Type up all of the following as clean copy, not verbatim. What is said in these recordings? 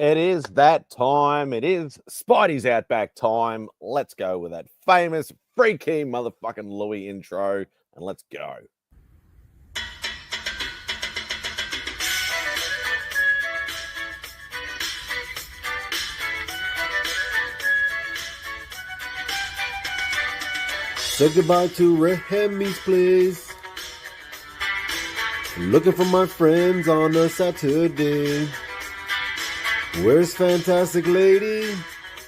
It is that time. It is Spidey's Outback time. Let's go with that famous freaky motherfucking Loowee intro, and let's go. Say goodbye to Remy's place. Looking for my friends on a Saturday. Where's Fantastic Lady,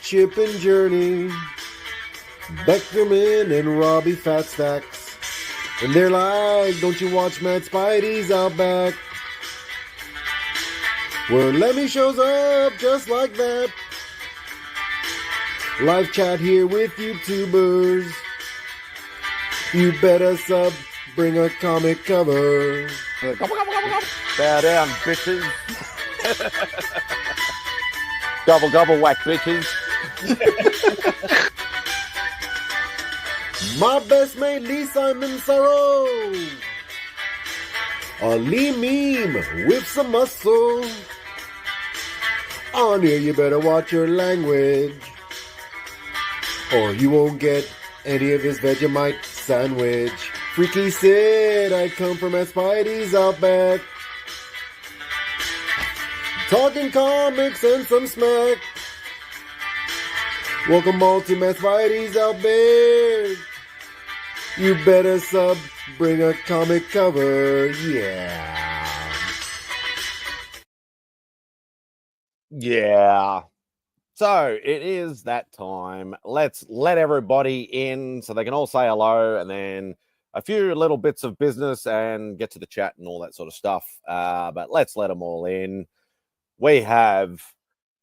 Chip and Journey, Beckerman and Robbie Fatstacks? And they're like, don't you watch MadSpidey'S Outback? Where Lemmy shows up just like that. Live chat here with YouTubers. You better sub, bring a comic cover. Bow down, bitches. Gobble, gobble, whack, bitches. My best mate, Lee Simon Sorrow. A Lee meme with some muscle. On here, you better watch your language, or you won't get any of his Vegemite sandwich. Freaky Sid, I come from MadSpidey'S Outback. Talking comics and some smack. Welcome all to MadSpidey'S Outback. You better sub, bring a comic cover, yeah. Yeah. So it is that time. Let's let everybody in so they can all say hello, and then a few little bits of business and get to the chat and all that sort of stuff. But let's let them all in. We have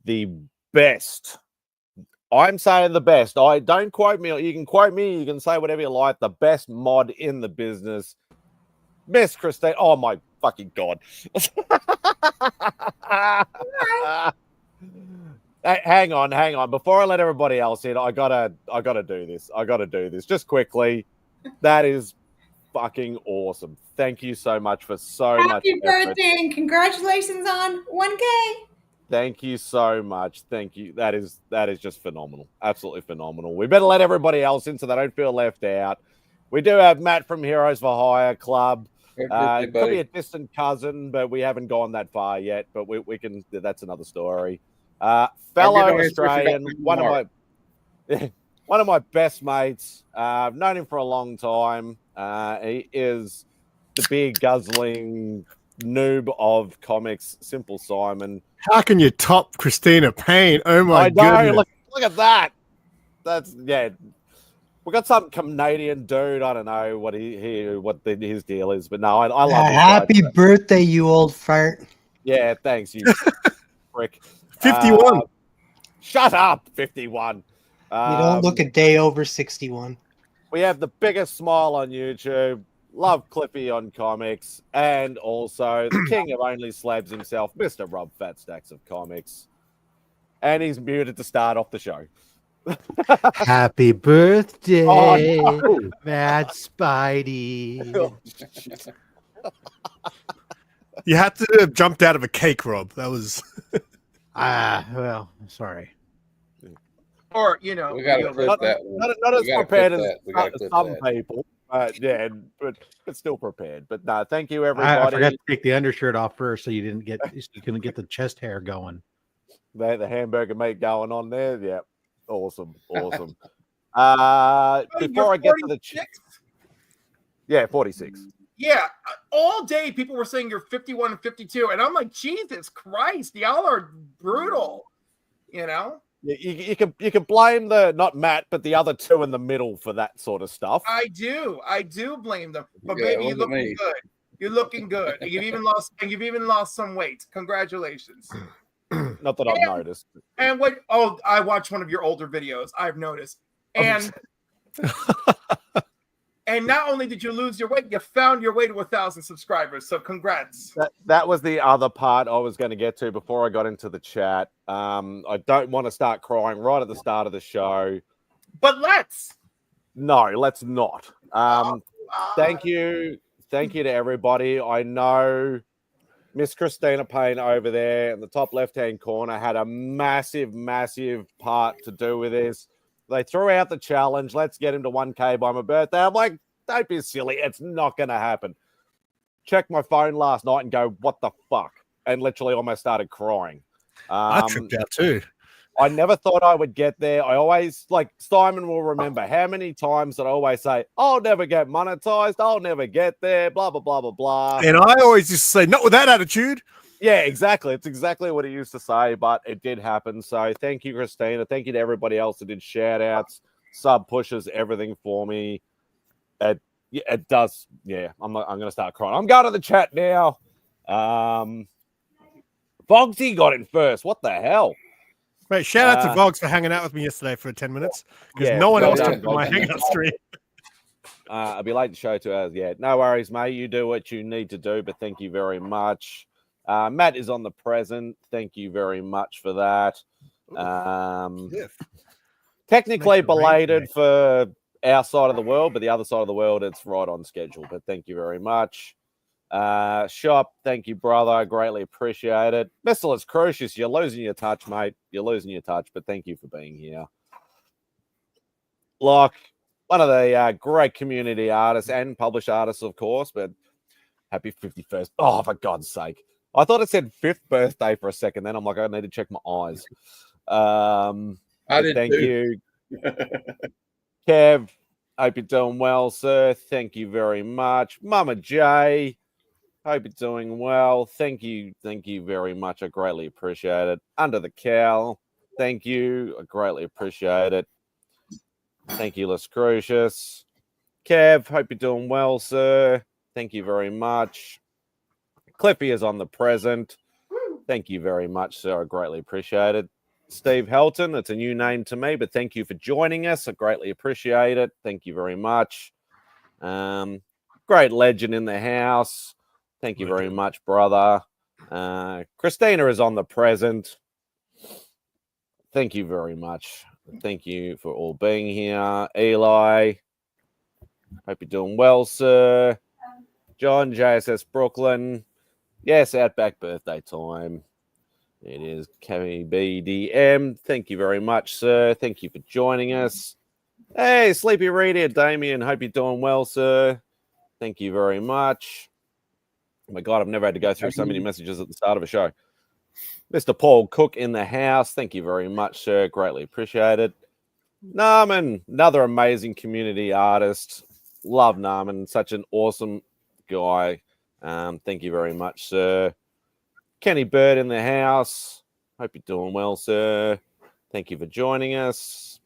the best. I'm saying the best. I don't quote me. You can quote me. You can say whatever you like. The best mod in the business, Miss Christine. Oh my fucking god! Hey, hang on. Before I let everybody else in, I gotta do this. I gotta do this just quickly. That is fucking awesome. Thank you so much for so much Happy birthday and congratulations on 1K. Thank you so much. Thank you. That is just phenomenal. Absolutely phenomenal. We better let everybody else in so they don't feel left out. We do have Matt from Heroes for Hire Club. Could be a distant cousin, but we haven't gone that far yet. But we can. That's another story. Fellow Australian, one of my best mates. I've known him for a long time. He is the beer guzzling noob of comics, Simple Simon. How can you top Christina Payne? Oh my goodness! Look at that. That's We got some Canadian dude. I don't know what his deal is, but no, I love it. Happy birthday, you old fart! Yeah, thanks, you prick. 51. Shut up, 51. You don't look a day over 61. We have the biggest smile on YouTube. Love Cliffy on comics, and also the king of only slabs himself, Mr. Rob Fatstacks of comics. And he's muted to start off the show. Happy birthday, no. Mad Spidey. You had to have jumped out of a cake, Rob. That was... well, sorry. Or, you know, we gotta clip that one. Not as prepared as some people. Yeah, but still prepared. But no, thank you, everybody. I forgot to take the undershirt off first, so you couldn't get the chest hair going. The hamburger meat going on there. Yeah, awesome. Before I get to the 46. Yeah, all day people were saying you're 51 and 52, and I'm like, Jesus Christ, y'all are brutal. You know. You can blame not Matt, but the other two in the middle for that sort of stuff. I do blame them. But baby, you're looking good. You're looking good. And you've even lost some weight. Congratulations. Not that I've noticed. And I watched one of your older videos. I've noticed. And and not only did you lose your weight, you found your way to 1,000 subscribers. So congrats. That was the other part I was going to get to before I got into the chat. I don't want to start crying right at the start of the show. But let's not. Thank you to everybody. I know Miss Christina Payne over there in the top left-hand corner had a massive, massive part to do with this. They threw out the challenge. Let's get him to 1K by my birthday. I'm like, don't be silly. It's not going to happen. Checked my phone last night and go, what the fuck? And literally almost started crying. I tripped out too. I never thought I would get there. I always, like, Simon will remember how many times that I always say, I'll never get monetized. I'll never get there, blah, blah, blah, blah, blah. And I always used to say, not with that attitude. Yeah, exactly. It's exactly what he used to say, but it did happen. So thank you, Christina. Thank you to everybody else that did shout outs, sub pushes, everything for me. It does. Yeah, I'm going to start crying. I'm going to the chat now. Fogsy got in first. What the hell? Wait, shout out to Vogs for hanging out with me yesterday for 10 minutes because no one else took my hangout stream. I'll be late to show 2 hours. Yeah, no worries, mate. You do what you need to do, but thank you very much. Matt is on the present. Thank you very much for that. Technically belated for our side of the world, but the other side of the world, it's right on schedule. But thank you very much. Shop, thank you, brother. I greatly appreciate it. Merciless Crucius, you're losing your touch, mate. You're losing your touch, but thank you for being here. Locke, one of the great community artists and published artists, of course, but happy 51st. Oh, for God's sake. I thought it said 5th birthday for a second. Then I'm like, I need to check my eyes. I did thank too. you. Kev, hope you're doing well, sir. Thank you very much. Mama J, hope you're doing well. Thank you very much. I greatly appreciate it. Under the Cowl, thank you. I greatly appreciate it. Thank you, Les Crucius. Kev, hope you're doing well, sir. Thank you very much. Cliffy is on the present. Thank you very much, sir. I greatly appreciate it. Steve Helton, it's a new name to me, but thank you for joining us. I greatly appreciate it. Thank you very much. Great legend in the house. Thank you very much, brother. Christina is on the present. Thank you very much. Thank you for all being here. Eli, hope you're doing well, sir. John, JSS Brooklyn. Yes, Outback birthday time. It is KBDM. Thank you very much, sir. Thank you for joining us. Hey, Sleepy Reed here, Damien. Hope you're doing well, sir. Thank you very much. Oh my God, I've never had to go through so many messages at the start of a show. Mr. Paul Cook in the house. Thank you very much, sir. Greatly appreciate it. Narman, another amazing community artist. Love Narman. Such an awesome guy. Thank you very much, sir. Kenny Bird in the house. Hope you're doing well, sir. Thank you for joining us.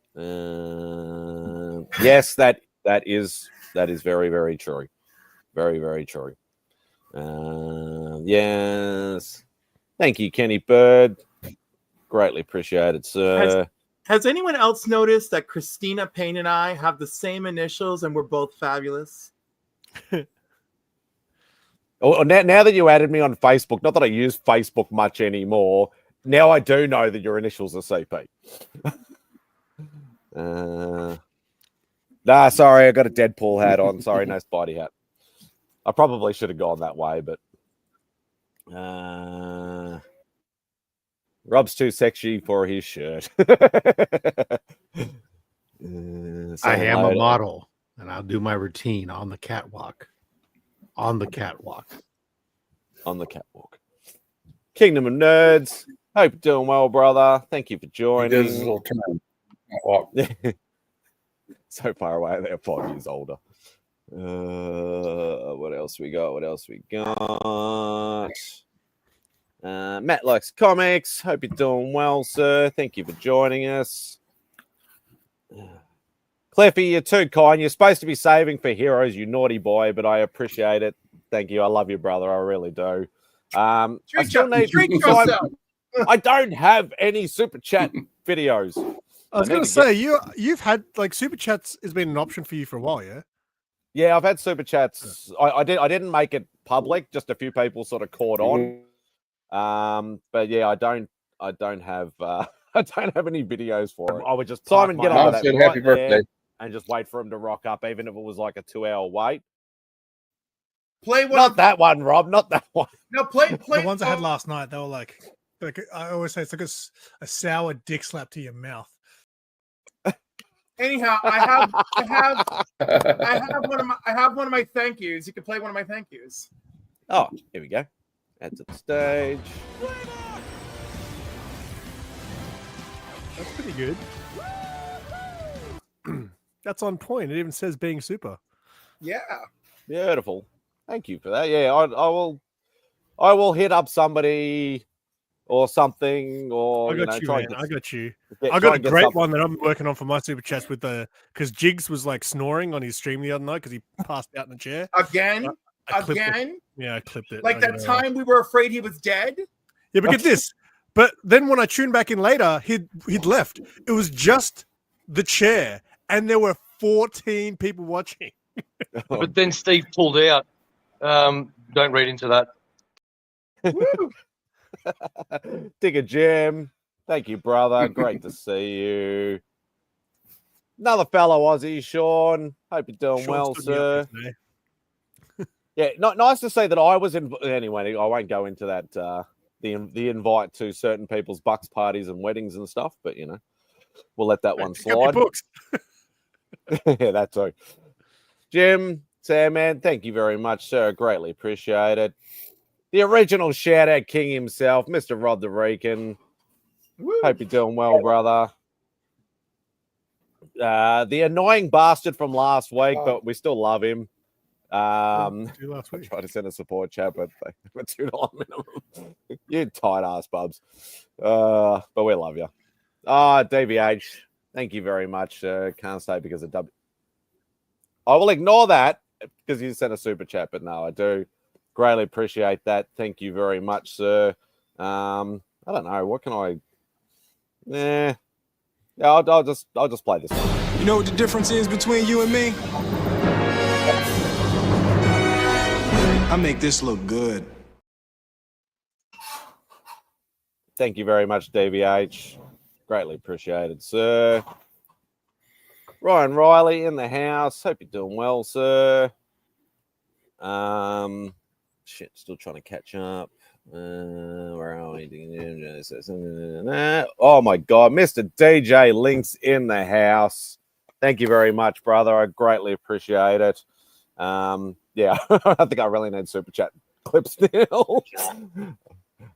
Yes, that is very, very true. Very, very true. Yes. Thank you, Kenny Bird. Greatly appreciated, sir. Has anyone else noticed that Christina Payne and I have the same initials and we're both fabulous? Now that you added me on Facebook, not that I use Facebook much anymore, now I do know that your initials are CP. Nah, sorry, I got a Deadpool hat on. Sorry, no Spidey hat. I probably should have gone that way, but Rob's too sexy for his shirt. I am a model, and I'll do my routine on the catwalk. On the catwalk. On the catwalk. Kingdom of Nerds. Hope you're doing well, brother. Thank you for joining. So far away, they're 5 years older. What else we got? Matt likes comics. Hope you're doing well, sir. Thank you for joining us. Cliffy, you're too kind. You're supposed to be saving for heroes, you naughty boy, but I appreciate it. Thank you. I love you, brother. I really do. I don't have any super chat videos. I was going to say, you've had, like, super chats has been an option for you for a while, yeah? Yeah, I've had super chats. I didn't make it public. Just a few people sort of caught on. But yeah, I don't have I don't have any videos for it. I would just Simon get on that happy birthday and just wait for him to rock up, even if it was like a 2-hour wait. Play one. Not that one, Rob. Not that one. No, play. The ones I had last night, they were like I always say, it's like a sour dick slap to your mouth. Anyhow, I have one of my thank yous. You can play one of my thank yous. Oh, here we go. Add to the stage. That's pretty good. That's on point. It even says being super. Yeah. Beautiful. Thank you for that. Yeah, I will hit up somebody or something, or I got you, try man. I got you. Get, I got a great one that I'm working on for my super chats with because Jigs was like snoring on his stream the other night because he passed out in the chair. Again. I clipped it. Yeah, I clipped it. Like that time we were afraid he was dead. Yeah, but get this. But then when I tuned back in later, he'd left. It was just the chair, and there were 14 people watching. But then Steve pulled out. Don't read into that. Woo. Dig a gem. Thank you, brother. Great to see you. Another fellow Aussie, Sean. Hope you're doing well, sir. Yeah, nice to say that I was in. Anyway, I won't go into that. The invite to certain people's bucks parties and weddings and stuff, but we'll let that one slide. Yeah, that too. Jim, Sam, man, thank you very much, sir. Greatly appreciate it. The original shout out king himself, Mr. Rod the Rican. Hope you're doing well, brother. The annoying bastard from last week, but we still love him. I tried to send a support chat, but they were $2 minimum. You tight ass bubs. But we love you. DVH, thank you very much. Can't say because of W. I will ignore that because you sent a super chat, but no, I do greatly appreciate that. Thank you very much, sir. I don't know. What can I? Yeah, I'll just play this one. You know what the difference is between you and me? I make this look good. Thank you very much, DVH. Greatly appreciated, sir. Ryan Riley in the house. Hope you're doing well, sir. Still trying to catch up. Where are we? Oh my God, Mr. DJ Links in the house. Thank you very much, brother. I greatly appreciate it. Yeah, I think I really need super chat clips now.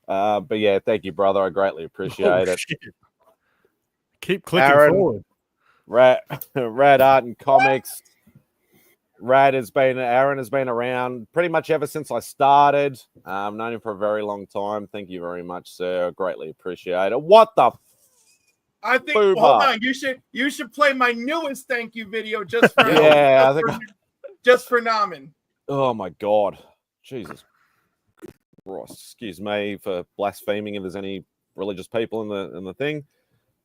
But yeah, thank you, brother. I greatly appreciate it. Shit. Keep clicking forward. Rad Art and Comics. Aaron has been around pretty much ever since I started. I've known him for a very long time. Thank you very much, sir. I greatly appreciate it. What the? I think. Hold on. You should play my newest thank you video just for just for Namen. Oh my God, Jesus Christ! Excuse me for blaspheming. If there's any religious people in the thing,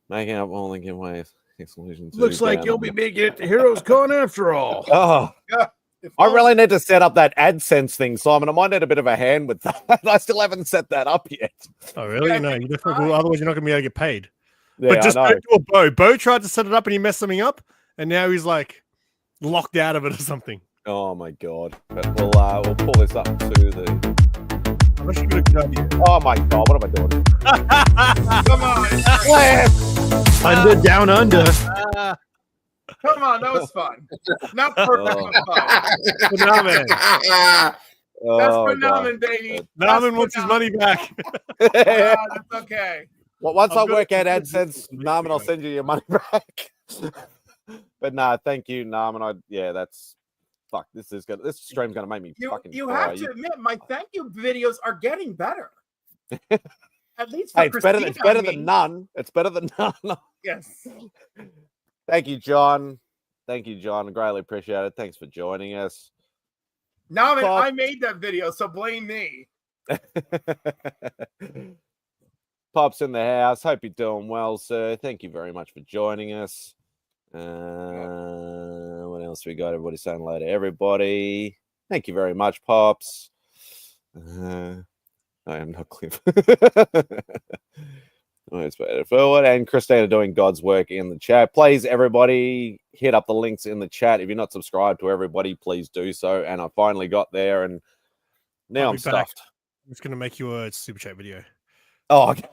making up all the giveaways. Looks like you'll be making it to Heroes Con after all. Oh, yeah. I really need to set up that AdSense thing, Simon. I might need a bit of a hand with that. I still haven't set that up yet. Oh, really? Yeah, no, you definitely will. Otherwise, you're not going to be able to get paid. Yeah, but just don't do a Bo. Bo tried to set it up and he messed something up, and now he's like locked out of it or something. Oh my God! But we'll pull this up to the. Oh my God! What am I doing? Come on, under down under. Come on, that was fun. Not perfect, but fun. Namen. That's for Namen, baby. Namen wants his money back. That's okay. Well, once I work out AdSense, Namen, I'll send you your money back. But no, thank you, Namen. That's. Fuck, this stream's gonna make me fucking. You have to admit, my thank you videos are getting better. At least hey, it's better than none. It's better than none. Yes. Thank you, John. Thank you, John. Greatly appreciate it. Thanks for joining us. No, man, I made that video, so blame me. Pop's in the house. Hope you're doing well, sir. Thank you very much for joining us. What else we got? Everybody saying hello to everybody. Thank you very much, Pops. I am not clear. Let's put it forward. And Christina doing God's work in the chat. Please, everybody, hit up the links in the chat. If you're not subscribed to everybody, please do so. And I finally got there, and Now I'm be back. stuffed. I'm just gonna make you a super chat video. Oh, okay.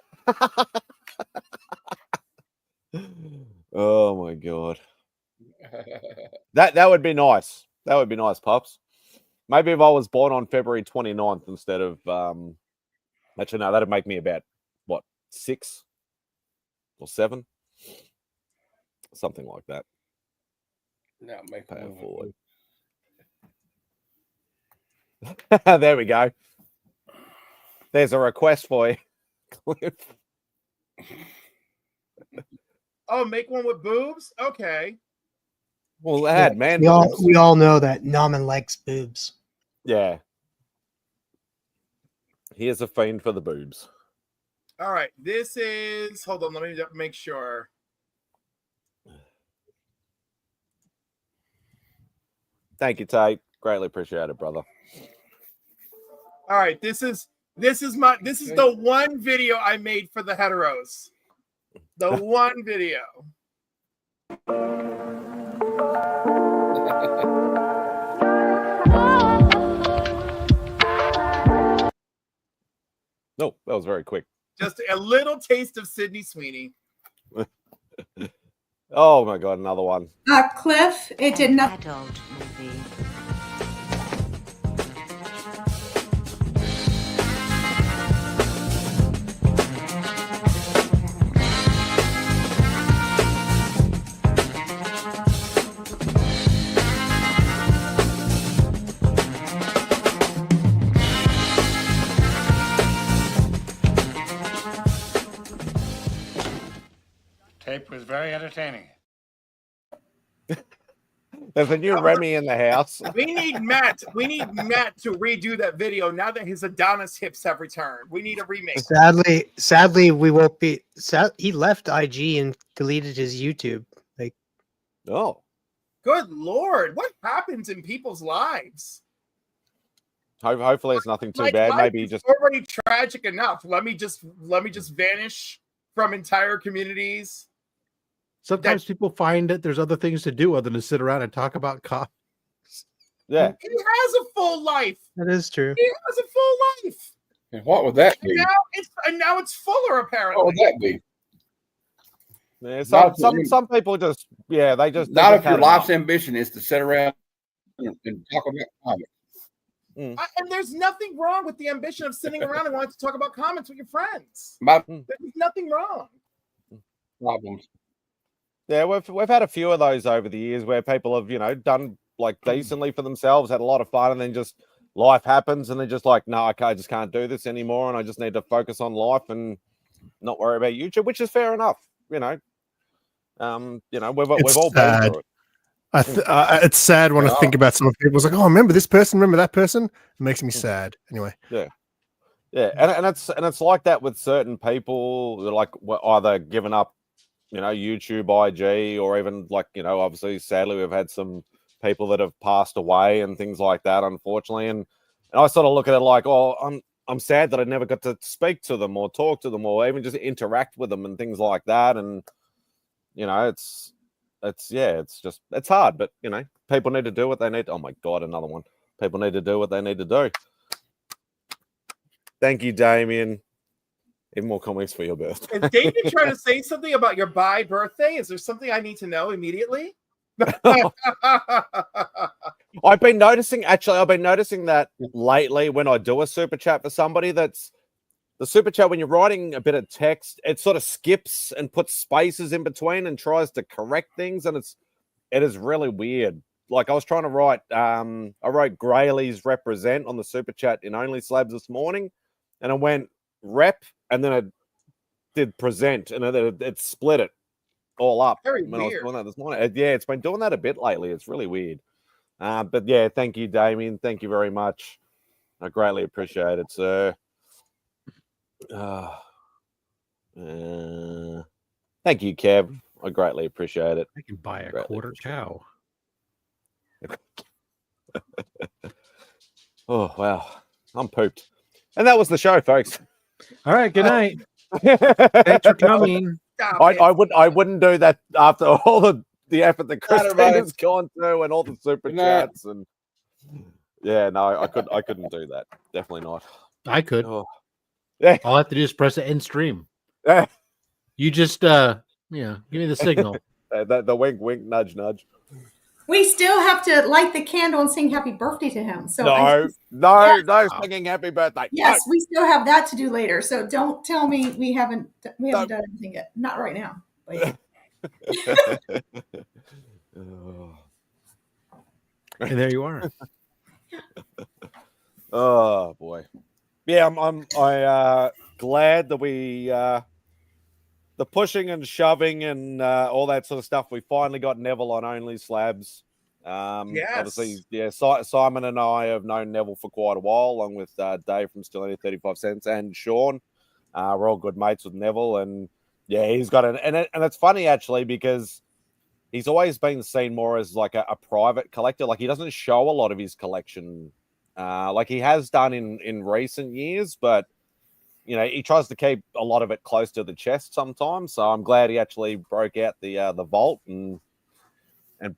Oh my god. That would be nice. That would be nice, Pops. Maybe if I was born on February 29th instead of actually no, that'd make me about what, 6 or 7? Something like that. No, make Pay it one forward. There we go. There's a request for you, Cliff. Oh, make one with boobs? Okay. Well, it had man. We all know that Nauman likes boobs. Yeah. He is a fiend for the boobs. All right. This is, hold on, let me make sure. Thank you, Tate. Greatly appreciate it, brother. All right, this is the one video I made for the heteros. The one video. No, that was very quick. Just a little taste of Sydney Sweeney. Oh my god, another one. Cliff, it did not. Adult movie. Tape was very entertaining. There's a new Remy in the house. We need Matt to redo that video now that his Adonis hips have returned. We need a remake. Sadly, we won't be. He left IG and deleted his YouTube. Like, oh, good lord, what happens in people's lives? Hopefully, it's nothing too bad. Maybe just already tragic enough. Let me just vanish from entire communities. Sometimes people find that there's other things to do other than sit around and talk about cops. Yeah. He has a full life. That is true. He has a full life. And what would that be? Now it's fuller, apparently. What would that be? Yeah, some people just they just not if your life's ambition is to sit around and talk about comics. And there's nothing wrong with the ambition of sitting around and wanting to talk about comics with your friends. There's nothing wrong. Problems. Yeah, we've had a few of those over the years where people have done like decently for themselves, had a lot of fun, and then just life happens, and they're just like, no, I just can't do this anymore, and I just need to focus on life and not worry about YouTube, which is fair enough. We've all been through it. It's sad when I think about some of people's like, oh, remember this person, remember that person. It makes me sad. Anyway. Yeah, and it's like that with certain people, like either giving up, YouTube, IG, or even obviously, sadly, we've had some people that have passed away and things like that, unfortunately. And I sort of look at it like, oh, I'm sad that I never got to speak to them or talk to them or even just interact with them and things like that. And it's hard, but people need to do what they need. Oh my god, another one. People need to do what they need to do. Thank you, Damien. Even more comics for your birthday. Is David trying to say something about your birthday? Is there something I need to know immediately? I've been noticing that lately when I do a super chat for somebody, that's the super chat, when you're writing a bit of text, it sort of skips and puts spaces in between and tries to correct things, and it is really weird. Like I was trying to write, I wrote Grayley's represent on the super chat in Only Slabs this morning, and I went rep, and then I did present, and it split it all up. Very when weird. I was doing that this morning. Yeah, it's been doing that a bit lately. It's really weird. But yeah, thank you, Damien. Thank you very much. I greatly appreciate it, sir. Thank you, Kev. I greatly appreciate it. I can buy a quarter cow. Oh wow, I'm pooped. And that was the show, folks. All right, good night. Thanks for coming. I wouldn't do that after all the effort that Christina's gone through and all the super chats and Yeah, no, I couldn't do that. Definitely not. I could. Oh. Yeah. All I have to do is press the end stream. Yeah. You just give me the signal. The wink, wink, nudge, nudge. We still have to light the candle and sing happy birthday to him. So no singing happy birthday. Yes, we still have that to do later. So don't tell me we haven't done anything yet. Not right now. But And there you are. Oh boy. Yeah, I'm glad that we the pushing and shoving and all that sort of stuff. We finally got Neville on Only Slabs. Yes. Obviously, yeah. Simon and I have known Neville for quite a while, along with Dave from Still Only 35 Cents and Sean. We're all good mates with Neville, and yeah, he's got and it's funny actually because he's always been seen more as like a private collector. Like he doesn't show a lot of his collection, like he has done in recent years, but you know, he tries to keep a lot of it close to the chest sometimes. So I'm glad he actually broke out the vault and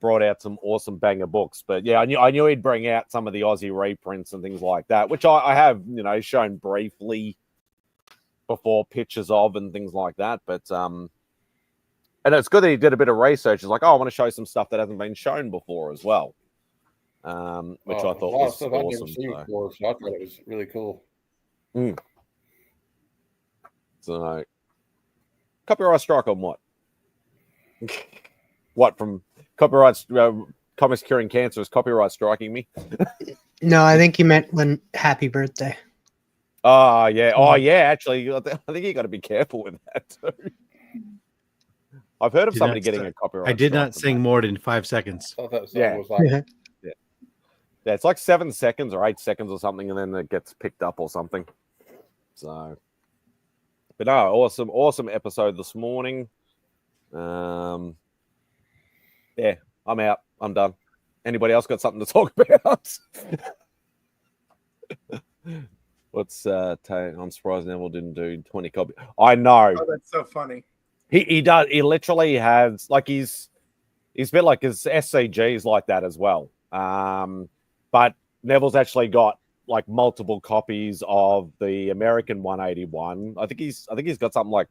brought out some awesome banger books. But yeah, I knew he'd bring out some of the Aussie reprints and things like that, which I have, you know, shown briefly before, pictures of and things like that. But and it's good that he did a bit of research. He's like, oh, I want to show some stuff that hasn't been shown before as well. Which I thought was awesome. I've never seen before, so I thought it was really cool. So, copyright strike on what? What from copyright? Comics Curing Cancer is copyright striking me? No, I think you meant when happy birthday. Oh yeah. Actually, I think you got to be careful with that too. I've heard of somebody getting a copyright. I did not sing more than 5 seconds. I thought that song was like, yeah, it's like 7 seconds or 8 seconds or something, and then it gets picked up or something. So, but no, awesome episode this morning. Yeah, I'm out. I'm done. Anybody else got something to talk about? What's I'm surprised Neville didn't do 20 copies. I know. Oh, that's so funny. He does. He literally has, like, he's a bit like his SCGs like that as well. But Neville's actually got like multiple copies of the American 181. I think he's got something like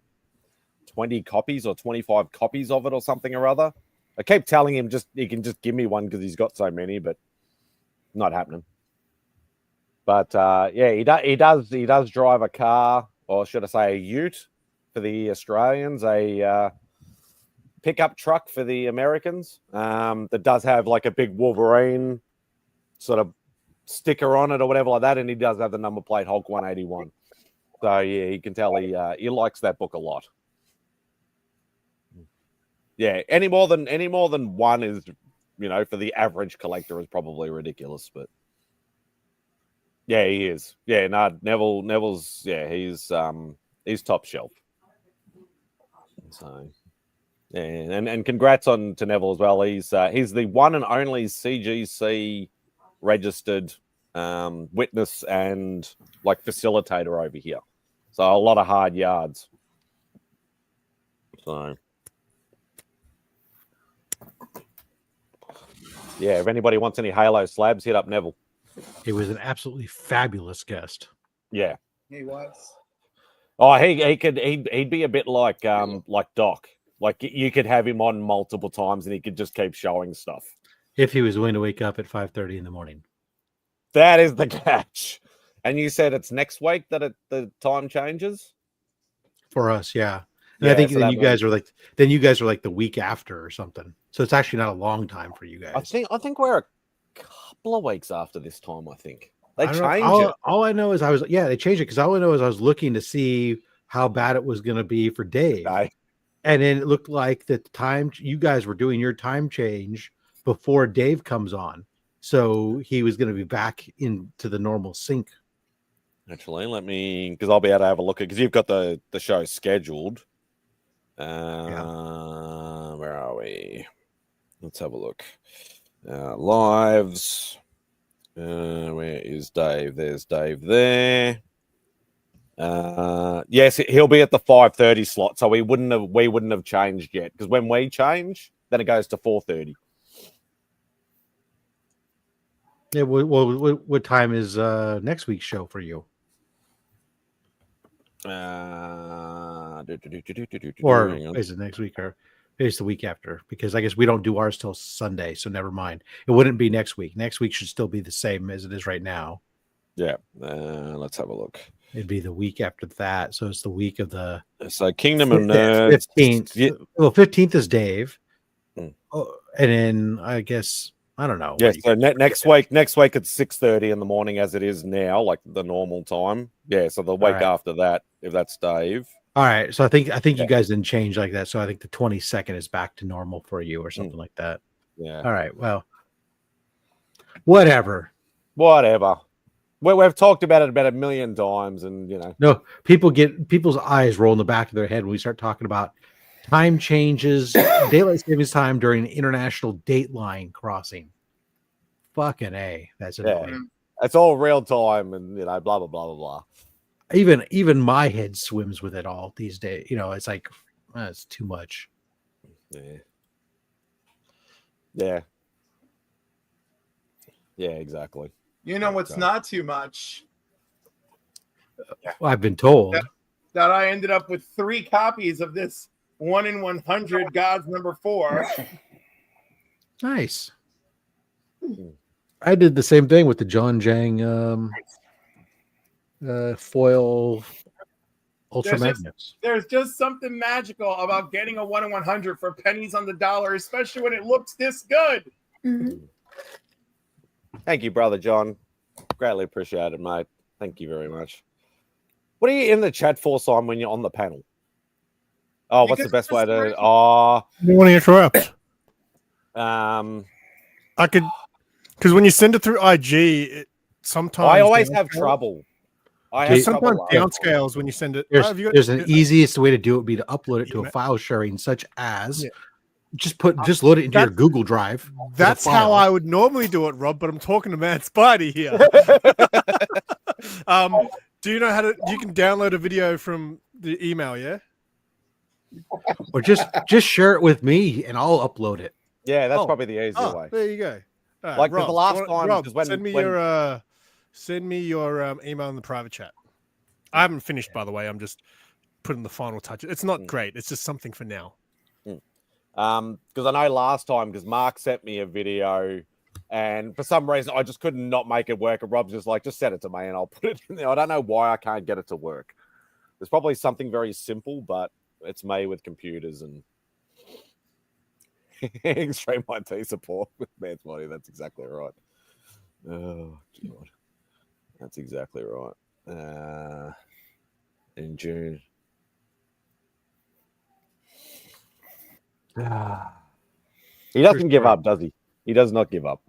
20 copies or 25 copies of it or something or other. I keep telling him he can just give me one because he's got so many, but not happening. But yeah, he does drive a car, or should I say a ute for the Australians, a pickup truck for the Americans, that does have like a big Wolverine sort of sticker on it or whatever like that, and he does have the number plate Hulk 181. So yeah, you can tell he likes that book a lot. Yeah, any more than one is, you know, for the average collector is probably ridiculous, but yeah, he is. Yeah, no, Neville's yeah, he's top shelf. So yeah, and congrats to Neville as well. He's the one and only CGC registered witness and like facilitator over here. So a lot of hard yards. So yeah, if anybody wants any Halo slabs, hit up Neville. He was an absolutely fabulous guest. Yeah, he was. Oh, he'd be a bit like Doc. Like you could have him on multiple times, and he could just keep showing stuff. If he was willing to wake up at 5:30 in the morning. That is the catch. And you said it's next week that the time changes for us, yeah. And I think so then you guys are like the week after or something. So it's actually not a long time for you guys. I think we're a couple of weeks after this time. I think they changed it. All I know is they changed it because all I know is I was looking to see how bad it was going to be for Dave, and then it looked like the time you guys were doing your time change before Dave comes on, so he was going to be back into the normal sync. Actually, because I'll be able to have a look at because you've got the show scheduled. Where are we? Let's have a look. Lives. Where is Dave? There's Dave there. Yes, he'll be at the 5:30 slot, so we wouldn't have changed yet because when we change, then it goes to 4:30. Yeah. What time is next week's show for you? Or is it next week or is the week after? Because I guess we don't do ours till Sunday, so never mind. It wouldn't be next week. Next week should still be the same as it is right now. Yeah. Let's have a look. It'd be the week after that. So it's the week of the Kingdom of Nerds. 15th. Yeah. Well, 15th is Dave. Oh, and then I guess I don't know. Yeah, so next week it's 6:30 in the morning as it is now, like the normal time. Yeah, so the week after that, if that's Dave. All right. So I think you guys didn't change like that. So I think the 22nd is back to normal for you or something like that. Yeah. All right. Well, whatever. We've talked about it about a million times, and No, people's eyes roll in the back of their head when we start talking about time changes, daylight savings time during international dateline crossing. Fucking A. That's annoying. It's all real time, and blah blah blah blah blah. Even my head swims with it all these days. It's like it's too much. Yeah, exactly. What's not too much? Well, I've been told that I ended up with 3 copies of this 1 in 100 God's number 4. Nice. I did the same thing with the John Jang foil ultra magnets. There's just something magical about getting a 1 in 100 for pennies on the dollar, especially when it looks this good. Mm-hmm. Thank you, brother John. Greatly appreciate it, mate. Thank you very much. What are you in the chat for, Simon, when you're on the panel? Oh, what's the best way to? Oh, you want to interrupt? I could, because when you send it through IG, sometimes I always have trouble. Sometimes downscales when you send it. There's an easiest way to do it would be to upload it to a file sharing, such as just load it into your Google Drive. That's how I would normally do it, Rob. But I'm talking to MadSpidey here. Do you know how to? You can download a video from the email, yeah? Or just share it with me and I'll upload it. Yeah, that's probably the easier way. There you go. Right, like Rob, the last time, Rob, when send me your email in the private chat. I haven't finished, by the way. I'm just putting the final touch. It's not great. It's just something for now. Because I know last time, because Mark sent me a video, and for some reason I just could not make it work. And Rob's just like, just send it to me and I'll put it in there. I don't know why I can't get it to work. There's probably something very simple, but it's me with computers and extreme IT support with MadSpidey. That's exactly right. Oh God, that's exactly right. In June. He doesn't give up, does he? He does not give up.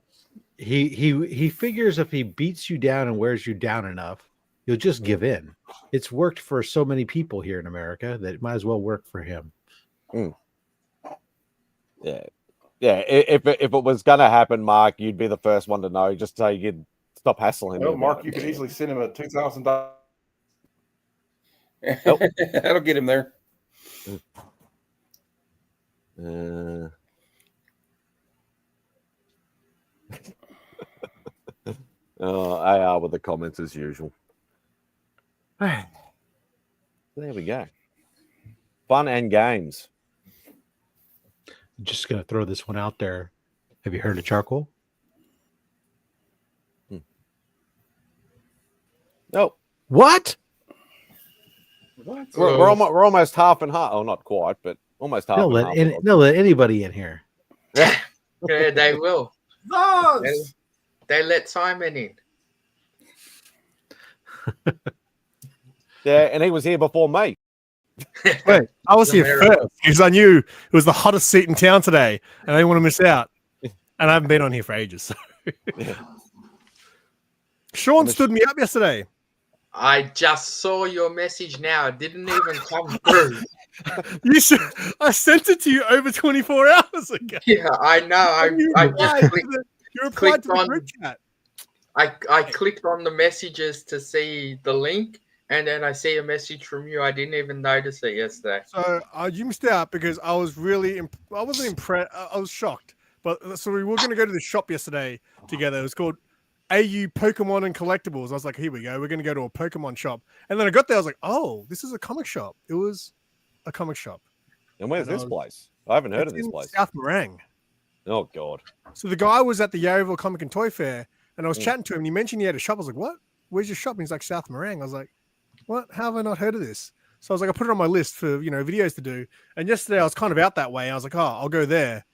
He figures if he beats you down and wears you down enough, you'll just give in. It's worked for so many people here in America that it might as well work for him. Yeah. If it was gonna happen, Mark, you'd be the first one to know. Just so you'd stop hassling him. Well, Mark, you could easily send him a $2,000. That'll get him there. AR with the comments as usual. There we go. Fun and games. I'm just gonna throw this one out there. Have you heard of charcoal? No. What? We're almost half and half. Oh, not quite, but almost half. Don't let anybody in here. Yeah, they will. Those! They let Simon in. Yeah, and he was here before me. Wait, I was here first because I knew it was the hottest seat in town today, and I didn't want to miss out. And I haven't been on here for ages. So. Sean stood me up yesterday. I just saw your message now. It didn't even come through. You should. I sent it to you over 24 hours ago. Yeah, I know. I just clicked on the chat. I clicked on the messages to see the link, and then I see a message from you. I didn't even notice it yesterday. So you missed out because I was really. I wasn't impressed. I was shocked. But so we were going to go to the shop yesterday together. It was called AU Pokemon and collectibles. I was like, here we go. We're going to go to a Pokemon shop. And then I got there. I was like, oh, this is a comic shop. It was a comic shop. And where's this place? I haven't heard of this place. South Morang. Oh, God. So the guy was at the Yarraville Comic and Toy Fair, and I was chatting to him, and he mentioned he had a shop. I was like, what? Where's your shop? And he's like, South Morang. I was like, what? How have I not heard of this? So I was like, I put it on my list for, videos to do. And yesterday I was kind of out that way. I was like, oh, I'll go there.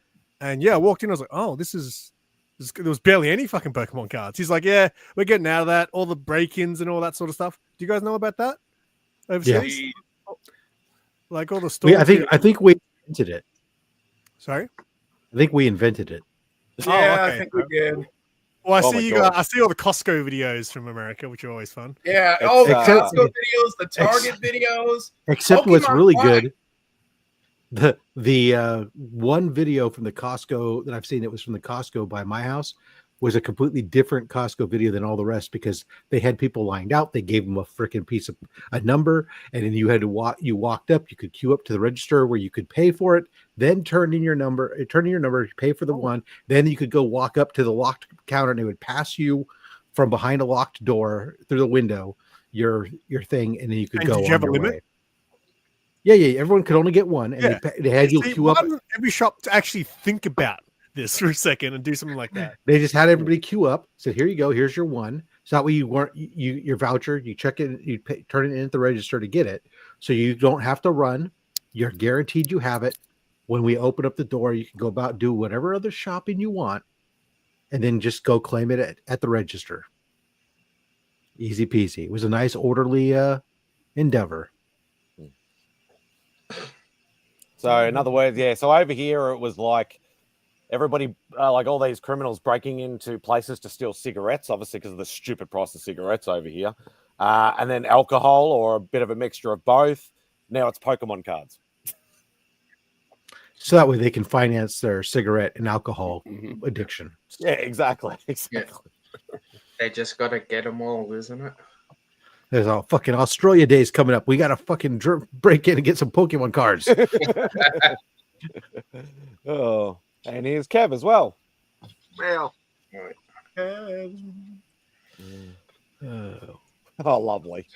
And yeah, I walked in. I was like, oh, there was barely any fucking Pokemon cards. He's like, yeah, we're getting out of that. All the break-ins and all that sort of stuff. Do you guys know about that? Overseas? Yeah. Like all the stores. I think we invented it. Sorry? I think we invented it. Yeah, okay. I think we did. Well, I see all the Costco videos from America, which are always fun. Yeah, all the Costco videos, the Target videos. Except Pokemon what's really good, the one video from the Costco that I've seen that was from the Costco by my house was a completely different Costco video than all the rest because they had people lined out. They gave them a freaking piece of a number, and then you had to walk. You walked up. You could queue up to the register where you could pay for it. Then turn in your number. Pay for the one. Then you could go walk up to the locked counter, and they would pass you from behind a locked door through the window your thing, and then you could go. Did you have a limit? Way. Yeah. Everyone could only get one, and they had you queue up. Every shop to actually think about this for a second and do something like that. They just had everybody queue up. Said, "Here you go. Here's your one." So that way you weren't your voucher. You check it. You turn it in at the register to get it. So you don't have to run. You're guaranteed you have it. When we open up the door, you can go about do whatever other shopping you want, and then just go claim it at the register. Easy peasy. It was a nice, orderly endeavor. So in other words, yeah. So over here, it was like everybody, like all these criminals breaking into places to steal cigarettes, obviously because of the stupid price of cigarettes over here, and then alcohol or a bit of a mixture of both. Now it's Pokemon cards. So that way they can finance their cigarette and alcohol addiction. Yeah, exactly. Yeah. They just got to get them all, isn't it? There's all fucking Australia days coming up. We got to fucking break in and get some Pokemon cards. Oh, and here's Kev as well. Well, oh, lovely.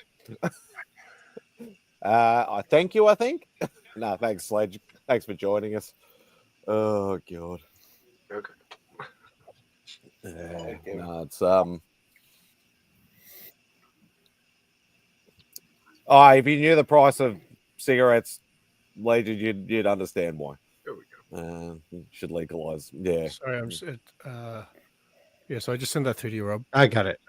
I thank you, I think. No, thanks, Sledge. Thanks for joining us. Oh, God. Okay. No, it's if you knew the price of cigarettes, Legion, you'd understand why. There we go. You should legalize. Yeah. Sorry, I'm just. So I just sent that through to you, Rob. I got it.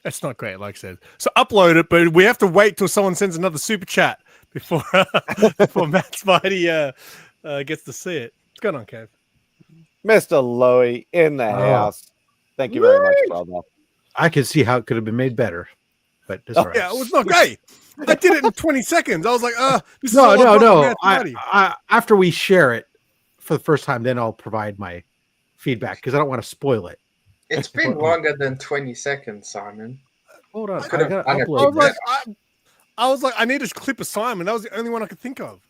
That's not great, like I said. So upload it, but we have to wait till someone sends another super chat before MadSpidey gets to see it. What's going on, Kev? Mr. Loowee in the house. Thank you very much, brother. I can see how it could have been made better, but it's all right. Yeah, it was not great. I did it in 20 seconds. I was like, this no. is I after we share it for the first time, then I'll provide my feedback because I don't want to spoil it. It's been longer than 20 seconds, Simon. Hold on. I was like, I need a clip of Simon. That was the only one I could think of.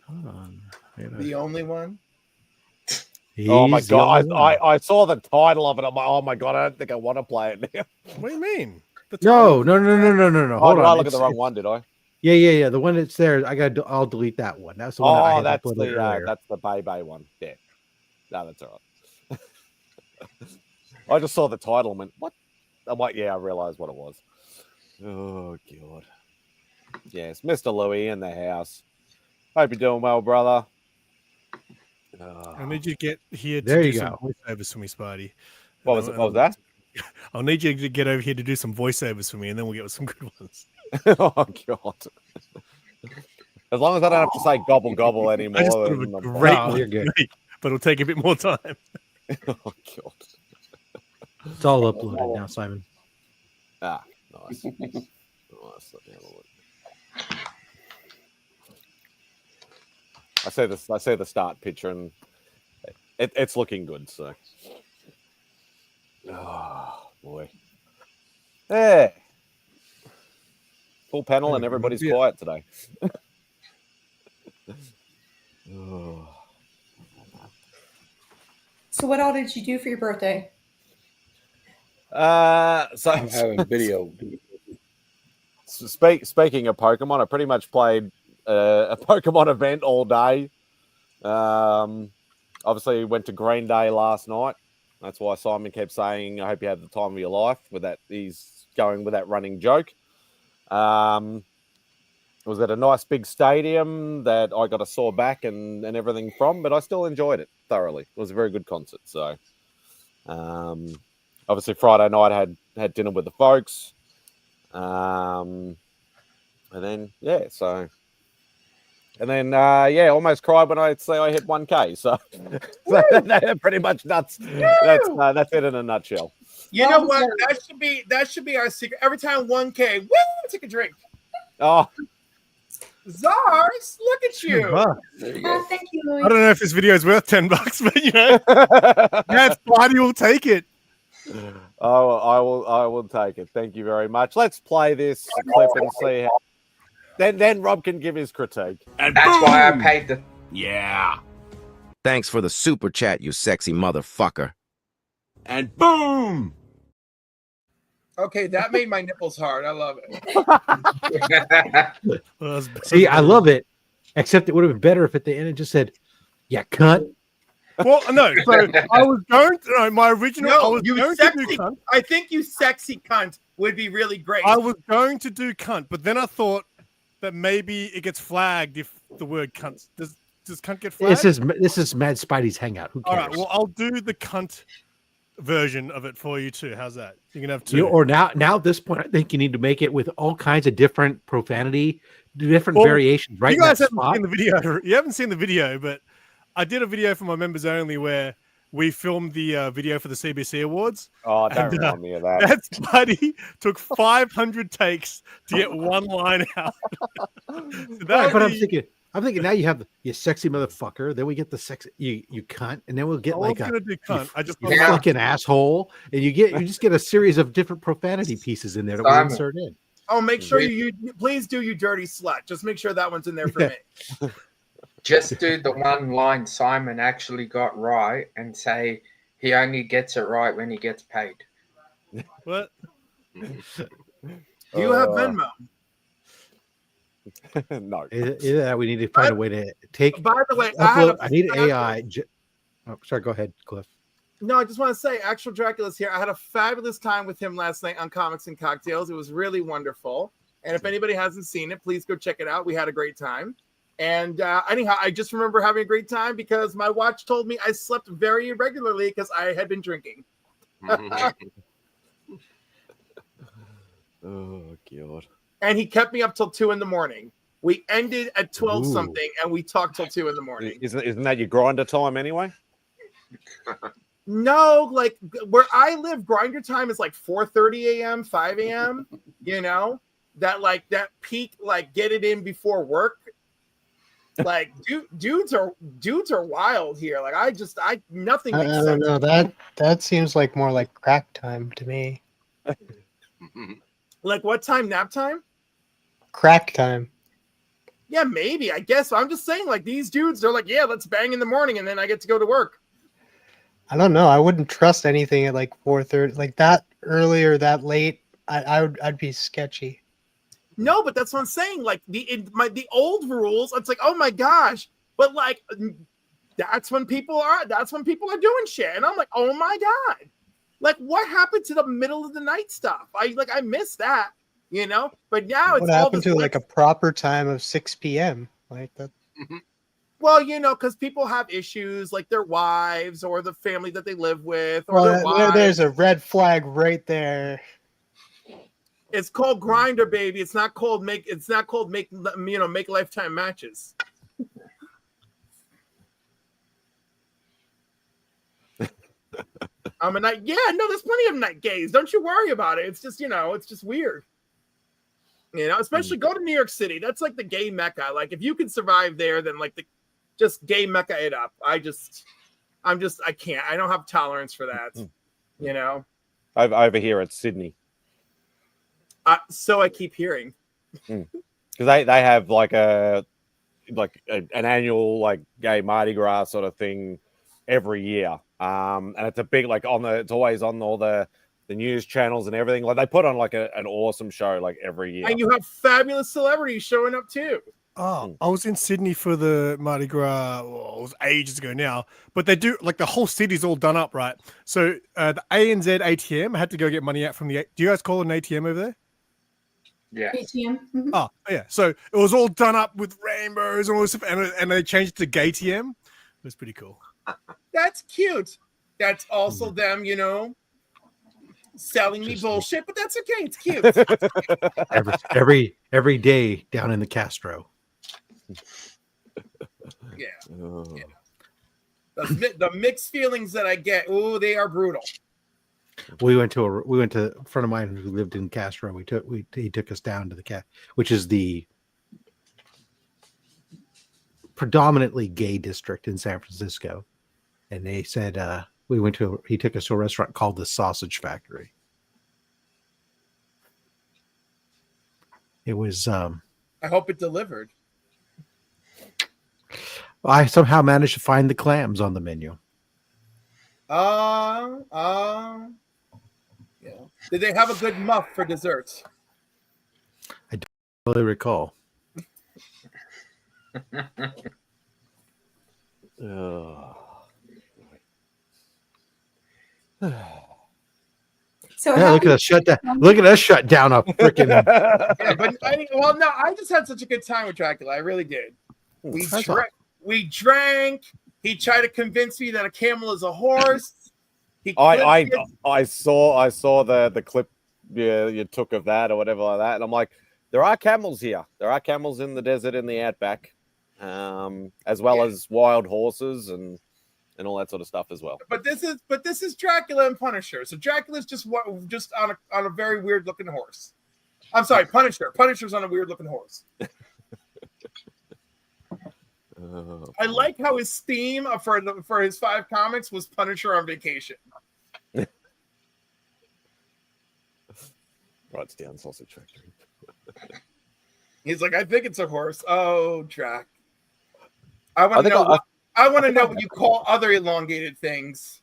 Hold on. The only one? Oh my God. I saw the title of it. I'm like, oh my God, I don't think I want to play it now. What do you mean? No. Hold on. I look at the wrong one, did I? Yeah. The one that's there, I'll delete that one. That's the one that I had uploaded earlier. That's the Bay one. Yeah. No, that's all right. I just saw the title and went, what? I'm like, yeah, I realized what it was. Oh, God. Yes, Mr. Loowee in the house. Hope you're doing well, brother. I need you to get here to do some voiceovers for me, Spidey. What was that? I'll need you to get over here to do some voiceovers for me, and then we'll get some good ones. Oh, God. As long as I don't have to say gobble gobble anymore. I just thought of a great one, you're good. But it'll take a bit more time. Oh, God. It's all uploaded now, Simon. Ah, nice. Nice. Let me have a look. I say the start picture, and it's looking good. So, oh boy, hey, full panel and everybody's quiet today. So what all did you do for your birthday? So I'm having video. Speaking of Pokemon, I pretty much played a Pokemon event all day. Obviously, went to Green Day last night. That's why Simon kept saying, "I hope you had the time of your life." With that, he's going with that running joke. It was at a nice big stadium that I got a sore back and everything from, but I still enjoyed it thoroughly. It was a very good concert. So, obviously, Friday night I had dinner with the folks. And then almost cried when I say I hit 1K. So that's pretty much nuts. That's it in a nutshell. You know what? That should be our secret. Every time 1K, woo, take a drink. Oh, Zars, look at you. Thank you, Louie. I don't know if this video is worth $10, but MadSpidey will take it. Oh, I will take it. Thank you very much. Let's play this clip and see how. Then Rob can give his critique. And that's why I paid the. Yeah. Thanks for the super chat, you sexy motherfucker. And boom. Okay, that made my nipples hard. I love it. See, I love it. Except it would have been better if at the end it just said, "Yeah, cunt." Well, no. So I was going to my original. No, I was you going sexy. to do cunt. I think you sexy cunt would be really great. I was going to do cunt, but then I thought that maybe it gets flagged if the word cunt does cunt get flagged. This is MadSpidey's Hangout. Who cares? All right. Well, I'll do the cunt version of it for you too. How's that? You can have two. Or now at this point, I think you need to make it with all kinds of different profanity, different variations. Right? You guys haven't seen the video. You haven't seen the video, but I did a video for my members only where we filmed the video for the CBC Awards. Oh, don't remind me of that. MadSpidey took 500 takes to get one line out. But I'm thinking now you have you sexy motherfucker. Then we get the sex you cunt, and then we'll get like a do cunt. I just you fucking asshole, and you just get a series of different profanity pieces in there that we insert in. Oh, make sure you please do, you dirty slut. Just make sure that one's in there for me. Just do the one line Simon actually got right and say he only gets it right when he gets paid. What? Do you have Venmo? No. Either that, we need to find a way to take. By the way, I need AI. Oh, sorry, go ahead, Cliff. No, I just want to say, Actual Dracula's here. I had a fabulous time with him last night on Comics and Cocktails. It was really wonderful. And if anybody hasn't seen it, please go check it out. We had a great time. And anyhow, I just remember having a great time because my watch told me I slept very irregularly because I had been drinking. Oh, God. And he kept me up till 2 a.m. We ended at 12 something and we talked till 2 a.m. Isn't that your grinder time anyway? No, like where I live, grinder time is like 4:30 a.m., 5 a.m. You know, that peak, like get it in before work. Like dudes are wild here. Like nothing makes sense. I don't know. That seems like more like crack time to me. Like what time? Nap time? Crack time. Yeah, maybe. I guess. I'm just saying, like these dudes, they're like, yeah, let's bang in the morning, and then I get to go to work. I don't know. I wouldn't trust anything at like 4:30, like that early or that late. I'd be sketchy. No, but that's what I'm saying. Like the old rules, it's like, oh my gosh, but like that's when people are doing shit, and I'm like, oh my god, like what happened to the middle of the night stuff? I missed that, you know. But now what happened to like a proper time of 6 p.m. like that? Well, you know, because people have issues like their wives or the family that they live with, or their wives. There's a red flag right there. It's called grinder, baby. It's not called make lifetime matches. I'm a night. Yeah, no, there's plenty of night gays. Don't you worry about it. It's just, it's just weird. Especially go to New York City. That's like the gay mecca. Like if you can survive there, then like just gay mecca it up. I can't. I don't have tolerance for that. Over here at Sydney. So I keep hearing. Because they have like an annual like gay Mardi Gras sort of thing every year. and it's a big it's always on all the news channels and everything. Like they put on like an awesome show like every year. And you have fabulous celebrities showing up too. Oh, I was in Sydney for the Mardi Gras. Well, it was ages ago now, but they do like the whole city's all done up, right? So the ANZ ATM, I had to go get money out from the. Do you guys call it an ATM over there? Yeah. ATM. Mhm. Oh, yeah. So it was all done up with rainbows and all this stuff, and they changed it to GayTM. It was pretty cool. That's cute. That's also them, selling me bullshit, but that's okay. It's cute. every day down in the Castro. Yeah. The mixed feelings that I get, they are brutal. We went to a friend of mine who lived in Castro. He took us down to the which is the predominantly gay district in San Francisco, and they said he took us to a restaurant called the Sausage Factory. It was I hope it delivered. I somehow managed to find the clams on the menu. Yeah. Did they have a good muff for desserts? I don't really recall. So yeah, look at us shut down. Look at us shut down a freaking. Yeah, but I just had such a good time with Dracula. I really did. We drank. He tried to convince me that a camel is a horse. I saw the clip you took of that or whatever like that, and I'm like, there are camels here. There are camels in the desert in the outback, as well as wild horses and all that sort of stuff as well. But this is Dracula and Punisher. So Dracula's just on a very weird looking horse. I'm sorry, Punisher. Punisher's on a weird looking horse. I like how his theme for his 5 comics was Punisher on vacation. Writes down Sausage Factory. He's like, I think it's a horse. Oh, Drac. I want to know. I want to know what you call other elongated things.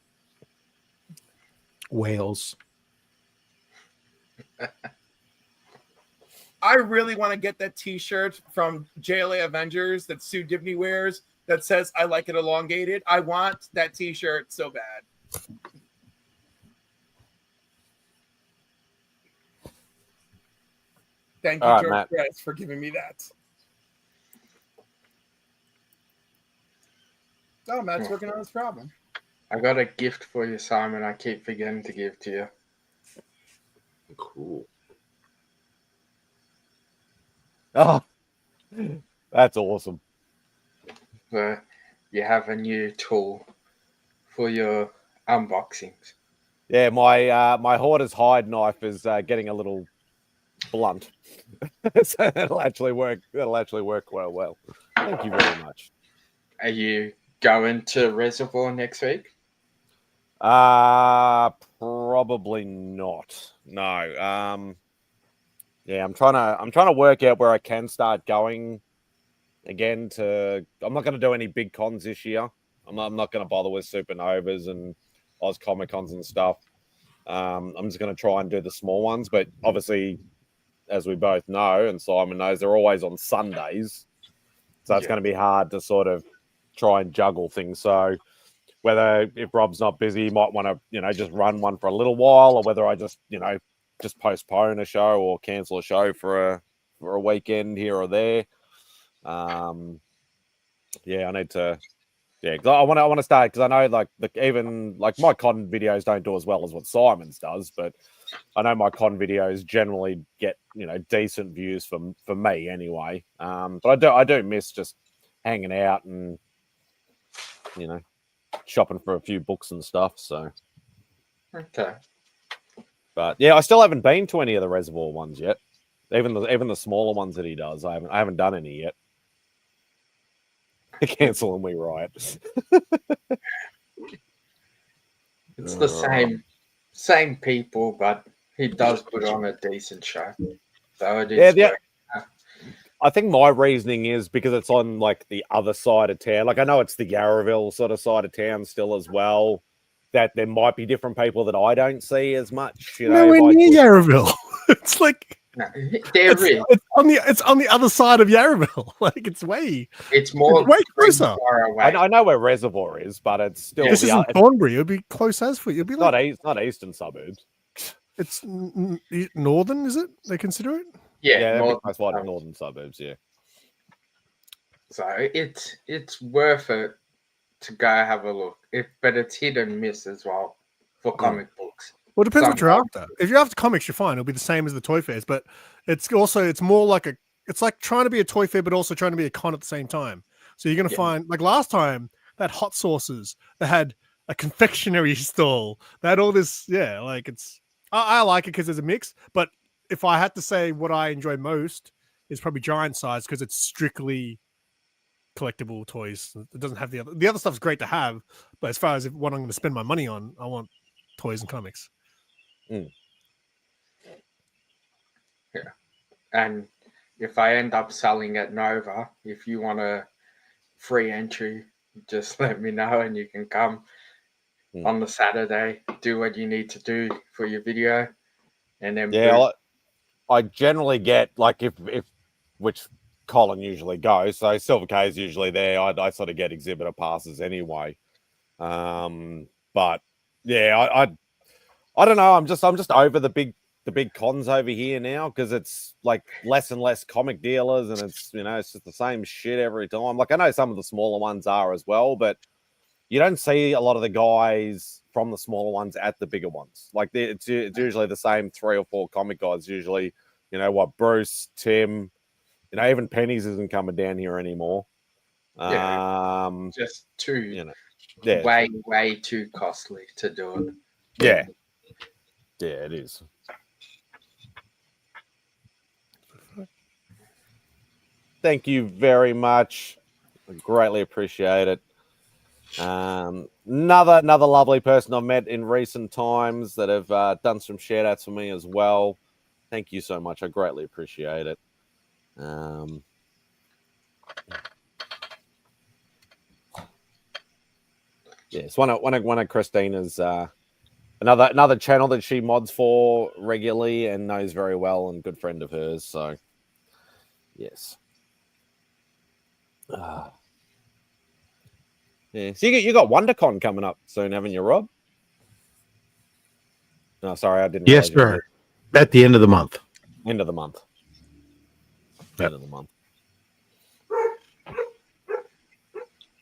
Whales. I really want to get that T-shirt from JLA Avengers that Sue Dibney wears that says "I like it elongated." I want that T-shirt so bad. Thank you, All right, George Matt. Perez, for giving me that. Oh, Matt's working on his problem. I got a gift for you, Simon. I keep forgetting to give to you. Cool. Oh, that's awesome. So you have a new tool for your unboxings. Yeah, my Hoarder's hide knife is getting a little blunt, so that'll actually work. That'll actually work quite well. Thank you very much. Are you going to Reservoir next week? Probably not. No. Yeah, I'm trying to work out where I can start going again. I'm not going to do any big cons this year. I'm not going to bother with Supernovas and Oz Comic Cons and stuff. I'm just going to try and do the small ones, but obviously, as we both know, and Simon knows, they're always on Sundays, so it's going to be hard to sort of try and juggle things. So whether if Rob's not busy, he might want to just run one for a little while, or whether I just postpone a show or cancel a show for a weekend here or there. I need to. Yeah, because I want to start, because I know even my con videos don't do as well as what Simon's does, but I know my con videos generally get decent views for me anyway. But I do miss just hanging out and shopping for a few books and stuff. So okay. But yeah, I still haven't been to any of the Reservoir ones yet. Even the smaller ones that he does, I haven't done any yet. Cancel and we riot. It's the same people, but he does put on a decent show. So it is. I think my reasoning is because it's on the other side of town. I know it's the Yarraville sort of side of town still as well. that there might be different people that I don't see as much. You know, Nowhere near Yarraville. It's like it's on the other side of Yarraville. Like it's way way closer. I know where Reservoir is, but it's still This isn't Thornbury. It'll be close as for you. It'll be like it's not eastern suburbs. It's northern, is it? They consider it? Yeah, that's why northern suburbs. Yeah. So it's worth it to go have a look. But it's hit and miss as well for comic books. Well, it depends what you're after. If you're after comics, you're fine. It'll be the same as the toy fairs, but it's more like it's like trying to be a toy fair, but also trying to be a con at the same time. So you're going to find, like last time, they had hot sauces, they had a confectionery stall, they had all this. Yeah, like I like it because there's a mix. But if I had to say what I enjoy most, is probably Giant Size because it's strictly collectible toys. It doesn't have the other stuff's great to have, but as far as what I'm going to spend my money on, I want toys and comics. Yeah, and if I end up selling at Nova, if you want a free entry, just let me know and you can come on the Saturday, do what you need to do for your video, and then I generally get like if which Colin usually goes, so Silver K is usually there. I sort of get exhibitor passes anyway, but yeah, I don't know. I'm just over the big cons over here now because it's like less and less comic dealers, and it's it's just the same shit every time. Like I know some of the smaller ones are as well, but you don't see a lot of the guys from the smaller ones at the bigger ones. Like it's usually the same 3 or 4 comic guys. Usually, Bruce, Tim, even Pennies isn't coming down here anymore. Just too, way too costly to do it. Yeah. Yeah, it is. Thank you very much. I greatly appreciate it. Another lovely person I've met in recent times that have done some shout outs for me as well. Thank you so much. I greatly appreciate it. It's one of Christina's another channel that she mods for regularly and knows very well, and good friend of hers. So, yes. Yeah. So you got WonderCon coming up soon, haven't you, Rob? No, sorry, I didn't. Yes, sir. At the end of the month. End of the month. End of the month.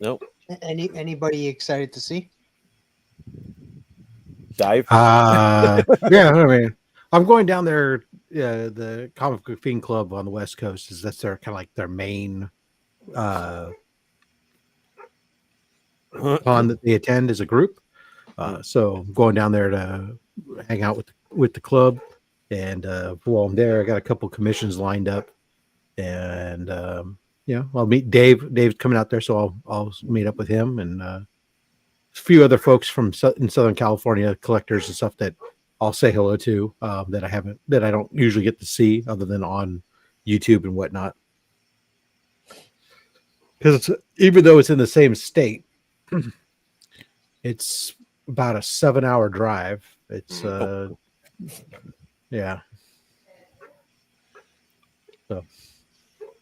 Nope. Anybody excited to see? Dave? Yeah, I mean, I'm going down there. The Comic Book Fiend Club on the West Coast that's their kind of like their main con that they attend as a group. So I'm going down there to hang out with the club, and while I'm there, I got a couple commissions lined up, and I'll meet Dave. Dave's coming out there, so I'll meet up with him and a few other folks from in Southern California, collectors and stuff that I'll say hello to that I don't usually get to see other than on YouTube and whatnot. Because even though it's in the same state, it's about a 7-hour drive. It's yeah. So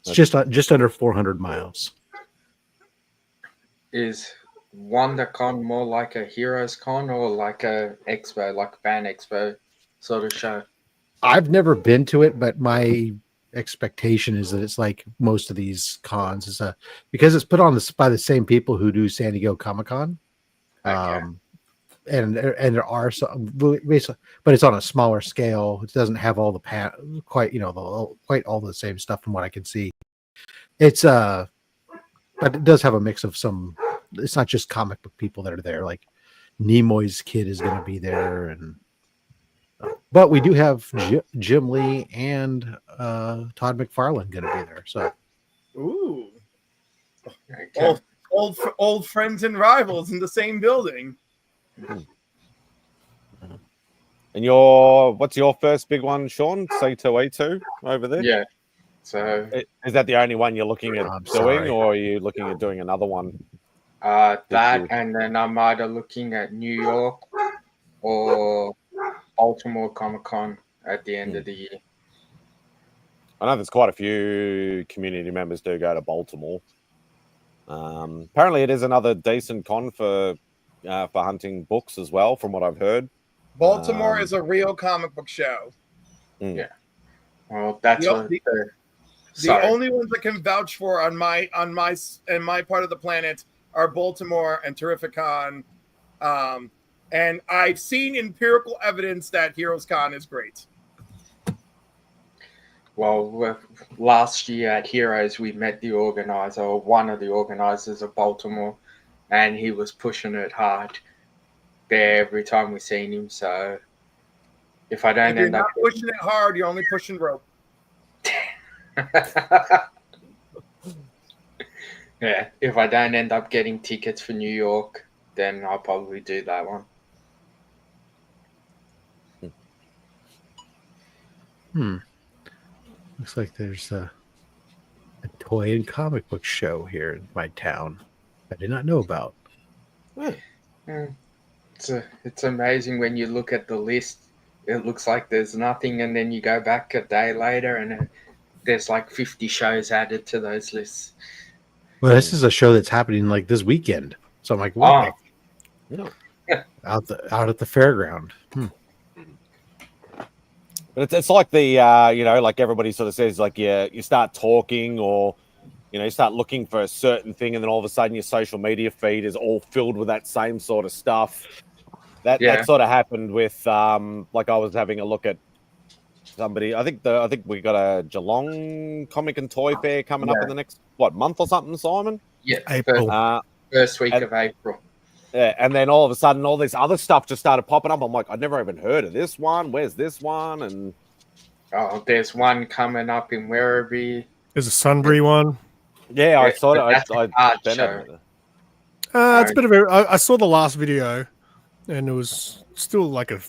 it's just under 400 miles. Is WonderCon more like a Heroes Con or like a expo, like a fan expo sort of show? I've never been to it, but my expectation is that it's like most of these cons. It's because it's put on by the same people who do San Diego Comic-Con. Okay. And there are some basically, but it's on a smaller scale. It doesn't have all the quite all the same stuff from what I can see. It's but it does have a mix of some. It's not just comic book people that are there. Like Nimoy's kid is going to be there, and but we do have Jim Lee and Todd McFarlane going to be there. So, ooh, old friends and rivals in the same building. And what's your first big one, Sean? C2E2 over there? Yeah. So is that the only one you're looking at doing, or are you looking at doing another one? That, and then I'm either looking at New York or Baltimore Comic Con at the end of the year. I know there's quite a few community members do go to Baltimore. Apparently, it is another decent con for hunting books as well, from what I've heard. Baltimore is a real comic book show. Yeah. Well, that's the only ones I can vouch for on my part of the planet are Baltimore and Terrificon. And I've seen empirical evidence that Heroes Con is great. Well, last year at Heroes, we met the organizer, or one of the organizers of Baltimore, and he was pushing it hard there every time we seen him. So if I don't end up pushing it hard, you're only pushing rope. Yeah, if I don't end up getting tickets for New York, then I'll probably do that one. Looks like there's a toy and comic book show here in my town I did not know about. It's amazing when you look at the list. It looks like there's nothing, and then you go back a day later, and there's like 50 shows added to those lists. Well, this is a show that's happening like this weekend, so I'm like, what? Out at the fairground. But it's like the like everybody sort of says, like you start talking, or you start looking for a certain thing, and then all of a sudden your social media feed is all filled with that same sort of stuff. That sort of happened with like I was having a look at somebody. I think we got a Geelong comic and toy fair coming up in the next month or something, Simon? Yeah, April. First week of April. Yeah, and then all of a sudden, all this other stuff just started popping up. I'm like, I'd never even heard of this one. Where's this one? And there's one coming up in Werribee. There's a Sunbury one. Yeah, I saw it. It's a bit of I saw the last video, and it was still like a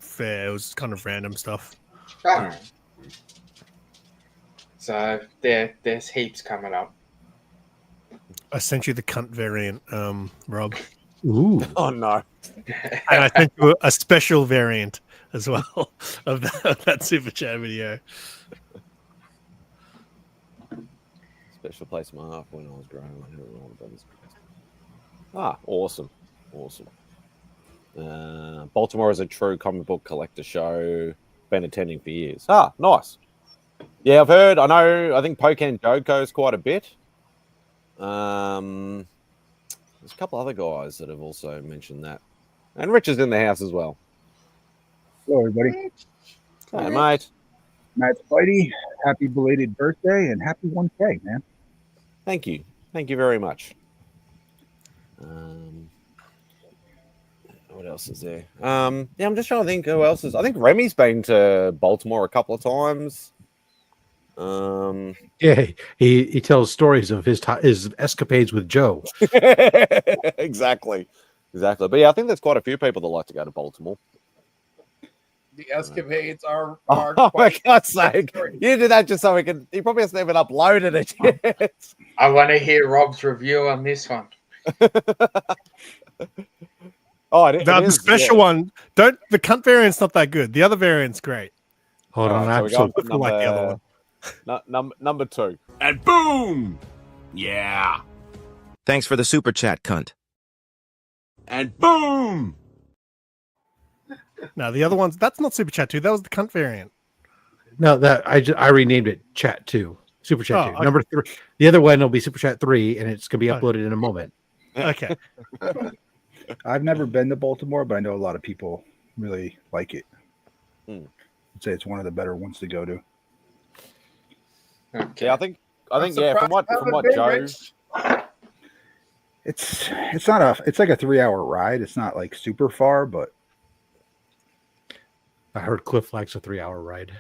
fair. It was kind of random stuff. So there's heaps coming up. I sent you the cunt variant, Rob. Ooh. Oh no! And I sent you a special variant as well of that super chat video. Special place mark when I was growing up. Awesome. Baltimore is a true comic book collector show. Been attending for years. Nice. Yeah, I've heard. I think Pocan Joe goes quite a bit. There's a couple other guys that have also mentioned that, and Rich is in the house as well. Hello, everybody. Hey, mate. MadSpidey, happy belated birthday and happy 1K, man. Thank you very much. What else is there? I'm just trying to think who else is. I think Remy's been to Baltimore a couple of times. Yeah, he tells stories of his escapades with Joe. Exactly. But yeah, I think there's quite a few people that like to go to Baltimore. The escapades are for God's sake. You did that just so we can. He probably hasn't even uploaded it yet. I want to hear Rob's review on this one. The special one. The cunt variant's not that good. The other variant's great. Hold on, I'm so like the other one. Number 2. And boom! Yeah. Thanks for the super chat, cunt. And boom! No, the other ones, that's not super chat 2. That was the cunt variant. No, that I renamed it chat 2. Super chat 2. Okay. Number 3. The other one will be super chat 3, and it's going to be uploaded in a moment. Okay. I've never been to Baltimore, but I know a lot of people really like it. I'd say it's one of the better ones to go to. Okay. Yeah, I think from what Joe, it's like a 3-hour ride. It's not like super far, but I heard Cliff likes a 3-hour ride.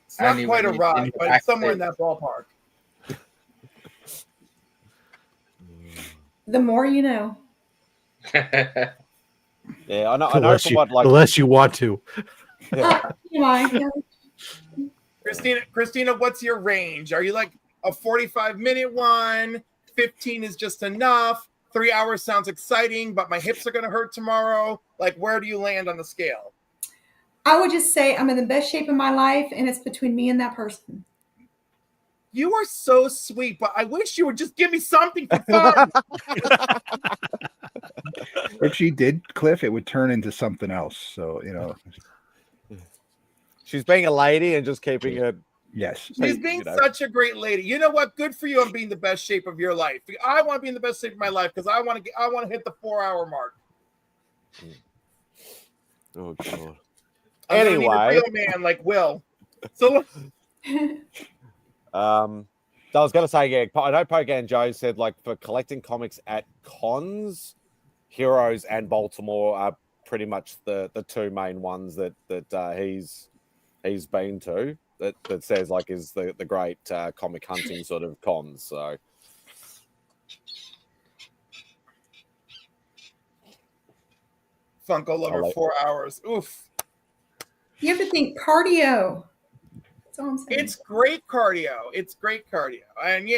It's not quite a ride, but it's somewhere in that ballpark. The more you know. Yeah, I know. The less you want to. Christina, what's your range? Are you like a 45-minute one, 15 is just enough. 3 hours sounds exciting, but my hips are going to hurt tomorrow. Like, where do you land on the scale? I would just say I'm in the best shape of my life, and it's between me and that person. You are so sweet, but I wish you would just give me something for fun. If she did, Cliff, it would turn into something else. So, She's being a lady and just keeping it. Yes. She's being such a great lady. You know what? Good for you on being the best shape of your life. I want to be in the best shape of my life because I want to hit the 4-hour mark. Oh God. Anyway, a real man like Will. So I was gonna say, yeah, I know Pogan Joe said like for collecting comics at cons, Heroes and Baltimore are pretty much the two main ones that he's been to that says like is the great comic hunting sort of cons. So Funko Lover 4 hours. Oof. You have to think cardio. That's all I'm saying. It's great cardio. It's great cardio. And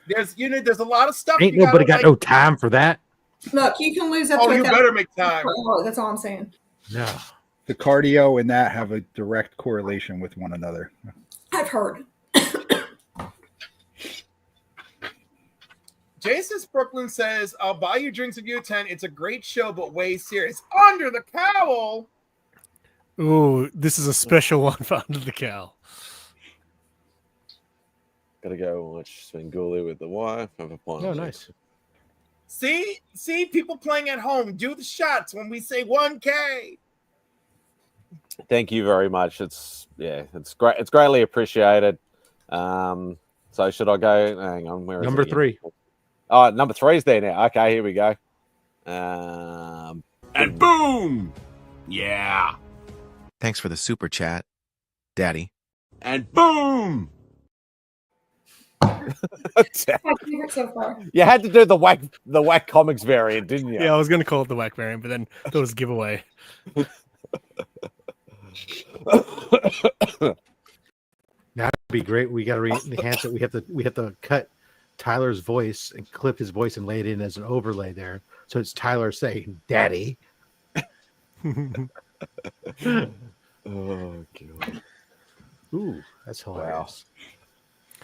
there's a lot of stuff. Ain't nobody got no time for that. Look, you can lose up. Oh, you better make time. That's all I'm saying. No. The cardio and that have a direct correlation with one another. I've heard. Jason Brooklyn says, I'll buy you drinks if you attend. It's a great show, but way serious. Under the Cowl. Ooh, this is a special one for Under the Cowl. Gotta go watch Svengoolie with the wife. Have a fun. Oh, nice. See, people playing at home, do the shots when we say 1K. Thank you very much. It's great. It's greatly appreciated. So should I go? Hang on. Where is Number it 3. Oh, number 3 is there now. Okay, here we go. And boom! Yeah. Thanks for the super chat, Daddy. And boom! So far. You had to do the whack comics variant, didn't you? Yeah, I was going to call it the whack variant, but then thought it was a giveaway. That'd be great. We got to enhance it. We have to cut Tyler's voice and clip his voice and lay it in as an overlay there, so it's Tyler saying "Daddy." Oh God! Ooh, that's hilarious.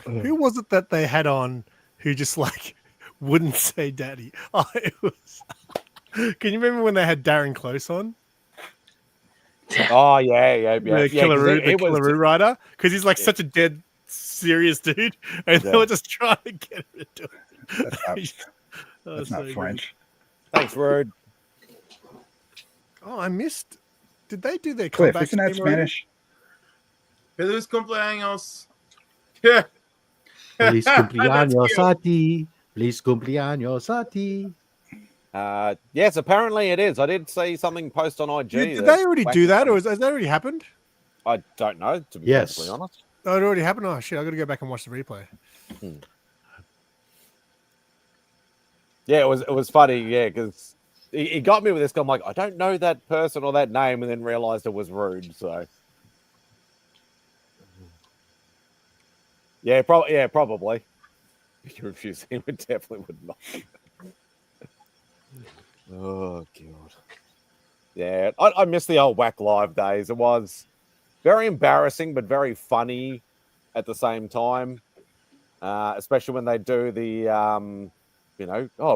Wow. Who was it that they had on who just like wouldn't say "Daddy"? Oh, it was. Can you remember when they had Darren Close on? Oh yeah. The Killaroo writer, because he's like such a dead serious dude, and they were just trying to get him to do it. That's not French. Thanks, Rude. Oh, I missed. Did they do their Cliff? comeback Isn't that Spanish? Feliz cumpleaños. Feliz cumpleaños a ti. Feliz cumpleaños a ti. Yes, apparently it is. I did see something post on IG. Did they already do that, or has that already happened? I don't know, to be perfectly honest. Oh, it already happened? Oh, shit, I got to go back and watch the replay. Yeah, it was funny, yeah, because he got me with this. I'm like, I don't know that person or that name, and then realized it was Rude, so. Yeah, probably. You're refusing him, it definitely would not. Oh, God. Yeah, I miss the old Whack Live days. It was very embarrassing, but very funny at the same time. Especially when they do the,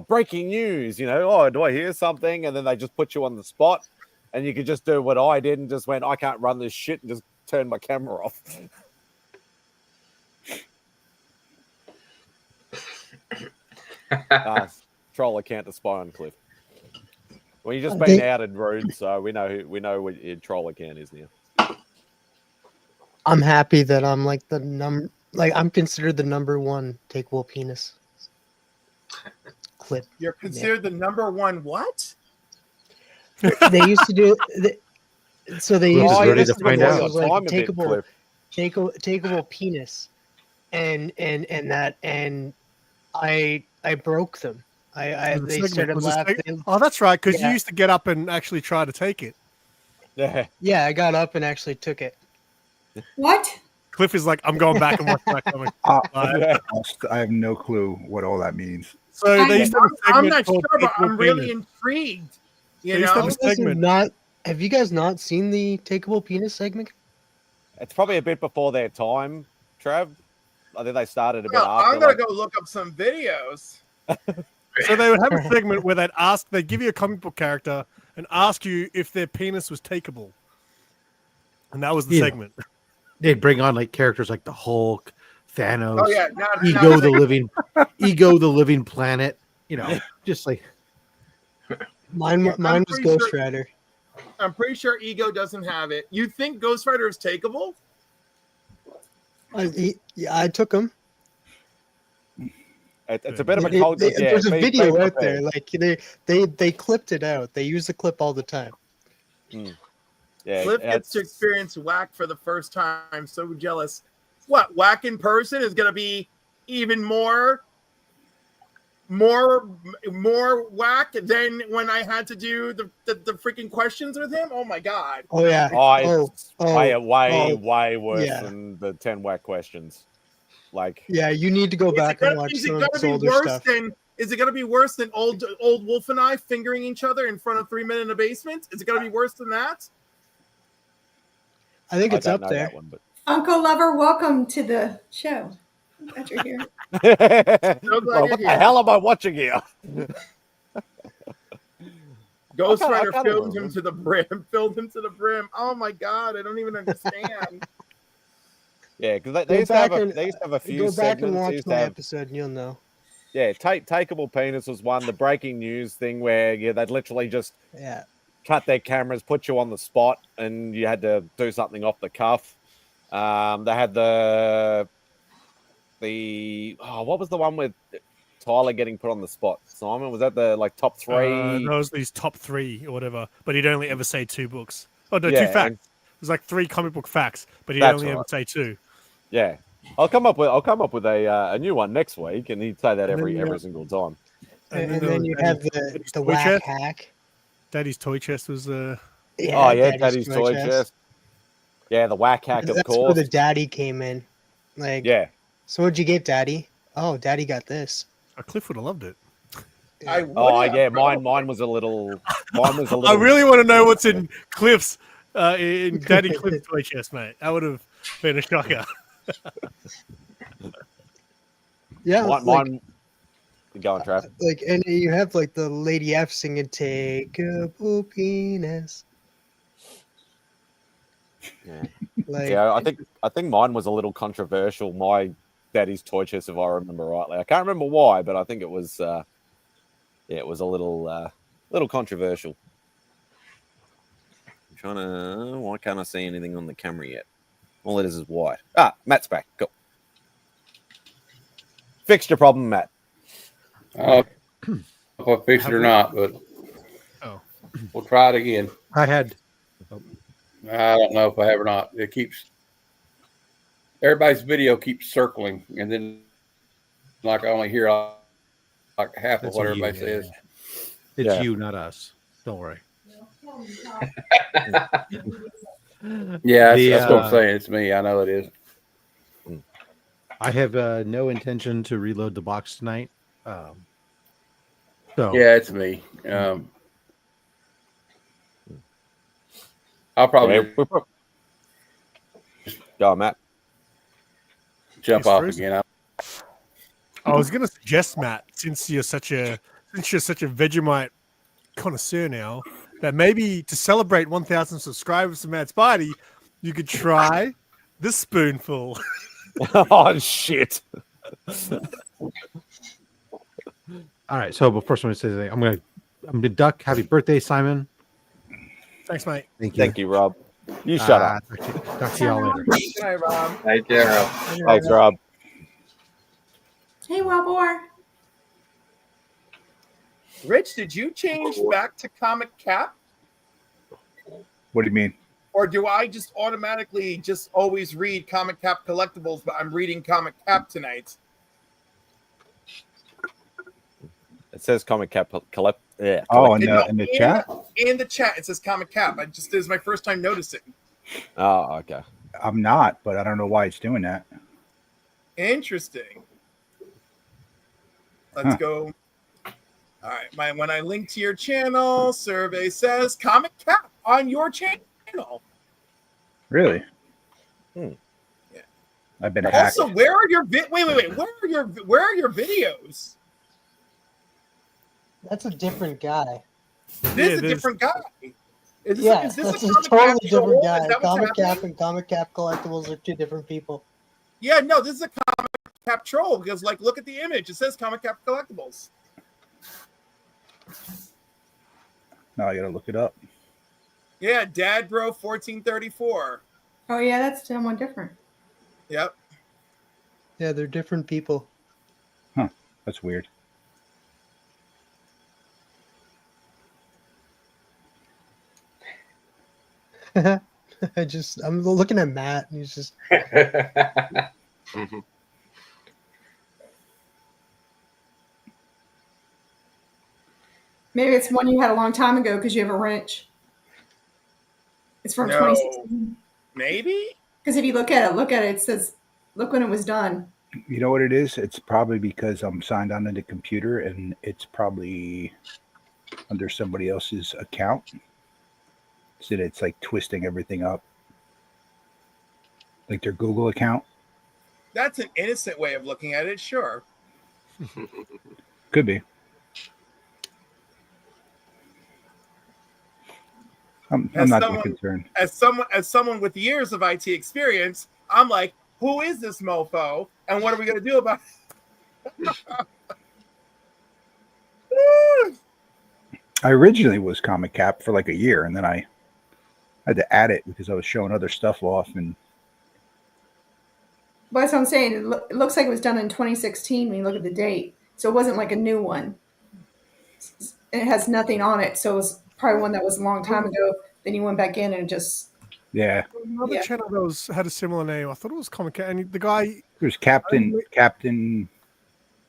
breaking news, oh, do I hear something? And then they just put you on the spot. And you could just do what I did and just went, I can't run this shit, and just turn my camera off. Troll account to spy on Cliff. Well, you just been outed, Rude, so we know what your troll account is now. I'm happy that I'm like I'm considered the number 1 takeable penis clip. You're considered the number 1 what? They used to do so they used ready to to find out. like takeable penis, and I broke them. They started laughing. Oh, that's right, because you used to get up and actually try to take it. Yeah. Yeah, I got up and actually took it. What? Cliff is like, I'm going back and watching that comic. I have no clue what all that means. So they used to have a I'm segment not sure, called but Takeable I'm really Penis. intrigued. They You used to have know, a segment. Have you guys not seen the Takeable Penis segment? It's probably a bit before their time, Trav. I think they started a bit well, after. I'm gonna go look up some videos. So they would have a segment where they'd give you a comic book character and ask you if their penis was takeable. And that was the segment. They'd bring on like characters like the Hulk, Thanos, Oh yeah, Ego the living planet. You know, just like mine was Ghost Rider. I'm pretty sure Ego doesn't have it. You think Ghost Rider is takeable? I took him. It's a bit of a cold. There's a video out there. Like they clipped it out. They use the clip all the time. Yeah, Cliff gets to experience whack for the first time. So jealous. What, whack in person is going to be even more whack than when I had to do the freaking questions with him? Oh my god. Oh yeah. It's way worse than the 10 whack questions. Like, yeah, you need to go back and watch some of his older stuff. Is it going to be worse than old Wolf and I fingering each other in front of 3 Men in a Basement? Is it going to be worse than that? I think it's up there. Uncle Lover, welcome to the show. Glad you're here. Well, what the hell am I watching here? Ghost Rider filled him to the brim. Oh my god, I don't even understand. Yeah, because they used to have a few Go back and segments. watch my episode and you'll know. Yeah, Takeable Penis was one. The breaking news thing where they'd literally just cut their cameras, put you on the spot, and you had to do something off the cuff. They had the what was the one with Tyler getting put on the spot? Simon, was that the top three? That was these top 3 or whatever, but he'd only ever say 2 books. Oh no, 2 facts. It was like 3 comic book facts, but he'd only ever say 2. Yeah, I'll come up with a new one next week, and he'd say that every single time. And then you have the whack hack. Daddy's toy chest was Daddy's toy chest. Yeah, the whack hack, of That's course. where the daddy came in. Like, yeah. So what'd you get, Daddy? Oh, Daddy got this. Cliff would have loved it. Mine was a little. I really want to know what's in Cliff's in Daddy Cliff's toy chest, mate. That would have been a shocker. Yeah, mine. Go on, Trav. Like, and you have like the Lady F singing "Takeable Penis." Yeah. Like, yeah, I think mine was a little controversial. My Daddy's toy chest, if I remember rightly. I can't remember why, but I think it was. It was a little controversial. I'm trying to. Why can't I see anything on the camera yet? All it is white. Matt's back. Go. Fixed your problem, Matt. If I fixed it or not, but we'll try it again. I don't know if I have or not. It keeps everybody's video keeps circling, and then I only hear like half of what everybody says. It's you, not us. Don't worry. That's what I'm saying. It's me. I know it is. I have no intention to reload the box tonight. It's me. I'll probably go, Matt. Jump off again. I was going to suggest, Matt, since you're such a Vegemite connoisseur now, that maybe to celebrate 1,000 subscribers to MadSpidey, you could try the spoonful. Oh shit! All right. So before somebody says anything, I'm gonna duck. Happy birthday, Simon. Thanks, mate. Thank you, Rob. You shut up. Talk to y'all later. Hi, Rob. Thank you, Rob. Thanks, Rob. Hey, Wabor. Rich, did you change back to Comic Cap? What do you mean? Or do I just automatically just always read Comic Cap Collectibles, but I'm reading Comic Cap tonight? It says Comic Cap Collect. Yeah. Oh, in the chat? In the chat, it says Comic Cap. This is my first time noticing. Oh, okay. I'm not, but I don't know why it's doing that. Interesting. Let's go. All right. When I link to your channel, survey says Comic Cap on your channel. Really? Yeah. I've been hacked. Also, where are your wait? Where are your videos? That's a different guy. This is a different guy. Is this That's a a Comic totally Cap different troll? guy. Is that what's Comic Cap happening? and Comic Cap Collectibles are two different people. Yeah, no, this is a Comic Cap troll because, like, look at the image. It says Comic Cap Collectibles. Now I gotta look it up. Yeah, Dad Bro 1434. Oh yeah, that's someone different. Yep. Yeah, they're different people. Huh. That's weird. I'm looking at Matt and he's just Maybe it's one you had a long time ago because you have a wrench. It's from 2016. Maybe? Because if you look at it, it says, look when it was done. You know what it is? It's probably because I'm signed on to the computer and it's probably under somebody else's account. So it's like twisting everything up. Like their Google account. That's an innocent way of looking at it, sure. Could be. I'm not too concerned. As someone with years of IT experience, I'm like, who is this mofo? And what are we going to do about it? I originally was Comic Cap for like a year, and then I had to add it because I was showing other stuff off. And But that's what I'm saying. It looks like it was done in 2016 when you look at the date. So it wasn't like a new one. And it has nothing on it. So it was probably one that was a long time ago. Then you went back in and just... Yeah. Another channel that had a similar name. I thought it was Comic Cap. And the guy... There's Captain...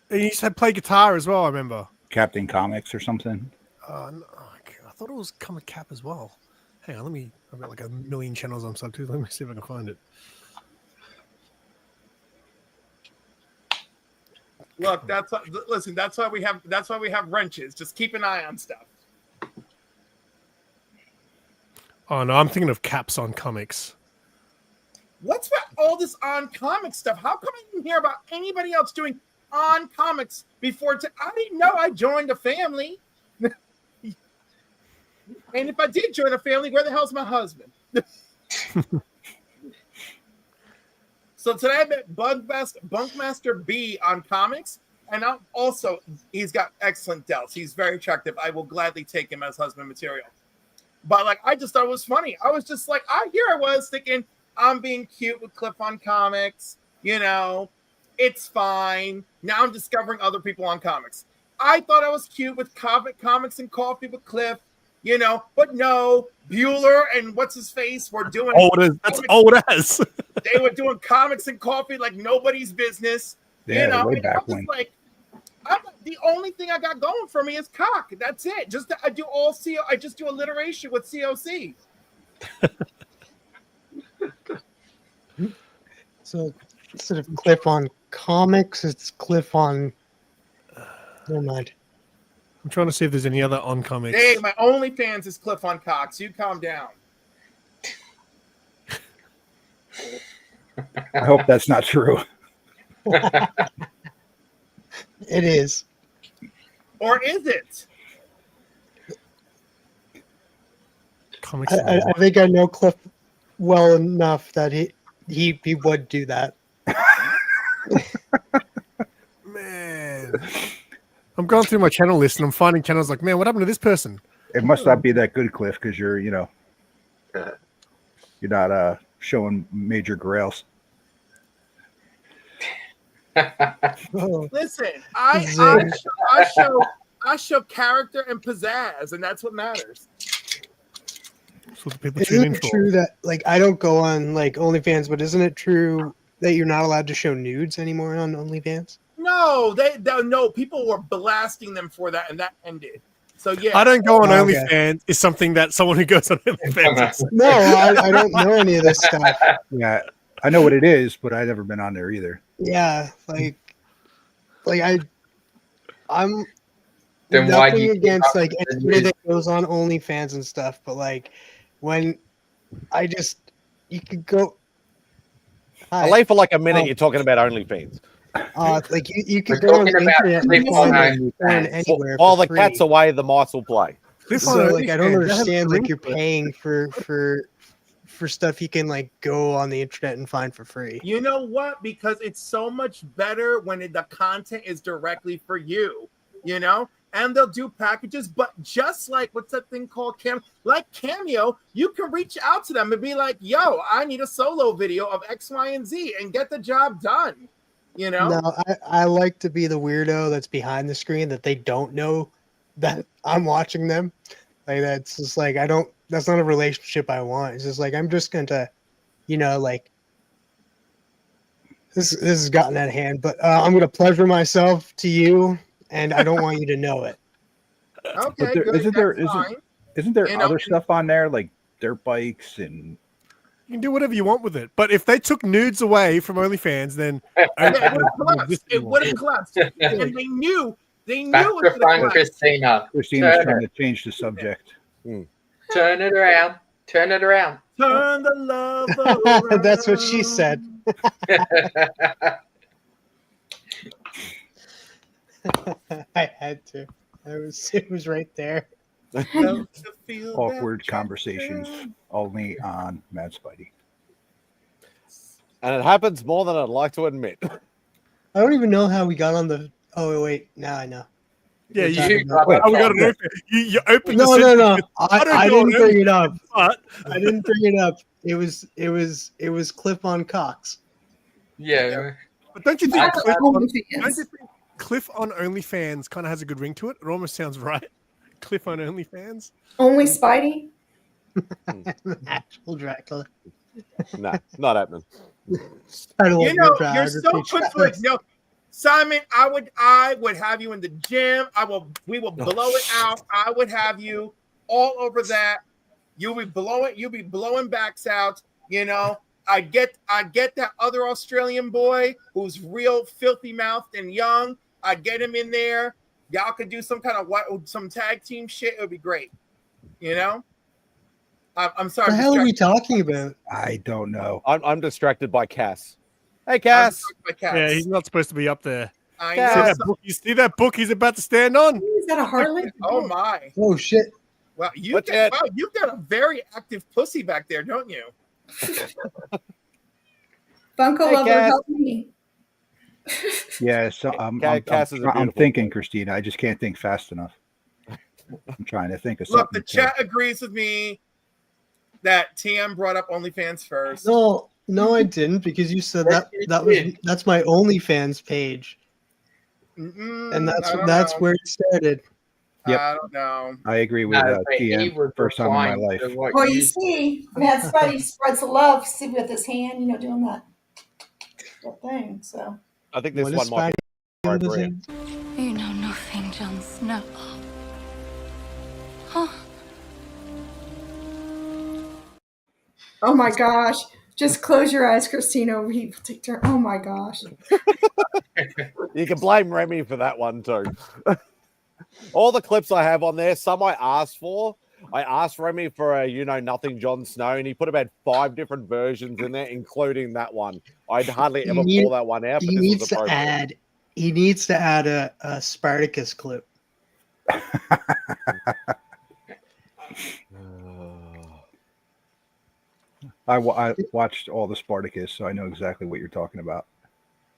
He used to play guitar as well, I remember. Captain Comics or something. No, I thought it was Comic Cap as well. Hang on, I've got like a million channels I'm subbed to. Let me see if I can find it. Look, that's why we have wrenches. Just keep an eye on stuff. Oh no, I'm thinking of Caps on Comics. What's with all this on comic stuff? How come I didn't hear about anybody else doing on comics before? I didn't know I joined a family. And if I did join a family, where the hell's my husband? So today I met Bunkmaster B on comics, and he's got excellent delts. He's very attractive. I will gladly take him as husband material. But like, I just thought it was funny. I was just like, I was thinking I'm being cute with Cliff on comics. You know, it's fine. Now I'm discovering other people on comics. I thought I was cute with comics and coffee with Cliff. You know, but no, Bueller and what's his face were doing that's old as. They were doing comics and coffee like nobody's business. Yeah, you know, way and back I was when. like, the only thing I got going for me is cock. That's it. I just do alliteration with COC. So instead of Cliff on comics, it's Cliff on. Never mind. I'm trying to see if there's any other on comics. Hey, my OnlyFans is Cliff on Cox. You calm down. I hope that's not true. It is. Or is it? Comics. I think I know Cliff well enough that he would do that. Man. I'm going through my channel list and I'm finding channels like, man, what happened to this person? It must not be that good, Cliff, because you're not showing major grails. Listen, I show character and pizzazz, and that's what matters. That's what the people tune in Isn't it for. true that I don't go on OnlyFans, but isn't it true that you're not allowed to show nudes anymore on OnlyFans? No, no, people were blasting them for that, and that ended. So yeah, I don't go on Oh, okay. OnlyFans. Is something that someone who goes on OnlyFans. No, I don't know any of this stuff. Yeah, I know what it is, but I've never been on there either. Yeah, I'm Then why do nothing you against keep up like with the anybody news? that goes on OnlyFans and stuff, but like when you could go. I lay for like a minute. Oh. You're talking about OnlyFans. Like you could We're go on the talking about internet and Cliff on find porn OnlyFans. anywhere While for the free. cat's away, the mice will play. So like I don't understand like you're paying for stuff you can like go on the internet and find for free. you know what? Because it's so much better when the content is directly for you, you know? And they'll do packages, but just like what's that thing called Cameo, you can reach out to them and be like, yo, I need a solo video of X, Y, and Z and get the job done. You know? No, I like to be the weirdo that's behind the screen that they don't know that I'm watching them. Like that's just like that's not a relationship I want. It's just like I'm just gonna, like this has gotten out of hand, but I'm gonna pleasure myself to you, and I don't want you to know it. Okay, But good. isn't there You know, other stuff on there like dirt bikes and You can do whatever you want with it. But if they took nudes away from OnlyFans, then it would have collapsed. And they knew it would have collapsed. Christina. Christina's trying to change the subject. Turn it around. Turn it around. Turn the love around. That's what she said. I had to. It was right there. Awkward conversations only on MadSpidey. And it happens more than I'd like to admit. I don't even know how we got on the. Oh wait, now I know. Yeah, We're you talking about- we got an open. You opened No. I don't didn't go on bring it up. but I didn't bring it up. It was Cliff on Cox. Yeah. But don't you think That's Cliff what on, OnlyFans. don't you think Cliff on OnlyFans kind of has a good ring to it? It almost sounds right. Cliff on OnlyFans. Only Spidey. Actual Dracula. No, not happening. You know, you're so quick for it. No, Simon, I would have you in the gym. We will blow it out. I would have you all over that. You'll be blowing backs out. You know, I get that other Australian boy who's real filthy mouthed and young. I get him in there. Y'all could do some kind of some tag team shit. It would be great. You know. I'm sorry. What the hell are we talking about? I don't know. I'm distracted by Cass. Hey, Cass. Yeah, he's not supposed to be up there. I See know. that book? You see that book he's about to stand on? Is that a Harley? Oh my. Oh shit. Well, you've got a very active pussy back there, don't you? Funko Hey, lover, Cass. help me. Yeah, so I'm Cass is a beautiful thinking, Christina. I just can't think fast enough. I'm trying to think of Look, something. the chat agrees with me that TM brought up OnlyFans first. No, I didn't because you said that's my OnlyFans page, and that's where it started. Yep. I don't know. I agree with TM. First time in my life. Well, you see, MadSpidey spreads the love. See with his hand, doing that thing. So I think this one might be appropriate. You know nothing, Jon Snow. Huh? oh my gosh. Just close your eyes, Christina. He will take turn. Oh my gosh. You can blame Remy for that one too. All the clips I have on there, some I asked for. I asked Remy for a nothing Jon Snow, and he put about 5 different versions in there, including that one. I'd hardly ever pull that one out. But He this needs was to appropriate. add a Spartacus clip. I watched all the Spartacus, so I know exactly what you're talking about.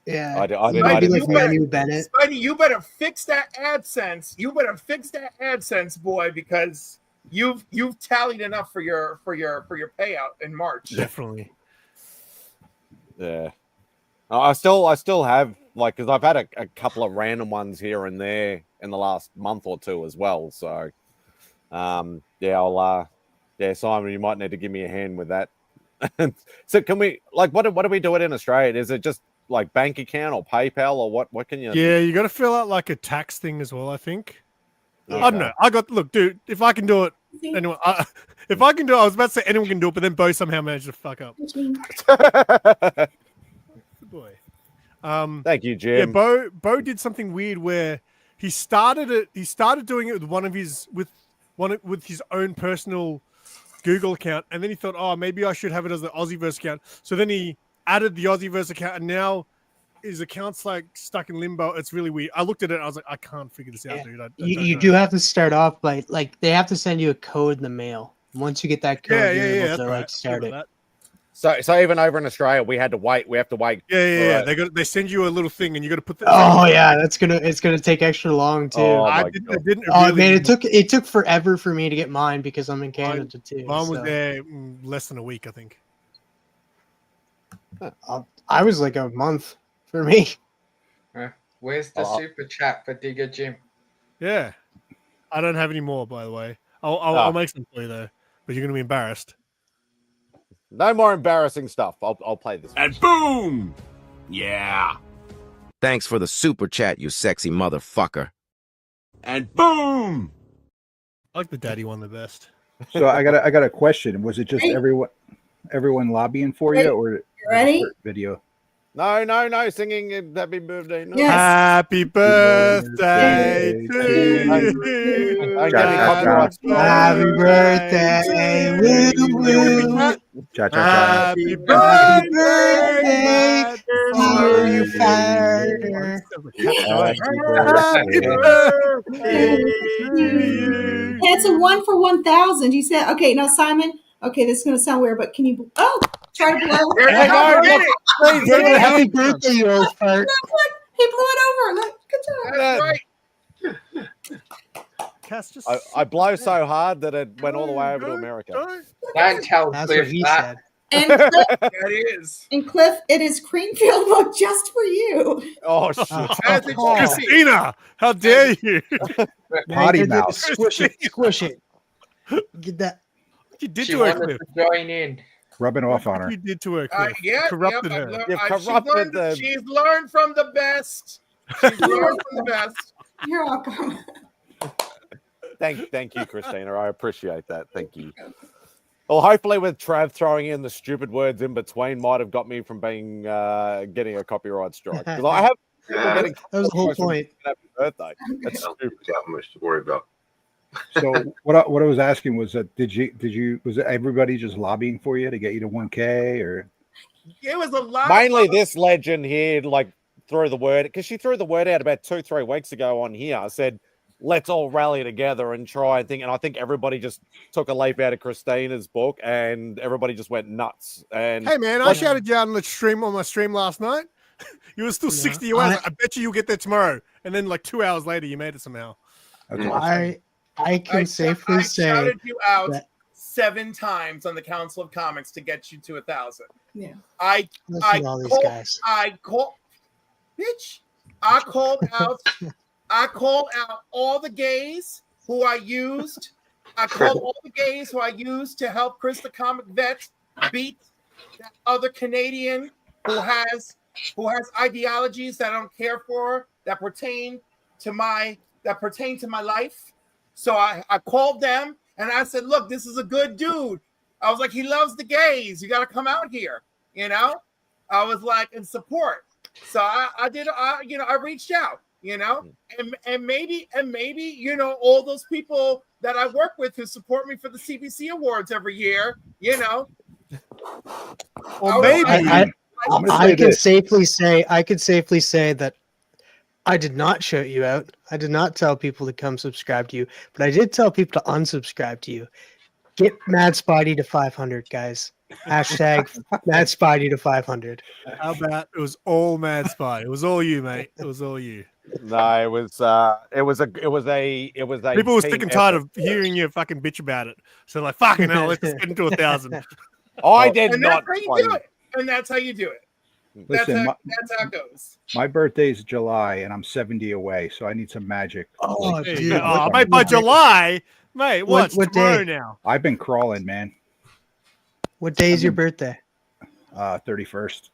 Yeah, I Spidey didn't like Manu Bennett. Spidey, you better fix that AdSense. You better fix that AdSense, boy, because you've tallied enough for your payout in March. Definitely. Yeah. I still have, like, because I've had a couple of random ones here and there in the last month or two as well. So, Simon, you might need to give me a hand with that. So can we, like, what do we do it in Australia? Is it just like bank account or PayPal or what can you? Yeah, you got to fill out like a tax thing as well, I think. I don't know. Look, dude. If I can do it, anyone. If I can do it, I was about to say anyone can do it, but then Bo somehow managed to fuck up. Good boy. Thank you, Jim. Yeah, Bo did something weird where he started it. He started doing it with his own personal Google account, and then he thought, oh, maybe I should have it as the Aussieverse account. So then he added the Aussieverse account, and now his account's like stuck in limbo. It's really weird. I looked at it, and I was like, I can't figure this out, dude. You do have to start off by they have to send you a code in the mail. Once you get that code, you're able to start it. So even over in Australia, we had to wait. We have to wait. Yeah. They send you a little thing, and you got to put. It's gonna take extra long too. Oh, Man, it took forever for me to get mine because I'm in Canada too. Mine was there less than a week, I think. I was like a month for me. Where's the super chat for Digger Jim? Yeah, I don't have any more, by the way. I'll make some for you though, but you're gonna be embarrassed. No more embarrassing stuff. I'll play this. And boom! Yeah. Thanks for the super chat, you sexy motherfucker. And boom! I like the daddy one the best. So I got a question. Was it just everyone lobbying for you, or ready? Video? No, singing happy birthday. No. Yes. Happy birthday to you. Happy birthday. Woo. Happy birthday to you, Father. Happy birthday to you. It's a 1 for 1,000. You said, okay, now Simon. Okay, this is going to sound weird, but can you? Try to blow. Happy birthday, you old fart. He blew it over. Look, good job. That's right. I blow so hard that it went all the way over to America. Don't tell That's Cliff what he that. said. And Cliff, that is. And Cliff, it is Creamfield book just for you. Oh shit! Christina, how dare you? Potty mouth. Squish it. Get that. What you did She to her, wanted Cliff? to join in. Rubbing off on her. You did to her, Cliff. Corrupted her. You've corrupted the. She's learned from the best. She's learned from the best. You're welcome. Thank you, Christina. I appreciate that. Thank you. Well, hopefully, with Trav throwing in the stupid words in between, might have got me from being getting a copyright strike. Because I have getting that was the whole point. Happy birthday. That's stupid. Not much to worry about. So what I was asking was that was everybody just lobbying for you to get you to 1K, or it was a lot. Mainly this legend here, like threw the word, because she threw the word out about 2-3 weeks ago on here. I said, let's all rally together and try and think. And I think everybody just took a leaf out of Christina's book, and everybody just went nuts. And hey man, I shouted you out on my stream last night. You were still 60 hours. I bet you'll get there tomorrow. And then like 2 hours later, you made it somehow. I can safely say I shouted you out 7 times on the Council of Comics to get you to 1,000. Yeah. I called out all the gays who I used. I called all the gays who I used to help Chris the Comic Vet beat that other Canadian who has ideologies that I don't care for, that pertain to my life. So I called them and I said, look, this is a good dude. I was like, he loves the gays. You got to come out here. You know, I was like, in support. So I reached out, and maybe, all those people that I work with who support me for the CBC Awards every year, Or maybe I could safely say that I did not shout you out. I did not tell people to come subscribe to you, but I did tell people to unsubscribe to you. Get MadSpidey to 500, guys. Hashtag MadSpidey to 500. How about it was all MadSpidey? It was all you, mate. It was all you. No, it was a people were sick and tired of hearing you fucking bitch about it. So like, fucking hell, let's just get into 1,000. I did and not. That's how you do it. And that's how you do it. Listen, that's how it goes. My birthday's July, and I'm 70 away, so I need some magic. Oh, dude. Mate, by July, mate, what tomorrow day? Now? I've been crawling, man. What day is your birthday? 31st.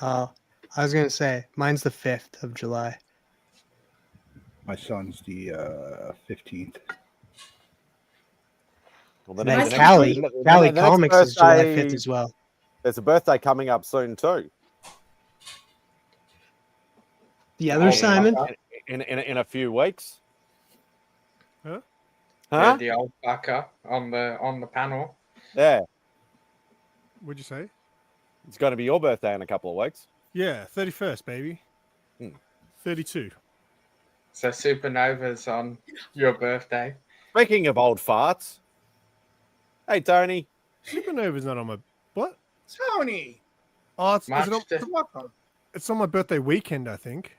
I was gonna say mine's the 5th of July. My son's the 15th. Well, And then Callie Comics is July 5th as well. There's a birthday coming up soon too. The other Simon? In a few weeks. Huh? Yeah, the old fucker on the panel. Yeah. What'd you say? It's going to be your birthday in a couple of weeks. Yeah, 31st, baby. 32. So Supernova's on your birthday. Speaking of old farts. Hey, Tony. Supernova's not on my... What? Tony. Oh, it's Welcome. It's on my birthday weekend, I think.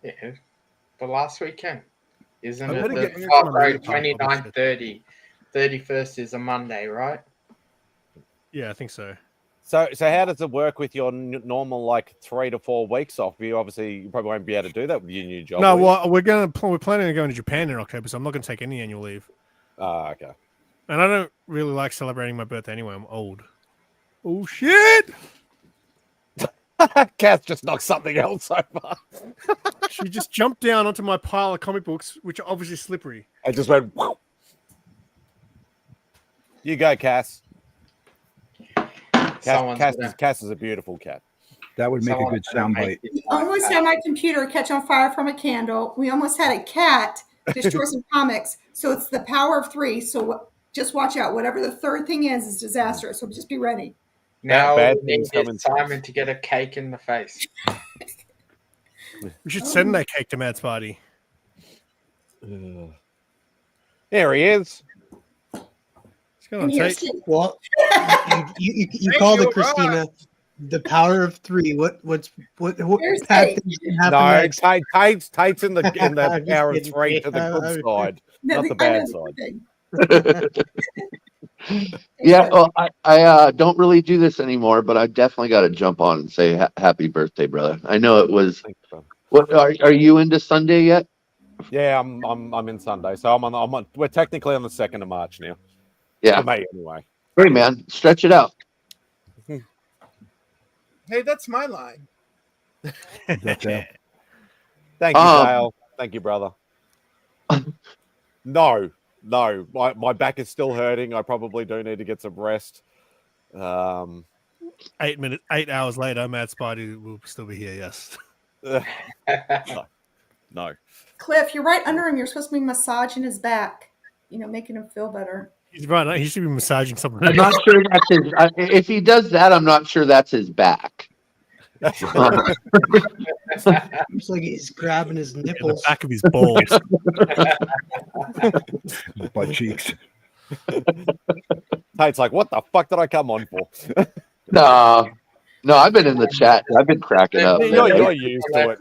Yeah, the last weekend. Isn't I'm it? gonna get The, into oh, my right, later 29, 30. 31st is a Monday, right? Yeah, I think so. So how does it work with your normal 3 to 4 weeks off? You probably won't be able to do that with your new job. No, well, we're planning on going to Japan in October, so I'm not going to take any annual leave. Okay. And I don't really like celebrating my birthday anyway. I'm old. Oh shit! Kath just knocked something else over. She just jumped down onto my pile of comic books, which are obviously slippery. I just went. Whoa. You go, Cass. Cass is a beautiful cat. That would make a good soundbite. We almost had my computer catch on fire from a candle. We almost had a cat destroy some comics. So it's the power of 3. So just watch out. Whatever the third thing is disastrous. So just be ready. Now bad we need things coming. Simon to get a cake in the face. We should send that cake to MadSpidey. There he is. He's gonna take. Well, you called it, Christina. The power of 3. What bad things can happen No, next? Tate's in the power of 3 to the good side, not the bad side. Yeah, well, I don't really do this anymore, but I definitely got to jump on and say happy birthday, brother. I know it was. What are you into Sunday yet? Yeah, I'm in Sunday, so I'm on. We're technically on the 2nd of March now. Yeah, for me anyway. Great, man. Stretch it out. Hey, that's my line. Thank you, Dale. Thank you, brother. No, my back is still hurting. I probably do need to get some rest. 8 hours later, MadSpidey will still be here. Yes. No. Cliff, you're right under him. You're supposed to be massaging his back. Making him feel better. He's right. He should be massaging something. I'm not sure that's his. If he does that, I'm not sure that's his back. Looks like he's grabbing his nipples. The back of his balls. Butt cheeks. Tate's like, what the fuck did I come on for? No, I've been in the chat. I've been cracking up. You're used to it.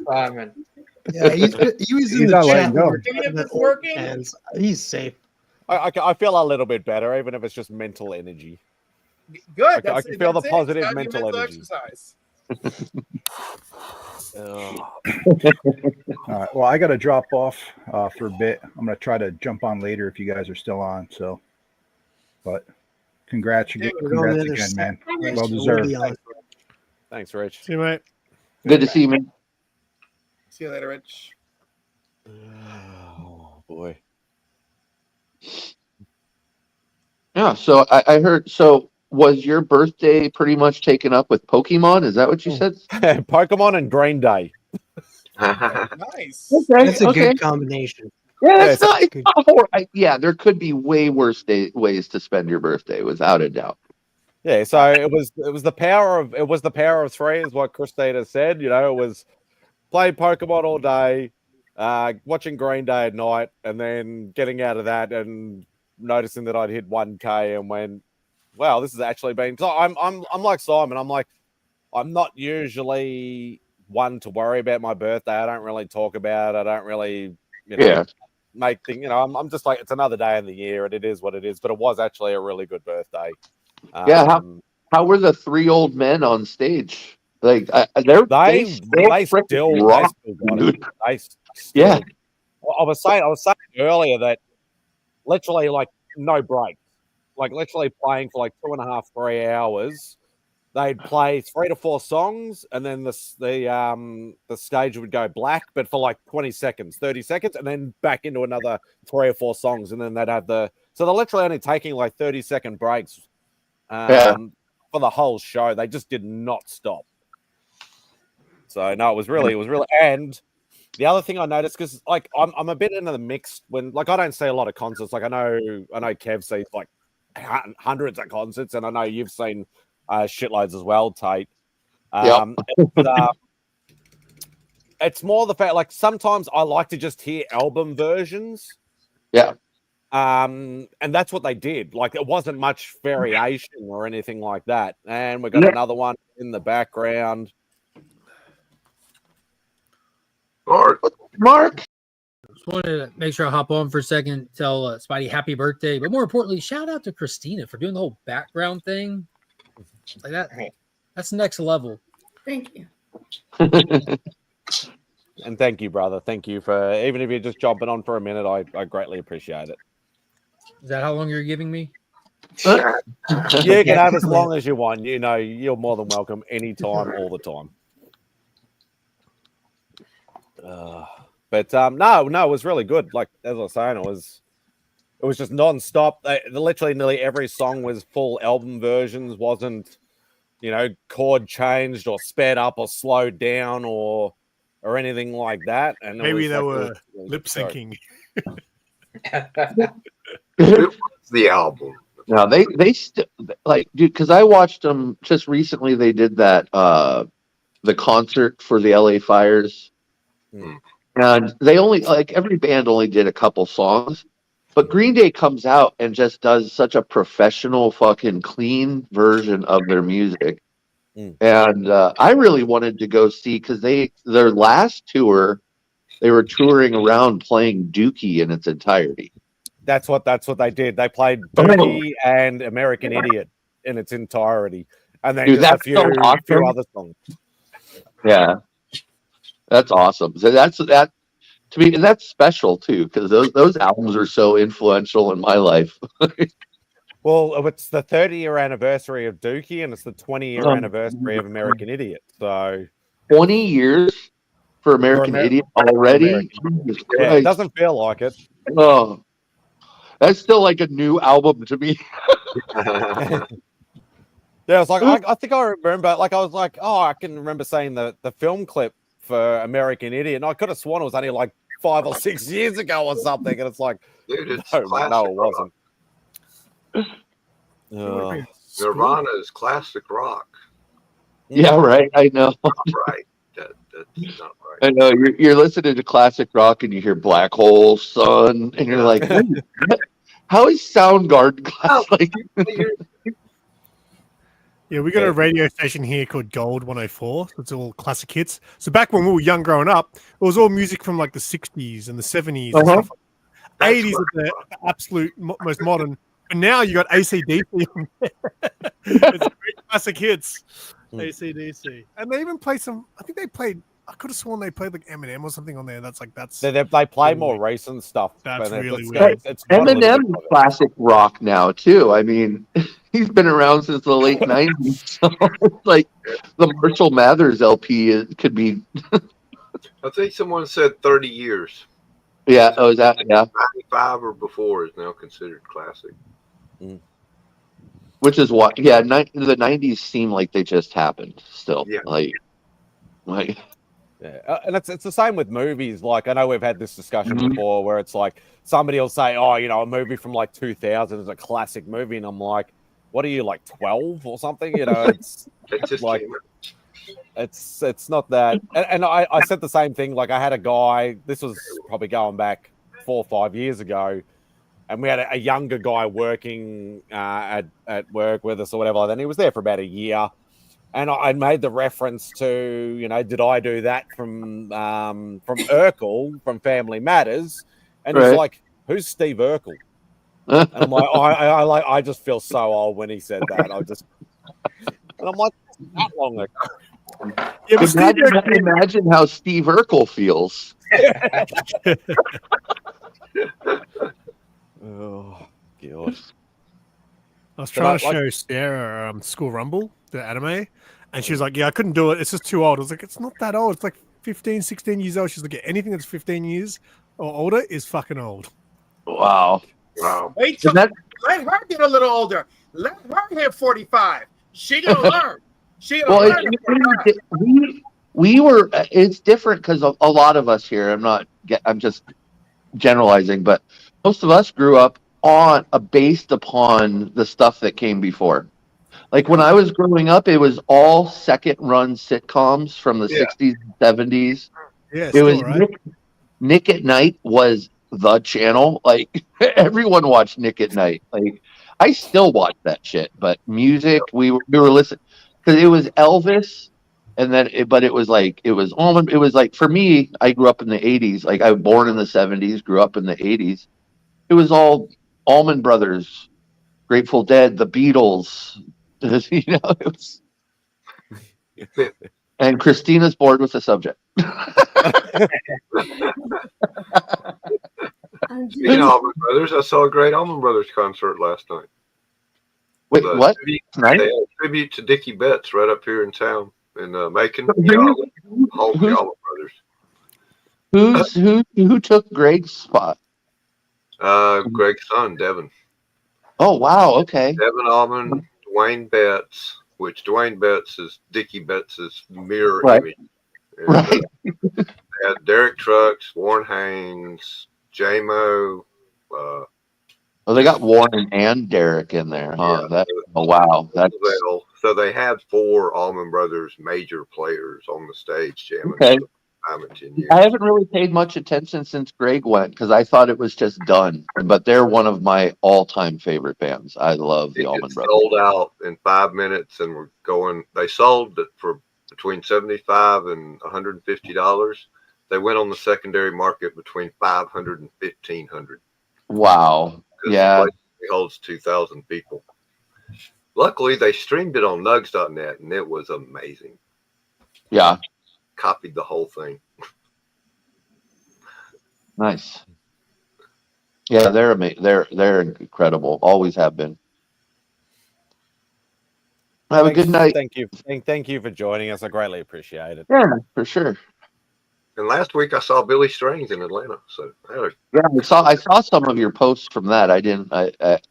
Yeah, he was in the chat. And he's safe. I feel a little bit better, even if it's just mental energy. Good. I can feel the positive It's mental energy. exercise. All right. Well, I got to drop off for a bit. I'm going to try to jump on later if you guys are still on. So, but congrats again, man. Well deserved. Thanks, Rich. See you, mate. Good to see you, man. See you later, Rich. Oh boy. Yeah. So I heard. So was your birthday pretty much taken up with Pokemon? Is that what you said? Pokemon and Green Day. Nice. Okay, That's a good combination. Yeah, it's not horrible. Yeah, there could be way worse ways to spend your birthday, without a doubt. Yeah, so it was the power of 3, is what Christina said. It was play Pokemon all day, watching Green Day at night, and then getting out of that and noticing that I'd hit 1K and went, wow, this has actually been. So I'm like Simon. I'm not usually one to worry about my birthday. I don't really talk about it. I don't really, make things. I'm just like, it's another day in the year, and it is what it is. But it was actually a really good birthday. How were the 3 old men on stage? Like they still rock, dude. I was saying earlier that literally like no break. Like literally playing for like 2.5, 3 hours they'd play 3 to 4 songs, and then the stage would go black, but for like 20 seconds, 30 seconds, and then back into another 3 or 4 songs, and then they'd have so they're literally only taking like 30-second breaks for the whole show. They just did not stop. So no, it was really, and the other thing I noticed, because like I'm a bit into the mix when like I don't see a lot of concerts. Like I know Kev sees like hundreds of concerts, and I know you've seen shitloads as well, Tate. It's more the fact like sometimes I like to just hear album versions. Yeah. And that's what they did. Like it wasn't much variation or anything like that. And we got another one in the background. Mark. Just wanted to make sure I hop on for a second, tell Spidey happy birthday, but more importantly, shout out to Christina for doing the whole background thing. Like that. That's next level. Thank you. And thank you, brother. Thank you for even if you're just jumping on for a minute, I greatly appreciate it. Is that how long you're giving me? You can have as long as you want. You know, you're more than welcome anytime, all the time. But no, it was really good. Like as I was saying, it was just non-stop. Literally nearly every song was full album versions. Wasn't chord changed or sped up or slowed down or anything like that. And maybe they were lip syncing. The album. No, they like, dude, because I watched them just recently. They did that the concert for the LA Fires. And they only every band only did a couple songs, but Green Day comes out and just does such a professional fucking clean version of their music. And I really wanted to go see because their last tour, they were touring around playing Dookie in its entirety. That's what they did. They played Dookie and American Idiot in its entirety, and then just a few other songs. Yeah. That's awesome. So that to me, and that's special too, because those albums are so influential in my life. Well, it's the 30-year anniversary of Dookie, and it's the 20-year anniversary of American Idiot. So 20 years for American Idiot already. Yeah, it doesn't feel like it. Oh, that's still like a new album to me. Yeah, it's like I think I remember. Like I was like, oh, I can remember seeing the film clip for American Idiot, and I could have sworn it was only like 5 or 6 years ago or something. And it's like, dude, it's no, it wasn't. Nirvana is classic rock. Yeah, right. I know. Not right. That's not right. I know. You're listening to classic rock and you hear Black Hole Sun, and you're like, how is Soundgarden classic? Yeah, we got a radio station here called Gold 104. So it's all classic hits. So back when we were young growing up, it was all music from like the 60s and the 70s and stuff. 80s is the absolute most modern. But now you got AC/DC on there. It's great classic hits. AC/DC. And they even play some, I think they played, I could have sworn they played like Eminem or something on there. That's they play more recent stuff. That's really weird. Eminem is classic rock now too. I mean, he's been around since the late 90s. So it's like the Marshall Mathers LP could be. I think someone said 30 years. Yeah. Oh, is that? Yeah. 95 or before is now considered classic. Which is what? Yeah. The 90s seem like they just happened. Still, yeah. Like. Yeah, and it's the same with movies. Like I know we've had this discussion before, where it's like somebody will say, "Oh, a movie from like 2000 is a classic movie," and I'm like, "What are you, like 12 or something?" It's just like it's not that. And I said the same thing. Like I had a guy. This was probably going back 4 or 5 years ago, and we had a younger guy working at work with us or whatever. Then he was there for about a year. And I made the reference to, did I do that from Urkel from Family Matters? And he's like, "Who's Steve Urkel?" And I'm like, I just feel so old when he said that. And I'm like, that long ago. Yeah, imagine how Steve Urkel feels. Oh God. I was trying to show Sarah School Rumble. the anime, and she was like, "Yeah, I couldn't do it. It's just too old." I was like, "It's not that old. It's like 15, 16 years old." She's like, "Anything that's 15 years or older is fucking old." Wow. Wow. Wait till let her get a little older. Let her hit 45. She gonna learn. She gonna Well, learn. At 45. we were. It's different because a lot of us here. I'm just generalizing, but most of us grew up on based upon the stuff that came before. Like when I was growing up, it was all second run sitcoms from the 60s and 70s. Yeah, it was still, right? Nick at Night was the channel. Like everyone watched Nick at Night. Like I still watch that shit, but music we were listening because it was Elvis, and then but it was almond. It was like for me, I grew up in the 80s. Like I was born in the 70s, grew up in the 80s. It was all Allman Brothers, Grateful Dead, the Beatles. You know, it was. And Christina's bored with the subject. Speaking of Allman Brothers, I saw a great Allman Brothers concert last night. Wait, what? They had a tribute to Dickie Betts right up here in town in Macon. All the Allman Brothers. Who took Greg's spot? Greg's son, Devin. Oh wow, okay. Devin Allman, Dwayne Betts, which Dwayne Betts is Dickie Betts' mirror image. And, Right. they had Derek Trucks, Warren Haynes, J-Mo. Oh, they got Warren and Derek in there, huh? Wow. That's So they had 4 Allman Brothers major players on the stage jamming. okay. Time in 10 years. I haven't really paid much attention since Greg went because I thought it was just done. But they're one of my all-time favorite bands. I love the Allman Brothers. Sold out in 5 minutes, and we're going. They sold it for between $75 and $150. They went on the secondary market between $500 and $1,500. Wow. Yeah. The place holds 2,000 people. Luckily, they streamed it on nugs.net, and it was amazing. Yeah. Copied the whole thing. Nice. Yeah, they're amazing. They're incredible. Always have been. Have a good night. Thank you. Thank you for joining us. I greatly appreciate it. Yeah, for sure. And last week I saw Billy Strings in Atlanta. So I saw some of your posts from that. I didn't. What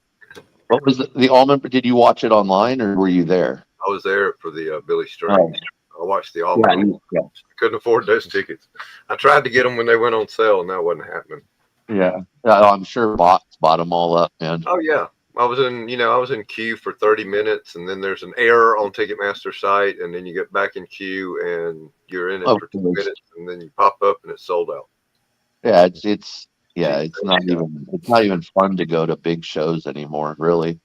was the Allman? Did you watch it online or were you there? I was there for the Billy Strings. I watched the Allman. Yeah. I couldn't afford those tickets. I tried to get them when they went on sale, and that wasn't happening. Yeah. I'm sure bots bought them all up, man. Oh yeah, I was in queue for 30 minutes, and then there's an error on Ticketmaster site, and then you get back in queue, and you're in it for 2 minutes, and then you pop up, and it's sold out. Yeah, it's not even fun to go to big shows anymore, really.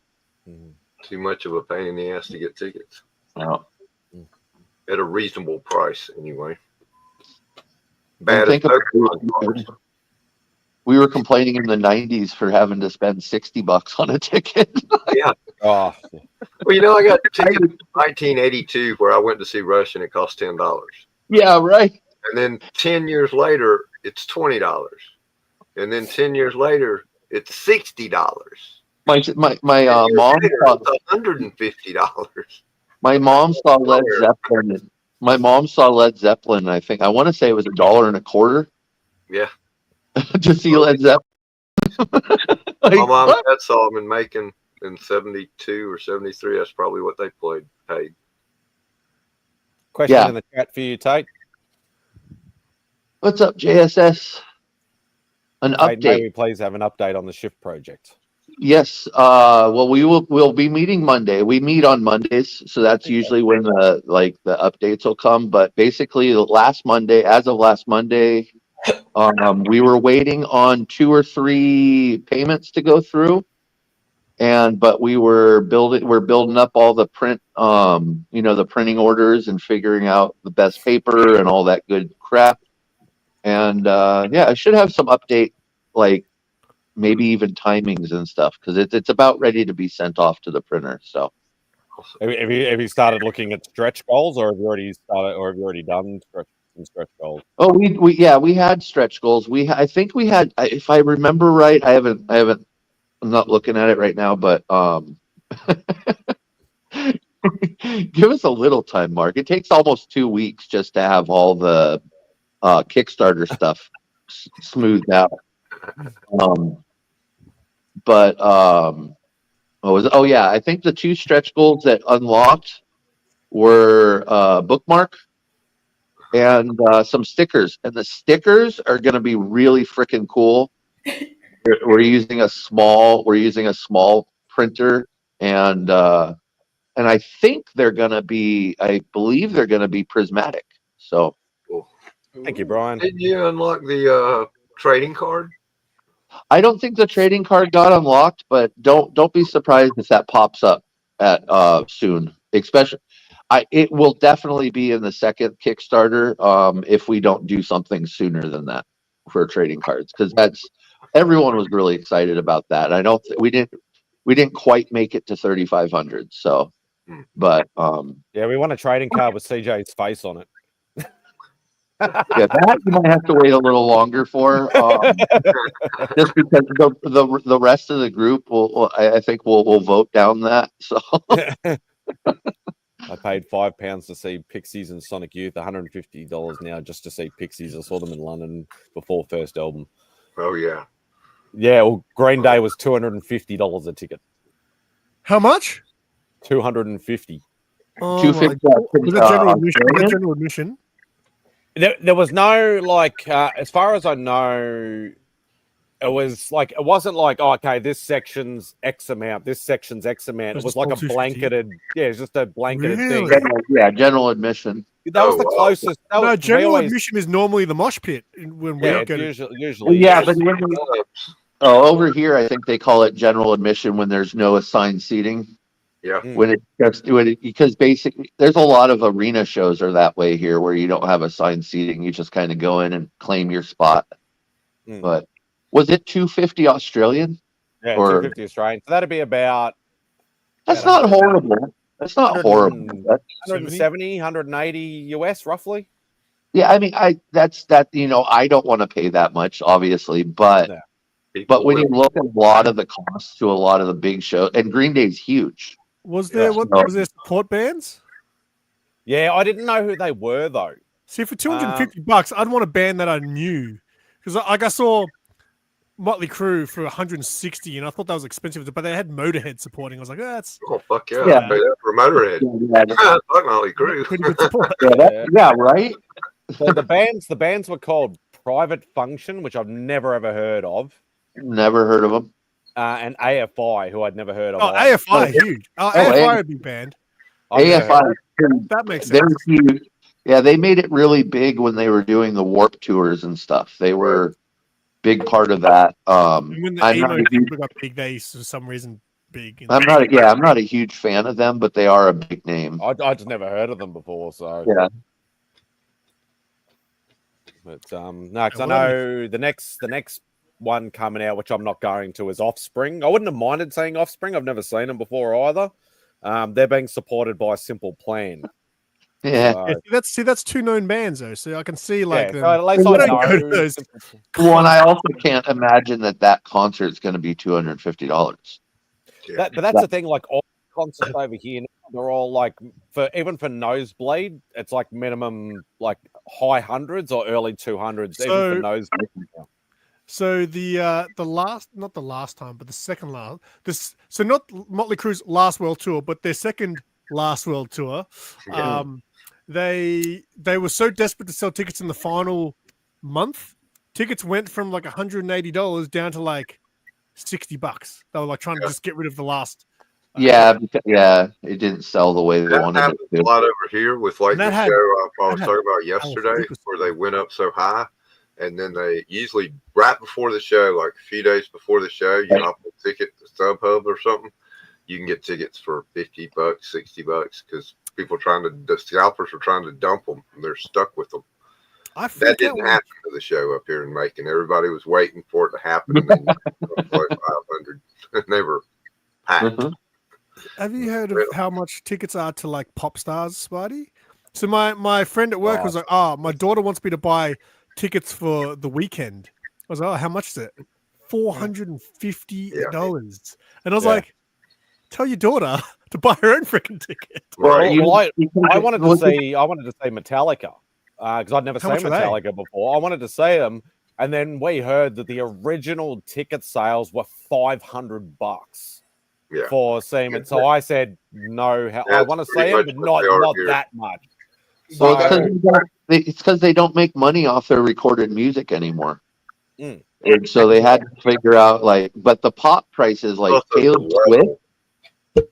Too much of a pain in the ass to get tickets. No. At a reasonable price, anyway. We were complaining in the 90s for having to spend $60 on a ticket. Yeah. Oh. Well, I got a ticket in 1982 where I went to see Rush, and it cost $10. Yeah, right. And then 10 years later, it's $20. And then 10 years later, it's $60. My mom saw $150. My mom saw Led Zeppelin. My mom saw Led Zeppelin. I want to say it was $1.25. Yeah. To see Led Zeppelin. My mom and dad saw them in Macon in 72 or 73. That's probably what they paid. Question in the chat for you, Tate. What's up, JSS? An Tate, update. may we please have an update on the Shift project? Yes. Well, we'll be meeting Monday. We meet on Mondays, so that's usually when the updates will come. But basically, as of last Monday, we were waiting on 2 or 3 payments to go through, but we're building up all the print, the printing orders and figuring out the best paper and all that good crap. And I should have some update, like maybe even timings and stuff, because it's about ready to be sent off to the printer. So, have you started looking at stretch goals, or have you already done stretch goals? Oh, we had stretch goals. I think we had, if I remember right, I'm not looking at it right now, but Give us a little time, Mark. It takes almost 2 weeks just to have all the Kickstarter stuff smoothed out. What was it? Oh yeah, I think the 2 stretch goals that unlocked were bookmark and some stickers, and the stickers are going to be really freaking cool. We're using a small printer, and I think they're going to be, I believe they're going to be prismatic. So Cool. Thank you, Brian. Didn't you unlock the trading card? I don't think the trading card got unlocked, but don't be surprised if that pops up at soon. Especially, it will definitely be in the second Kickstarter if we don't do something sooner than that for trading cards, because everyone was really excited about that. I don't we didn't quite make it to 3,500. So, but yeah, we want a trading card with CJ's face on it. yeah, that you might have to wait a little longer for, just because the rest of the group I think we'll vote down that. So I paid £5 to see Pixies and Sonic Youth, $150 now just to see Pixies. I saw them in London before first album. Oh yeah, yeah. Well, Green Day was $250 a ticket. How much? $250. Oh, $250. Was that general admission? Was that general admission? There was no as far as I know, it wasn't like, oh, okay, this section's X amount, this section's X amount. It was like a blanketed, it's just a blanketed thing. General admission. That was the closest. General admission is normally the mosh pit when we get usually. Yeah, but over here, I think they call it general admission when there's no assigned seating. Yeah. Because basically there's a lot of arena shows are that way here where you don't have assigned seating. You just kind of go in and claim your spot. But was it 250 Australian? Yeah, 250 Australian. So that'd be about. That's not horrible. That's not horrible. 170, 180 US roughly. Yeah, I mean, I don't want to pay that much, obviously, but when you look at a lot of the costs to a lot of the big shows, and Green Day's huge. Was there was there support bands? Yeah, I didn't know who they were though. See, for $250, I'd want a band that I knew, because I saw Motley Crue for 160, and I thought that was expensive, but they had Motorhead supporting. I was like, that's fuck yeah, I'll pay that for Motorhead. Fuck Motley Crue. Pretty good support. Yeah, right. So the bands were called Private Function, which I've never ever heard of. Never heard of them. And AFI, who I'd never heard of. Oh, AFI, huge. AFI, a big band. AFI, that makes sense. They're huge. Yeah, they made it really big when they were doing the Warp tours and stuff. They were big part of that. And when the emo people got big, they for some reason big. I'm not a huge fan of them, but they are a big name. I just never heard of them before, so yeah. But no, because I know the next one coming out, which I'm not going to, is Offspring. I wouldn't have minded saying Offspring. I've never seen them before either. They're being supported by Simple Plan. Yeah, that's 2 known bands though, so I can see like them. So at least I know those. Well, and I also can't imagine that concert's going to be $250. But that's the thing. Like all concerts over here, they're all like even for nosebleed, it's like minimum like high hundreds or early 200s even for nosebleed. So not the last time, but the second last. So not Motley Crue's last world tour, but their second last world tour. They were so desperate to sell tickets in the final month. Tickets went from like $180 down to like $60. They were like trying to just get rid of the last. It didn't sell the way they wanted it to. A lot over here with like the show I was talking about yesterday, where they went up so high. And then they usually right before the show, like a few days before the show, you hop a ticket to StubHub or something. You can get tickets for $50, $60 because the scalpers are trying to dump them. And they're stuck with them. That didn't happen to the show up here in Macon. Everybody was waiting for it to happen. And then like 500, and they were packed. Have you heard of how much tickets are to like pop stars, Spidey? So my friend at work was like, my daughter wants me to buy tickets for the weekend. I was like, how much is it? $450. And I was like, Tell your daughter to buy her own freaking ticket. Well, I wanted to say Metallica because I'd never seen Metallica before. I wanted to see them, and then we heard that the original ticket sales were $500 for seeing it. So I said, no, I want to see them, but not that much. So it's because they don't make money off their recorded music anymore. And so they had to figure out but the pop prices, like Taylor Swift,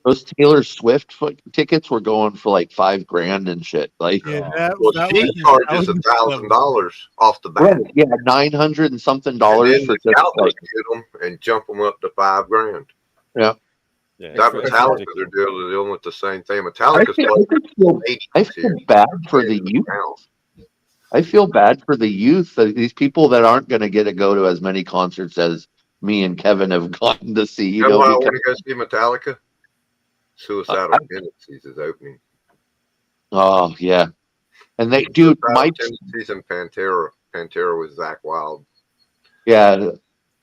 those Taylor Swift tickets were going for like $5,000 and shit. Like, she charges $1,000 off the bat. Right, yeah, $900 and something dollars for just get them and jump them up to $5,000. Yeah. That Metallica, they're dealing with the same thing. Metallica's I feel bad for the youth. I feel bad for the youth. These people that aren't going to get to go to as many concerts as me and Kevin have gotten to see. You know why I want to go see Metallica? Suicidal Tendencies is opening. Oh yeah, and they do. My Tendencies and Pantera with Zach Wilde. Yeah,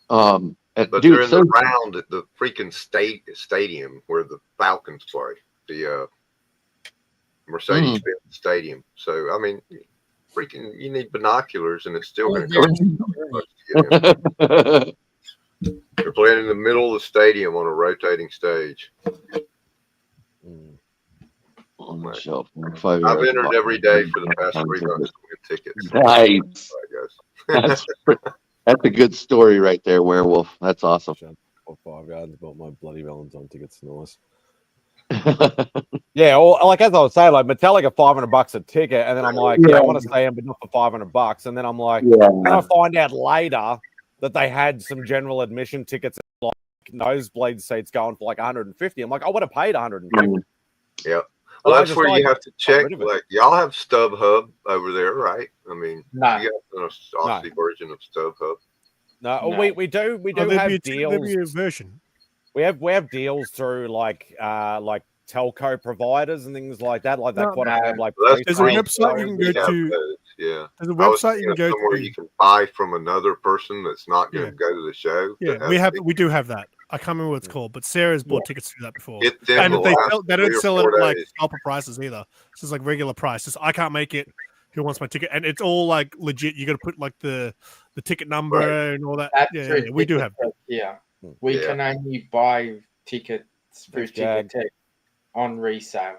but they're in the round at the freaking stadium where the Falcons play, the Mercedes-Benz Stadium. So I mean, freaking, you need binoculars, and it's still going to cost you so much to get in. They're playing in the middle of the stadium on a rotating stage. I've entered every day for the past 3 months to win tickets. Nice. That's a good story right there, Werewolf. That's awesome. $5,000 bought my bloody Valentine tickets. Nice. Yeah, or like as I was saying, like Metallica, $500 a ticket, and then I'm like, I want to stay in, but not for $500. And then I'm like, then I find out later that they had some general admission tickets, like nosebleed seats, going for like $150. I'm like, I would have paid $150. Yeah. Well, that's where you have to check. Like, y'all have StubHub over there, right? I mean, you got an Aussie version of StubHub. No, we do have deals. Version. We have deals through like telco providers and things like that. Like that, there's a website you can go to. Yeah, there's a website you can go somewhere to. You can buy from another person that's not going to go to the show. Yeah, we do have that. I can't remember what it's called, but Sarah's bought tickets through that before. And they don't sell it at like scalper prices either. It's just like regular price. Just I can't make it. Who wants my ticket? And it's all like legit. You got to put like the ticket number and all that. That's we do have. Yeah, we can only buy tickets through Ticketek on resale.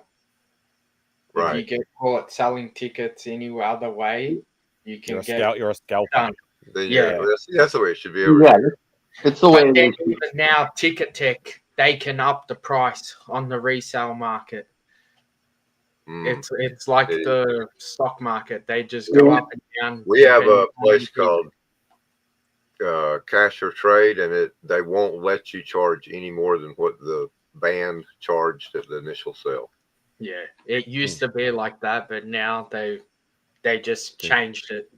Right. If you get caught selling tickets any other way, you can you're a scalper. That's the way it should be. Over it's the way. Even now, Ticketek, they can up the price on the resale market. It's like the stock market; they just go up and down. We have a place called Cash or Trade, and they won't let you charge any more than what the band charged at the initial sale. Yeah, it used to be like that, but now they just changed it.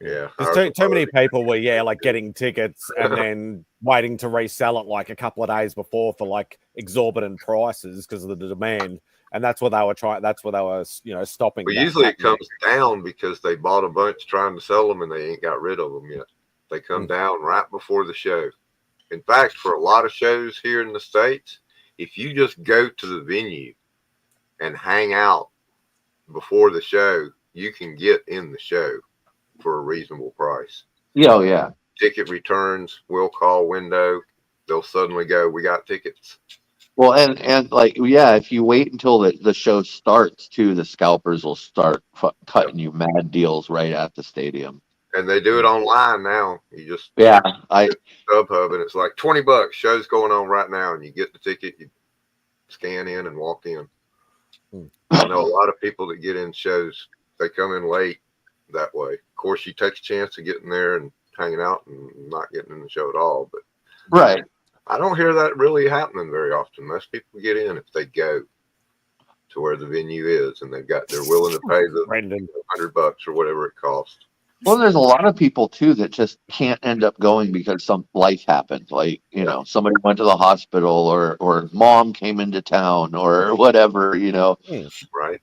Yeah, there's too many people were like getting tickets and then waiting to resell it like a couple of days before for like exorbitant prices because of the demand, and that's what they were trying. That's what they were stopping. But usually it comes down because they bought a bunch trying to sell them and they ain't got rid of them yet. They come down right before the show. In fact, for a lot of shows here in the States, if you just go to the venue and hang out before the show, you can get in the show for a reasonable price. Yeah. Ticket returns, will call window. They'll suddenly go, we got tickets. Well, and like, if you wait until the show starts too, the scalpers will start cutting you mad deals right at the stadium. And they do it online now. You just StubHub, and it's like $20. Show's going on right now, and you get the ticket. You scan in and walk in. I know a lot of people that get in shows. They come in late that way. Of course, you take a chance of getting there and hanging out and not getting in the show at all. But I don't hear that really happening very often. Most people get in if they go to where the venue is, and they're willing to pay the $100 or whatever it costs. Well, there's a lot of people too that just can't end up going because some life happened. Like, somebody went to the hospital or mom came into town or whatever, Right.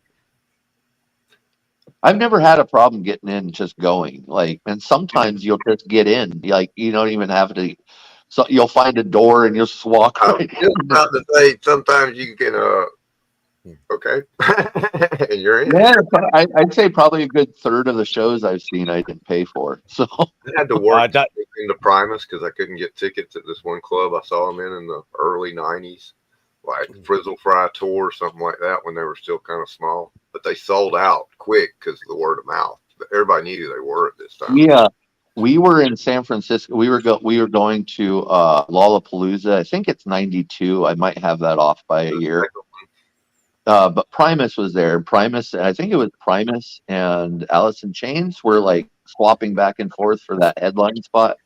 I've never had a problem getting in, just going. Like, and sometimes you'll just get in. Like, you don't even have to So you'll find a door and you'll just walk right in. About to say, sometimes you can, okay, and you're in. Yeah, I'd say probably a good third of the shows I've seen I didn't pay for. So I had to work into Primus because I couldn't get tickets at this one club I saw them in the early 90s, like Frizzle Fry Tour or something like that when they were still kind of small. But they sold out quick because of the word of mouth. But everybody knew who they were at this time. yeah, we were in San Francisco. We were going to Lollapalooza. I think it's 92. I might have that off by a year. But Primus was there. Primus, I think it was Primus and Alice in Chains were like swapping back and forth for that headline spot.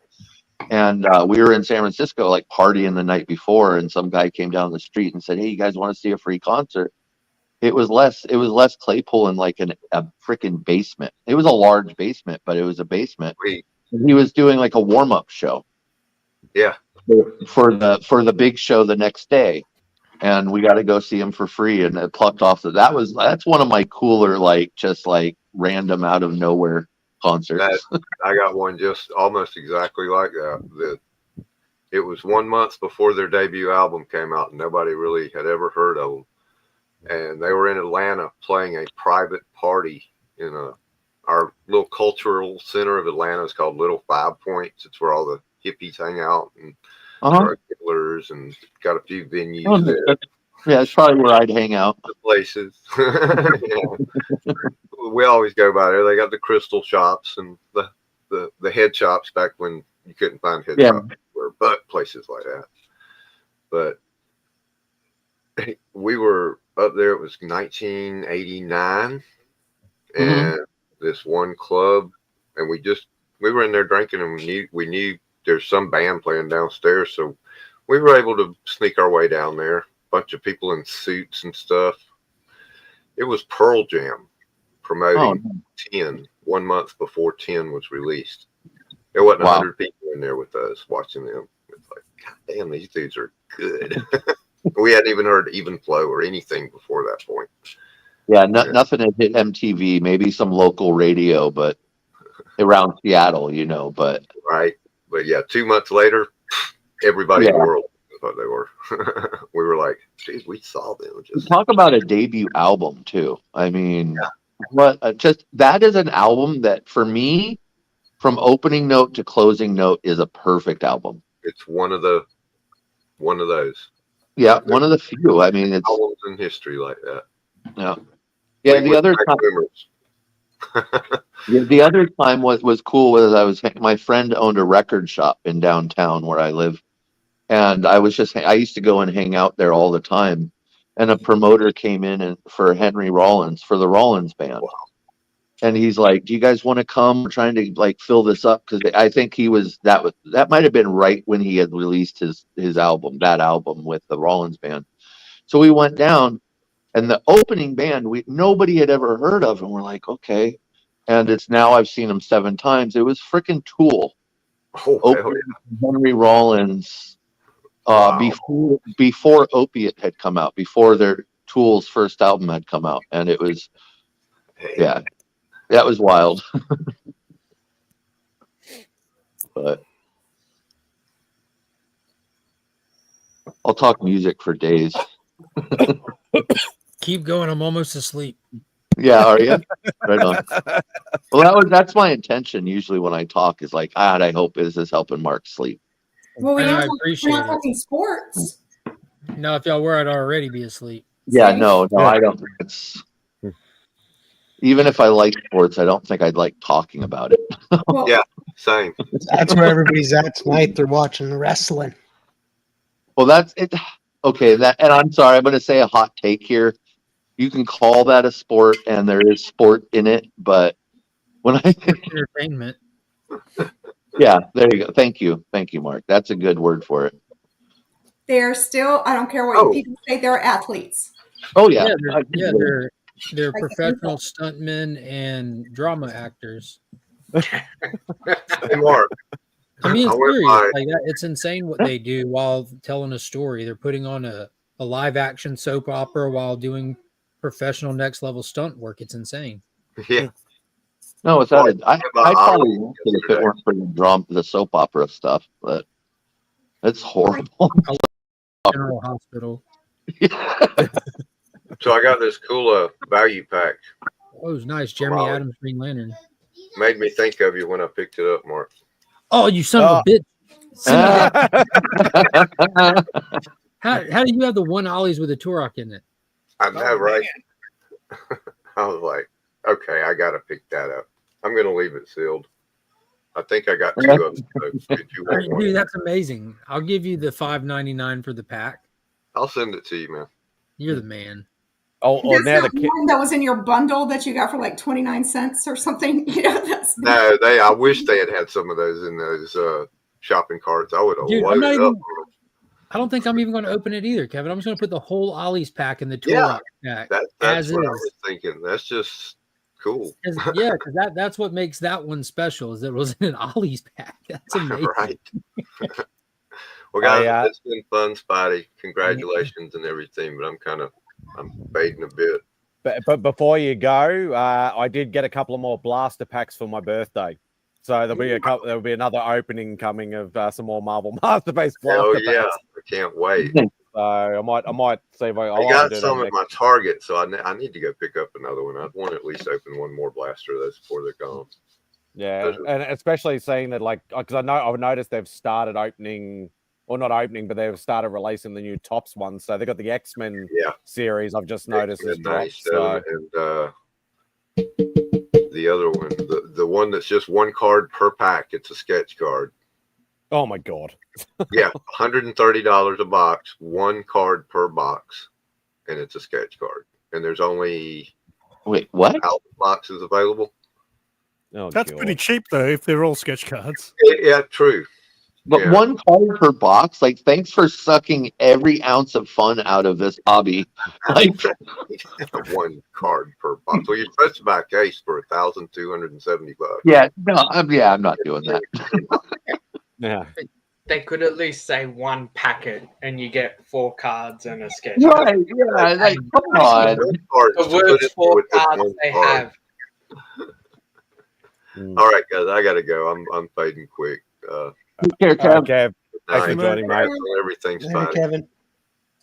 And we were in San Francisco, like partying the night before, and some guy came down the street and said, "Hey, you guys want to see a free concert?" It was Les Claypool in like a freaking basement. It was a large basement, but it was a basement. He was doing like a warm up show. Yeah. For the big show the next day. And we got to go see him for free, and it plucked off. That's one of my cooler, like just like random out of nowhere concerts. I got one just almost exactly like that. It was 1 month before their debut album came out, and nobody really had ever heard of them. And they were in Atlanta playing a private party in our little cultural center of Atlanta. It's called Little 5 Points. It's where all the hippies hang out and drug dealers, and got a few venues there. Yeah, that's probably where I'd hang out. The places. Yeah. We always go by there. They got the crystal shops and the head shops back when you couldn't find head shops, but places like that. But we were up there. It was 1989, and this one club, and we were in there drinking, and we knew there's some band playing downstairs, so we were able to sneak our way down there. Bunch of people in suits and stuff. It was Pearl Jam promoting 10 1 month before 10 was released. There wasn't 100 people in there with us watching them. It's like, God damn, these dudes are good. We hadn't even heard Even Flow or anything before that point. Yeah, nothing had hit MTV, maybe some local radio, but around Seattle, but right. But yeah, 2 months later, everybody in the world thought they were. We were like, geez, we saw them. Talk about a debut album too. I mean, that is an album that for me, from opening note to closing note, is a perfect album. It's one of those. Yeah, one of the few. I mean, it's albums in history like that. Yeah. Yeah, the other time. The other time was cool was my friend owned a record shop in downtown where I live, and I used to go and hang out there all the time, and a promoter came in for Henry Rollins for the Rollins band. Wow. And he's like, "Do you guys want to come? We're trying to like fill this up," because I think that might have been right when he had released his album, that album with the Rollins band. So we went down, and the opening band nobody had ever heard of, and we're like, okay. And it's now I've seen them 7 times. It was freaking Tool. Henry Rollins before Opiate had come out, before their Tool's first album had come out, and it was that was wild. But I'll talk music for days. Keep going. I'm almost asleep. Yeah, are you? Right on. Well, that's my intention usually when I talk is like, I hope this is helping Mark sleep. Well, we're not appreciate talking sports. No, if y'all were, I'd already be asleep. Yeah, no, I don't. Even if I like sports, I don't think I'd like talking about it. Yeah, same. That's where everybody's at tonight. They're watching the wrestling. Well, that's it. Okay, and I'm sorry, I'm going to say a hot take here. You can call that a sport, and there is sport in it, but when I entertainment. Yeah, there you go. Thank you, Mark. That's a good word for it. They're still. I don't care what people say. They're athletes. Oh yeah, they're professional stuntmen and drama actors. Hey, Mark. I mean, it's serious. Like that, it's insane what they do while telling a story. They're putting on a live action soap opera while doing professional next level stunt work. It's insane. Yeah. No, it's not. I'd probably watch it if it weren't for the soap opera stuff. But That's horrible. General Hospital. So I got this cool value pack. Oh, it was nice. Jeremy Adams Green Lantern. Made me think of you when I picked it up, Mark. Oh, you son of a bitch. How do you have the one Ollie's with a Turok in it? I know, right? I was like, okay, I got to pick that up. I'm going to leave it sealed. I think I got 2 of them. So Dude, that's amazing. I'll give you the $5.99 for the pack. I'll send it to you, man. You're the man. Oh, now the one that was in your bundle that you got for like 29 cents or something. No, I wish they had some of those in those shopping carts. I would have loaded up. I don't think I'm even going to open it either, Kevin. I'm just going to put the whole Ollie's pack in the Turok pack. That's what I was thinking. That's just cool. Yeah, because that's what makes that one special, is that it was in an Ollie's pack. That's amazing. Right. Well, guys, it's been fun, Spidey. Congratulations and everything, but I'm fading a bit. But before you go, I did get a couple of more blaster packs for my birthday. So there'll be another opening coming of some more Marvel Masterpiece blaster packs. Yeah, I can't wait. So I might see if I got some at my Target, so I need to go pick up another one. I want to at least open one more blaster of those before they're gone. Yeah, and especially seeing that, like, because I've noticed they've started opening, or not opening, but they've started releasing the new Tops ones. So they've got the X-Men series. I've just noticed is dropped. So. And the other one, the one that's just one card per pack. It's a sketch card. Oh my god! Yeah, $130 a box, one card per box, and it's a sketch card. And there's only what boxes available. Oh, that's pretty cheap though, if they're all sketch cards. Yeah, true. But one card per box, like, thanks for sucking every ounce of fun out of this hobby. Like, one card per box. Well, you're supposed to buy a case for $1,270. Yeah, no, I'm not doing that. Yeah. They could at least say one packet and you get 4 cards and a sketch. Right, yeah, like, come on. The worst 4 cards they have. All right, guys, I gotta go. I'm fading quick. Take care, Kev. Thanks for joining, mate. Everything's fine. Kevin.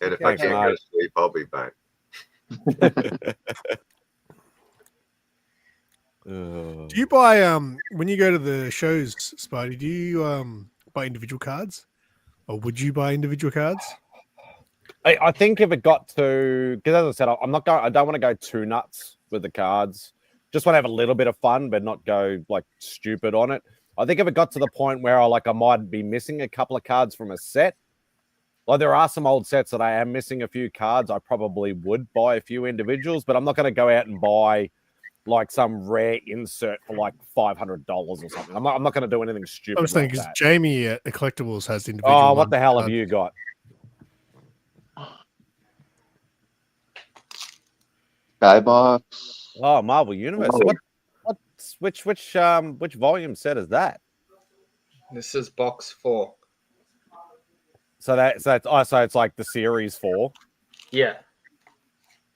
And if I can't go to sleep, I'll be back. Do you buy when you go to the shows, Spidey? Do you buy individual cards, or would you buy individual cards? I think if it got to, because as I said, I don't want to go too nuts with the cards. Just want to have a little bit of fun, but not go like stupid on it. I think if it got to the point where I might be missing a couple of cards from a set, like there are some old sets that I am missing a few cards, I probably would buy a few individuals, but I'm not going to go out and buy like some rare insert for like $500 or something. I'm not going to do anything stupid. I was thinking because Jamie at the Collectibles has the individual. Oh, what the hell have you got? Skybox. Oh, Marvel Universe. Which volume set is that? This is box 4. So it's like the series 4. Yeah.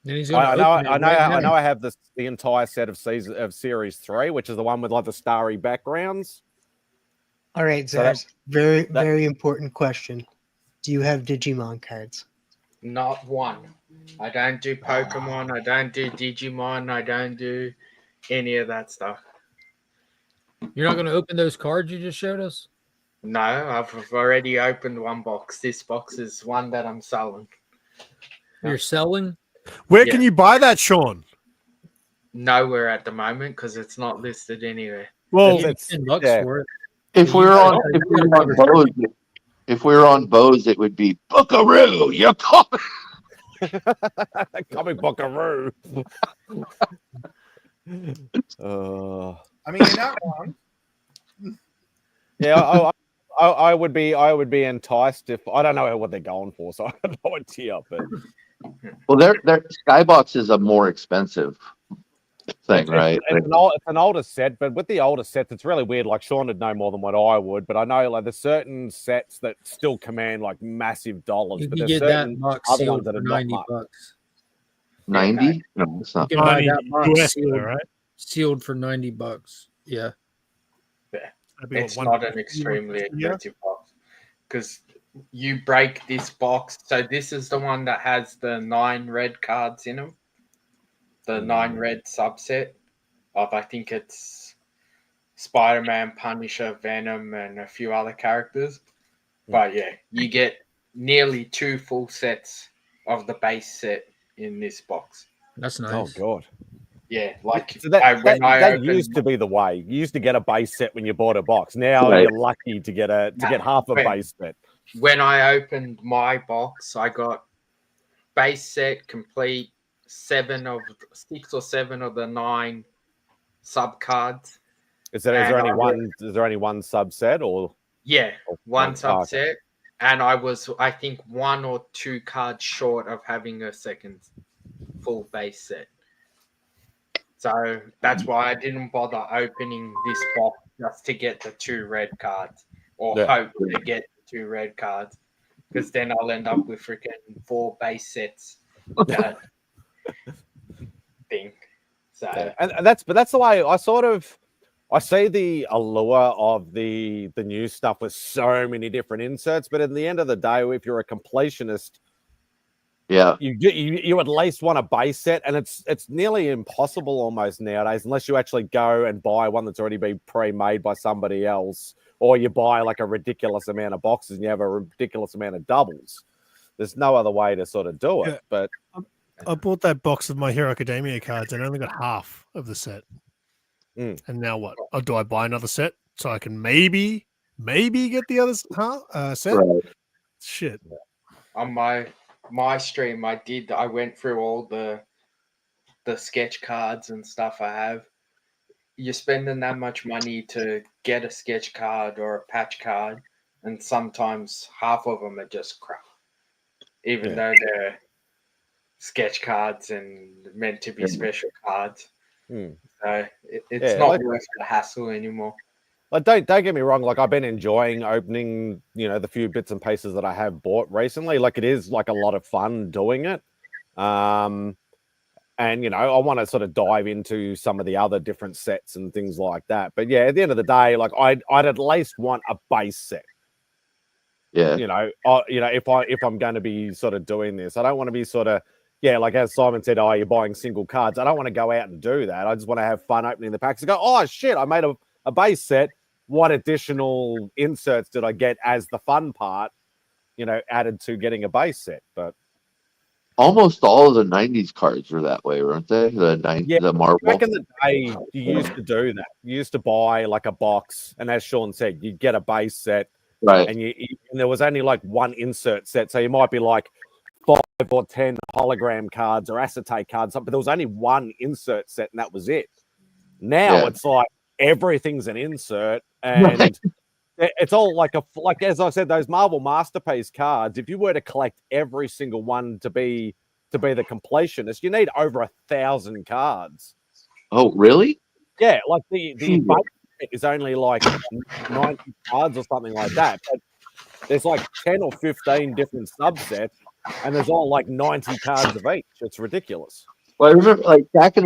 I know. I have the entire set of series 3, which is the one with like the starry backgrounds. All right, Zaz. Very important question. Do you have Digimon cards? Not one. I don't do Pokemon. I don't do Digimon. I don't do any of that stuff. You're not going to open those cards you just showed us? No, I've already opened one box. This box is one that I'm selling. You're selling? Where can you buy that, Sean? Nowhere at the moment because it's not listed anywhere. Well, it's $10 for it. If we were on Bose, it would be Buckaroo. You're coming. Coming Buckaroo. I mean, you're not wrong. Yeah, I would be enticed if I don't know what they're going for, so I have no idea. But well, their Skybox is a more expensive thing, right? It's an older set, but with the older sets, it's really weird. Like Sean would know more than what I would, but I know like there's certain sets that still command like massive dollars. But you there's get certain that box other sealed ones that for are not $90. much. 90? No, it's not. You can buy that box US, sealed, right? Sealed for $90. Yeah. It's not an extremely expensive box because you break this box. So this is the one that has the 9 red cards in them. The 9 red subset of, I think it's Spider-Man, Punisher, Venom, and a few other characters. But yeah, you get nearly 2 full sets of the base set in this box. That's nice. Oh god. Yeah, like so that used to be the way. You used to get a base set when you bought a box. Now you're lucky to get half a base set. When I opened my box, I got base set complete, 6 or 7 of the 9 sub cards. Is there only one? Is there only one subset or? Yeah, one subset, and I was, I think, 1 or 2 cards short of having a second full base set. So that's why I didn't bother opening this box just to get the 2 red cards, or hope to get the 2 red cards, because then I'll end up with freaking 4 base sets. Thing. So and that's the way I see the allure of the new stuff with so many different inserts, but at the end of the day, if you're a completionist, you at least want a base set, and it's nearly impossible almost nowadays unless you actually go and buy one that's already been pre-made by somebody else, or you buy like a ridiculous amount of boxes and you have a ridiculous amount of doubles. There's no other way to sort of do it. But I bought that box of My Hero Academia cards and I only got half of the set. And now what? Oh, do I buy another set so I can maybe get the other set? Right. Shit. On my stream, I went through all the sketch cards and stuff I have. You're spending that much money to get a sketch card or a patch card, and sometimes half of them are just crap, even though they're sketch cards and meant to be special cards. So it's not worth the hassle anymore. Like, don't get me wrong. Like, I've been enjoying opening, the few bits and pieces that I have bought recently. Like, it is like a lot of fun doing it. And I want to sort of dive into some of the other different sets and things like that. But yeah, at the end of the day, like I'd at least want a base set. Yeah. If I'm going to be sort of doing this, I don't want to be sort of, like as Simon said, you're buying single cards. I don't want to go out and do that. I just want to have fun opening the packs and go, oh shit, I made a base set. What additional inserts did I get as the fun part, added to getting a base set? But almost all of the 90s cards were that way, weren't they? The Marvel. Back in the day, you used to do that. You used to buy like a box, and as Sean said, you'd get a base set, right? And there was only like one insert set, so you might be like 5 or 10 hologram cards or acetate cards, but there was only one insert set, and that was it. Now it's like everything's an insert, and it's all like as I said, those Marvel Masterpiece cards. If you were to collect every single one to be the completionist, you need over 1,000 cards. Oh, really? Yeah, like the base set is only like 90 cards or something like that. But there's like 10 or 15 different subsets, and there's all like 90 cards of each. It's ridiculous. Well, I remember, like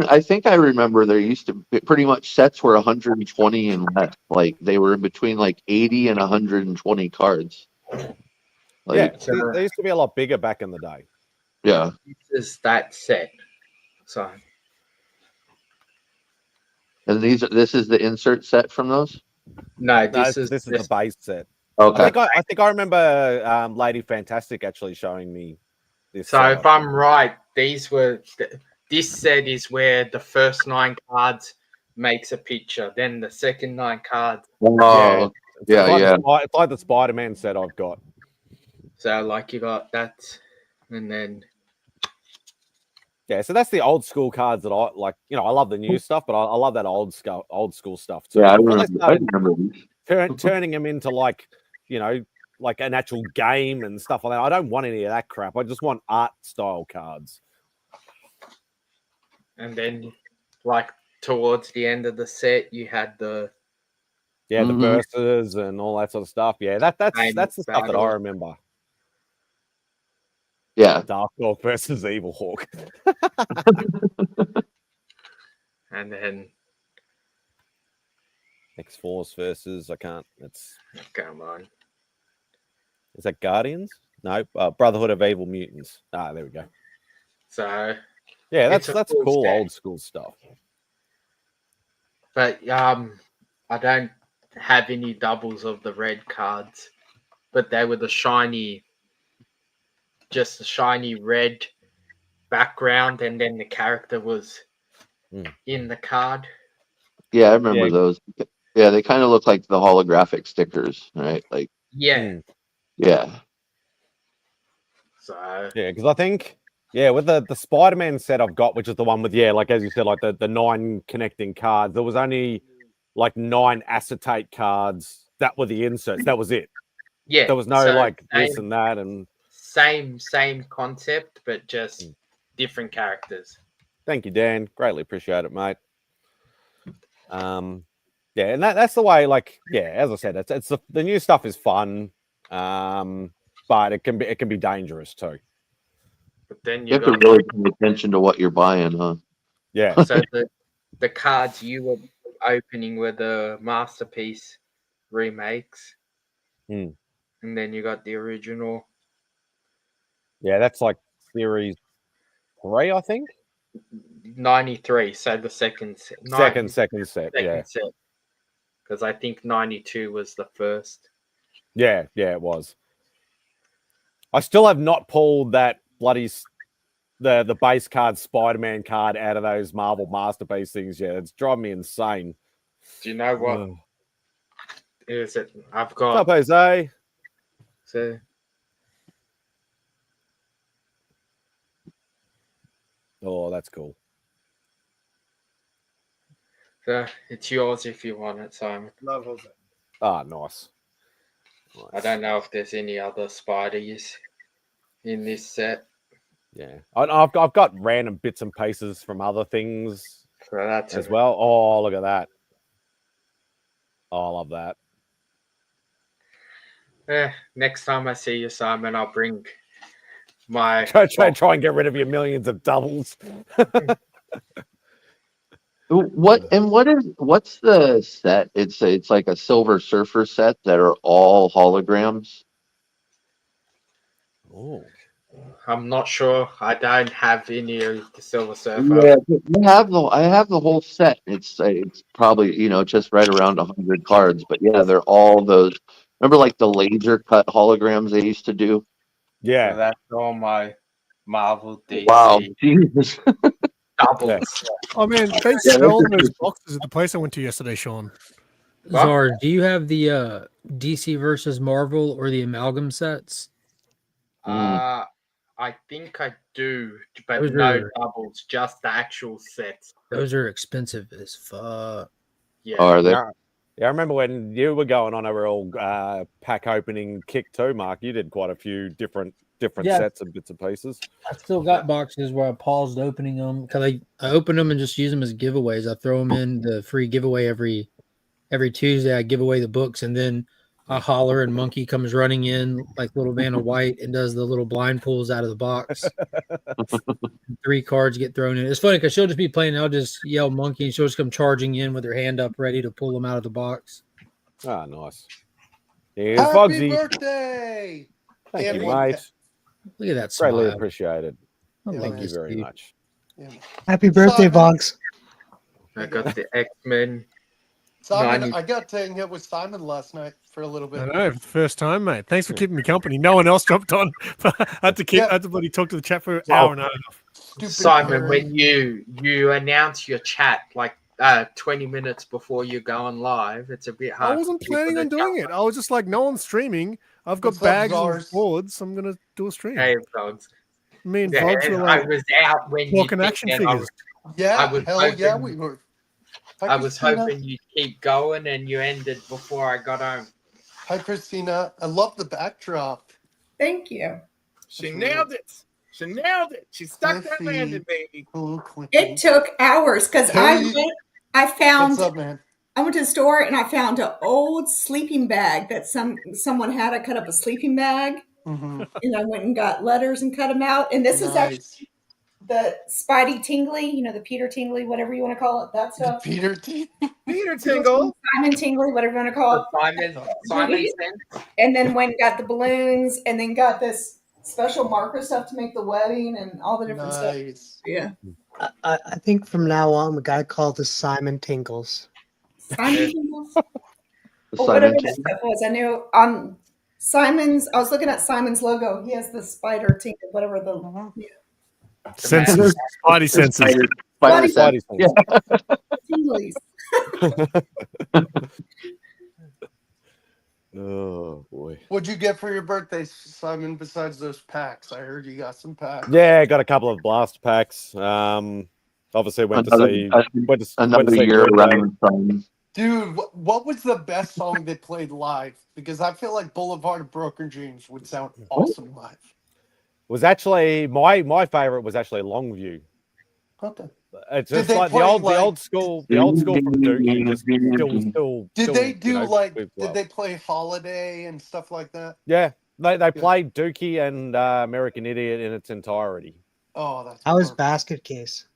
I think I remember there used to be pretty much sets were 120 and less. Like they were in between like 80 and 120 cards. Like, they used to be a lot bigger back in the day. Yeah, this is that set. So, and this is the insert set from those. No, this is the base set. Okay, I think I remember Lady Fantastic actually showing me this. So if I'm right, this set is where the first 9 cards makes a picture, then the second 9 cards. Oh, yeah. It's like the Spider-Man set I've got. So like you got that, and then so that's the old school cards that I like. I love the new stuff, but I love that old school stuff too. Yeah, I remember turning them into like like an actual game and stuff like that. I don't want any of that crap. I just want art style cards. And then, like towards the end of the set, you had the the verses and all that sort of stuff. Yeah, that's the stuff that I remember. Yeah, Dark Hawk versus Evil Hawk. And then X-Force versus I can't. It's come on. Is that Guardians? No, Brotherhood of Evil Mutants. Ah, there we go. So yeah, that's cool set. old school stuff. But I don't have any doubles of the red cards, but they were just the shiny red background, and then the character was in the card. Yeah, I remember those. Yeah, they kind of look like the holographic stickers, right? Like yeah. So yeah, because I think with the Spider-Man set I've got, which is the one with like as you said, like the 9 connecting cards. There was only like 9 acetate cards that were the inserts. That was it. Yeah, there was no this and that and same concept, but just different characters. Thank you, Dan. Greatly appreciate it, mate. And that's the way. Like, as I said, it's the new stuff is fun, but it can be dangerous too. But then you have to really pay attention to what you're buying, huh? Yeah. So the cards you were opening were the Masterpiece remakes, and then you got the original. Yeah, that's like series 3, I think. 93. So the second set. Second set. Because I think 92 was the first. Yeah, it was. I still have not pulled that bloody the base card Spider-Man card out of those Marvel Masterpiece things yet. It's driving me insane. Do you know what? Is it? I've got. What's up, Jose? So. Oh, that's cool. So it's yours if you want it, Simon. Love Jose. Ah, nice. I don't know if there's any other Spidey's in this set. Yeah, I've got random bits and pieces from other things as well. Oh, look at that! Oh, I love that. Next time I see you, Simon, I'll bring my try and get rid of your millions of doubles. What's the set? It's like a Silver Surfer set that are all holograms. Oh, I'm not sure. I don't have any of the Silver Surfer. Yeah, I have the whole set. It's probably just right around 100 cards, but yeah, they're all those. Remember, like the laser cut holograms they used to do. Yeah, so that's all my Marvel DC. Wow, Jesus. Doubles. Oh man, they sell those boxes at the place I went to yesterday, Sean. Czar, do you have the DC versus Marvel or the amalgam sets? I think I do, but no doubles, just the actual sets. Those are expensive as fuck. Yeah. Are they? Yeah, I remember when you were going on a real pack opening kick too, Mark. You did quite a few different sets and bits and pieces. I still got boxes where I paused opening them because I open them and just use them as giveaways. I throw them in the free giveaway every Tuesday. I give away the books, and then I holler and Monkey comes running in like little Vanna White and does the little blind pulls out of the box. 3 cards get thrown in. It's funny because she'll just be playing. I'll just yell Monkey, and she'll just come charging in with her hand up, ready to pull them out of the box. Ah, nice. Here's Happy Bugsy. birthday! Thank you, mate. Look at that smile. Greatly appreciated. I Thank you very much. Happy birthday, Boggs. I got the X-Men. Simon, I got to hang out with Simon last night for a little bit. I know, for the first time, mate. Thanks for keeping me company. No one else jumped on. I had to bloody talk to the chat for an hour and a half. Simon, when you announce your chat like 20 minutes before you go on live, it's a bit hard. I wasn't planning on doing it. I was just like, no one's streaming. I've got bags of boards. I'm gonna do a stream. Hey, Dogs. Me and Dogs were like, I was out when talking action figures. We were. I was hoping you'd keep going, and you ended before I got home. Hi, Christina. I love the backdrop. Thank you. She nailed it. She nailed it. She stuck that landing, baby. It took hours because I found. What's up, man? I went to the store and I found an old sleeping bag that someone had. I cut up a sleeping bag, and I went and got letters and cut them out. And this is actually the Spidey Tingly, the Peter Tingly, whatever you want to call it, that stuff. Peter Tingle. Simon Tingley, whatever you want to call it. Simon And then went and got the balloons, and then got this special marker stuff to make the wedding and all the different stuff. Yeah. I think from now on we gotta call this Simon Tingles. Simon Tingles? Or whatever that stuff was. I knew on Simon's, I was looking at Simon's logo. He has the spider tingle, whatever the senses. Spidey senses. Spidey Tinglies. Oh boy. What'd you get for your birthday, Simon, besides those packs? I heard you got some packs. Yeah, got a couple of blast packs. Obviously went to see year around Simon. Dude, what was the best song they played live? Because I feel like Boulevard of Broken Dreams would sound awesome live. Was actually my favorite was actually Longview. Okay. It's just like the old school from Dookie. Just still. Did they do did they play Holiday and stuff like that? Yeah, they played Dookie and American Idiot in its entirety. Oh, that's. How was Basket Case?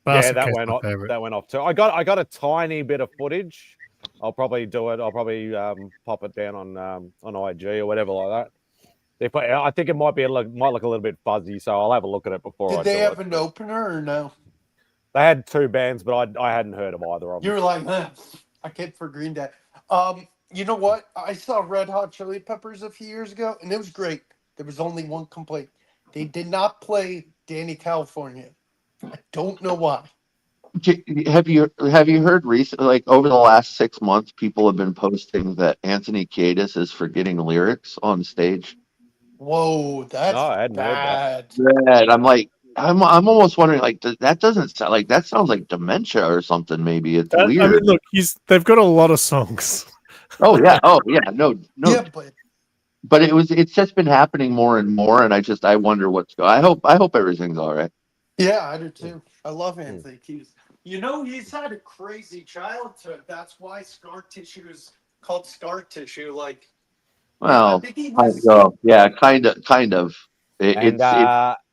Yeah, that went off. That went off too. I got a tiny bit of footage. I'll probably do it. I'll probably pop it down on IG or whatever like that. I think it might look a little bit fuzzy, so I'll have a look at it before. Did they have an opener or no? They had two bands, but I hadn't heard of either of them. You were like, I can't for Green Day. You know what? I saw Red Hot Chili Peppers a few years ago, and it was great. There was only one complaint: they did not play Danny California. I don't know why. Have you heard recently, like over the last 6 months, people have been posting that Anthony Kiedis is forgetting lyrics on stage? Whoa, that's I hadn't bad. Yeah, I'm like, I'm almost wondering, like, that doesn't sound like that sounds like dementia or something. Maybe it's weird. I mean, look, they've got a lot of songs. No, yeah, but it's just been happening more and more, and I wonder what's going. I hope everything's all right. Yeah, I do too. I love Anthony Kiedis. You know, he's had a crazy childhood. That's why scar tissue is called scar tissue. Like, well, kind of.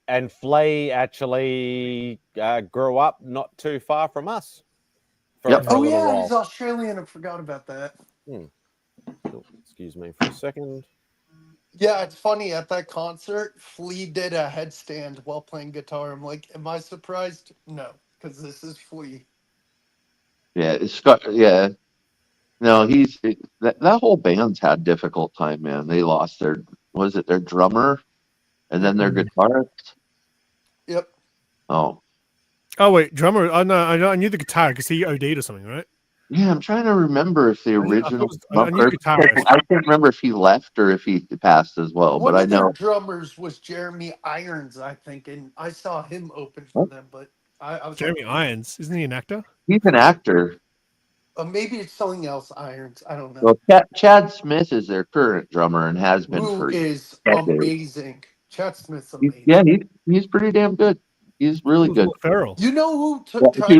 And Flea actually grew up not too far from us. Oh yeah, he's Australian. I forgot about that. Excuse me for a second. Yeah, it's funny. At that concert, Flea did a headstand while playing guitar. I'm like, am I surprised? No, because this is Flea. Yeah, No, that whole band's had a difficult time, man. They lost their drummer, and then their guitarist. Yep. Oh wait, drummer. I knew the guitar because he OD'd or something, right? Yeah, I'm trying to remember if the original. I can't remember if he left or if he passed as well. One but of I know their drummers was Jeremy Irons, I think, and I saw him open for them. But I was Jeremy Irons, isn't he an actor? He's an actor. Maybe it's something else. Irons, I don't know. Well, Chad Smith is their current drummer and has been Who for is decades. amazing. Chad Smith's amazing. Yeah, he's pretty damn good. He's really good. Will Ferrell. You know who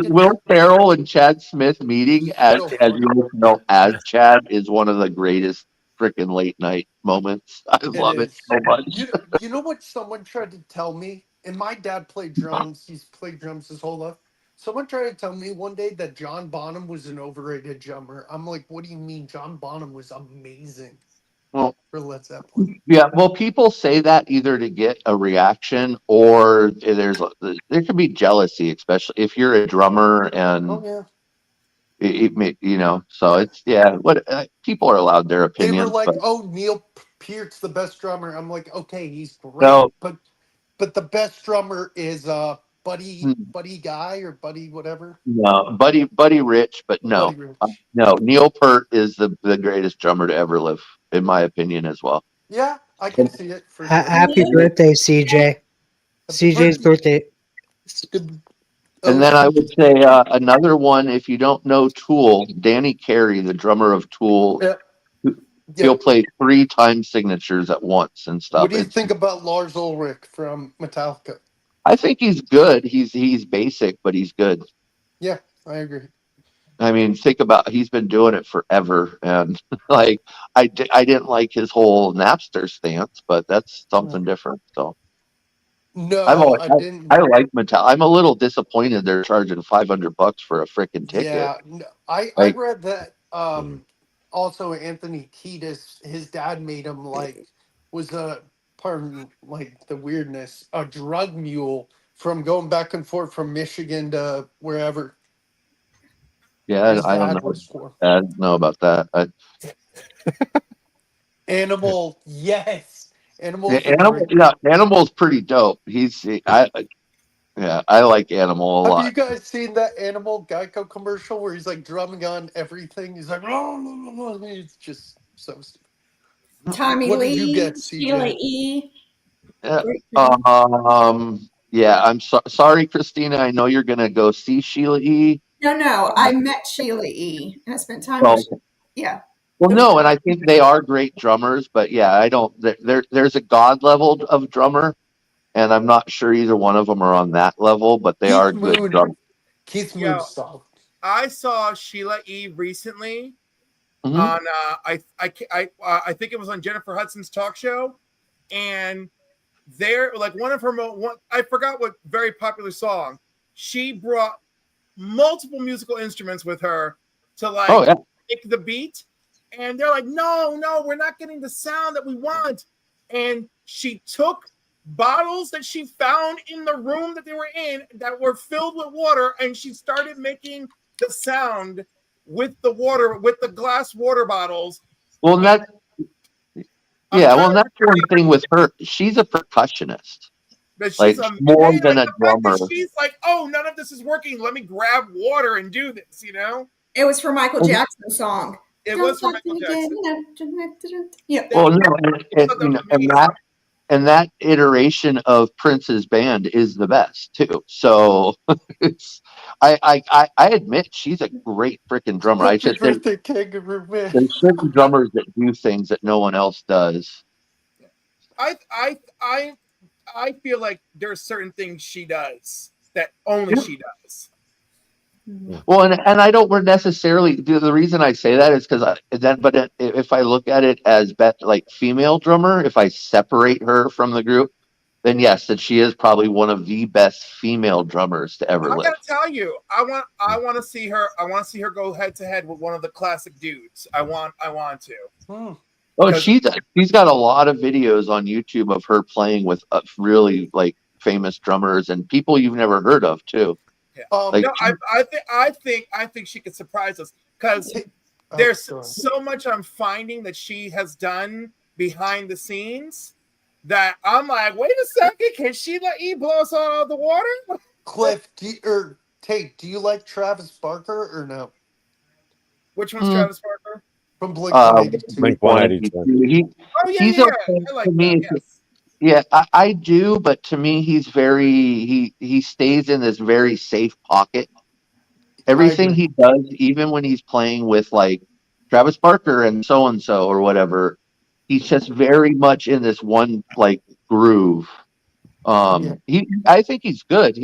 Will Ferrell and Chad Smith meeting as you know as Chad is one of the greatest freaking late night moments. I love it so much. You know what someone tried to tell me? And my dad played drums. He's played drums his whole life. Someone tried to tell me one day that John Bonham was an overrated drummer. I'm like, what do you mean? John Bonham was amazing. Well, for Led Zeppelin. Yeah, well, people say that either to get a reaction or there could be jealousy, especially if you're a drummer and so it's people are allowed their opinion. They were like, "Oh, Neil Peart's the best drummer." I'm like, "Okay, he's great, but the best drummer is Buddy Guy or Buddy whatever." No, Buddy Rich, but no, no, Neil Peart is the greatest drummer to ever live, in my opinion, as well. Yeah, I can see it. Happy birthday, CJ! CJ's birthday. And then I would say another one. If you don't know Tool, Danny Carey, the drummer of Tool, he'll play 3 time signatures at once and stuff. What do you think about Lars Ulrich from Metallica? I think he's good. He's basic, but he's good. Yeah, I agree. I mean, think about he's been doing it forever, and like I didn't like his whole Napster stance, but that's something different. So no, I didn't. I like Metallica. I'm a little disappointed they're charging $500 for a freaking ticket. Yeah, I read that Also Anthony Kiedis, his dad made him was a pardon like the weirdness, a drug mule from going back and forth from Michigan to wherever. Yeah, His I don't dad know. was for. I don't know about that. Animal, yes. Animal. Animal's pretty dope. I like Animal a Have lot. you guys seen that Animal Geico commercial where he's like drumming on everything? He's like, oh, it's just so stupid. Tommy What Lee, did you get, Sheila CJ? E. Yeah, I'm sorry, Christina. I know you're gonna go see Sheila E. No, I met Sheila E. and I spent time Oh, with. Yeah. well, no, and I think they are great drummers, but yeah, I don't. There's a god level of drummer, and I'm not sure either one of them are on that level, but they are good drummers. Keith Yo, Moon's solid. I saw Sheila E. recently Mhm. on I think it was on Jennifer Hudson's talk show, and there like one of her I forgot what very popular song. She brought multiple musical instruments with her to make the beat, and they're like, no, we're not getting the sound that we want. And she took bottles that she found in the room that they were in that were filled with water, and she started making the sound with the water, with the glass water bottles. Well, that's one thing with her. She's a percussionist. But Like she's more than a drummer. She's like, oh, none of this is working. Let me grab water and do this, you know? It was for Michael Jackson's song. It was for Michael Jackson. Yeah. Well, no, and that iteration of Prince's band is the best too. So I admit she's a great freaking drummer. I just think the kangaroo man. there's certain drummers that do things that no one else does. I feel like there's certain things she does that only she does. Well, and I don't necessarily do. The reason I say that is because if I look at it as like female drummer, if I separate her from the group, then yes, that she is probably one of the best female drummers to ever I live. gotta tell you, I want to see her. I want to see her go head to head with one of the classic dudes. I want to. Oh, she's got a lot of videos on YouTube of her playing with really like famous drummers and people you've never heard of too. Yeah. Like, No, I think she could surprise us because there's so much I'm finding that she has done behind the scenes that I'm like, wait a second, can Sheila E blow us all out of the water? Cliff, Tate, do you like Travis Barker or no? Which one's Travis Barker? From Blink-182. Blink-182. He's okay I like to me. that, yes. Yeah, I do, but to me, he's he stays in this very safe pocket. Everything he does, even when he's playing with like Travis Barker and so or whatever, he's just very much in this one like groove. I think he's good.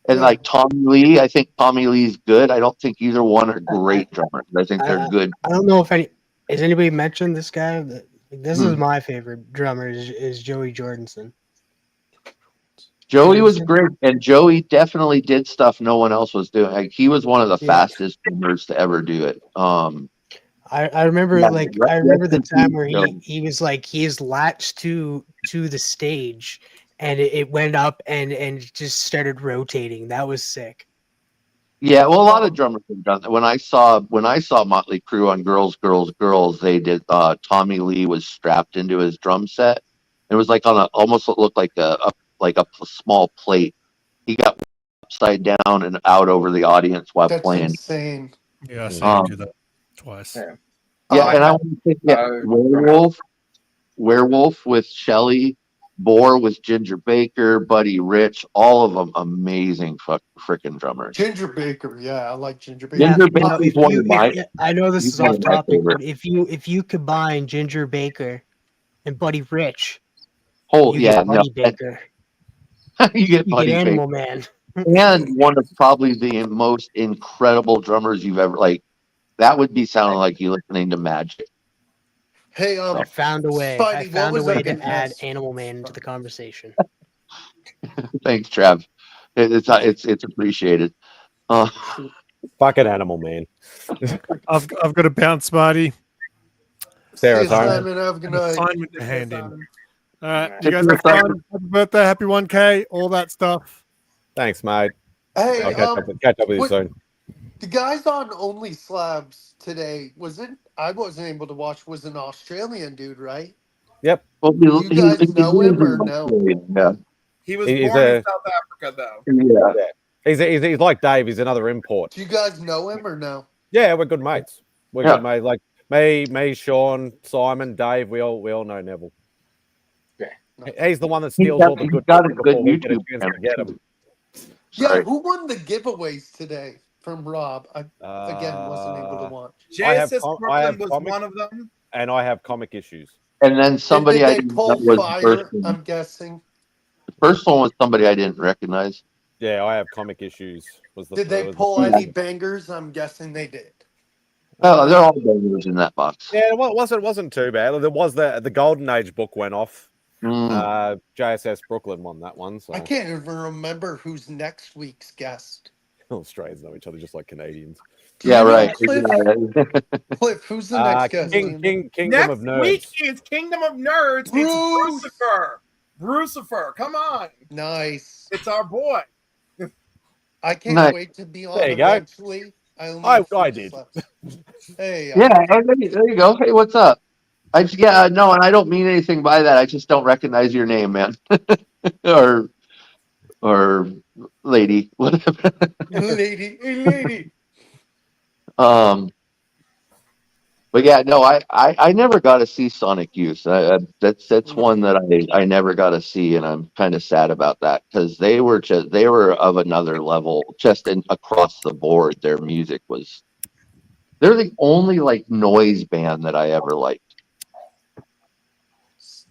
Like Tommy Lee, I think Tommy Lee's good. I don't think either one are great drummers. I think they're good. I don't know if has anybody mentioned this guy. This is my favorite drummer is Joey Jordison. Joey was great, and Joey definitely did stuff no one else was doing. Like he was one of the fastest drummers to ever do it. I remember the time where he was like he is latched to the stage and it went up and just started rotating. That was sick. Yeah, well, a lot of drummers have done that. When I saw Motley Crue on Girls, they did. Tommy Lee was strapped into his drum set. It was like almost looked like a small plate. He got upside down and out over the audience while playing. That's insane. Yeah, I saw him do that twice. And I want to say Werewolf with Shelley. Boar with Ginger Baker, Buddy Rich, all of them amazing freaking drummers. Ginger Baker, yeah, I like Ginger Baker. Ginger Baker is one of my. I know this is off topic, but if you combine Ginger Baker and Buddy Rich, Buddy Baker. you get Animal Man, and one of probably the most incredible drummers you've ever like. That would be sounding like you listening to Magic. Hey, I found a way. Spidey, I found a way to add Animal Man into the conversation. Thanks, Trav. It's appreciated. Fucking animal, man. I've got to bounce, Spidey. Sarah's home. Simon, have a good night. Assignment to hand in. All right, you Take guys care, have fun. Simon. Happy birthday, happy 1K, all that stuff. Thanks, mate. Hey, I'll catch up with you soon. The guys on Only Slabs today I wasn't able to watch. Was an Australian dude, right? Yep. Well, You guys know him or no? Yeah. He was He's born a- in South Africa, though. Yeah. He's like Dave. He's another import. Do you guys know him or no? Yeah, we're good mates. We're Yeah. good mates. Like me, Sean, Simon, Dave. We all know Neville. Yeah. He's the one that steals all the He's good got a before good we get a YouTube chance to get him. Yeah, Sorry. who won the giveaways today from Rob? I again wasn't able to watch. JSS I have Brooklyn was comic- one of them. And I have comic issues. And then somebody Did I they didn't know pull was the fire? first one. I'm guessing. The first one was somebody I didn't recognize. Yeah, I have comic issues. Did they pull any bangers? I'm guessing they did. Oh, they're all bangers in that box. Yeah, it wasn't too bad. There was the Golden Age book went off. JSS Brooklyn won that one. So I can't even remember who's next week's guest. Australians know each other just like Canadians. Yeah, right. Cliff, who's the next guest? Kingdom Next of Nerds. week is Kingdom of Nerds. It's Brucifer. Brucifer, come on. Nice. It's our boy. I can't Nice. wait to be on There you go. eventually. I did. Hey. Yeah, there you go. Hey, what's up? No, and I don't mean anything by that. I just don't recognize your name, man. or lady, whatever. lady. But yeah, no, I never got to see Sonic Youth. That's one that I never got to see, and I'm kind of sad about that because they were of another level, just across the board. Their music was. They're the only like noise band that I ever liked.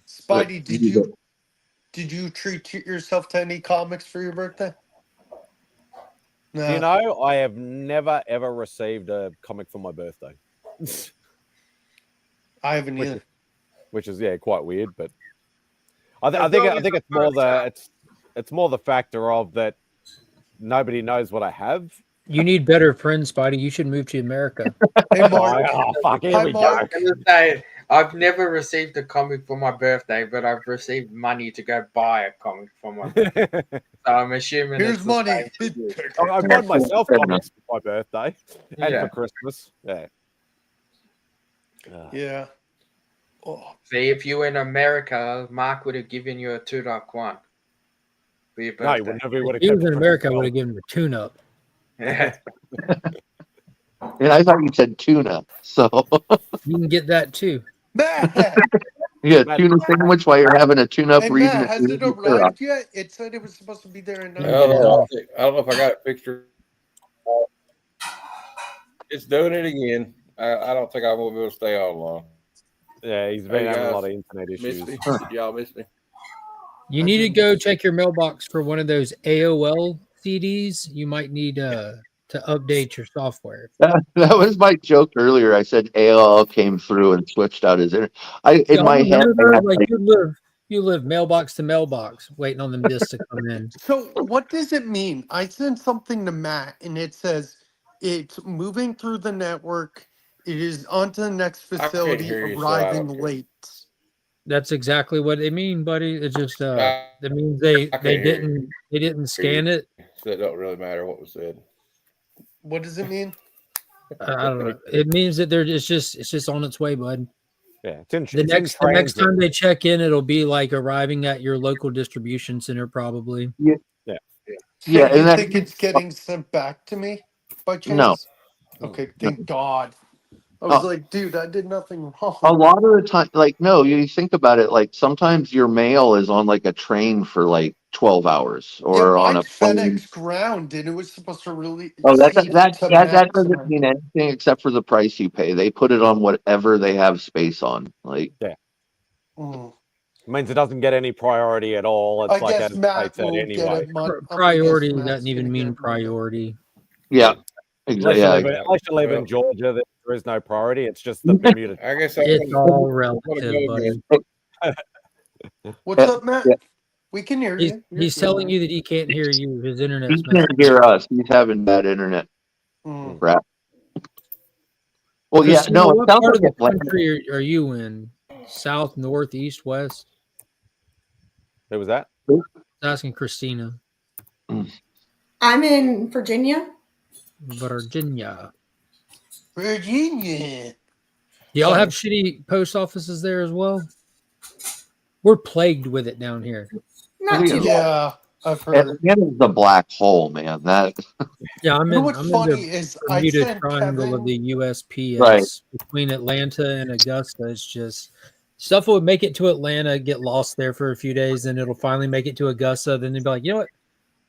Spidey, did you treat yourself to any comics for your birthday? No. You know, I have never ever received a comic for my birthday. I haven't either. Which is quite weird, but I think it's more it's more the factor of that nobody knows what I have. You need better friends, Spidey. You should move to America. Hey, Mark. Oh, fuck, here we go. I was gonna say, I've never received a comic for my birthday, but I've received money to go buy a comic for my birthday. So I'm assuming Here's it's the money. same for you. I bought myself comics for my birthday and Yeah. for Christmas. Yeah. Yeah. Oh. See, if you were in America, Mark would have given you a $2 one for your birthday. No, he wouldn't have. He would have If he kept was it in for America, I himself. would have given him a tune-up. Yeah. And I thought you said tuna, so You can get that too. Matt, you get a tuna sandwich while you're having a tune-up hey, reason. Matt, has it arrived yet? It said it was supposed to be there in I don't know if I got it fixed. It's doing it again. I don't think I will be able to stay on long. Yeah, he's been having a lot of internet issues. Miss me? Y'all miss me? You need to go check your mailbox for one of those AOL CDs. You might need to update your software. That was my joke earlier. I said AOL came through and switched out his internet. In my head, I had, like you live mailbox to mailbox, waiting on them discs to come in. So what does it mean? I sent something to Matt and it says it's moving through the network. It is onto the next facility, hear you, so I arriving don't care. late. That's exactly what they mean, buddy. It just that means they didn't scan it. So it don't really matter what was said. What does it mean? I don't know. It means that it's just on its way, bud. Yeah, it's in The next time they check in, it'll be like arriving at your local distribution center, probably. Yeah. So Yeah, you and think it's getting sent back to me by chance? No. Okay, thank God. I was like, dude, I did nothing wrong. A lot of the time, like, no, you think about it, like, sometimes your mail is on, like, a train for, like, 12 hours or on a plane. FedEx ground, and it was supposed to really. Oh, that doesn't mean anything except for the price you pay. They put it on whatever they have space on. Like, yeah. Means it doesn't get any priority at all. It's I like guess as Matt said will anyway. get it. Priority doesn't even mean priority. Yeah. Unless you live in Georgia, there is no priority. It's just the Bermuda. I guess it's all relative, buddy. What's up, Matt? We can hear you. He's telling you that he can't hear you. His internet's he can't hear us. He's having bad internet. Crap. Well, Christina, it what sounds part of like the Atlanta. country are you in? South, north, east, west? Who was that? I was asking Christina. I'm in Virginia. Virginia. Virginia. Do y'all have shitty post offices there as well? We're plagued with it down here. Not too bad. Yeah, I've heard. Atlanta's the black hole, man. That. Yeah, I'm You know in. what's I'm in funny the is I Bermuda sent Triangle of Kevin. the USPS Right. between Atlanta and Augusta. It's just stuff would make it to Atlanta, get lost there for a few days, then it'll finally make it to Augusta. Then they'd be like, you know what?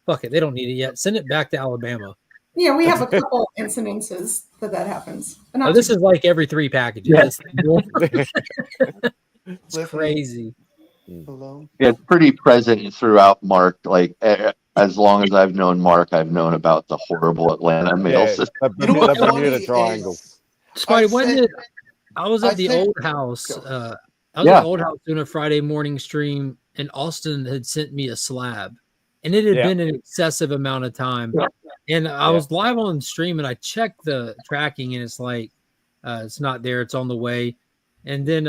Fuck it, they don't need it yet. Send it back to Alabama. Yeah, we have a couple incidences that happens. But not Oh, this too is like every 3 packages. Yeah. It's crazy. Hello. Yeah, it's pretty present throughout Mark. Like as long as I've known Mark, I've known about the horrible Atlanta mail system. You know what's the funny Bermuda Triangle. is Spidey, when sent- did I was at I the sent- old house? I was at Yeah. the old house doing a Friday morning stream, and Austin had sent me a slab, and it had Yeah. been an excessive amount of time. And I was live on stream, and I checked the tracking, and it's like it's not there; it's on the way. And then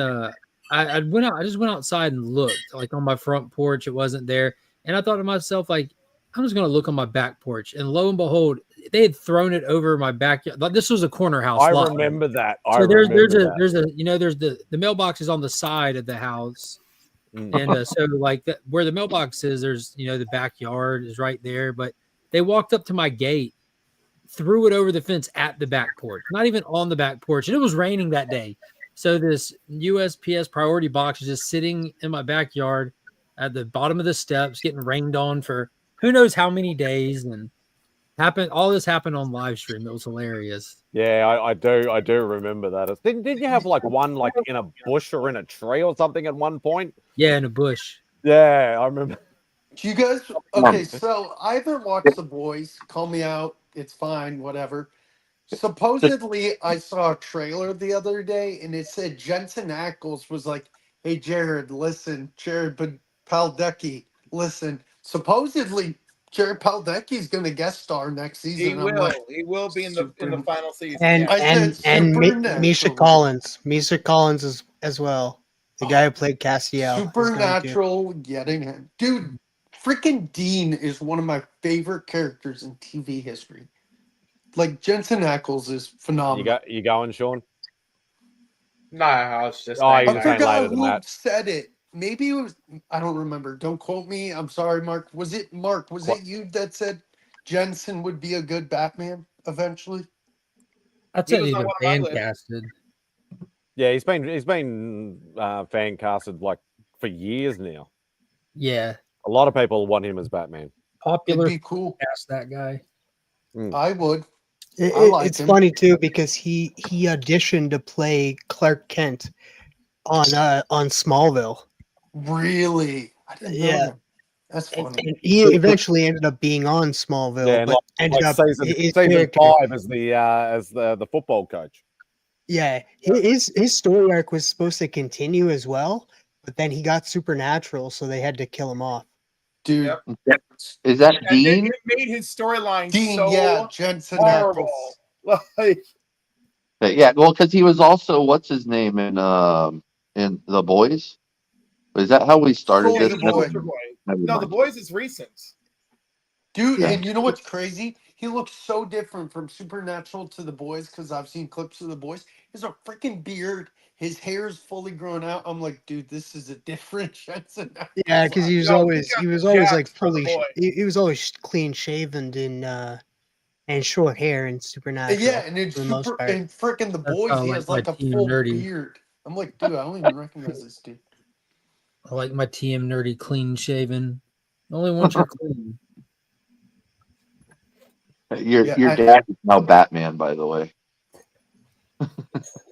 I went out. I just went outside and looked, like on my front porch, it wasn't there. And I thought to myself, like, I'm just gonna look on my back porch, and lo and behold, they had thrown it over my backyard. This was a corner house. I lot. remember that. So there's the mailbox is on the side of the house, and so like where the mailbox is, there's the backyard is right there. But they walked up to my gate, threw it over the fence at the back porch, not even on the back porch, and it was raining that day. So this USPS priority box is just sitting in my backyard at the bottom of the steps, getting rained on for who knows how many days, and all this happened on live stream. It was hilarious. Yeah, I do remember that. Didn't you have like one like in a bush or in a tree or something at one point? Yeah, in a bush. Yeah, I remember. Do you guys? Okay, so I haven't watched The Boys. Call me out. It's fine. Whatever. Supposedly, I saw a trailer the other day, and it said Jensen Ackles was like, "Hey, Jared, listen, Jared Paldecki, listen." Supposedly, Jared Paldecki is going to guest star next season. He I'm will. like, He will be in the final season. And yeah. I said Misha Collins. Misha Collins as well. The guy who played Castiel. Supernatural getting him. Dude, freaking Dean is one of my favorite characters in TV history. Like, Jensen Ackles is phenomenal. You going, Sean? No, I was just. Oh, you I were saying forgot later than who that. said it. Maybe it was. I don't remember. Don't quote me. I'm sorry, Mark. Was it Mark? Was it you that said Jensen would be a good Batman eventually? I'd say he's been fan casted. Yeah, he's been fan casted like for years now. Yeah, a lot of people want him as Batman. Popular. It'd be cool. Cast that guy. I would. It's funny too because he auditioned to play Clark Kent on Smallville. Really? I didn't know that. That's funny. And he eventually ended up being on Smallville, but ended up season 5 as the football coach. Yeah, his story arc was supposed to continue as well, but then he got supernatural, so they had to kill him off. Dude, is that Dean? It made his storyline Dean, so yeah, Jensen horrible. Like, Yeah, well, because he was also what's his name in The Boys. Is that how we started this? No, The Boys is recent. Dude, and you know what's crazy? He looks so different from Supernatural to The Boys because I've seen clips of The Boys. He has a freaking beard. His hair's fully grown out. I'm like, dude, this is a different Jensen. Yeah, because he was always like fully. He was always clean shaven and short hair in Supernatural. Yeah, and in freaking The Boys, he has like a full beard. I'm like, dude, I don't even recognize this dude. I like my TM nerdy clean shaven. Only once you're clean. Your dad is now Batman, by the way.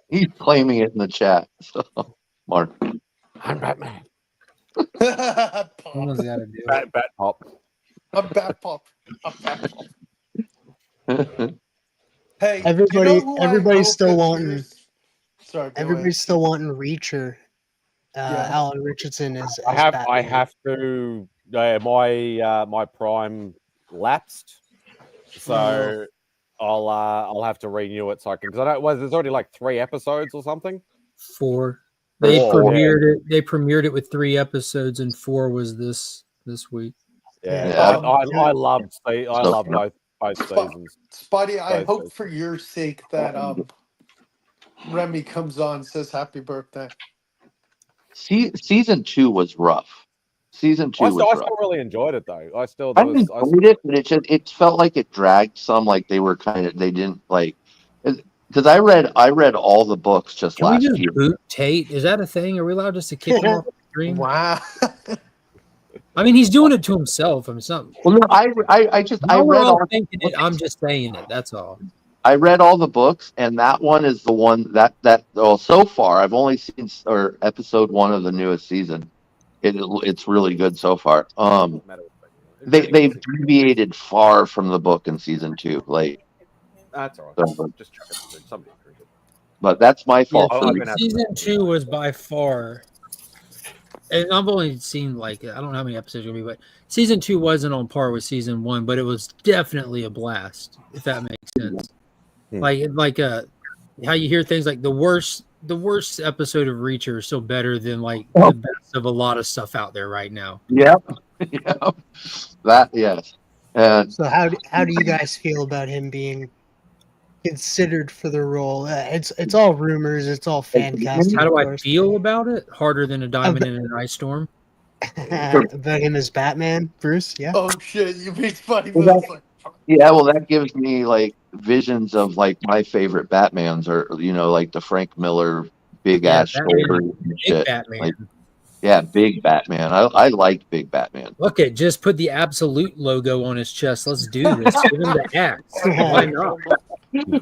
He's claiming it in the chat. So, Mark, I'm Batman. Someone's got to do it. Bat Pop. I'm Bat Pop. I'm Bat Pop. Hey, everybody's still wanting. Sorry, everybody's still wanting Reacher. Alan Richardson is. I have to. My Prime lapsed, so I'll have to renew it so I can, because I don't. Well, there's already like 3 episodes or something. 4. They Four, premiered it. They premiered it with 3 episodes, and 4 was this week. Yeah, I loved both seasons. Spidey, I Both hope seasons. for your sake that Remy comes on and says happy birthday. Season 2 was rough. Season 2 I was rough. still really enjoyed it though. I enjoyed it, but it felt like it dragged some. Like they didn't like, because I read all the books just Can last we just year. boot Tate? Is that a thing? Are we allowed just to kick him off the stream? Wow. I mean, he's doing it to himself. I mean, something. Well, no, I read all all. thinking it. I'm just saying it. That's all. I read all the books, and that one is the one that well, so far I've only seen episode 1 of the newest season. It's really good so far. They've deviated far from the book in season 2. Like that's all right. So, just chuck it through. Somebody agreed. But that's my fault. Season 2 was by far, and I've only seen like, I don't know how many episodes it'll be, but season 2 wasn't on par with season 1, but it was definitely a blast, if that makes sense. Like how you hear things like the worst episode of Reacher is still better than like the best of a lot of stuff out there right now. Yep. That yes. So how do you guys feel about him being considered for the role? It's all rumors. It's all fan casting. How do I feel about it? Harder than a diamond in an ice storm. About him as Batman, Bruce. Yeah. Oh shit! You made funny. Yeah, well, that gives me like visions of like my favorite Batmans, or like the Frank Miller big ass shoulders and shit. Batman. Like, yeah, big Batman. I like big Batman. Look at just put the Absolute logo on his chest. Let's do this. Give him the axe. Why not?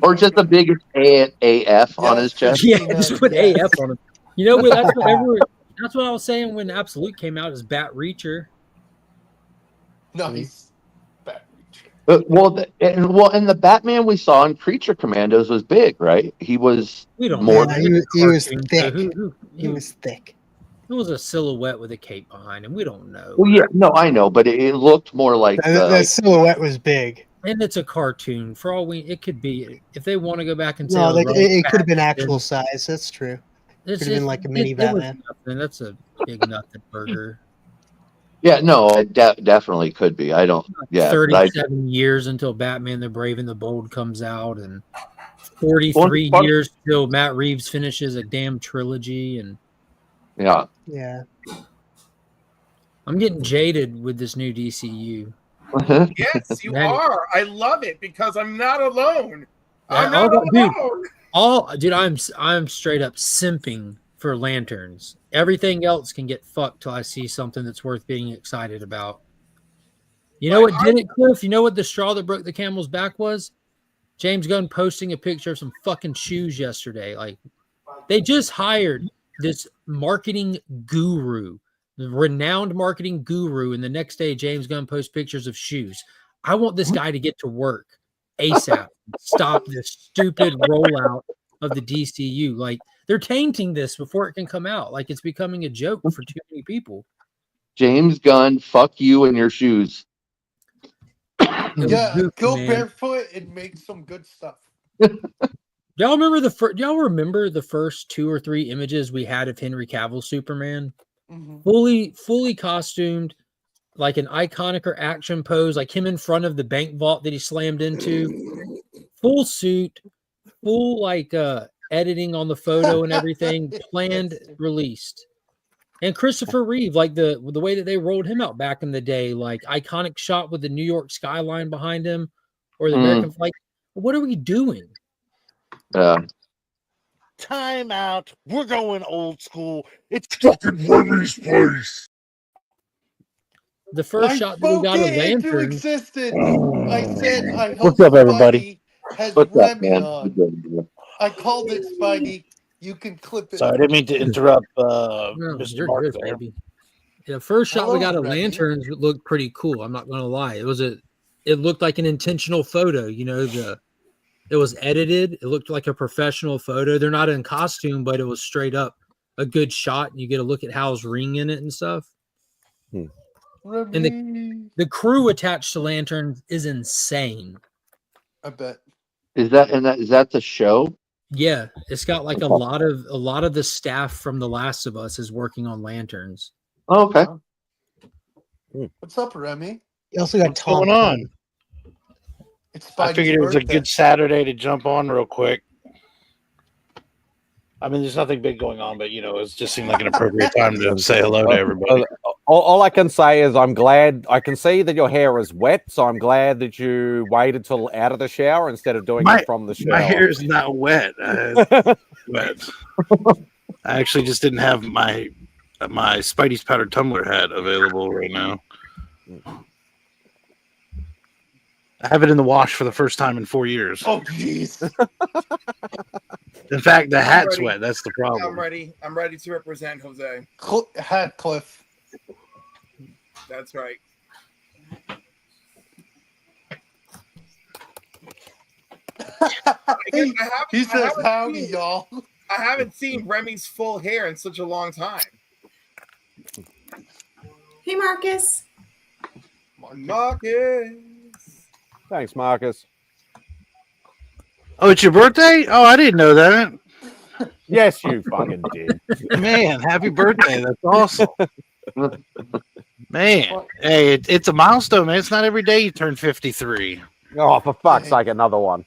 Or just the biggest AF on his chest. Yeah, just put AF on him. You know, that's what I was saying when Absolute came out, is Bat Reacher. Nice. And the Batman we saw in Creature Commandos was big, right? He was he was thick. He was thick. It was a silhouette with a cape behind him. We don't know. Well, yeah, no, I know, but it looked more like the silhouette was big. And it's a cartoon. For all it could be. If they want to go back and say, it could have been actual size. That's true. It could have been like a mini Batman. That's a big nothing burger. Yeah, no, it definitely could be. I don't. Yeah, 37 years until Batman: The Brave and the Bold comes out, and 43 years till Matt Reeves finishes a damn trilogy. And yeah. I'm getting jaded with this new DCU. Yes, you are. I love it because I'm not alone. I'm not alone. Dude, I'm straight up simping for Lanterns. Everything else can get fucked till I see something that's worth being excited about. You know what did it, Cliff? You know what the straw that broke the camel's back was? James Gunn posting a picture of some fucking shoes yesterday. Like, they just hired this marketing guru, the renowned marketing guru, and the next day James Gunn posts pictures of shoes. I want this guy to get to work ASAP. Stop this stupid rollout of the DCU. Like, they're tainting this before it can come out. Like, it's becoming a joke for too many people. James Gunn, fuck you and your shoes. Yeah, go barefoot and make some good stuff. Y'all remember the first 2 or 3 images we had of Henry Cavill Superman? Mm-hmm. Fully costumed, like an iconic or action pose, like him in front of the bank vault that he slammed into. Full suit, full like editing on the photo and everything, planned, released. And Christopher Reeve, like the way that they rolled him out back in the day, like iconic shot with the New York skyline behind him, or the American flag. What are we doing? Time out. We're going old school. It's fucking Remy's place. The first shot that we got of Lantern. I said, I hope What's up, everybody? Has What's up, Remy man? on. I called it, Spidey. You can clip it. Sorry, I didn't mean to interrupt Mr. Mark good, there. baby. The first shot we got of Lanterns looked pretty cool. I'm not going to lie. It looked like an intentional photo. You know, it was edited. It looked like a professional photo. They're not in costume, but it was straight up a good shot. And you get a look at Hal's ring in it and stuff. And the crew attached to Lantern is insane. I bet. Is that the show? Yeah, it's got like a lot of the staff from The Last of Us is working on lanterns. Oh, okay. What's up, Remy? You also got What's Tom going on? It's I Spidey's figured it was a birthday. good Saturday to jump on real quick. I mean, there's nothing big going on, but it just seemed like an appropriate time to say hello to everybody. All I can say is I'm glad. I can see that your hair is wet, so I'm glad that you waited till out of the shower instead of doing it from the shower. My hair is not wet. Wet. I actually just didn't have my Spidey's powdered tumbler hat available right now. I have it in the wash for the first time in 4 years. Oh, jeez. In fact, the hat's ready. wet. That's the problem. I'm ready. I'm ready to represent Jose. Hat Cliff. That's right. He says howdy, y'all. I haven't seen Remy's full hair in such a long time. Hey, Marcus. Marcus. Thanks, Marcus. Oh, it's your birthday? Oh, I didn't know that. Yes, you fucking did. Man, happy birthday. That's awesome. Man, hey, it's a milestone, man. It's not every day you turn 53. Oh, for fuck's sake, another one.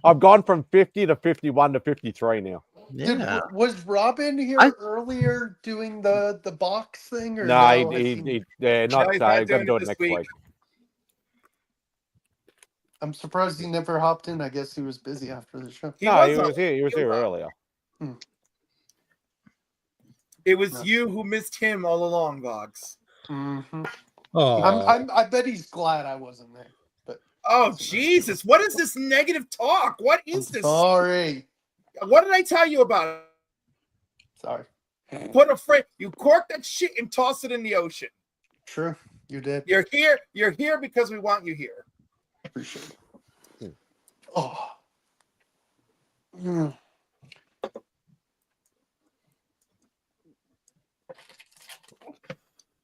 I've gone from 50 to 51 to 53 now. Yeah. Was Robin here earlier doing the box thing? Or No, he not he's going to doing do it it this next week. week. I'm surprised he never hopped in. I guess he was busy after the show. He was here. He was here earlier. It was you who missed him all along, Vox. Mm-hmm. Oh, I bet he's glad I wasn't there. But oh Jesus! What is this negative talk? What is this? Sorry. What did I tell you about? Sorry. Put a frame. You cork that shit and toss it in the ocean. True, you did. You're here. You're here because we want you here. Appreciate it. Oh. Mm.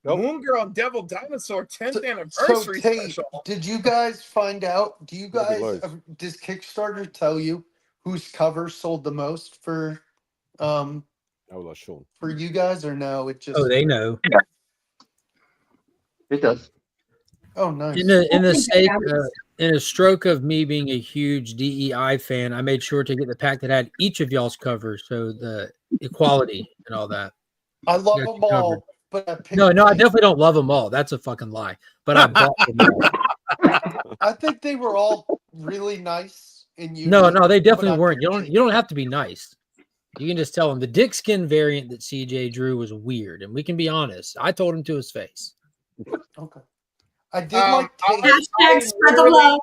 Moon Girl Devil Dinosaur 10th anniversary special. Did you guys find out? Do you guys does Kickstarter tell you whose cover sold the most for Sean. for you guys, or no? It just they know. Yeah. It does. Oh, nice. In a stroke of me being a huge DEI fan, I made sure to get the pack that had each of y'all's covers, so the equality and all that. I love them all, but I picked No, I definitely don't love them all. That's a fucking lie. But I bought them all. I think they were all really nice and unique. No, they definitely weren't. You don't have to be nice. You can just tell him the dick skin variant that CJ drew was weird, and we can be honest. I told him to his face. Okay. I did like hashtag spread the love.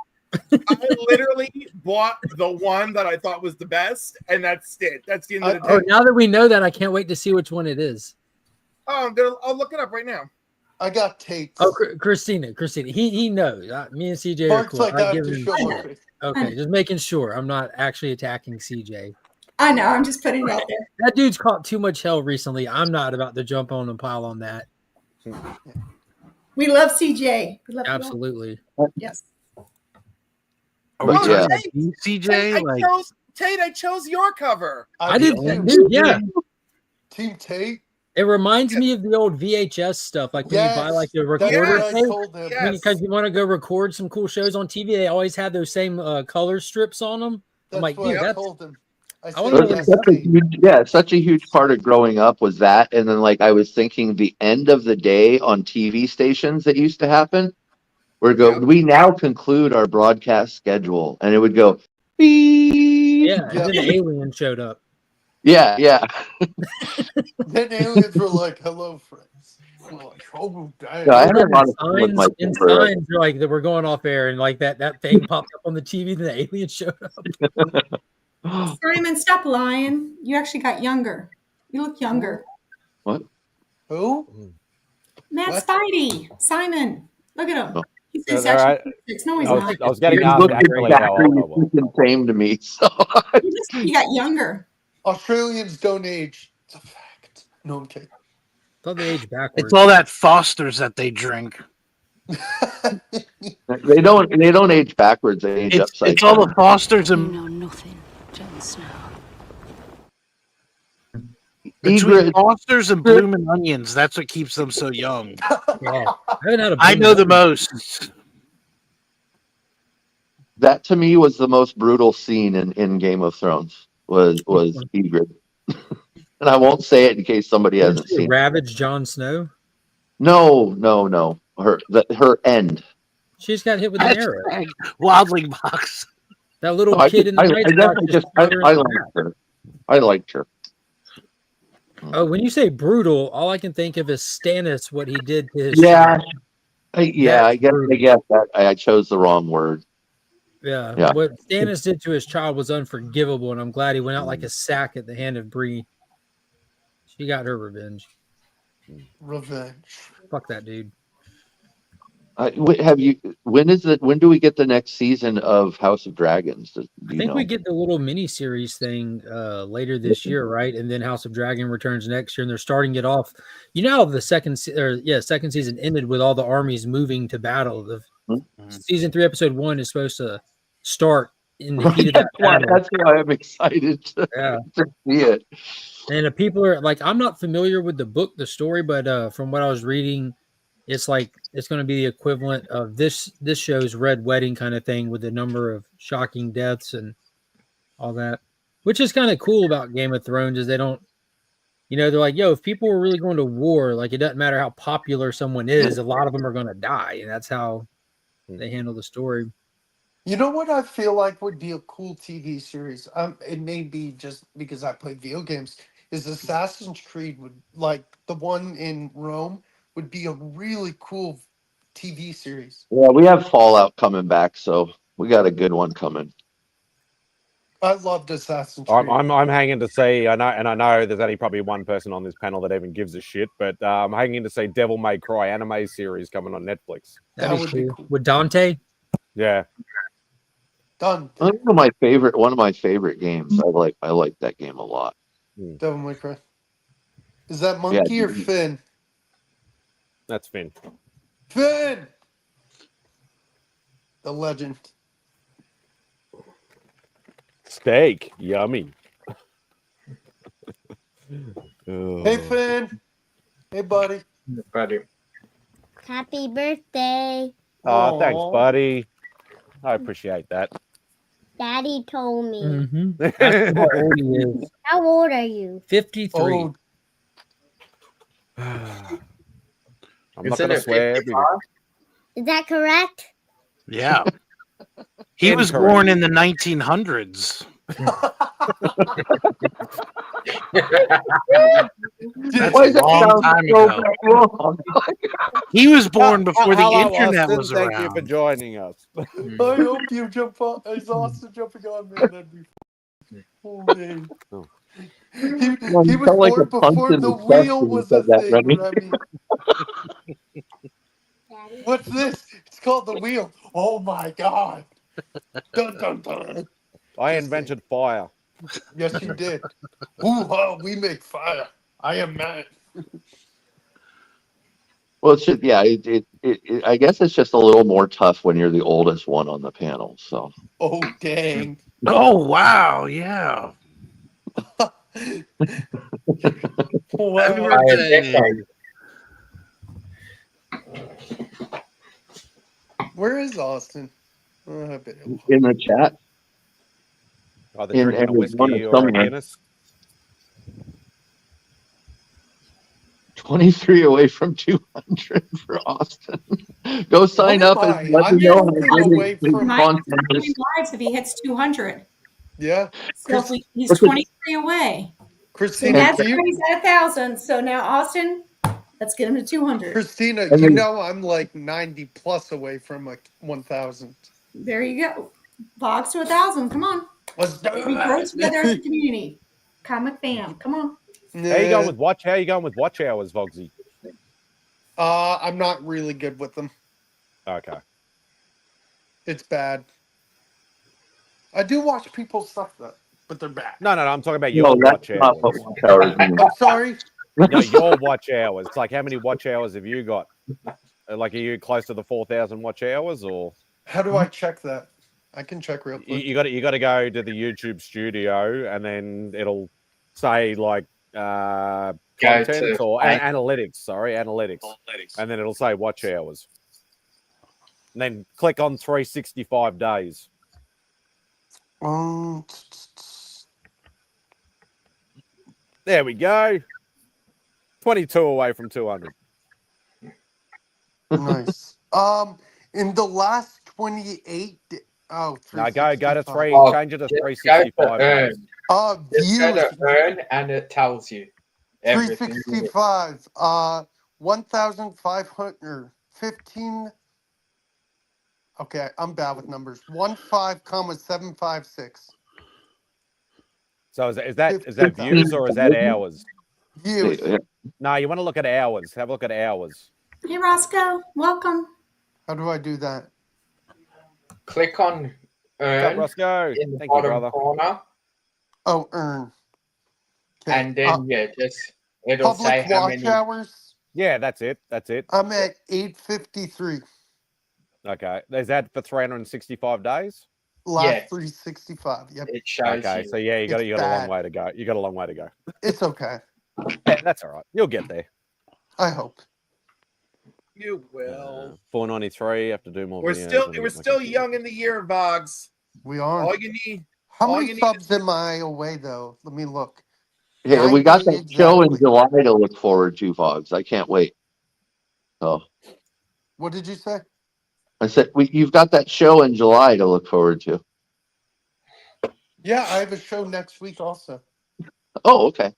I literally bought the one that I thought was the best, and that's it. That's the end of the day. Now that we know that, I can't wait to see which one it is. Oh, I'll look it up right now. I got Tate's. Oh, Christina. He knows. Me and CJ are cool. Like I have to show him. Okay, just making sure I'm not actually attacking CJ. I know. I'm just putting it out there. That dude's caught too much hell recently. I'm not about to jump on and pile on that. We love CJ. We love Absolutely. Yes. CJ, Tate, I chose your cover. I did. Dude, yeah. Team Tate. It reminds me of the old VHS stuff, like when you buy like the recorder thing, because you want to go record some cool shows on TV. They always have those same color strips on them. I'm like, dude, I told them. Such a huge part of growing up was that, and then like I was thinking the end of the day on TV stations that used to happen. We now conclude our broadcast schedule, and it would go. Beep. Yeah, and then the alien showed up. Yeah. Then aliens were like, "Hello, friends." We're like, "Oh, damn." Yeah, I had a lot of signs like that were going off air, and like that thing popped up on the TV, and the alien showed up. Simon, stop lying. You actually got younger. You look younger. What? Who? MadSpidey. Simon. Look at him. He says right. 6. No, he's not. I was getting asked actually how old I was. Same to me. So you got younger. Australians don't age. It's a fact. No, I'm kidding. Thought they age backwards. It's all that Foster's that they drink. They don't age backwards. They age upside It's all down. the Fosters and You know nothing, Jon Snow. between Egret. Fosters and Bloomin' Onions. That's what keeps them so young. Yeah. I haven't had a I know the Bloomin' most. That to me was the most brutal scene in Game of Thrones. Was Egret, and I won't say it in case somebody hasn't seen it. Ravage Jon Snow. No. Her end. She just got hit with an arrow. Wildling box. That little No, kid in the Night's Watch just shot her in I the liked back. her. I liked her. Oh, when you say brutal, all I can think of is Stannis, what he did to his Yeah. child. I guess that I chose the wrong word. Yeah. What Stannis did to his child was unforgivable, and I'm glad he went out like a sack at the hand of Bree. She got her revenge. Revenge. Fuck that dude. When do we get the next season of House of Dragons? I think we get the little mini series thing later this year, right? And then House of Dragon returns next year, and they're starting it off. You know how the second season ended with all the armies moving to battle. Season 3, episode 1 is supposed to start in the heat of that battle. That's why I'm excited to see it. And people are like, I'm not familiar with the story, but from what I was reading, it's like it's going to be the equivalent of this show's Red Wedding kind of thing, with a number of shocking deaths and all that, which is kind of cool about Game of Thrones. Is they don't, they're like, yo, if people were really going to war, like it doesn't matter how popular someone is, a lot of them are going to die, and that's how they handle the story. You know what I feel like would be a cool TV series? It may be just because I play video games. Is Assassin's Creed would like the one in Rome would be a really cool TV series. Yeah, we have Fallout coming back, so we got a good one coming. I loved Assassin's Creed. I'm hanging to see. I know there's only probably one person on this panel that even gives a shit, but I'm hanging to see Devil May Cry anime series coming on Netflix. That would be cool. With Dante. Yeah. Done. One of my favorite games. I like that game a lot. Devil May Cry. Is that Monkey or Finn? That's Finn. Finn! The legend. Steak. Yummy. Hey, Finn. Hey, buddy. Buddy. Happy birthday. Oh, thanks, buddy. I appreciate that. Daddy told me. Mm-hmm. That's how old he is. How old are you? 53. Old. I'm not going to swear. Is that correct? Yeah. He was born in the 1900s. That's a long time ago. He was born before the internet Austin, was around. Thank you for joining us. I hope you jump on. Is Austin jumping on me? That'd be oh, man. He was born before the wheel was a thing, Remy. What's this? It's called the wheel. Oh my god. Dun, dun, dun. I invented fire. Yes, you did. Ooh, we make fire. I am mad. Well, it's just, I guess it's just a little more tough when you're the oldest one on the panel. So. Oh dang. Oh wow, yeah. Wow. Where is Austin? In the chat. Either drinking a whiskey or a Guinness. 23 away from 200 for Austin. Go sign up and let me know. If he hits 200. Yeah. So he's 23 away. Christina, so that's he's at 1,000. So now Austin, let's get him to 200. Christina, you know I'm like 90 plus away from like 1,000. There you go. Box to 1,000. Come on. Let's do We grow together as a community. Comic fam. Come on. How you going with watch? How you going with watch hours, Vogsy? I'm not really good with them. Okay. It's bad. I do watch people's stuff though, but they're bad. No. I'm talking about your watch hours. I'm sorry. No, your watch hours. It's like how many watch hours have you got Like, are you close to the 4,000 watch hours, or How do I check that? I can check real quick. you got to go to the YouTube studio, and then it'll say like content or analytics. Sorry, analytics, and then it'll say watch hours. And then click on 365 days. There we go. 22 away from 200. Nice. In the last 28. Oh, no, go to 3. Change it to 365 days. Just go to earn, and it tells you everything. 365. 1,515. Okay, I'm bad with numbers. 15,756. So is that views or is that hours? Views. No, you want to look at hours. Have a look at hours. Hey, Roscoe, welcome. How do I do that? Click on earn. What's up, Roscoe? In the Thank bottom you, brother. corner. Oh, earn. Okay. And then it'll say how many hours. Yeah, that's it. I'm at 853. Okay, is that for 365 days? Last 365. Yep. It shows. Okay, so yeah, you got a long way to go. You got a long way to go. It's okay. Yeah, that's all right. You'll get there. I hope. You will. 493. Have to do more. We're still young in the year, Vogs. We are. All you need. How many subs am I away though? Let me look. Hey, we got that show in July to look forward to, Vogs. I can't wait. So. What did you say? I said you've got that show in July to look forward to. Yeah, I have a show next week also. Oh, okay.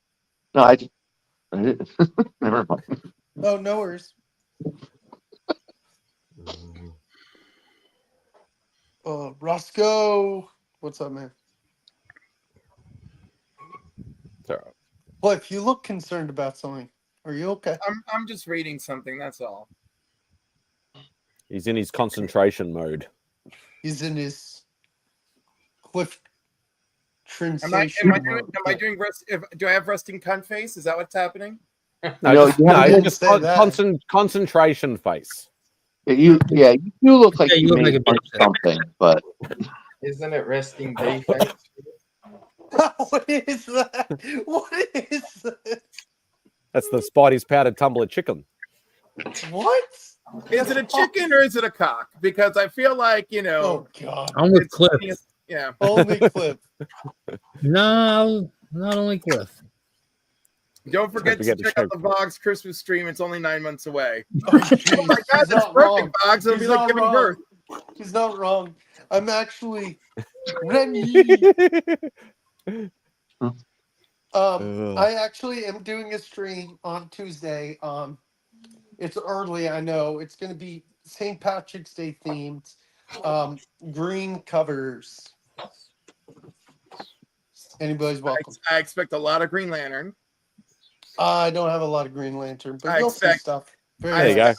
No, I didn't. Never mind. Oh, no worries. Roscoe, what's up, man? It's all right. Cliff, you look concerned about something. Are you okay? I'm just reading something. That's all. He's in his concentration mode. He's in his Cliff Am I doing rest? Do I have resting cunt face? Is that what's happening? No, just concentration face. You do look like you look like something, but isn't it resting D face? What is that? What is that? That's the Spidey's powdered tumbler chicken. What? Is it a chicken or is it a cock? Because I feel like, Oh, God. I'm with Cliff. Yeah. Only Cliff. No, not only Cliff. Don't forget to check out the Vogs Christmas stream. It's only 9 months away. Oh my God, that's perfect, Vogs. It'll be like giving birth. He's not wrong. I'm actually Remy. I actually am doing a stream on Tuesday. It's early, I know. It's going to be St. Patrick's Day themed. Green covers. Anybody's welcome. I expect a lot of Green Lantern. I don't have a lot of Green Lantern, but you'll see stuff. There you go.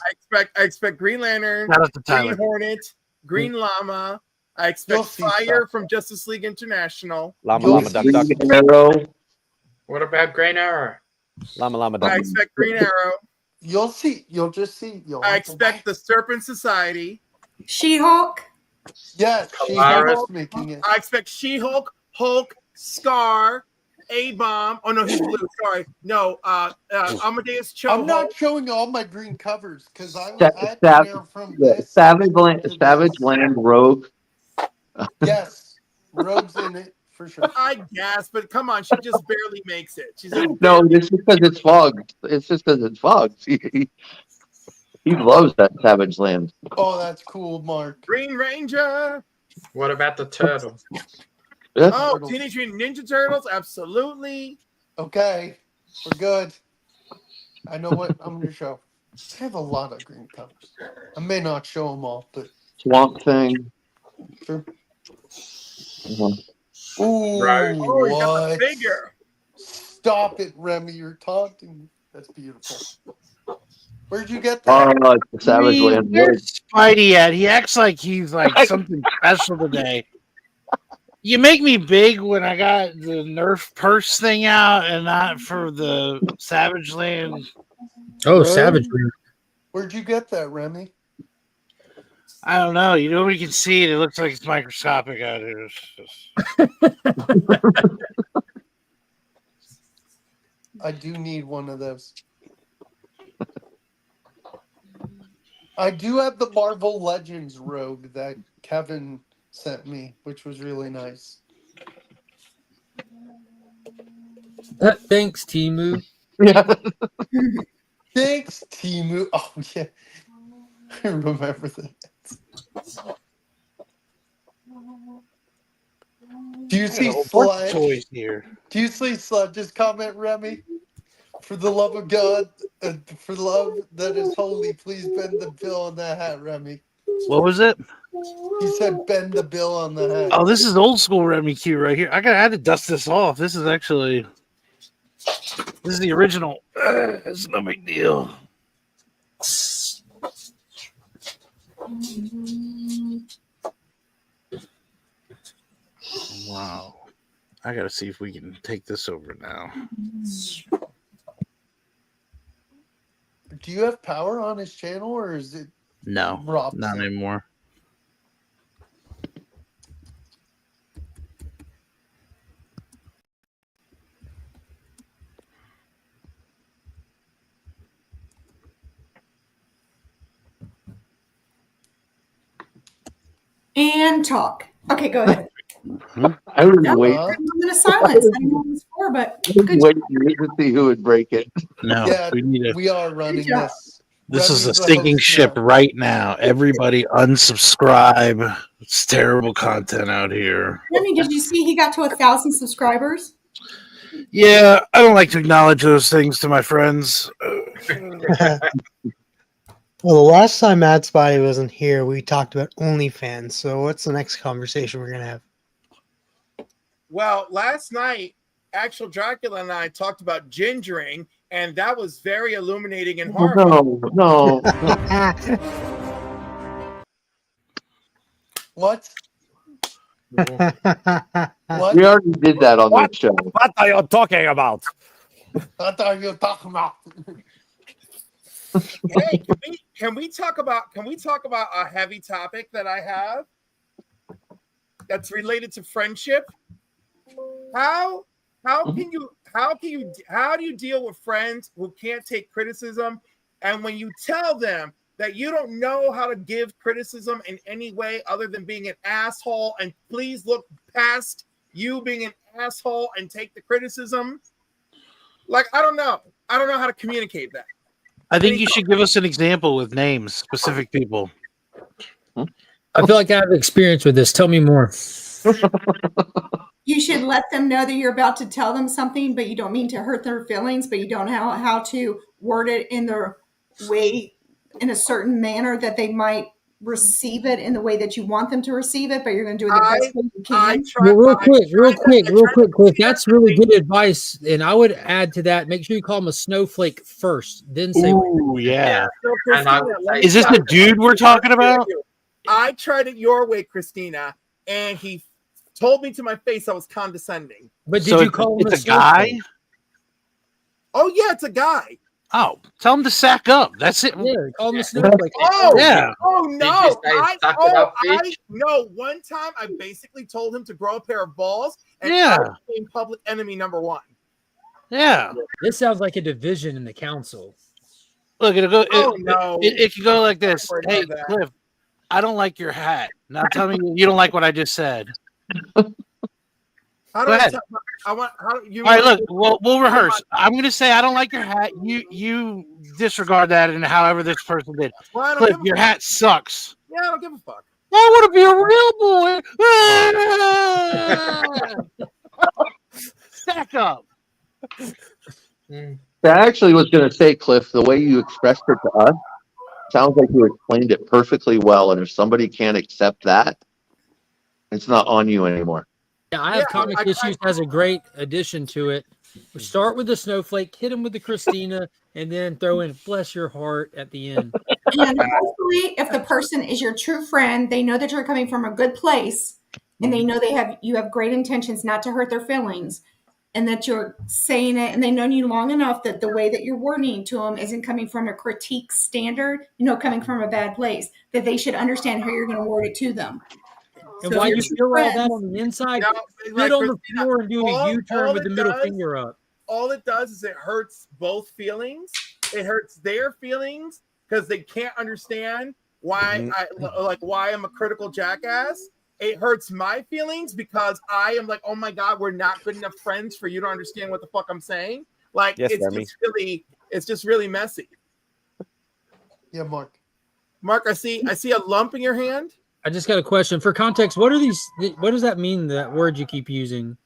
I expect Green Lantern, Green Hornet, Green Llama. I expect Fire from Justice League International. Llama Duck Duck. What about Green Arrow? Llama Duck. I expect Green Arrow. You'll see. You'll just see. I expect the Serpent Society. She-Hulk. Yes, She-Hulk's making it. I expect She-Hulk, Hulk, Scar, A-Bomb. Oh no, he's blue. Sorry. No, Amadeus Cho. I'm not showing all my green covers because I was at from this. Savage Land Rogue. Yes, Rogue's in it for sure. I guess, but come on, she just barely makes it. She's No, it's just because it's fogged. It's just because it's fogged. He loves that Savage Land. Oh, that's cool, Mark. Green Ranger. What about the turtles? Yeah. Oh, Teenage Mutant Ninja Turtles, absolutely. Okay, we're good. I know what I'm going to show. I have a lot of green covers. I may not show them all, but Swamp Thing. Sure. Mm-hmm. Ooh, Oh, you got the what? figure. Stop it, Remy. You're taunting. That's beautiful. Where'd you get that? Oh, it's the Savage Land Rogue. Where's Spidey at? He acts like he's like something special today. You make me big when I got the Nerf purse thing out and not for the Savage Land. Oh, Savage Land. Where'd you get that, Remy? I don't know. Nobody can see it. It looks like it's microscopic out here. I do need one of those. I do have the Marvel Legends rogue that Kevin sent me, which was really nice. Thanks, Timu. Yeah. Thanks, Timu. Oh, yeah. I remember that. Do you see Sludge? Toys here. Do you see Sludge's comment, Remy? For the love of God, for love that is holy, please bend the bill on that hat, Remy. What was it? He said bend the bill on the hat. Oh, this is old school Remy Q right here. I had to dust this off. This is the original. It's no big deal. Wow. I gotta see if we can take this over now. Do you have power on his channel, or is it No, Robson? not anymore. And talk. Okay, go ahead. I would No, wait. I'm in a silence. I don't know what it's for, but good Wait to see who would break it. No, Yeah, we we are running job. this. This is a Remy's the sinking host ship now. right now. Everybody unsubscribe. It's terrible content out here. Remy, did you see he got to 1,000 subscribers? Yeah, I don't like to acknowledge those things to my friends. Well, the last time MadSpidey wasn't here, we talked about OnlyFans. So what's the next conversation we're going to have? Well, last night, Actual Dracula and I talked about gingering, and that was very illuminating and horrifying. No. What? What? We already did that on the show. What are you talking about? What are you talking about? Hey, can we talk about a heavy topic that I have that's related to friendship? How do you deal with friends who can't take criticism, and when you tell them that you don't know how to give criticism in any way other than being an asshole, and please look past you being an asshole and take the criticism? Like, I don't know how to communicate that. I think you should give us an example with names, specific people. I feel like I have experience with this. Tell me more. You should let them know that you're about to tell them something, but you don't mean to hurt their feelings, but you don't know how to word it in their way, in a certain manner that they might receive it in the way that you want them to receive it, but you're going to do it the best way you can. Well, real quick, Cliff. That's really good advice, and I would add to that: make sure you call them a snowflake first, then say. Ooh, yeah. So, Is this the dude we're talking about? I tried it your way, Christina, and he told me to my face I was condescending. But did you call him a guy? Oh yeah, it's a guy. Oh, tell him to sack up. That's it. Yeah, call him a snowflake. Oh yeah. Oh no! bitch? No. One time I basically told him to grow a pair of balls, and Yeah. I became public enemy number one. Yeah. This sounds like a division in the council. Look, it'll go. No. It could go like this. Worried Hey, about that. Cliff, I don't like your hat. Now tell me you don't like what I just said. How Go do I ahead. tell- I want how do you? All right, look, we'll rehearse. I'm going to say I don't like your hat. You disregard that, and however this person did. Well, I don't Cliff, give a your fuck. hat sucks. Yeah, I don't give a fuck. I want to be a real boy. Stack up. That actually was going to say, Cliff, the way you expressed it to us sounds like you explained it perfectly well. And if somebody can't accept that, it's not on you anymore. Yeah, I have comic issues has a great addition to it. We start with the snowflake, hit him with the Christina, and then throw in "bless your heart" at the end. And hopefully, if the person is your true friend, they know that you're coming from a good place, and they know you have great intentions not to hurt their feelings. and that you're saying it, and they've known you long enough that the way that you're wording to them isn't coming from a critique standard, coming from a bad place, that they should understand how you're going to word it to them. And So while if you you're feel all that friends- on the inside, No, sit on the floor and do a U-turn with the middle finger up. All it does is it hurts both feelings. It hurts their feelings because they can't understand why why I'm a critical jackass. It hurts my feelings because I am like, oh my God, we're not good enough friends for you to understand what the fuck I'm saying. Like, Yes, it's Remy. just really messy. Yeah, Mark. Mark, I see a lump in your hand. I just got a question. For context, what are these? What does that mean, that word you keep using?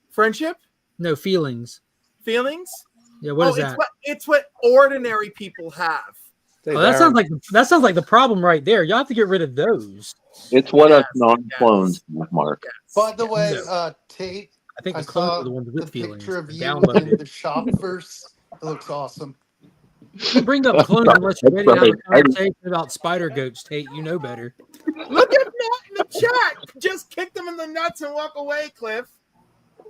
Friendship? No, feelings. Feelings? Yeah, what is that? It's what ordinary people have. Oh, that sounds like the problem right there. Y'all have to get rid of those. It's what us non-clones have, Mark. By the way, Tate, I think I the clones saw are the ones with the feelings. picture of you Downloaded. in the shopverse. It looks awesome. Don't bring up clones unless you're ready to have a conversation about spider goats, Tate. You know better. Look at Matt in the chat. Just kick them in the nuts and walk away, Cliff.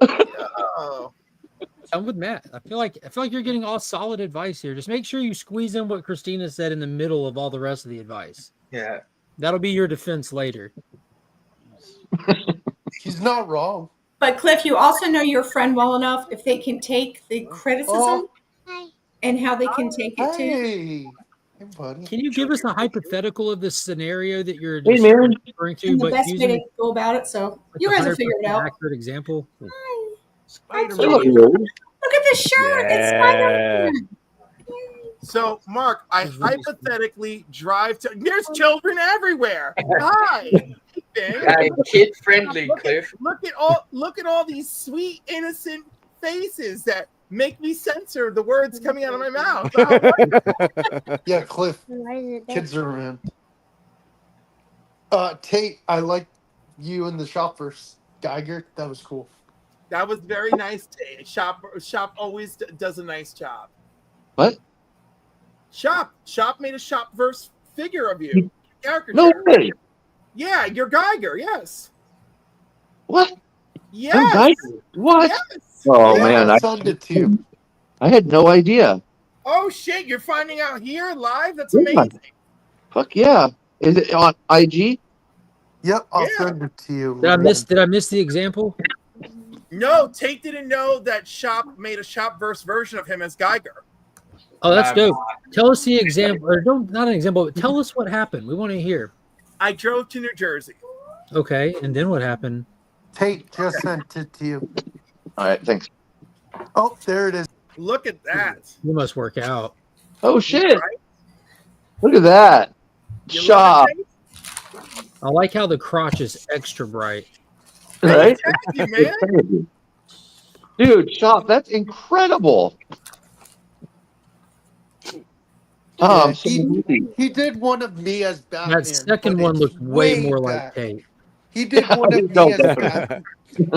Oh. I'm with Matt. I feel like you're getting all solid advice here. Just make sure you squeeze in what Christina said in the middle of all the rest of the advice. Yeah. That'll be your defense later. He's not wrong. But Cliff, you also know your friend well enough if they can take the criticism and how they can take it too. Hey, buddy. Can you give us a hypothetical of this scenario that you're Hey, man. referring to, And the but best way using to go about it, so like you a guys will figure it 100% out. accurate example? Hi, Hello. cutie. Look at this shirt. It's Spider-Man. So, Mark, I hypothetically drive to. There's children everywhere. Hi. Hey, kid friendly, Cliff. Look at all these sweet, innocent faces that make me censor the words coming out of my mouth. Yeah, Cliff. Kids are around. Tate, I like you in the shopverse. Geiger, that was cool. That was very nice. Shop always does a nice job. What? Shop made a shopverse figure of you. No way. Yeah, you're Geiger. Yes. What? Yes. I'm Geiger. What? Yes. Oh Yes. man, I had no idea. Oh shit! You're finding out here live. That's Yeah. amazing. Fuck yeah! Is it on IG? Yep, I'll send it to you. Did I miss the example? No, Tate didn't know that Shop made a shopverse version of him as Geiger. Oh, that's dope. Tell us the example, or not an example, but tell us what happened. We want to hear. I drove to New Jersey. Okay, and then what happened? Tate just sent it to you. All right, thanks. Oh, there it is. Look at that. You must work out. Oh shit! Look at that. Shop. I like how the crotch is extra bright. Right? Thank you, man. Dude, Shop, that's incredible. Oh, He did one of me as Batman. That second but one it's looked way more like back. Tate. He did one of me No, as better. Batman.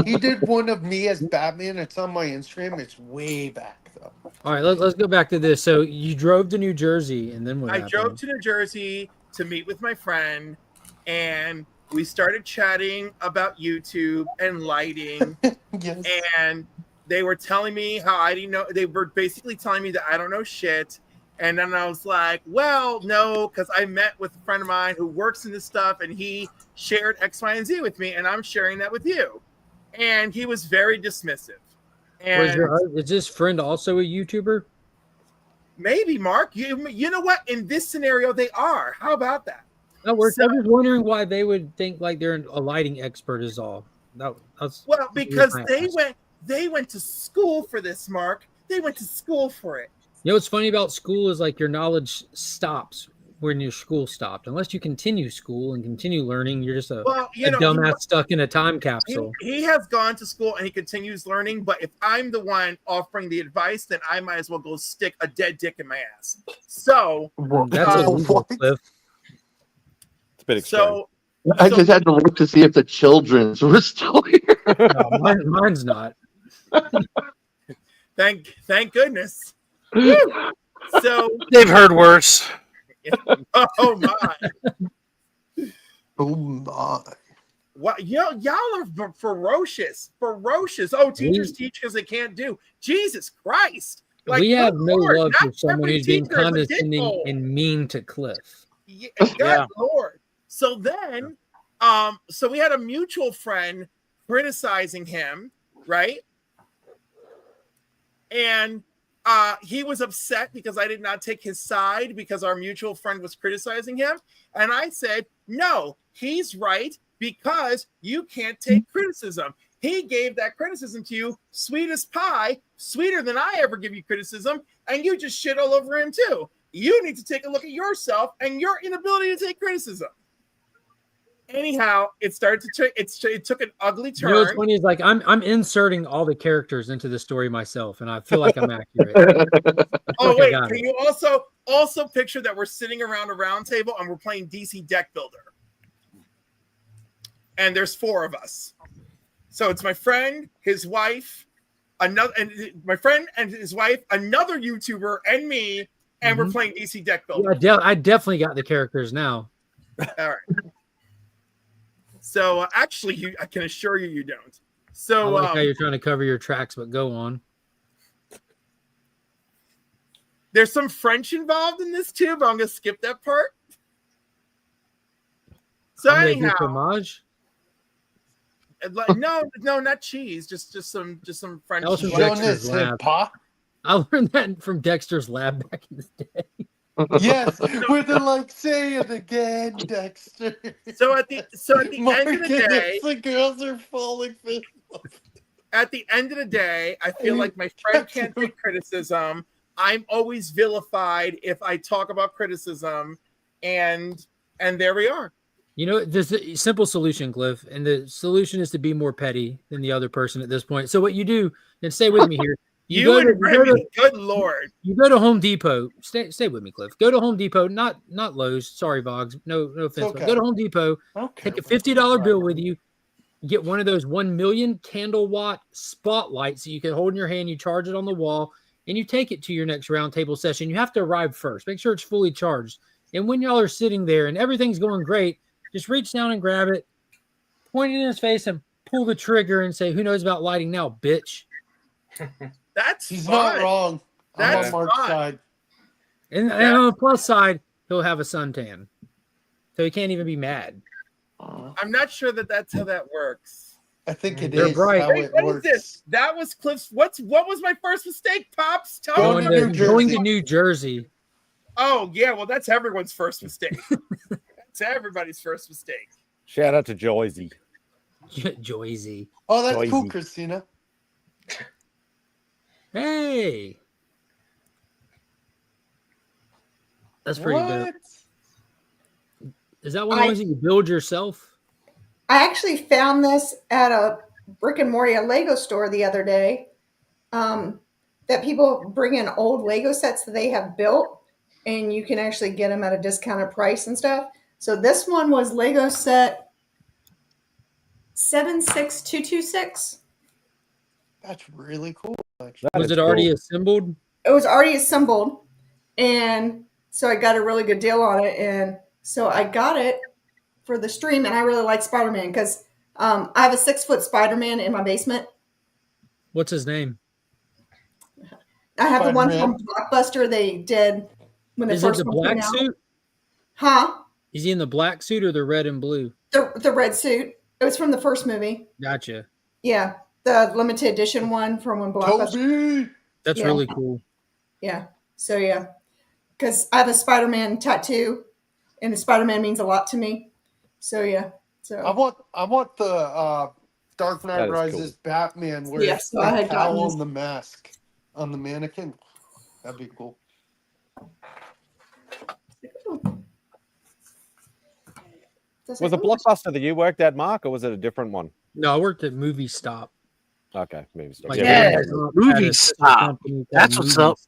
He did one of me as Batman. It's on my Instagram. It's way back though. All right, let's go back to this. So you drove to New Jersey, and then what I happened? drove to New Jersey to meet with my friend, and we started chatting about YouTube and lighting. Yes. And they were telling me how I didn't know. They were basically telling me that I don't know shit. And then I was like, well, no, because I met with a friend of mine who works in this stuff, and he shared X, Y, and Z with me, and I'm sharing that with you. And he was very dismissive. And is this friend also a YouTuber? maybe, Mark, you know what? In this scenario, they are. How about that? That works. I was wondering why they would think like they're a lighting expert is all. That's Well, because they went to school for this, Mark. They went to school for it. You know what's funny about school is like your knowledge stops when your school stopped. Unless you continue school and continue learning, you're just a dumbass stuck in a time capsule. He has gone to school and he continues learning, but if I'm the one offering the advice, then I might as well go stick a dead dick in my ass. So that's illegal, Cliff. It's a bit extreme. So I just had to look to see if the children's were still here. No, mine's not. Thank goodness. So They've heard worse. oh my. Oh my. What y'all are ferocious. Oh, teachers teach because they can't do. Jesus Christ! Like, we have good no Lord, love not for someone every who's being teacher is a condescending dickhole. and mean to Cliff. Good Lord. So then, so we had a mutual friend criticizing him, right? And he was upset because I did not take his side because our mutual friend was criticizing him. And I said, no, he's right because you can't take criticism. He gave that criticism to you, sweet as pie, sweeter than I ever give you criticism, and you just shit all over him too. You need to take a look at yourself and your inability to take criticism. Anyhow, it started to it took an ugly turn. You know what's funny is like I'm inserting all the characters into the story myself, and I feel like I'm accurate. Oh wait, can you also picture that we're sitting around a round table and we're playing DC Deck Builder, and there's 4 of us. So it's my friend, his wife, another YouTuber, and me, and we're playing DC Deck Builder. Yeah, I definitely got the characters now. All right. So actually, I can assure you don't. So I like how you're trying to cover your tracks, but go on. There's some French involved in this too, but I'm gonna skip that part. So anyhow, fromage? No, not cheese. Just some French. That was from Dexter's Lab. I learned that from Dexter's Lab back in the day. Yes, with the like, say it again, Dexter. So at the end of the day, the girls are falling for love. At the end of the day, I feel like my friend can't take criticism. I'm always vilified if I talk about criticism, and there we are. You know, there's a simple solution, Cliff, and the solution is to be more petty than the other person at this point. So what you do, and stay with me here. Good Lord. You go to Home Depot. Stay with me, Cliff. Go to Home Depot, not Lowe's. Sorry, Vogs. No offense. Okay. But go to Home Depot. Take a $50 bill with you. Get one of those 1 million candle watt spotlights that you can hold in your hand. You charge it on the wall, and you take it to your next roundtable session. You have to arrive first. Make sure it's fully charged. And when y'all are sitting there and everything's going great, just reach down and grab it, point it in his face, and pull the trigger and say, "Who knows about lighting now, bitch?" He's fun. not wrong. That's I'm on Mark's fun. side. And on the plus side, he'll have a suntan, so he can't even be mad. I'm not sure that's how that works. I think it They're is bright. how it What works. is this? That was Cliff's. What was my first mistake, Pops? Tell Going me. to New Jersey. Oh yeah, well that's everyone's first mistake. That's everybody's first mistake. Shout out to Joyzy. Joyzy. Oh, that's Joyzy. cool, Christina. Hey, that's pretty dope. Is that one of the ones that you build yourself? I actually found this at a brick and mortar Lego store the other day. That people bring in old Lego sets that they have built, and you can actually get them at a discounted price and stuff. So this one was Lego set 76226. That's really cool. Was it already assembled? It was already assembled, and so I got a really good deal on it, and so I got it for the stream. And I really like Spider-Man because I have a 6-foot Spider-Man in my basement. What's his name? I have the one Spider-Man. from Blockbuster they did when the Is it first the one came black out. suit? Huh? Is he in the black suit or the red and blue? The red suit. It was from the first movie. Gotcha. Yeah, the limited edition one from when Blockbuster. Toby! That's Yeah. really cool. Yeah. So yeah, because I have a Spider-Man tattoo, and the Spider-Man means a lot to me. So yeah. So I want the Dark That Knight is Rises Batman where Yeah, it's so I the had gotten cowl this- on the mask on the mannequin. That'd be cool. Was it Blockbuster that you worked at, Mark, or was it a different one? No, I worked at Movie Stop. Okay, maybe stop. Like, Yeah, Movie Stop. That's what's up.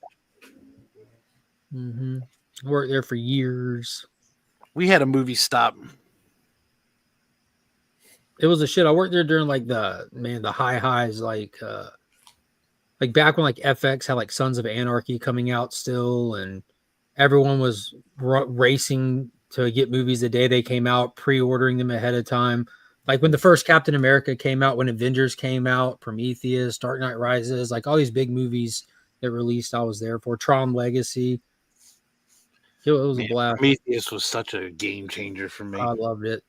Mm-hmm. Worked there for years. We had a movie stop. It was a shit. I worked there during like the high highs, like back when like FX had like Sons of Anarchy coming out still, and everyone was racing to get movies the day they came out, pre-ordering them ahead of time. Like when the first Captain America came out, when Avengers came out, Prometheus, Dark Knight Rises, like all these big movies that released, I was there for. Tron Legacy. It was a blast. Prometheus was such a game changer for me. I loved it.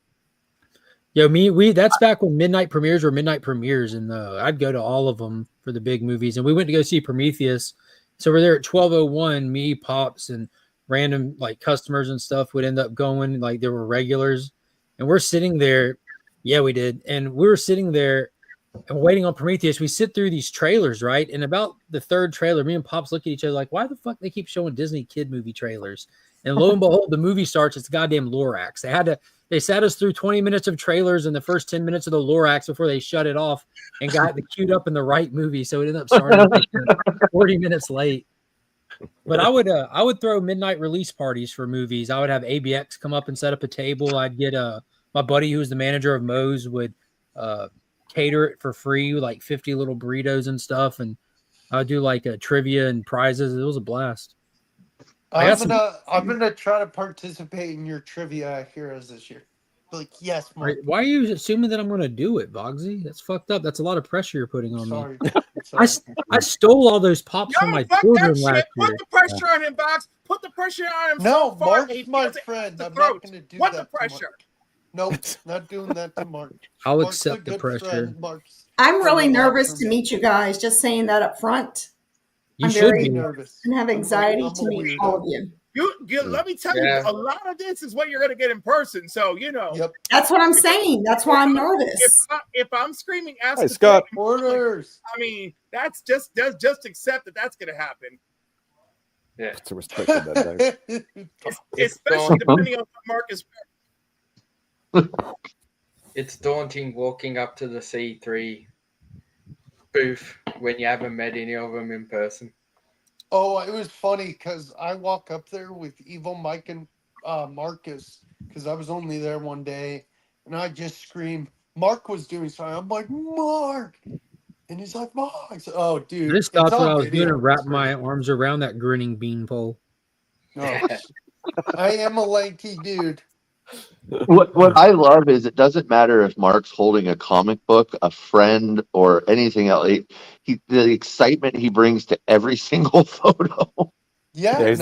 Yo, that's back when midnight premieres were midnight premieres, and I'd go to all of them for the big movies. And we went to go see Prometheus. So we're there at 12:01. Me, Pops, and random like customers and stuff would end up going. Like there were regulars, and we're sitting there. Yeah, we did, and we were sitting there and waiting on Prometheus. We sit through these trailers, right? And about the third trailer, me and Pops look at each other like, "Why the fuck they keep showing Disney kid movie trailers?" And lo and behold, the movie starts. It's goddamn Lorax. They sat us through 20 minutes of trailers and the first 10 minutes of the Lorax before they shut it off and got the queued up in the right movie. So it ended up starting like 40 minutes late. But I would throw midnight release parties for movies. I would have ABX come up and set up a table. I'd get my buddy who's the manager of Moe's would cater it for free, like 50 little burritos and stuff. And I'd do like a trivia and prizes. It was a blast. I'm gonna try to participate in your trivia heroes this year. Like, yes, Mark. Why are you assuming that I'm going to do it, Bogsy? That's fucked up. That's a lot of pressure you're putting on Sorry. me. I stole all those pops from my children last year. Put the pressure on him, Box. Put the pressure on him. No, so far, Mark's my friend. I'm not going to do what that. The pressure? Nope, not doing that to Mark. I'll Mark's accept a the good pressure. friend. I'm really nervous to meet you guys. Just saying that up front. You I'm should very be nervous and have anxiety to meet all of you. Let me tell you, a lot of this is what you're going to get in person. So, That's what I'm saying. That's why I'm nervous. If I'm screaming, ask Hey, Scott. Orders. I mean, just accept that that's going to happen. Yeah. To respect that, Dave. Especially depending on what Mark is. It's daunting walking up to the C3 booth when you haven't met any of them in person. Oh, it was funny because I walk up there with Evil Mike and Marcus because I was only there one day, and I just screamed. Mark was doing something. I'm like, Mark, and he's like, Mark. Oh, dude! I just stopped what I was doing and wrapped my arms around that grinning beanpole. No, I am a lanky dude. What I love is it doesn't matter if Mark's holding a comic book, a friend, or anything else. The excitement he brings to every single photo. Yeah, as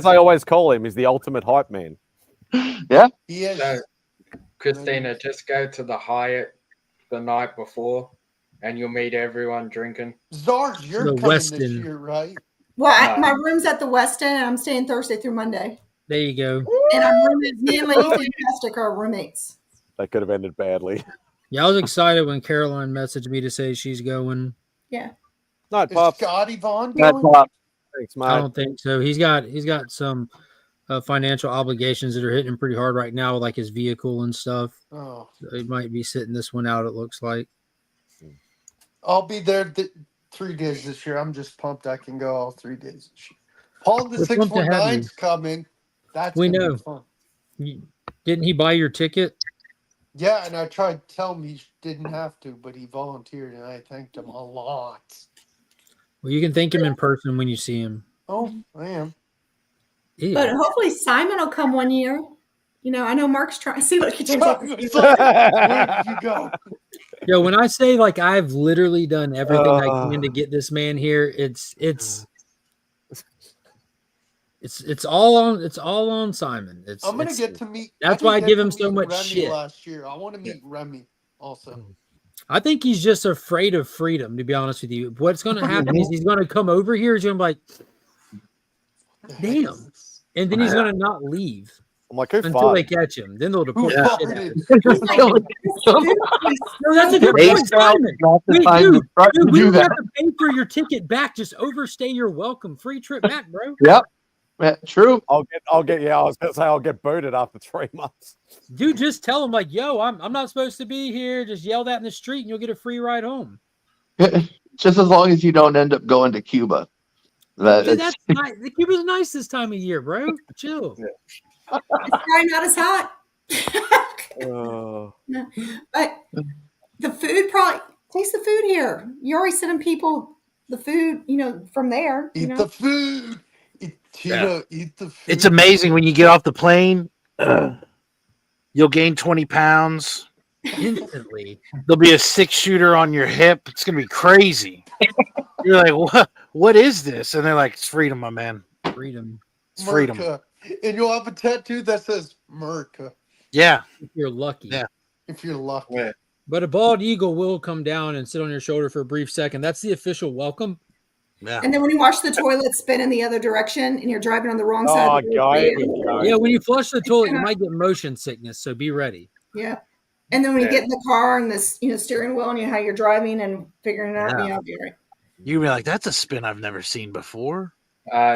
I always call him, he's the ultimate hype man. Yeah, he is. So, Christina, just go to the Hyatt the night before, and you'll meet everyone drinking. Zars, you're The coming Westin. this year, right? Well, my room's at the Westin, and I'm staying Thursday through Monday. There you go. And I'm roommates. Me and Lady Fantastic are roommates. That could have ended badly. Yeah, I was excited when Caroline messaged me to say she's going. Yeah. Night, Is Pops. Scotty Vaughn Not going? Pop. Thanks, I mate. don't think so. He's got some financial obligations that are hitting him pretty hard right now, like his vehicle and stuff. Oh, So he might be sitting this one out. It looks like. I'll be there 3 days this year. I'm just pumped I can go all 3 days this year. Paul the We're pumped to have 619's coming. That's We gonna know. be fun. Didn't he buy your ticket? Yeah, and I tried to tell him he didn't have to, but he volunteered, and I thanked him a lot. Well, you can thank him in person when you see him. Oh, I am. Ew. But hopefully Simon will come one year. I know Mark's trying. See, look, he takes off his shoes. Where did you go? Yo, when I say like I've literally done everything I can to get this man here, it's all on Simon. I'm gonna get to meet. That's I why I didn't give get him to so meet much Remy shit. Last year, I want to meet Remy also. I think he's just afraid of freedom, to be honest with you. What's going to happen is he's going to come over here. He's going to be like, damn. And then he's going to not leave I'm like, who until they farted? catch him. Then they'll deport Yeah. the shit out of him. No, that's a good point, Simon. We don't have to pay for your ticket back. Just overstay your welcome. Free trip back, bro. Yep. Yeah, true. I'll get. Yeah, I was gonna say I'll get booted after 3 months. Dude, just tell him like, yo, I'm not supposed to be here. Just yell that in the street and you'll get a free ride home. Just as long as you don't end up going to Cuba. Dude, that's nice. Cuba's nice this time of year, bro. Chill. It's probably not as hot. No. But the food probably taste the food here. You're always sending people the food, from there. Eat the food. Eat the food. It's amazing when you get off the plane. You'll gain 20 pounds. instantly. There'll be a 6-shooter on your hip. It's gonna be crazy. You're like, what? What is this? And they're like, it's freedom, my man. Freedom. It's freedom. Merca. And you'll have a tattoo that says Merca. Yeah. If you're lucky. Yeah. If you're lucky. Yeah. But a bald eagle will come down and sit on your shoulder for a brief second. That's the official welcome. Yeah. And then when you watch the toilet spin in the other direction and you're driving on the wrong side of the road. Yeah, when you flush the toilet, you might get motion sickness, so be ready. Yeah. And then when you get in the car and this, steering wheel and how you're driving and figuring it out, Yeah. you'll be right. You'd be like, that's a spin I've never seen before.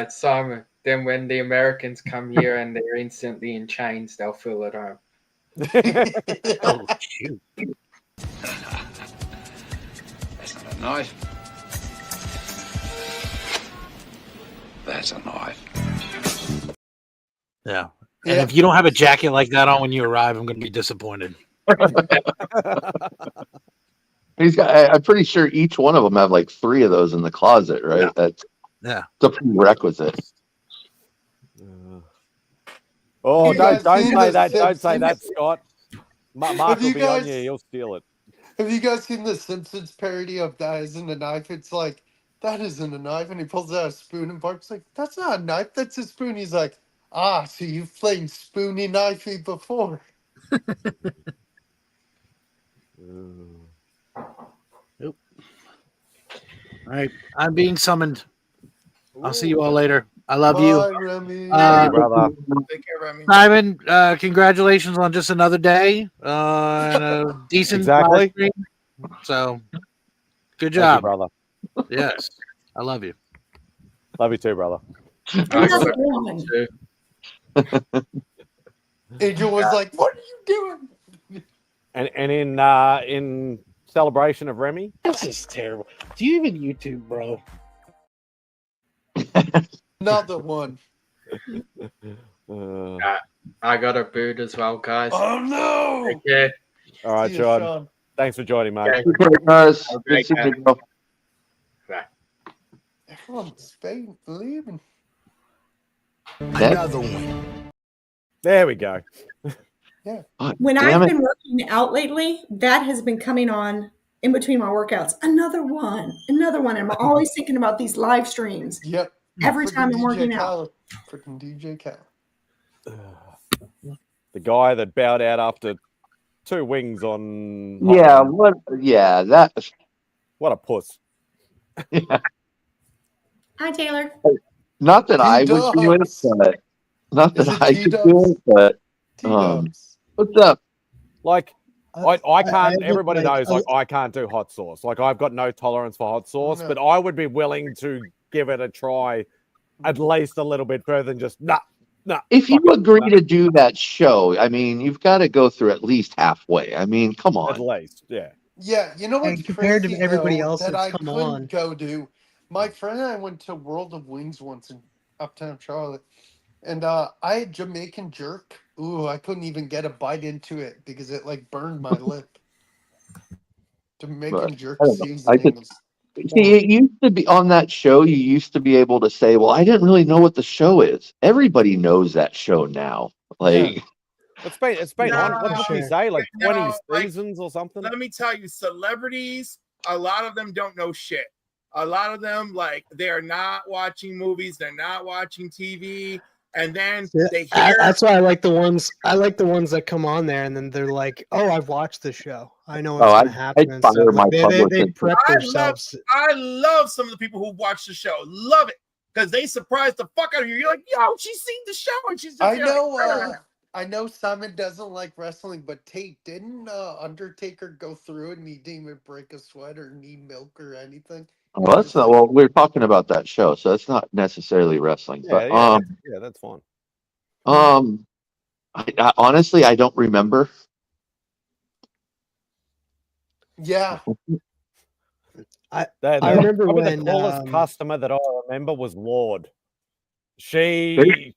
Simon, then when the Americans come here and they're instantly in chains, they'll feel at home. Oh, shoot. That's not a knife. That's a knife. Yeah. And if you don't have a jacket like that on when you arrive, I'm going to be disappointed. I'm pretty sure each one of them have like 3 of those in the closet, right? Yeah. That's the prerequisite. Oh, don't say that. Don't Simpsons? say that, Scott. Mark will be on you. He'll steal it. Have you guys seen the Simpsons parody of That Isn't a Knife? It's like, that isn't a knife. And he pulls out a spoon and Bart's like, that's not a knife. That's a spoon. He's like, so you've played spoony knifey before. Nope. All right. I'm being summoned. I'll see you all later. I love you. Bye, Remy. Thank you, brother. Take care, Remy. Simon, congratulations on just another day and a decent Exactly. live stream. So, good Thank you, job, brother. Yes, I love you. Love you too, brother. Angel was like, what are you doing? And in celebration of Remy, This is terrible. Do you even YouTube, bro? Another one. I got a boot as well, guys. Oh, no. Okay. All right, See you, Sean. Sean. Thanks for joining, mate. Okay, guys. Good seeing you, bro. Everyone's leaving. Another one. There we go. Yeah. When I've been working out lately, that has been coming on in between my workouts. Another one. And I'm always thinking about these live streams. Yep. Every Freaking time I'm DJ working out. Khaled. Freaking DJ Khaled. The guy that bowed out after 2 wings on. Yeah, what? Yeah, that. What a puss. Yeah. Hi, Taylor. Not that I would do it, but not that I could do it, but what's up? Like, I can't. I Everybody like- knows, like, I can't do hot sauce. Like, I've got no tolerance for hot sauce, No. but I would be willing to give it a try, at least a little bit further than just nah. If you agree to do that show, I mean, you've got to go through at least halfway. I mean, come At on. least, yeah. Yeah, you know what's And compared to crazy, everybody though, else that that's I come couldn't on. go to? My friend and I went to World of Wings once in Uptown Charlotte, and I had Jamaican jerk. Ooh, I couldn't even get a bite into it because it like burned my lip. Jamaican But, jerk I don't know. I seasoning could was see it used to be on that show. You used to be able to say, "Well, I didn't really know what the show is." Everybody knows that show now. Like, It's been on. What did we sure. say? Like No, 20 like, seasons or something? Let me tell you, celebrities, a lot of them don't know shit. A lot of them, like, they're not watching movies, they're not watching TV, and then they hear. That's why I like the ones. I like the ones that come on there, and then they're like, "Oh, I've watched the show. I know what's going to happen." And fire stuff. my Like, they publicist. prep I themselves. love some of the people who watch the show. Love it. Because they surprise the fuck out of you. You're like, yo, she's seen the show and she's just I know Simon doesn't like wrestling, but Tate, didn't Undertaker go through it and he didn't even break a sweat or need milk or anything? well, that's not. Well, we're talking about that show, so it's not necessarily wrestling. But yeah, that's fine. I honestly, I don't remember. Yeah. I I remember probably when, the coolest customer that I remember was Lord. She didn't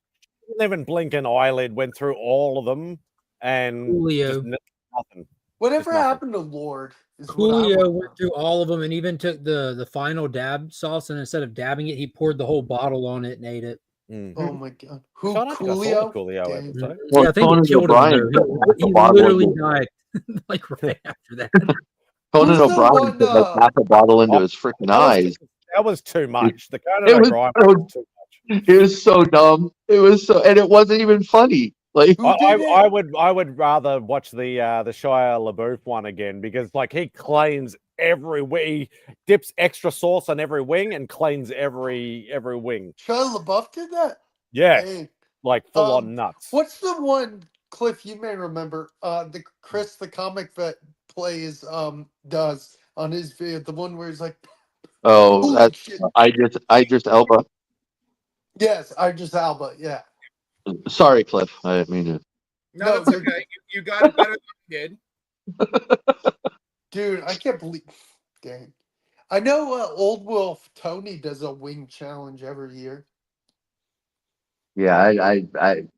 even blink an eyelid, went through all of them, and Julio. just nothing. Whatever nothing. happened to Lord? Is what I Julio want. went through all of them and even took the final dab sauce, and instead of dabbing it, he poured the whole bottle on it and ate it. Oh my god. Who? I don't think I saw the Coolio? Coolio Dang. episode. Yeah, I think Conan they killed him. O'Brien Though. put half He a bottle literally into died like right after that. Conan Who's the O'Brien one, put like half a bottle into Oh, his freaking eyes. That was too much. The Conan It was O'Brien so, was too much. it was so dumb. It was so, and it wasn't even funny. Like Who did it? I would rather watch the Shia LaBeouf one again because like he cleans every wing, he dips extra sauce on every wing and cleans every wing. Shia LaBeouf did that? Yeah, Dang. like full on nuts. What's the one, Cliff, you may remember, the Chris the comic vet plays does on his video, the one where he's like, oh, holy that's shit. I just Elba. Yes, Idris Alba, yeah. Sorry, Cliff. I didn't mean to. No, it's okay. You got it better than you did. Dude, I can't believe. Dang. I know Old Wolf Tony does a wing challenge every year. Yeah,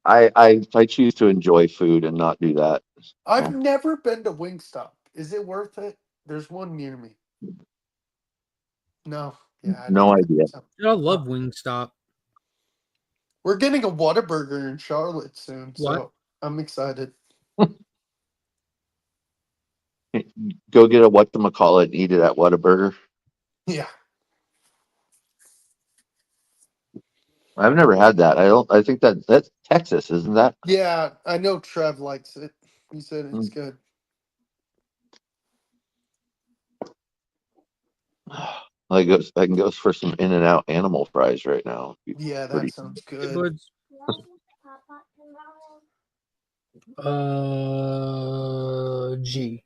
I choose to enjoy food and not do that. I've never been to Wingstop. Is it worth it? There's one near me. No. Yeah. No idea. Dude, I love Wingstop. We're getting a Whataburger in Charlotte soon, so What? I'm excited. Go get a whatchamacallit and eat it at Whataburger. Yeah. I've never had that. I think that's Texas, isn't that? Yeah, I know Trev likes it. He said it's good. I can go for some In-N-Out animal fries right now. Yeah, that Pretty- sounds Hey, good. buds. G.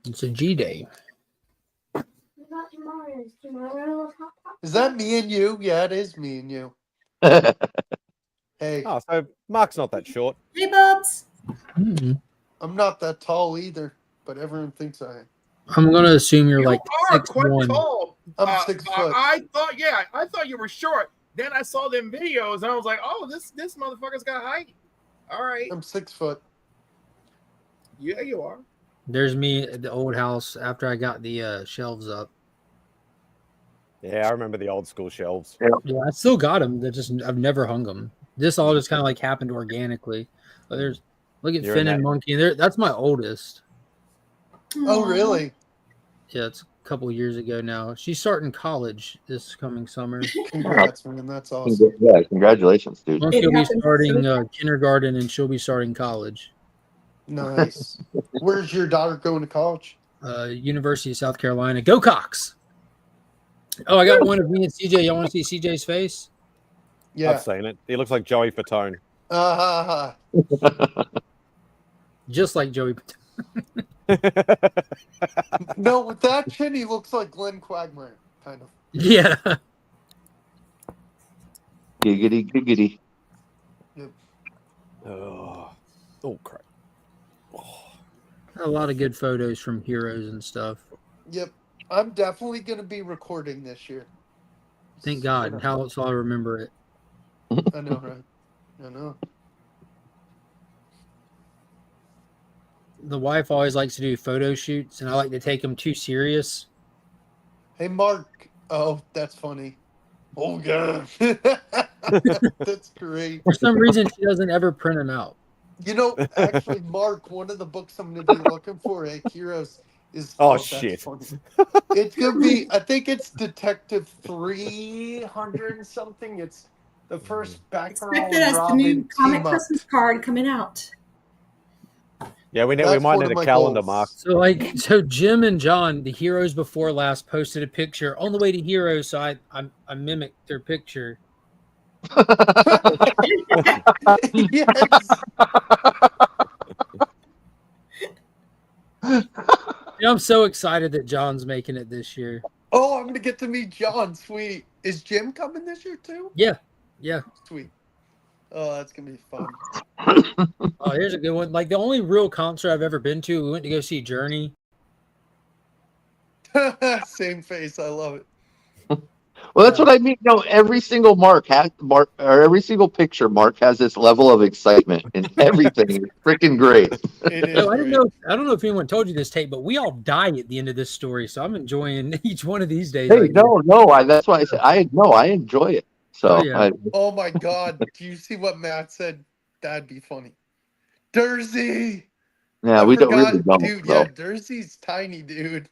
It's a G day. Is that me and you? Yeah, it is me and you. Hey. Oh, so Mark's not that short. Hey, Bubs. I'm not that tall either, but everyone thinks I am. I'm gonna assume you're like You are quite 6'1". tall. I'm 6 foot. I thought you were short. Then I saw them videos and I was like, oh, this motherfucker's got height. All right. I'm 6 foot. Yeah, you are. There's me at the old house after I got the shelves up. Yeah, I remember the old school shelves. Yeah, I still got them. I've never hung them. This all just kind of like happened organically. But look at You're Finn in and that- Monkey. That's my oldest. Oh, really? Yeah, it's a couple years ago now. She's starting college this coming summer. Congrats, man. That's awesome. Yeah, congratulations, dude. Monkey will be starting kindergarten and she'll be starting college. Nice. Where's your daughter going to college? University of South Carolina. Go Cox! Oh, I got one of me and CJ. Y'all want to see CJ's face? Yeah. I've seen it. He looks like Joey Fatone. Just like Joey Fatone. No, with that chin, he looks like Glenn Quagmire, kind of. Yeah. Giggity, giggity. Yep. Oh, crap. A lot of good photos from heroes and stuff. Yep. I'm definitely going to be recording this year. Thank God. How else will I remember it? I know, right? I know. The wife always likes to do photo shoots, and I like to take them too serious. Hey, Mark. Oh, that's funny. Oh, God. That's great. For some reason, she doesn't ever print them out. You know, actually, Mark, one of the books I'm going to be looking for at Heroes is... Oh, that's shit. funny. It's going to be... I think it's Detective 300 and something. It's the first Batgirl Expect it as the Robin new comic team-up. Christmas card coming out. Yeah, we That's might one need of a my calendar, goals. Mark. So Jim and John, the Heroes Before Last, posted a picture on the way to Heroes, so I mimicked their picture. Yes. Yeah, I'm so excited that John's making it this year. Oh, I'm going to get to meet John. Sweet. Is Jim coming this year, too? Yeah. Sweet. Oh, that's going to be fun. Oh, here's a good one. Like the only real concert I've ever been to, we went to go see Journey. Same face. I love it. Well, that's what I mean. No, every single or every single picture, Mark has this level of excitement, and everything is freaking great. It is. No, I don't know if anyone told you this, Tate, but we all die at the end of this story, so I'm enjoying each one of these days. Hey, no, that's why I said I enjoy it. So, Oh my God! Do you see what Matt said? That'd be funny. Dersey. Yeah, we don't really don't. Dude, yeah, Dersey's tiny, dude.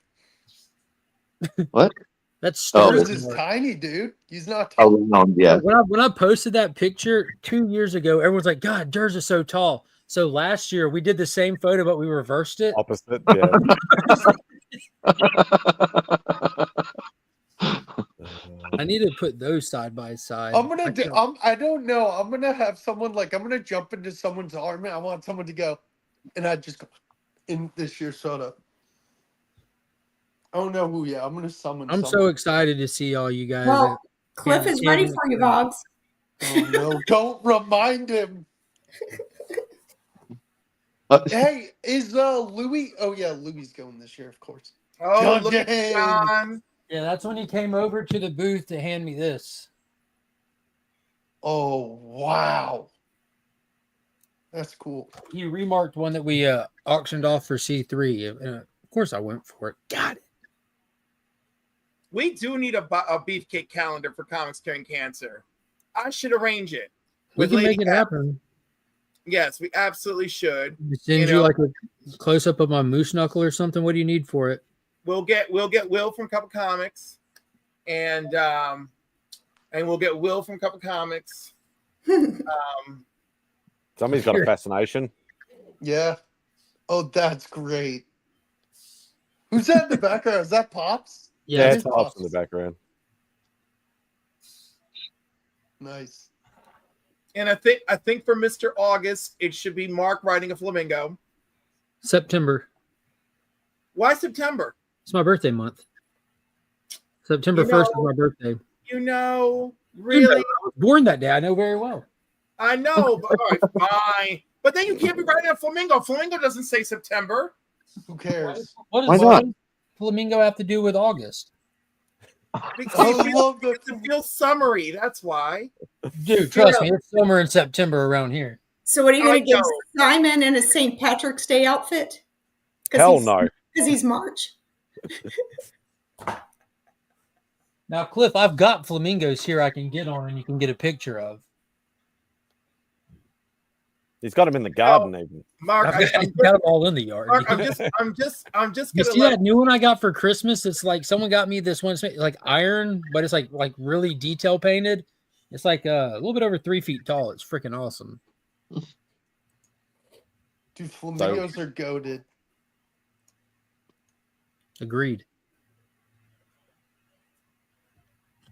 What? That's Durs is tiny, dude. He's not tall. Yeah. When I posted that picture 2 years ago, everyone's like, "God, Durs is so tall." So last year we did the same photo, but we reversed it. Opposite, yeah. I need to put those side by side. I'm gonna do. I don't know. I'm gonna have someone I'm gonna jump into someone's arm, and I want someone to go, and I just go in this year's soda. I don't know who yet. I'm gonna summon. I'm so excited to see all you guys. Well, Cliff is ready for you, Vogs. Oh no! Don't remind him. Hey, is Loowee? Oh yeah, Louie's going this year, of course. Oh, look at John. Yeah, that's when he came over to the booth to hand me this. Oh wow, that's cool. He remarked one that we auctioned off for C3. Of course, I went for it. Got it. We do need a beefcake calendar for Comics Curing Cancer. I should arrange it. We can make it happen. Yes, we absolutely should. Send you like a close up of my moose knuckle or something. What do you need for it? We'll get Will from Cup of Comics, and we'll get Will from Cup of Comics. Somebody's got a fascination. Yeah. Oh, that's great. Who's that in the background? Is that Pops? Yeah, it's Pops in the background. Nice. And I think for Mr. August, it should be Mark riding a flamingo. September. Why September? It's my birthday month. September 1st is my birthday. You know, really? I was born that day. I know very well. I know, but all right, fine. But then you can't be riding a flamingo. Flamingo doesn't say September. Who cares? What does flamingo have to do with August? Because it feels summery. That's why. Dude, trust me, it's summer in September around here. So what are you going to give Simon in a St. Patrick's Day outfit? Hell no. Because he's March. Now, Cliff, I've got flamingos here I can get on and you can get a picture of. He's got them in the garden, even. Mark, I've got them all in the yard. Mark, I'm just You see that new one I got for Christmas? It's like someone got me this one, like iron, but it's like really detail painted. It's like a little bit over 3 feet tall. It's freaking awesome. Dude, flamingos are goated. Agreed.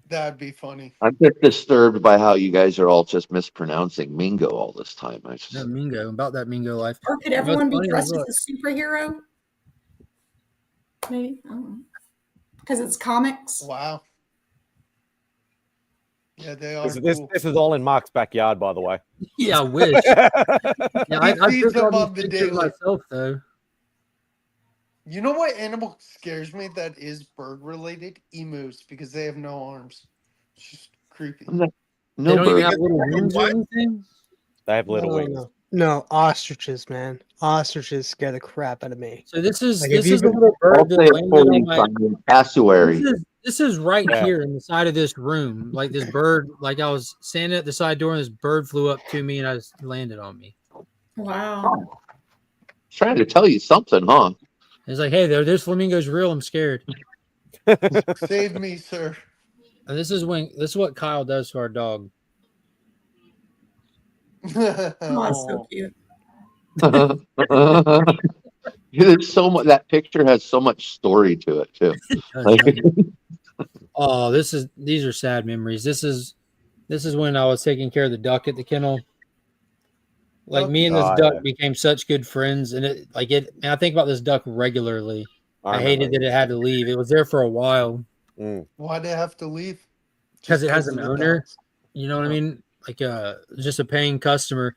That'd be funny. I'm just disturbed by how you guys are all just mispronouncing Mingo all this time. No, Mingo, about that Mingo life. Or could everyone be dressed as a superhero? Maybe. I don't know. Because it's comics. Wow. Yeah, they are. This is all in Mark's backyard, by the way. Yeah, I wish. Yeah, I feeds them took all on the these pictures daily. myself, though. You know what animal scares me that is bird related? Emus, because they have no arms. It's just creepy. They don't even have little wings or anything? They have little wings. No, ostriches, man. Ostriches scare the crap out of me. So this is Like, this if is a you little bird that landed on my cassowary. This is right Yeah. here in the side of this room. Like this bird, like I was standing at the side door and this bird flew up to me and I just landed on me. Wow. Trying to tell you something, huh? It's like, hey, there's flamingos real. I'm scared. Save me, sir. And this is what Kyle does to our dog. Oh, so cute. There's so much. That picture has so much story to it too. Oh, these are sad memories. This is when I was taking care of the duck at the kennel. Like me and this duck became such good friends, and and I think about this duck regularly. I hated that it had to leave. It was there for a while. Why'd it have to leave? Because it has an owner. You know what I mean? Like just a paying customer.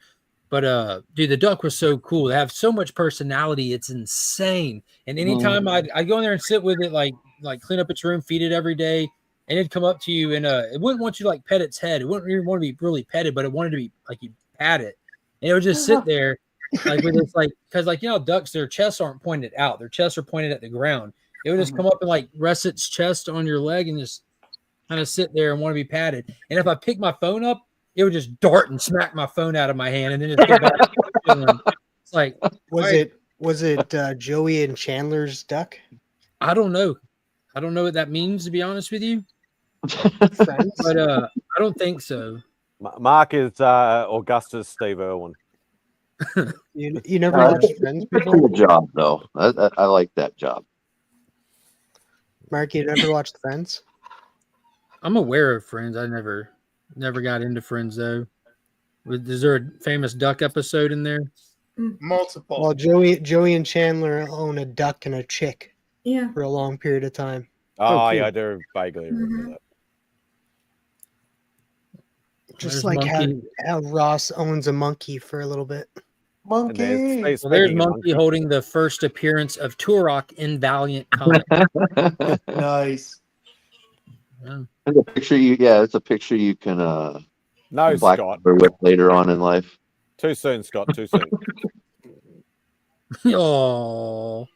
But dude, the duck was so cool. They have so much personality. It's insane. And anytime I'd go in there and sit with it, like clean up its room, feed it every day, and it'd come up to you, and it wouldn't want you to like pet its head. It wouldn't even want to be really petted, but it wanted to be like you pat it, and it would just sit there, like with its like, because like ducks, their chests aren't pointed out; their chests are pointed at the ground. It would just come up and like rest its chest on your leg and just kind of sit there and want to be patted. And if I pick my phone up, it would just dart and smack my phone out of my hand, and then just get back. It's like, was it Joey and Chandler's duck? I don't know. I don't know what that means, to be honest with you. But I don't think so. Mark is Augustus Steve Irwin. You never watched Friends before? Cool job, though. I like that job. Mark, you never watched Friends? I'm aware of Friends. I never got into Friends, though. Is there a famous duck episode in there? Multiple. Well, Joey and Chandler own a duck and a chick. Yeah. For a long period of time. Oh, cool. yeah, I do vaguely remember that. Just like how Ross owns a monkey for a little bit. Monkey. Well, there's Monkey holding the first appearance of Turok in Valiant Comics. Nice. Yeah. It's a picture it's a picture you can no, black Scott. with later on in life. Too soon, Scott. Too soon. Oh.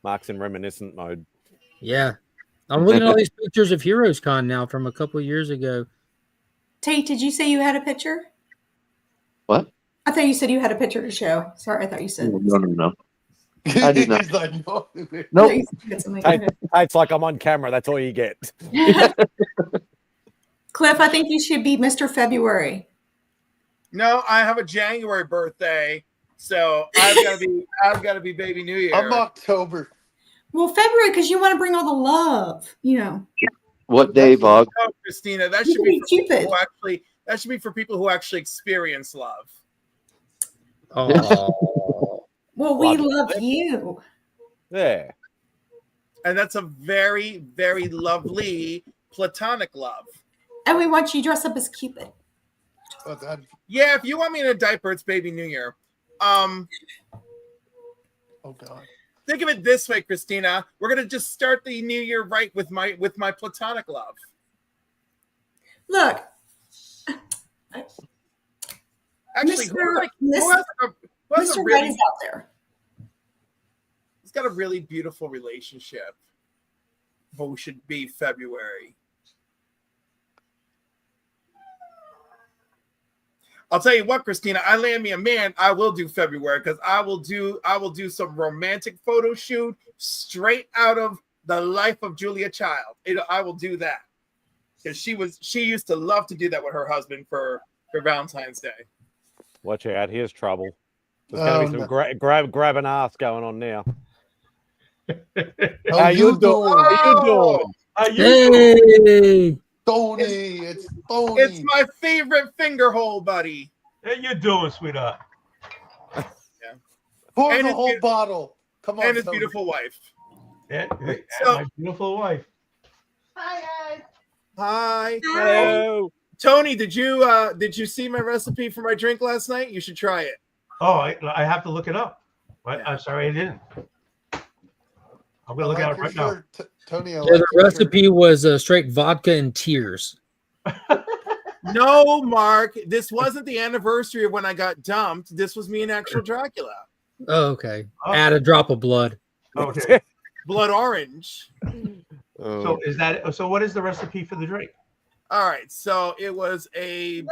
Mark's in reminiscent mode. Yeah. I'm looking at all these pictures of Heroes Con now from a couple of years ago. Tate, did you say you had a picture? What? I thought you said you had a picture to show. Sorry, I thought you said. No. I did not. Nope. It's like I'm on camera. That's all you get. Cliff, I think you should be Mr. February. No, I have a January birthday, so I've got to be Baby New Year. I'm October. Well, February, because you want to bring all the love, What day, Bob? Oh, Christina, that should be for people who actually. That should be for people who actually experience love. Oh. Well, we love you. Yeah. And that's a very, very lovely platonic love. And we want you to dress up as Cupid. Yeah, if you want me in a diaper, it's Baby New Year. Oh God. Think of it this way, Christina. We're gonna just start the new year right with my platonic love. Look. Actually, Mr. who has a Mr. really, Red is out there. He's got a really beautiful relationship. Who should be February. I'll tell you what, Christina, I land me a man, I will do February because I will do some romantic photo shoot straight out of the life of Julia Child. I will do that. Because she used to love to do that with her husband for Valentine's Day. Watch out, here's trouble. There's going to be some grabbing ass going on now. How you doing? How you doing? Tony, it's Tony. It's my favorite finger hole, buddy. How you doing, sweetheart? Yeah. Pour the whole bottle. Come on, and his Tony. beautiful wife. Yeah, So- my beautiful wife. Hi. Hello. Tony, did you see my recipe for my drink last night? You should try it. Oh, I have to look it up. What? I'm sorry, I didn't. I'm gonna look at it right now. Tony, The recipe was straight vodka and tears. No, Mark, this wasn't the anniversary of when I got dumped. This was me and actual Dracula. Oh, okay. Add a drop of blood. Okay. Blood orange. So is that so? What is the recipe for the drink? All right, so it was a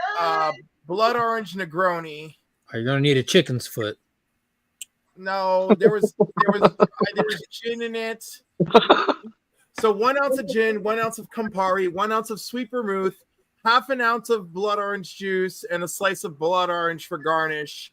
blood orange Negroni. Are you gonna need a chicken's foot? No, there was gin in it. So 1 ounce of gin, 1 ounce of Campari, 1 ounce of sweet vermouth, half an ounce of blood orange juice, and a slice of blood orange for garnish.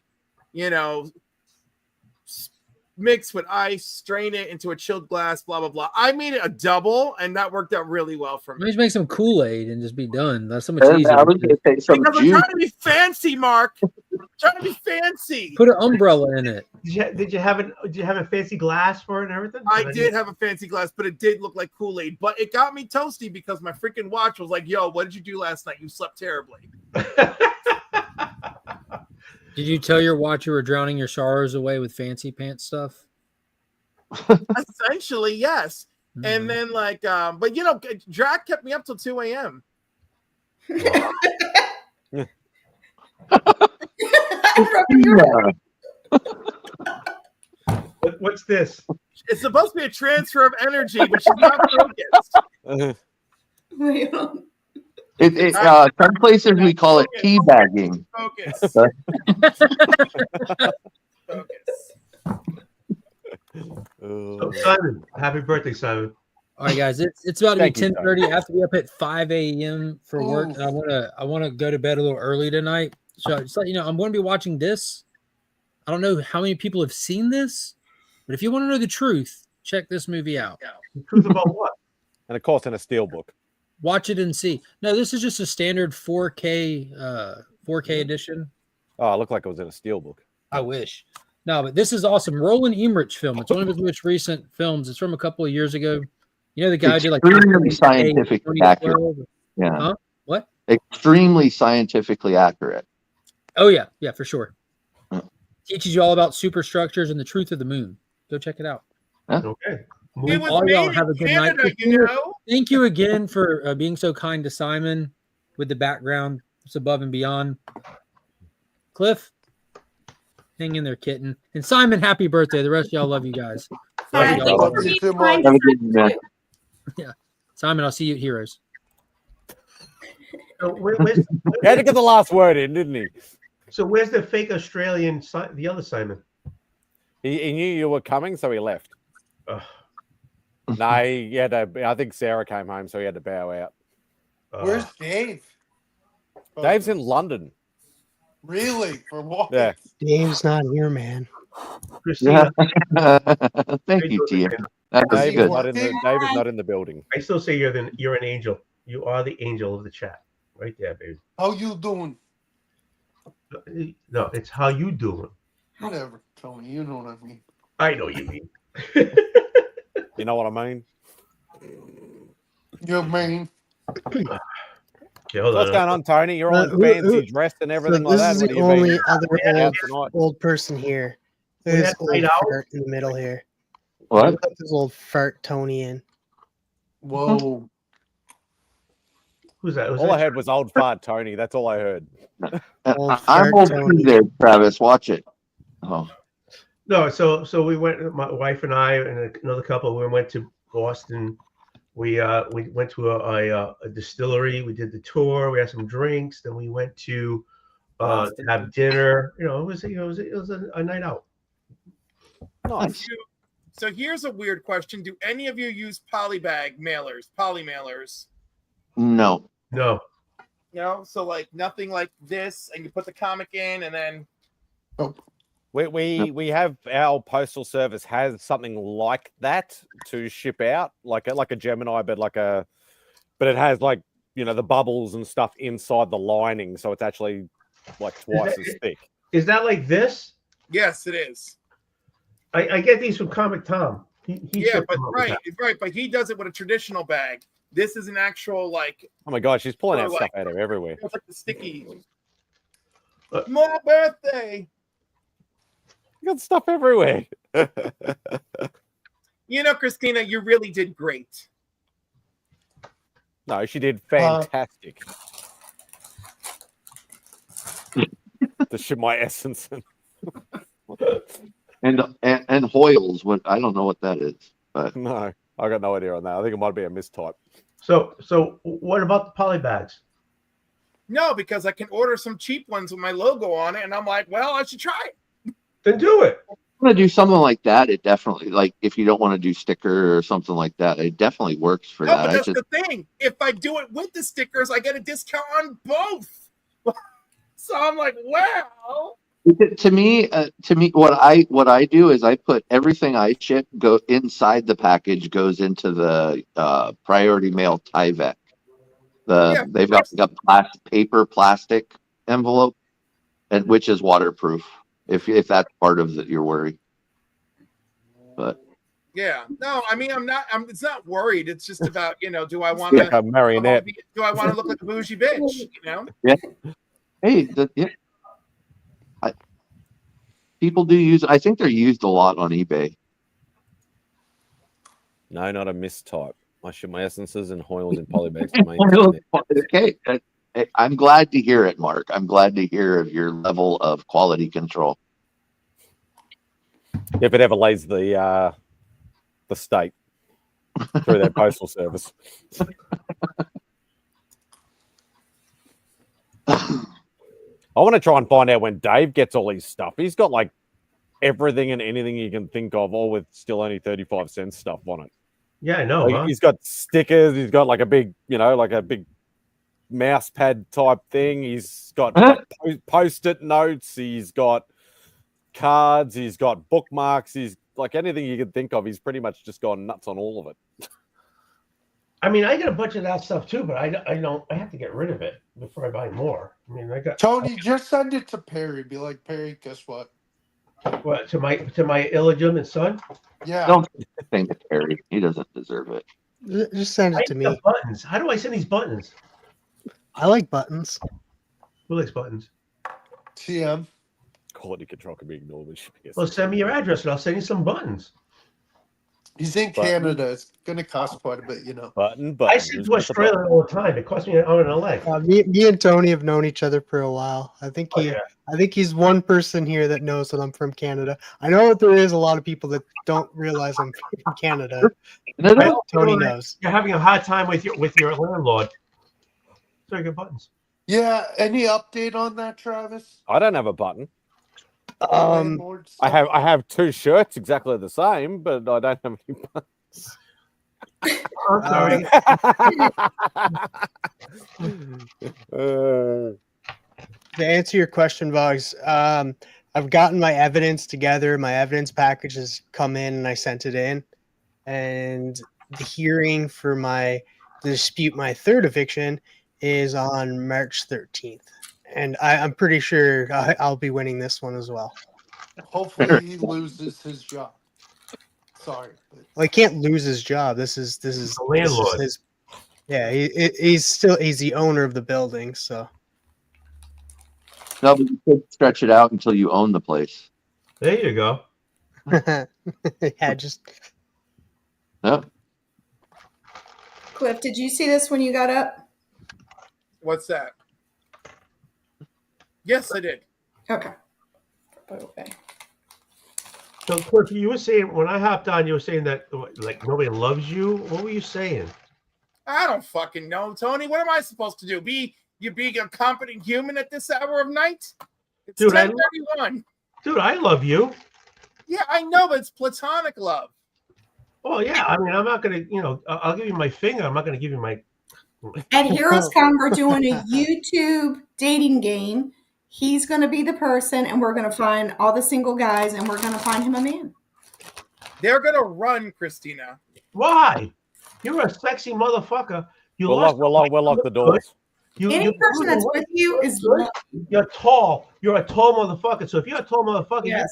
Mix with ice, strain it into a chilled glass, blah, blah, blah. I made it a double, and that worked out really well for me. Maybe make some Kool-Aid and just be done. That's so much And easier. I was going to say some Because I'm juice. trying to be fancy, Mark. I'm trying to be fancy. Put an umbrella in it. Did you have a fancy glass for it and everything? I did have a fancy glass, but it did look like Kool-Aid. But it got me toasty because my freaking watch was like, yo, what did you do last night? You slept terribly. Did you tell your watch you were drowning your sorrows away with fancy pants stuff? Essentially, yes. And then like, but you know, Drac kept me up till 2 a.m. What's this? It's supposed to be a transfer of energy, but she's not focused. Some places we call it teabagging. Focus. So Simon, happy birthday, Simon. All right, guys, it's about to be Thank you, 10:30. I have to be up at 5 a.m. for work. And I wanna go to bed a little early tonight. So just let you know, I'm going to be watching this. I don't know how many people have seen this, but if you want to know the truth, check this movie out. The truth about what? And of course, in a steelbook. Watch it and see. No, this is just a standard 4K edition. Oh, it looked like it was in a steelbook. I wish. No, but this is awesome. Roland Emmerich film. It's one of his most recent films. It's from a couple of years ago. You know the guy who did like Extremely scientifically accurate. Yeah. Huh? What? Extremely scientifically accurate. Oh yeah, yeah, for sure. Teaches you all about superstructures and the truth of the moon. Go check it out. Okay. It was All made y'all in have a good Canada, night. you know. Thank you again for being so kind to Simon with the background. It's above and beyond. Cliff, hang in there, kitten. And Simon, happy birthday. The rest of y'all love you guys. Thank Love you. y'all. You too, Mark. Yeah. Simon, I'll see you at Heroes. So He had to get the last word in, didn't he? So where's the fake Australian, the other Simon? He knew you were coming, so he left. Ugh. No, he had to, I think Sarah came home, so he had to bow out. Where's Dave? Dave's in London. Really? For what? Yeah. Dave's not here, man. Christina. Thank you, Tia. That was Dave is good. not in the Dave is not in the building. I still say you're an angel. You are the angel of the chat, right there, baby. How you doing? No, it's how you doing. Whatever, Tony. You know what I mean. I know you mean. You know what I mean? You mean? Okay, hold What's on. going on, Tony? You're all fancy dressed and everything So like this that. is What the do you only mean? other old person here. We This had old Night Owl? fart in the middle here. What? Look up this old fart Tony in. Whoa. Who's that? All I heard was old fart Tony. That's all I heard. I'm old too there, Travis. Watch it. Oh. No, so we went. My wife and I and another couple. We went to Boston. We went to a distillery. We did the tour. We had some drinks. Then we went to have dinner. You know, it was a night out. Nice. So here's a weird question: do any of you use poly mailers? No. No. You know, so like nothing like this, and you put the comic in, and then. We have our postal service has something like that to ship out, like a Gemini, but it has like, you know, the bubbles and stuff inside the lining, so it's actually like twice as thick. Is that like this? Yes, it is. I get these from Comic Tom. He Yeah, shipped but them up with right, but he does it with a traditional bag. This is an actual like. Oh my god, she's pulling out like- stuff out of everywhere. It's like the sticky. My birthday. You got stuff everywhere. You know, Christina, you really did great. No, she did fantastic. To ship my essence. And Hoyles. What I don't know what that is. But No, I got no idea on that. I think it might be a mistype. So what about the poly bags? No, because I can order some cheap ones with my logo on it, and I'm like, well, I should try it. Then do it. if you want to do something like that, it definitely, like if you don't want to do sticker or something like that, it definitely works for No, that. but I that's just, the thing. If I do it with the stickers, I get a discount on both. So I'm like, wow. to me, what I do is I put everything I ship go inside the package, goes into the priority mail Tyvek. They've got plastic envelope, and which is waterproof. If that's part of your worry, but Yeah. No, I mean, it's not worried. It's just about, you know, do I want to Like a marionette. do I want to look like a bougie bitch? You know? yeah. Hey, people do use. I think they're used a lot on eBay. No, not a mistype. I ship my essences and oils in polybags to maintain Okay, I'm glad to hear it, Mark. I'm glad to hear of your level of quality control. If it ever lays the state through their postal service. I want to try and find out when Dave gets all his stuff. He's got like everything and anything you can think of, all with still only 35 cents stuff on it. Yeah, I know. Like, he's got stickers. He's got like a big, like a big mouse pad type thing. He's got post-it notes. He's got cards. He's got bookmarks. He's like anything you can think of. He's pretty much just gone nuts on all of it. I mean, I got a bunch of that stuff too, but I have to get rid of it before I buy more. I mean, I got Tony, just send it to Perry. Be like, Perry, guess what? What, to my illegitimate son? Yeah. Don't think it, Perry. He doesn't deserve it. Just send it to me. Buttons. How do I send these buttons? I like buttons. Who likes buttons? TM. Quality control can be ignored. Well, send me your address and I'll send you some buttons. He's in Canada. It's going to cost quite a bit, Button. I send to Australia all the time. It costs me an arm and a leg. Me and Tony have known each other for a while. I think he's one person here that knows that I'm from Canada. I know that there is a lot of people that don't realize I'm from Canada. But Tony knows. You're having a hard time with your landlord. So good buttons. Yeah. Any update on that, Travis? I don't have a button. I have two shirts exactly the same, but I don't have any buttons. I'm sorry. To answer your question, Vogs, I've gotten my evidence together. My evidence package has come in, and I sent it in. And the hearing for to dispute my third eviction is on March 13th. And I'm pretty sure I'll be winning this one as well. Hopefully he loses his job. Sorry. Well, he can't lose his job. This is the landlord. He's the owner of the building, so. No, but you could stretch it out until you own the place. There you go. Yeah, just. No. Cliff, did you see this when you got up? What's that? Yes, I did. Okay. Okay. So, Cliff, you were saying when I hopped on, you were saying that like nobody loves you. What were you saying? I don't fucking know, Tony. What am I supposed to do? Be a competent human at this hour of night? It's 10:31. Dude, I love you. Yeah, I know, but it's platonic love. Oh yeah, I mean, I'm not gonna, I'll give you my finger. I'm not gonna give you my. At Heroes Con, we're doing a YouTube dating game. He's going to be the person, and we're going to find all the single guys, and we're going to find him a man. They're going to run, Christina. Why? You're a sexy motherfucker. We'll lock the doors. Any person that's with you is You're tall. You're a tall motherfucker. So if you're a tall motherfucker, yes.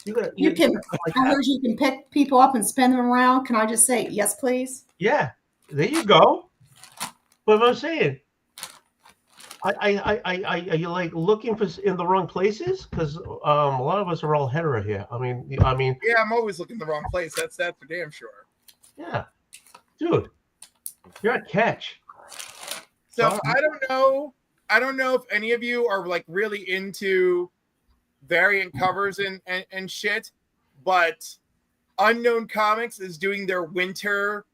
you can. I heard you can pick people up and spin them around. Can I just say yes, please? Yeah, there you go. But I'm saying, are you like looking for in the wrong places? Because a lot of us are all hetero here. I mean. Yeah, I'm always looking in the wrong place. That's for damn sure. Yeah, dude, you're a catch. So I don't know if any of you are like really into variant covers and shit, but Unknown Comics is doing their winter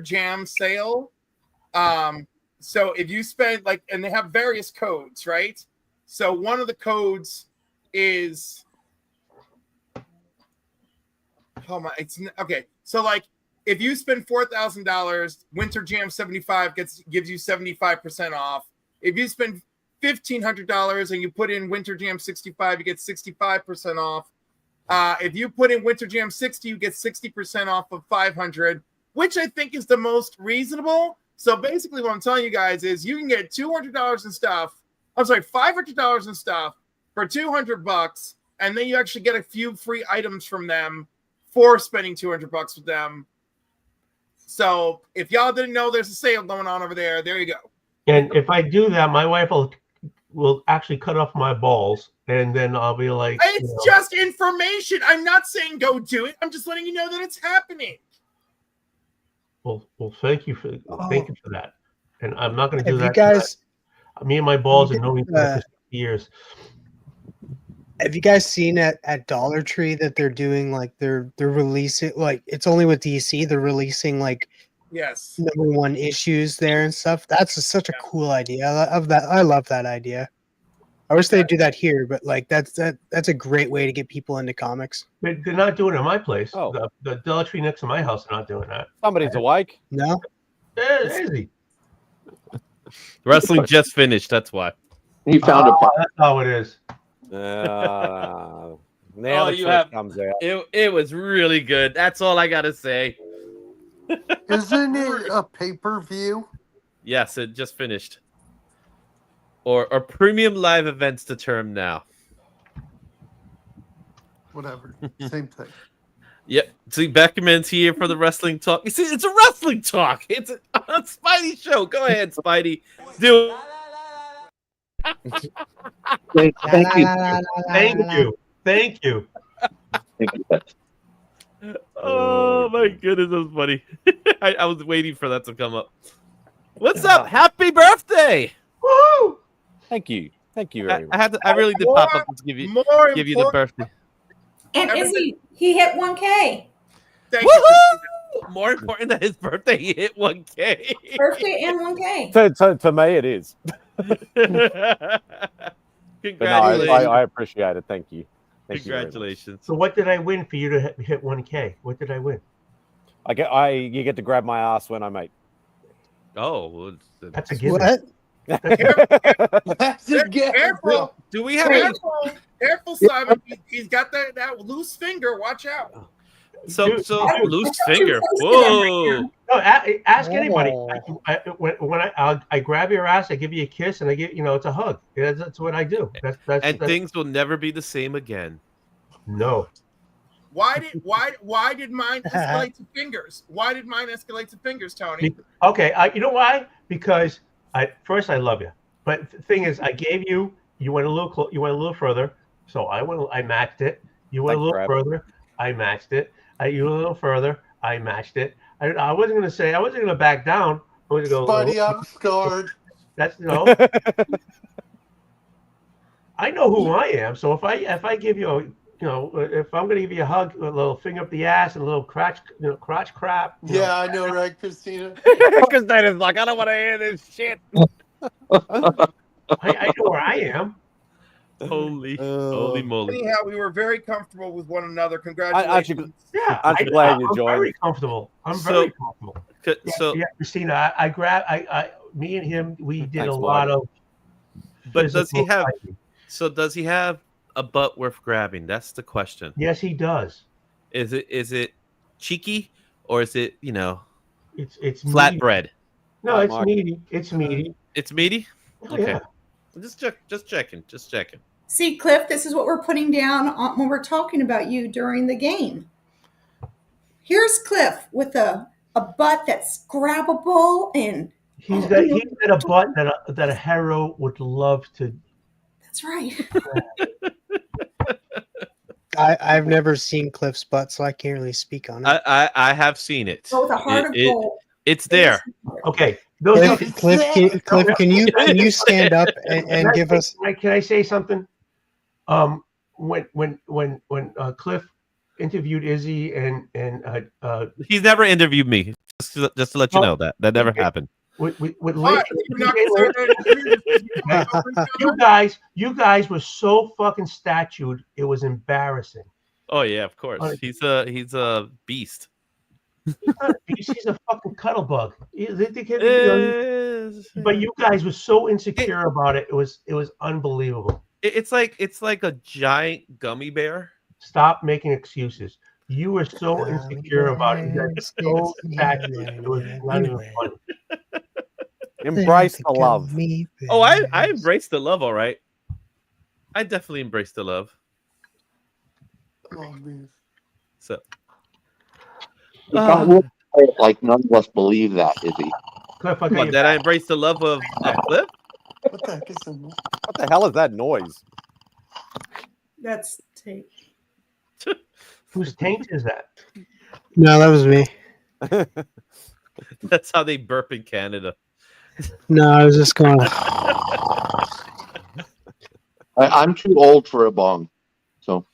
jam sale. So if you spend and they have various codes, right? So one of the codes is, okay. So if you spend $4,000, Winter Jam 75 gives you 75% off. If you spend $1,500 and you put in Winter Jam 65, you get 65% off. If you put in Winter Jam 60, you get 60% off of 500, which I think is the most reasonable. So basically what I'm telling you guys is you can get $200 in stuff. I'm sorry, $500 in stuff for $200, and then you actually get a few free items from them for spending $200 with them. So if y'all didn't know there's a sale going on over there, there you go. And if I do that, my wife will actually cut off my balls, and then I'll be like, it's just information. I'm not saying go do it. I'm just letting you know that it's happening. Well, thank you for that. And I'm not going to do Have you that. guys? Me and my balls have known each other for 6 years. Have you guys seen at Dollar Tree that they're doing like they're releasing like it's only with DC, they're releasing like Yes. #1 issues there and stuff. That's such a cool idea. I love that idea. I wish they'd do that here, but like that's a great way to get people into comics. They're not doing it in my place. The Dollar Tree next to my house are not doing that. Somebody's awake. No. Is he? Wrestling just finished. That's why. He found a. That's how it is. Now Oh, the you truth have- comes out. It was really good. That's all I gotta say. Isn't it a pay-per-view? Yes, it just finished. Or premium live events to term now. Whatever. Same thing. Yep. See, Beckerman's here for the wrestling talk. You see, it's a wrestling talk. It's a Spidey show. Go ahead, Spidey. Do it. Thank you. Thank you. Oh my goodness, that was funny. I was waiting for that to come up. What's up? Happy birthday! Woo! Thank you. Thank you very much. I really did pop up to give you the birthday. And Izzy, he hit 1K. Woohoo! More important than his birthday, he hit 1K. Birthday and 1K. To me, it is. But no, I appreciate it. Thank you. Thank you very much. Congratulations. So what did I win for you to hit 1K? What did I win? You get to grab my ass when I make. Oh, well, that's a given. What? That's a given. Careful. Do we have Careful, Simon. He's got that loose finger. Watch out. So loose finger. Whoa. No, ask anybody. When I grab your ass, I give you a kiss, and I give it's a hug. That's what I do. That's things will never be the same again. No. Why did mine escalate to fingers? Why did mine escalate to fingers, Tony? Okay, you know why? Because first I love you, but the thing is, I gave you. You went a little further, so I matched it. You went a little further, I matched it. You went a little further, I matched it. I wasn't going to back down. I was going to go. Buddy, I'm scarred. That's I know who I am. So if I give you if I'm going to give you a hug, a little finger up the ass and a little crotch crap. Yeah, I know, right, Christina? Christina's like, I don't want to hear this shit. I know where I am. Holy moly! Anyhow, we were very comfortable with one another. Congratulations! I'm glad you joined. I'm very comfortable. I'm very comfortable. Christina, me and him, we did a lot of. But does he have? So does he have a butt worth grabbing? That's the question. Yes, he does. Is it cheeky or is it it's flatbread? No, it's meaty. It's meaty. It's meaty. Okay. Yeah. Just checking. See, Cliff, this is what we're putting down when we're talking about you during the game. Here's Cliff with a butt that's grabbable and he's got a butt that a hero would love to. That's right. I've never seen Cliff's butt, so I can't really speak on it. I have seen it. Oh, with a heart of gold. It's there. Okay. Cliff, can you stand up and give us? Can I say something? When Cliff interviewed Izzy and he's never interviewed me. Just to let you know that never happened. With you guys were so fucking statued, it was embarrassing. Oh yeah, of course. He's a beast. He's not a beast. He's a fucking cuddle bug. But you guys were so insecure about it. It was unbelievable. It's like a giant gummy bear. Stop making excuses. You were so insecure about it. You guys were so statued. It was not even funny. Embrace the love. Oh, I embrace the love, all right. I definitely embrace the love. Oh, man. So like none of us believe that, Izzy. Cliff, that I embrace the love of Cliff? What the heck is that? What the hell is that noise? That's tape. Whose taint is that? No, that was me. That's how they burp in Canada. No, I was just going. I'm too old for a bong, so.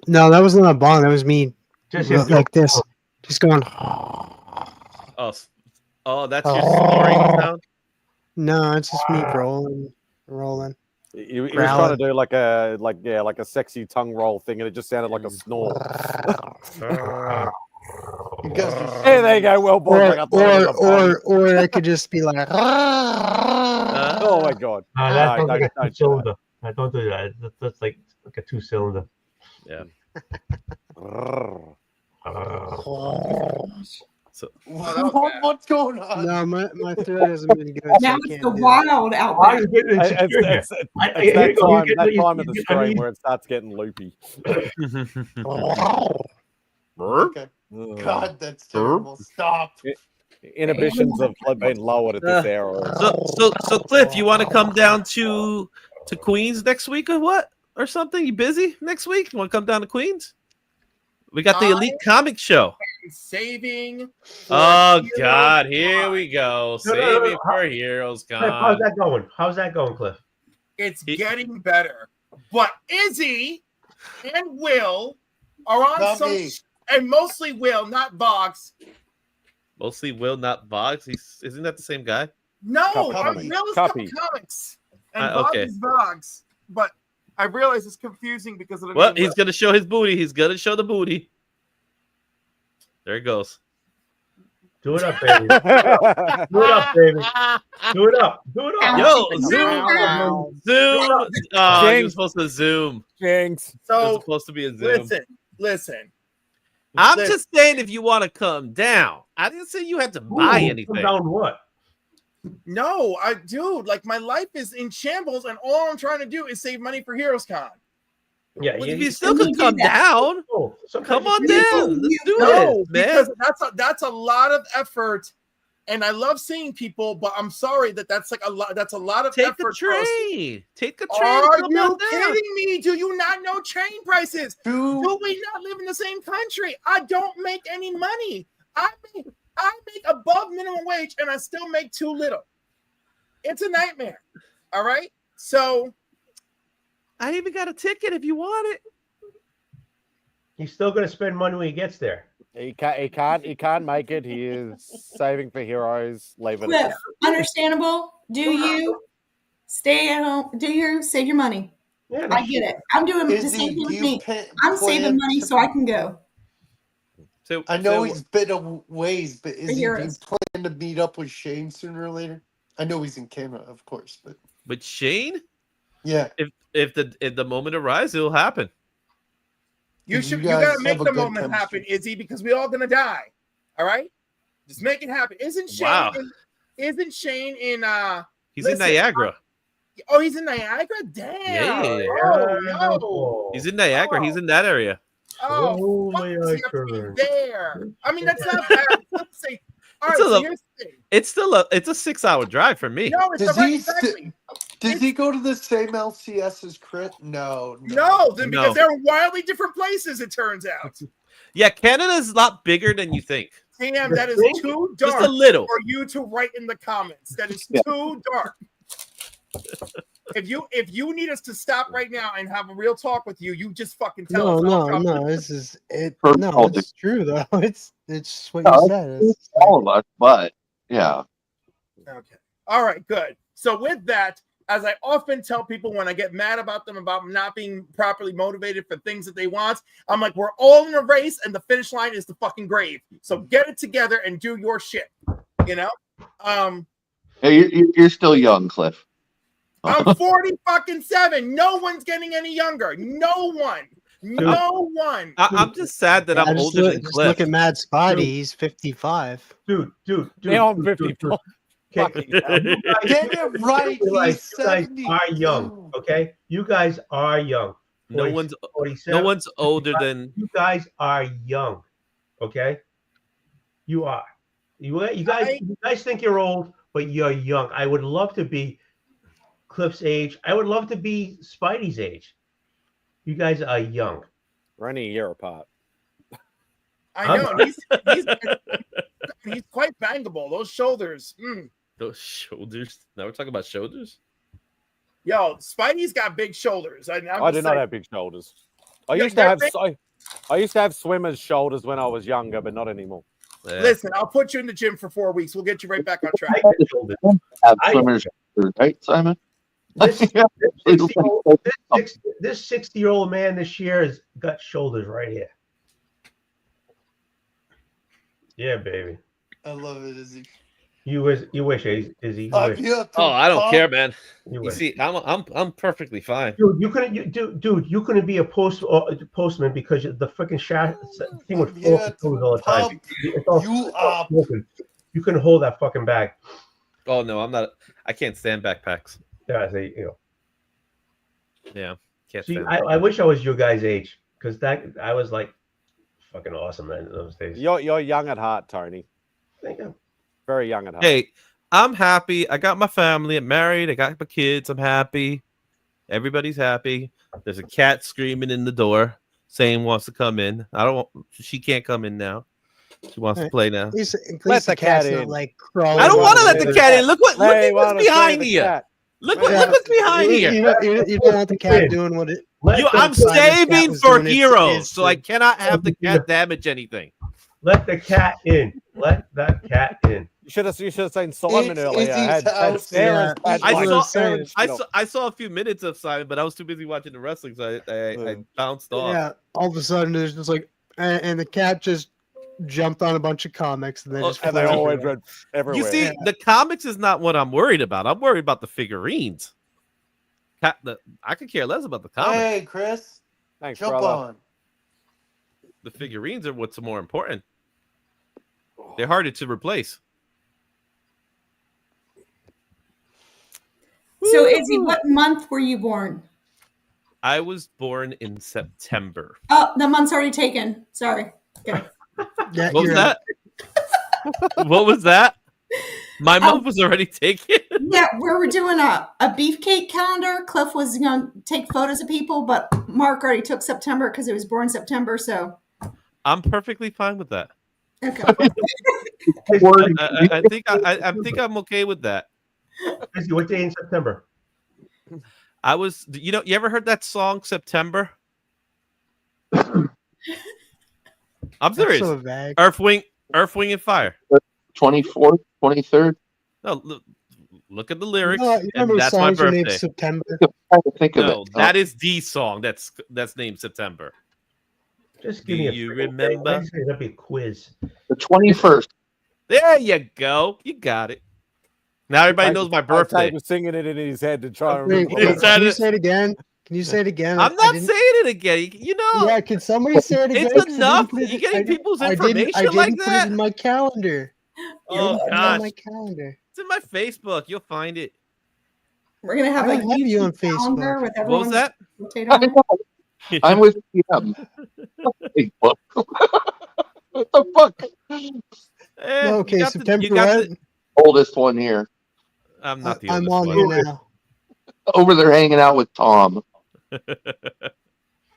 No, that wasn't a bong. That was me, Just like this, just going. Oh, that's your snoring sound. No, it's just me rolling. He was trying to do like a sexy tongue roll thing, and it just sounded like a snore. Hey, there you go. Well, Or I could just be like. Oh my god! No, that sounds like a don't do two-cylinder. No, don't do that. That's like a two-cylinder. Yeah. So, what's going on? No, my throat hasn't been good. Now So it's the wild outback. It's that time of the stream where it starts getting loopy. Okay. God, that's terrible. Stop. Inhibitions have been lowered at this hour. So Cliff, you want to come down to Queens next week or what? Or something? You busy next week? You want to come down to Queens? We got the Elite Comic Show. Saving. Oh God, here we go. Saving for Heroes Con. Cliff, how's that going? How's that going, Cliff? It's getting better. But Izzy and Will are on Not some, me. and mostly Will, not Boggs. Mostly Will, not Boggs. Isn't that the same guy? No, Copy. Will is Copy. comics, and Boggs okay. is Boggs. But I realize it's confusing because of the Well, name he's gonna show his booty. He's gonna show the booty. There it goes. Do it up, baby. Do it up, baby. Do it up. Do it up. Yo, Zoom. He was supposed to Zoom. Jinx. It was So supposed to be a Zoom. listen. I'm just saying if you want to come down. I didn't say you had to buy anything. Come down what? No, dude, like my life is in shambles, and all I'm trying to do is save money for Heroes Con. Yeah, Well, you still can come down. Come on down. Let's do No, it, man. because that's a lot of effort, and I love seeing people, but I'm sorry that's like a lot. That's a lot of Take effort. the train. Take the train. Are Come you on down. kidding me? Do you not know train prices? Do we not live in the same country? I don't make any money. I make above minimum wage, and I still make too little. It's a nightmare. All right, so I even got a ticket if you want it. He's still going to spend money when he gets there. He can't make it. He is saving for Heroes. Leave it. Cliff, understandable. Do you stay at home? Do you save your money? Yeah, I get it. I'm doing the Izzy, same thing do with you me. plan I'm saving money so I can go. So, I know he's been a ways, but is he Heroes. plan to meet up with Shane sooner or later? I know he's in Canada, of course, but But Shane, yeah, if the moment arrives, it'll happen. you You gotta guys make have a the good moment chemistry. happen, Izzy, because we all gonna die. All right, just make it happen. Isn't Shane? Wow. Isn't Shane in? He's in Niagara. Oh, he's in Niagara. Damn. Yeah. Oh, no. He's in Niagara. He's in that area. Oh, fuck, does he have to be there? I mean, that's not bad. Let's say. All right, It's so a- here's the thing. It's still it's a 6-hour drive for me. No, it's Does right, he exactly. does he go to the same LCS as Crit? No. No, then because No. they're in wildly different places. It turns out. Yeah, Canada's a lot bigger than you think. Damn, that is too dark. Just a little. for you to write in the comments. That is too dark. If you need us to stop right now and have a real talk with you, you just fucking tell us. No. This is it. First No, of all, it's true though. It's what No, you said. It's all of us, but yeah. Okay. All right, good. So with that, as I often tell people when I get mad about them about not being properly motivated for things that they want, I'm like, we're all in a race and the finish line is the fucking grave. So get it together and do your shit. You know? Hey, you're still young, Cliff. I'm 40 fucking 7. No one's getting any younger. No one. No one. I'm just sad that I'm older than just Cliff. look at MadSpidey. He's 55. Dude. Now I'm 54. Okay. Get it right. You guys He's are 72. young, okay? You guys are young. No 40, one's 47, older 55. than You guys are young, okay? You are. You guys think you're old, but you're young. I would love to be Cliff's age. I would love to be Spidey's age. You guys are young. We're only a year apart. I know. he's quite bangable. Those shoulders. Those shoulders. Now we're talking about shoulders. Yo, Spidey's got big shoulders. I do not have big shoulders. I used to have swimmer's shoulders when I was younger, but not anymore. Yeah. Listen, I'll put you in the gym for 4 weeks. We'll get you right back on track. Have swimmers, right, Simon? This 60-year-old man this year has got shoulders right here. Yeah, baby. I love it, Izzy. You wish, Izzy. You wish. Oh, I don't care, man. You You see, I'm perfectly fine. Dude, you couldn't be a postman because the freaking thing would fall off all the time. You couldn't hold that fucking bag. Oh no, I'm not. I can't stand backpacks. Yeah, Yeah, can't see, stand. I wish I was your guys' age because I was like fucking awesome then in those days. You're young at heart, Tony. Thank you. Very young at heart. Hey, I'm happy. I got my family. I'm married. I got my kids. I'm happy. Everybody's happy. There's a cat screaming in the door saying wants to come in. She can't come in now. She wants to play now. Let the cat in. Like crawling. I don't want to let the cat in. Look what's behind here. Look what's behind here. You don't want the cat doing what it. I'm saving for heroes, so I cannot have the cat damage anything. Let the cat in. Let that cat in. You should have seen Simon earlier. I saw a few minutes of Simon, but I was too busy watching the wrestling, so I bounced off. Yeah, all of a sudden there's just like, and the cat just jumped on a bunch of comics, and they always read everywhere. You see, the comics is not what I'm worried about. I'm worried about the figurines. I could care less about the comics. Hey, Chris. Thanks, jump brother. on. The figurines are what's more important. They're harder to replace. So, Izzy, what month were you born? I was born in September. Oh, the month's already taken. Sorry. Okay. What was that? What was that? My month was already taken. Yeah, we were doing a beefcake calendar. Cliff was going to take photos of people, but Mark already took September because he was born September. So I'm perfectly fine with that. Okay. I think I'm okay with that. What day in September? I was, you ever heard that song September? I'm serious. so vague. Earth, Wind, and Fire. 24th, 23rd. No, look at the lyrics. No, you and remember that's my songs are named birthday. September. No, that is the song that's named September. Just give me a you remember? That'd be a quiz. The 21st. There you go. You got it. Now everybody knows my birthday. He was singing it in his head to try and Wait, remember. can you say it again? Can you say it again? I'm not saying it again. Yeah, can somebody say it again? It's enough. You getting people's information I didn't like put that? it in my calendar. Oh It's gosh, on my calendar. it's in my Facebook. You'll find it. we're going to have I a don't have you on calendar Facebook. with What was everyone's that? rotate on it. I'm with Facebook. What the fuck? No, okay, you got September you got what? Oldest one here. I'm not the I'm oldest on one. here now. Over there hanging out with Tom.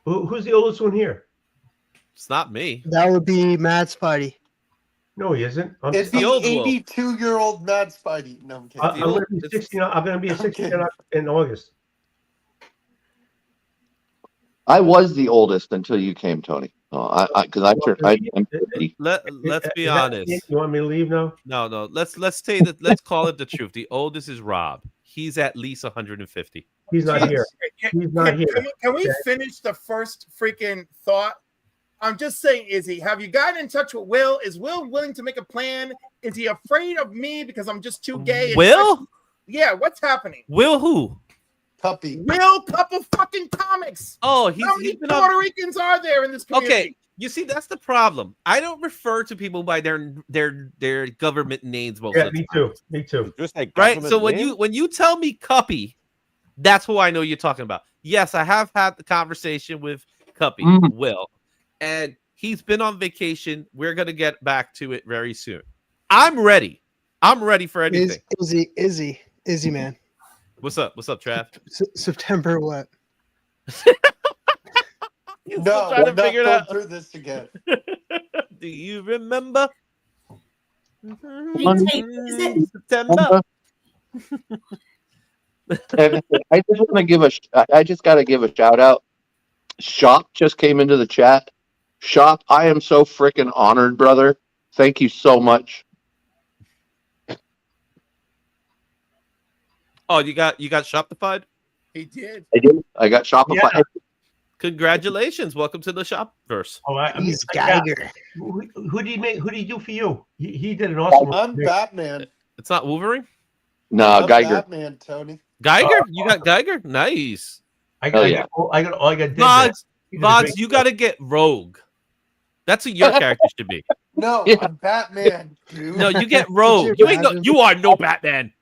Who's the oldest one here? It's not me. That would be MadSpidey. No, he isn't. It's the the old wolf. 82-year-old MadSpidey. No, I'm kidding. I'm going to be 60. I'm going to be 60 in August. I was the oldest until you came, Tony. I'm 50. Let's be Is that honest. it? You want me to leave now? No. Let's say that. Let's call it the truth. The oldest is Rob. He's at least 150. He's not here. He's not here. Can we finish the first freaking thought? I'm just saying, Izzy, have you gotten in touch with Will? Is Will willing to make a plan? Is he afraid of me because I'm just too gay? and Will? sexy? Yeah, what's happening? Will who? Puppy. Will Cup of fucking Comics. Oh, How many he's been Puerto on. Ricans are there in this community? Okay, you see, that's the problem. I don't refer to people by their government names most Yeah, of the me time. too. Me too. Just like Right. government So name? when you tell me Cuppy, that's who I know you're talking about. Yes, I have had the conversation with Cuppy, Will, and he's been on vacation. We're gonna get back to it very soon. I'm ready. I'm ready for anything. Izzy, man. What's up? What's up, Trav? September what? You're No, still trying we're to figure it not out. going through this again. Do you remember? September. And I just want to I just got to give a shout out. Shop just came into the chat. Shop, I am so freaking honored, brother. Thank you so much. Oh, you got Shoptified? He did. I did. I got Shopify. Yeah. Congratulations! Welcome to the Shopverse. Oh, He's Geiger. Who did he make? Who did he do for you? He did an awesome. I'm Batman. It's not Wolverine. No, I'm Geiger. Batman, Tony. Geiger, you got Geiger. Nice. I got Dead Vogs, Man. Vogs, you got to get Rogue. That's what your character should be. No, I'm Batman, dude. No, you get Rogue. You are no Batman.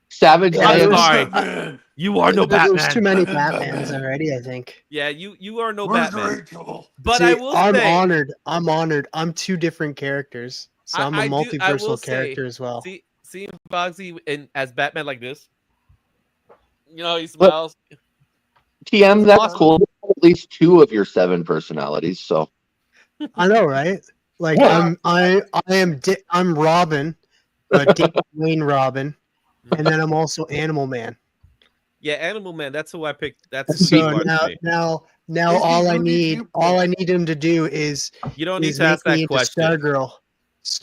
Savage. I'm sorry. You are no Batman. There's too many Batmans already, I think. Yeah, you are no Where's Batman. Rachel? But See, I will I'm say, honored. I'm honored. I'm two different characters, so I'm a I will multiversal say, character as well. See Vogsy as Batman like this. You know, he smiles. TM, that's cool. At least 2 of your 7 personalities. So I know, right? Like I'm Robin, but Dick Wayne Robin, and then I'm also Animal Man. Yeah, Animal Man. That's who I picked. That's who So you are to me. now all I need him to do is You don't need is to ask make me that into question. Stargirl.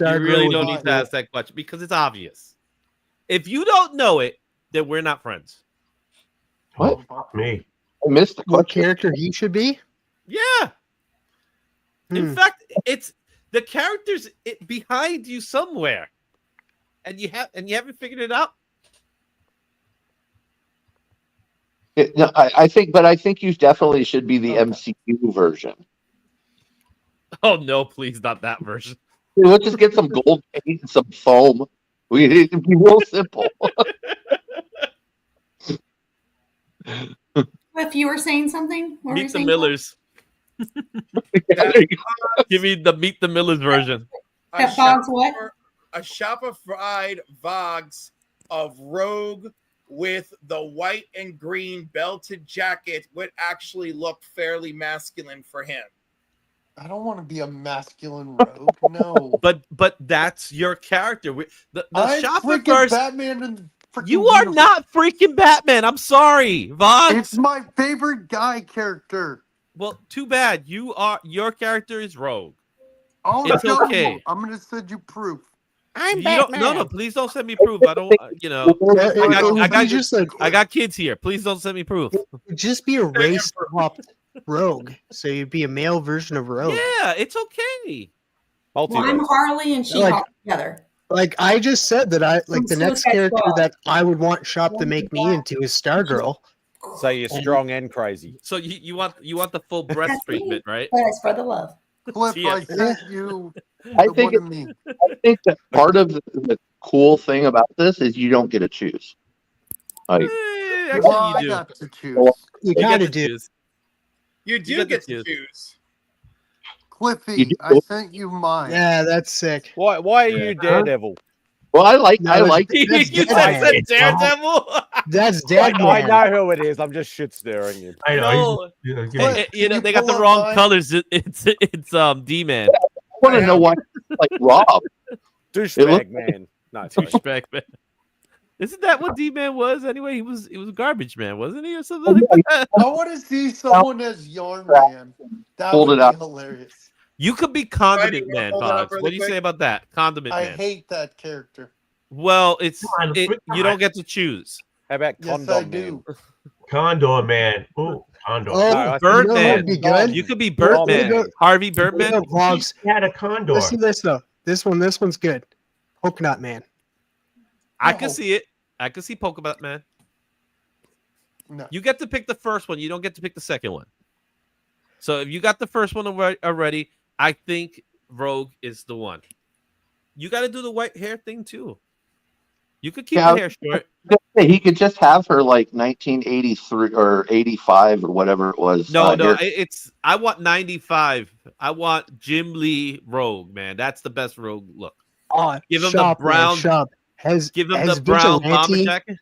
You really would don't be need to cool. ask that question because it's obvious. If you don't know it, then we're not friends. What? Me. I missed the What question. character he should be? Yeah. In fact, it's the characters behind you somewhere, and you haven't figured it out. No, I think you definitely should be the MCU version. Oh no, please not that version. Let's just get some gold paint and some foam. It'd be real simple. If you were saying something, what were you Meet the saying? Millers. Give me the Meet the Millers version. That Vogs what? A Shopify Vogs of Rogue with the white and green belted jacket would actually look fairly masculine for him. I don't want to be a masculine rogue. No. But that's your character. The I'm freaking Shopverse. Batman and You are not freaking Batman. I'm sorry, Vogs. It's my favorite guy character. Well, too bad. Your character is Rogue. Oh, It's no. okay. I'm gonna send you proof. I'm Batman. No, please don't send me proof. I don't. I got kids here. Please don't send me proof. Just be a race swapped rogue, so you'd be a male version of Rogue. Yeah, it's okay. Well, I'm Harley and She-Hulk together. Like I just said that I like From the next Suicide character Squad. that I would want Shop to make me into is Stargirl. So you're strong and crazy. So you want the full breast treatment, right? But I spread the love. Cliff, Yeah. I sent you. I the think one of me. I think that part of the cool thing about this is you don't get to choose. Like, Actually, Well, I you do. got to choose. You You kind get of to do. choose. You do You get get to to choose. Cliffy, do? I sent you mine. Yeah, that's sick. Why are you Daredevil? well, I like That's You Deadman. said Daredevil. That's I Deadman. know who it is. I'm just shit staring you. I know. No. Give me- You know you they got pull the up wrong mine? colors. It's D-Man. I want to know why, like Rob. Douchebag man. No, sorry. Douchebag man. Isn't that what D-Man was anyway? He was garbage man, wasn't he, or something like that? I want to see someone as Yarn Man. That Hold would it up. be hilarious. You could be Condiment Friday, Man, hold it up Boggs. really What do you quick. say about that? Condiment I Man. hate that character. Well, on, you don't get to choose. How about Yes, Condom I Man? do. Condor Man. Ooh, Condor. Oh, No, I think- you know Birdman. what'd be good? You could be Well, Birdman. look at- Harvey Birdman. Look at Vlogs. He had a condor. Listen to this though. This one's good. Coconut Man. I can see it. I can see Polka Man. No. You get to pick the first one. You don't get to pick the second one. So if you got the first one already, I think Rogue is the one. You got to do the white hair thing too. You could keep Yeah, the hair short. He could just have her like 1983 or 85 or whatever it was. No, here. I want 95. I want Jim Lee Rogue, man. That's the best Rogue look. Oh, Give him Shop, the brown. man, Shop. Give him has the brown bomber Vigilante- jacket.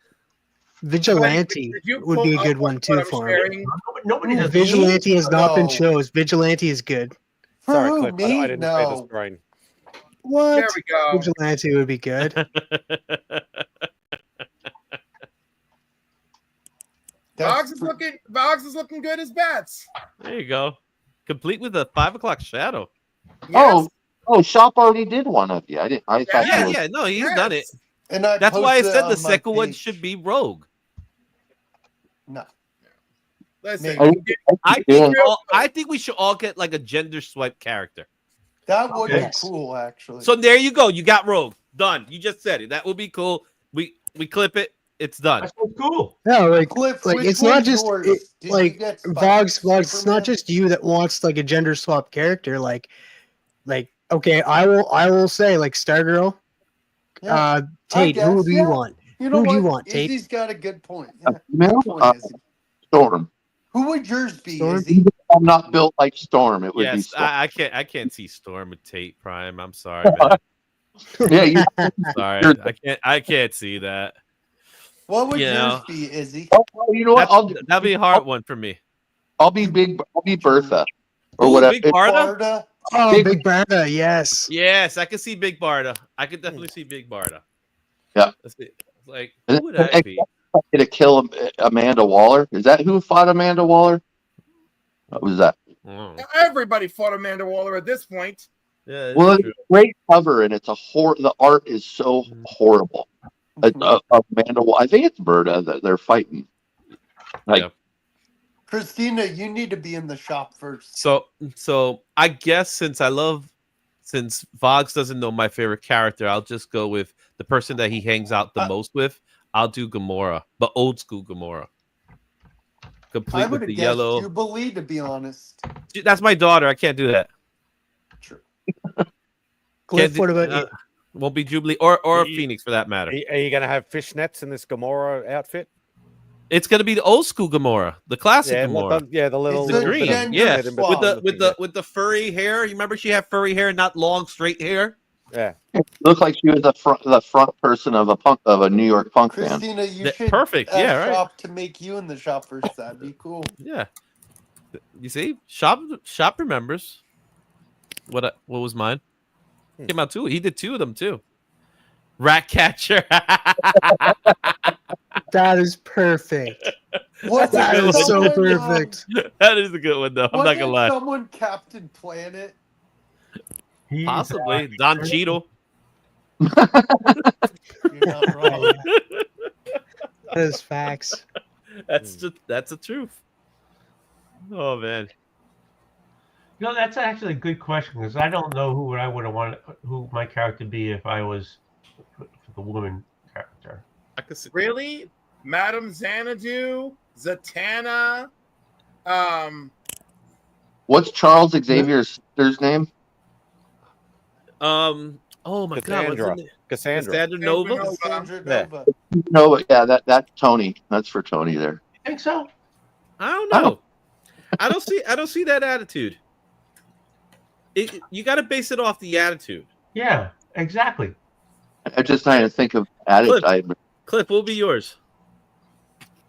Vigilante Did you would be a pull good up one what too I'm for him. sharing? Nobody does. Vigilante has not been No. chosen. Vigilante is good. For Sorry, who, Cliff. me? I didn't see the No. screen. What? There we go. Vigilante would be good. Boggs is looking good as bats. There you go. Complete with a 5 o'clock shadow. Yes. Oh, Shop already did one of you. I didn't. I thought. Yeah, he was, yeah. No, he's done it. And I That's why I posted said on the my second one page. should be Rogue. No. Listen, I think we should all get like a gender swipe character. That would be cool, actually. So there you go. You got Rogue. Done. You just said it. That would be cool. We clip it. It's done. That's so cool. Yeah, like, Cliff, like which it's not one's just yours? it, Did like you get Vogs. It's Superman? not just you that wants like a gender swap character. Like okay, I will say like Stargirl. Yeah, Tate, who do you want? You know Who do you what? want, Tate? Izzy's got a good point. Yeah. Male? Good point, Izzy. Storm. Who would yours be, Storm? Izzy? I'm not built like Storm. It would be Yes, Storm. I can't see Storm with Tate Prime. I'm sorry, man. Yeah, you. Sorry, I can't see that. What would You yours know. be, Izzy? Oh, you know what? That'll be a hard one for me. I'll be Bertha, or Ooh, whatever. Big Barda? Oh, Big Barda, yes. Yes, I can see Big Barda. I could definitely see Big Barda. Yeah. Let's see. Like, And who would then I be? to kill Amanda Waller. Is that who fought Amanda Waller? What was that? Everybody fought Amanda Waller at this point. Yeah. Well, it's a great cover, and it's the art is so horrible. Amanda Waller. I think it's Berta that they're fighting. Like, Christina, you need to be in the shop first. So I guess since Vogs doesn't know my favorite character, I'll just go with the person that he hangs out the most with. I'll do Gamora, but old school Gamora. I Complete would with have the guessed yellow. Jubilee, to be honest. That's my daughter. I can't do that. True. Cliff, what about you? Won't be Jubilee or Phoenix for that matter. Are you going to have fishnets in this Gamora outfit? It's going to be the old school Gamora, the classic Gamora. The little the green, yeah, with with the furry hair. You remember she had furry hair, not long straight hair. Yeah, it looked like she was the front person of a New York punk band. Christina, you should perfect. ask Yeah, right. shop to make you in the shop first. That'd be cool. Yeah, you see, shop remembers what was mine. Came out too. He did 2 of them too. Ratcatcher. That is perfect. What That is so perfect. That is a good one though. I'm not gonna lie. Someone Captain Planet. Possibly Don Cheadle. You're not wrong. That is facts. That's the truth. Oh man. You know, that's actually a good question because I don't know who I would have wanted, who my character would be if I was the woman character. I could see. Really? Madame Xanadu, Zatanna. What's Charles Xavier's sister's name? Oh my Cassandra. God. Cassandra Nova. Nova. No, yeah, that's Tony. That's for Tony there. You think so? I don't know. I don't see that attitude. You got to base it off the attitude. Yeah, exactly. I'm just trying to think of attitude. Cliff, what will be yours?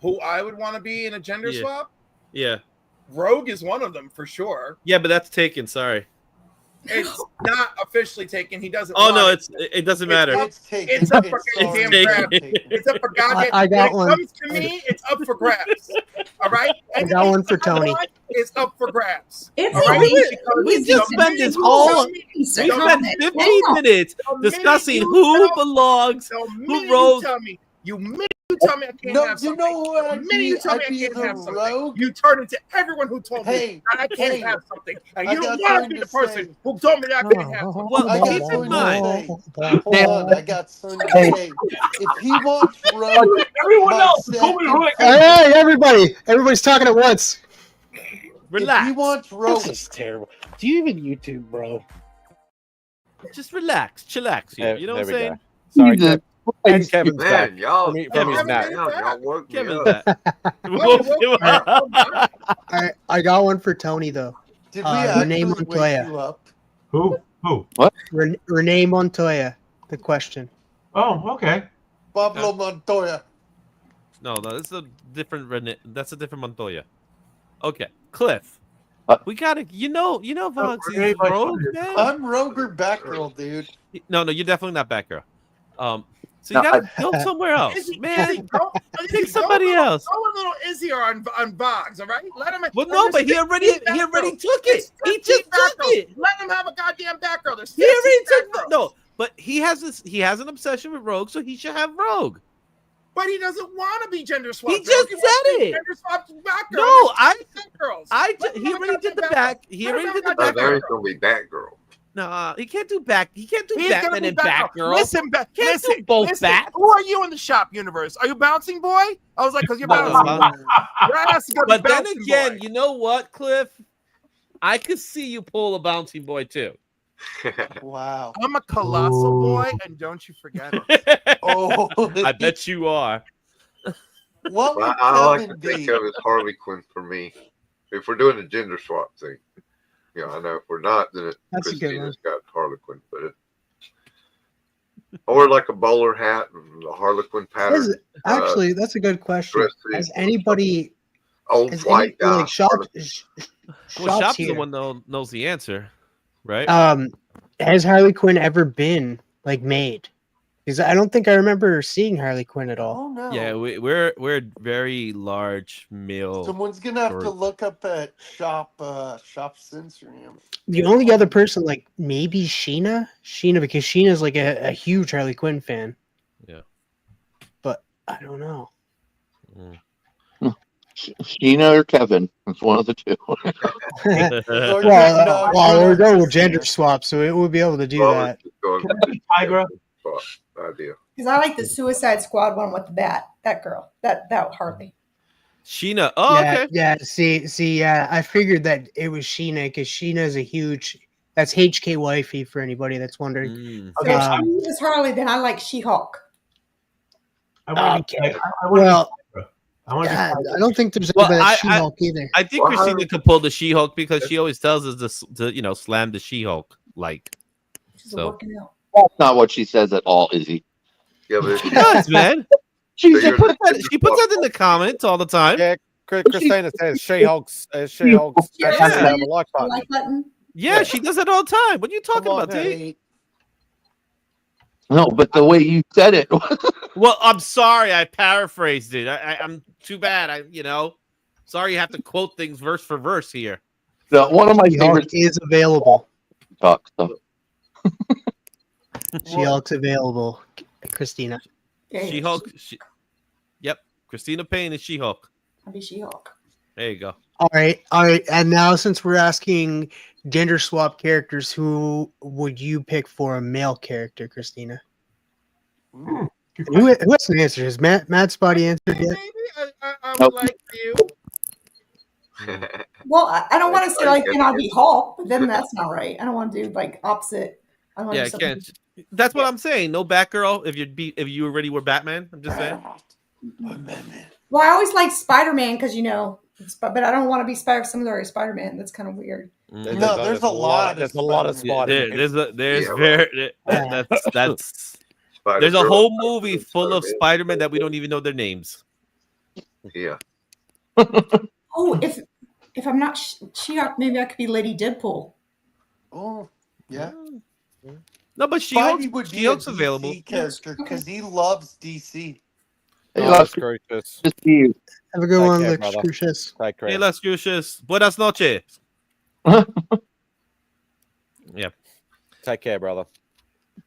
Who I would want to be in a gender swap? Yeah. Rogue is one of them for sure. Yeah, but that's taken. Sorry. It's not officially taken. He doesn't. Oh no, want it doesn't matter. It's up for goddamn grabs. It's up for goddamn. I got when one. it comes to me, it's up for grabs. All right. I got one for Tony. It's up for grabs. It's All right? We just spent this whole. We spent 15 minutes discussing who belongs, who Rogue. You tell me I can't have something. You know what? The minute you tell me I can't have something, you turn into everyone who told me that I can't have something. And you don't want to be the person who told me that I can't have something. Well, I keep got in mind. Hold on, I got something to say. If he wants Rogue, everyone my else, second- Hey, everybody's talking at once. Relax. If he wants Rogue, This is terrible. Do you even YouTube, bro? Just relax, chillax. You know what I'm saying? Sorry, and Kevin's back Man, y'all, from his nap. y'all woke me Kevin's up. back. Woke him up. I got one for Tony though. did we Renee actually wake Montoya. you up? Who? Renee Montoya. The question. Oh, okay. Pablo Montoya. No, that's a different Montoya. Okay, Cliff. We gotta, Vox, he's Hey, Rogue, man. I'm Rogue or Batgirl, dude. No, you're definitely not Batgirl. So No, you gotta go somewhere else, Izzy, man. Izzy, go, Pick Izzy, somebody else. Go a little Izzy on Boggs, all right? Let him. Well, no, but he already took it. He just took it. Let him have a goddamn Batgirl. There's He already 15 took Batgirls. no, but he has an obsession with Rogue, so he should have Rogue. But he doesn't want to be gender swapped. He just said it. Gender swapped Batgirl. No, he already did the back. He already did the Oh, back. there he's gonna be Batgirl. No, he can't do back. He can't do He's Batman gonna be and Batgirl. Batgirl. Listen, Can't do both Bats. Who are you in the shop universe? Are you Bouncing Boy? I was like, because you're No, Bouncing Boy. Your ass is gonna But be then Bouncing again, Boy. you know what, Cliff? I could see you pull a Bouncing Boy too. Wow. I'm a colossal boy, and don't you forget it. Oh, I bet you are. What would I like to Kevin think be? of as Harley Quinn for me. If we're doing a gender swap thing, I know if we're not, then That's a good Christina's got Harley Quinn, but or like a bowler hat, a Harley Quinn pattern. Actually, that's a good question. Has anybody old has white any, guy? like shops Well, Shop's here, the one that knows the answer, right? has Harley Quinn ever been like made? Because I don't think I remember seeing Harley Quinn at all. Oh no. Yeah, we're very large male. Someone's gonna have to group. look up at Shop's Instagram. The only other person, like maybe Sheena, because Sheena's like a huge Harley Quinn fan. Yeah, but I don't know. Sheena or Kevin. It's one of the two. well, we're going with gender swap, so it will be able to do that. Tigra. Idea. Because I like the Suicide Squad one with the bat. That girl. That Harley. Sheena. Oh, yeah, okay. Yeah. See. Yeah, I figured that it was Sheena because Sheena is a huge. That's HK wifey for anybody that's wondering. So if she was Harley, then I like She-Hulk. I don't think there's Well, anybody that's I- She-Hulk either. I think Christina could pull the She-Hulk because she always tells us to slam the She-Hulk like. So That's not what she says at all, Izzy. Yeah, but she does, man. She puts that in the comments all the time. Yeah, Christina says She-Hulk's. She-Hulk's. Yeah. Like button. Like button. Yeah, she does that all the time. What are you talking about, Tate? No, but the way you said it. Well, I'm sorry, I paraphrased it. I'm too bad. Sorry you have to quote things verse for verse here. One of my She-Hulk favorites is available. talk stuff. She-Hulk's available, Christina. She-Hulk. Yep, Christina Payne is She-Hulk. I'll be She-Hulk. There you go. All right. And now, since we're asking gender swap characters, who would you pick for a male character, Christina? And who has an answer? Has MadSpidey answered yet? I would like you. Well, I don't want to say like I'll be Hulk, but then that's not right. I don't want to do like opposite. I want Yeah, to do something. can't. That's what I'm saying. No Batgirl. If you already were Batman, I'm just saying. Well, I always like Spider-Man because but I don't want to be some Spider-Man. That's kind of weird. No, there's a lot. There's a lot of Spider-Man. There's a whole movie full of Spider-Man that we don't even know their names. Yeah. Oh, if I'm not She-Hulk, maybe I could be Lady Deadpool. Oh, yeah. No, but Spidey would be a She-Hulk's available character because he loves DC. That's gracious. Have a good one, care, Lex brother. Crucius. Take care. Hey, Las Cruces. Buenas noches. Yeah. Take care, brother.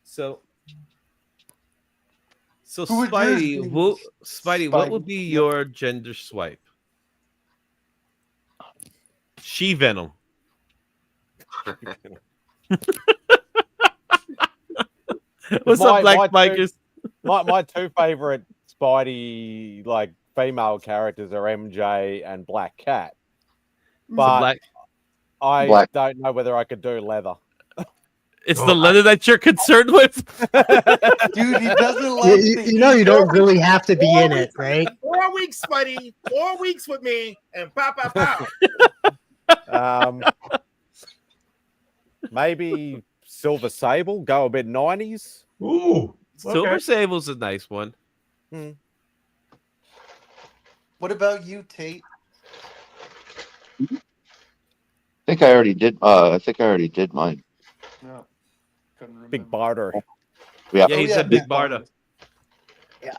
So Who would yours Spidey, be? what would be your gender swipe? She-Venom. What's up, Black Bikers? My two favorite Spidey female characters are MJ and Black Cat, but I don't know whether I could do leather. It's the leather that you're concerned with, dude. He doesn't like. You don't really have to be in it, right? 4 weeks, Spidey. 4 weeks with me, and pow. Maybe Silver Sable. Go a bit 90s. Ooh, Silver Sable's a nice one. What about you, Tate? think I already did. I think I already did mine. No, couldn't remember. Big barter. Yeah. Yeah, he said big barter. Yeah.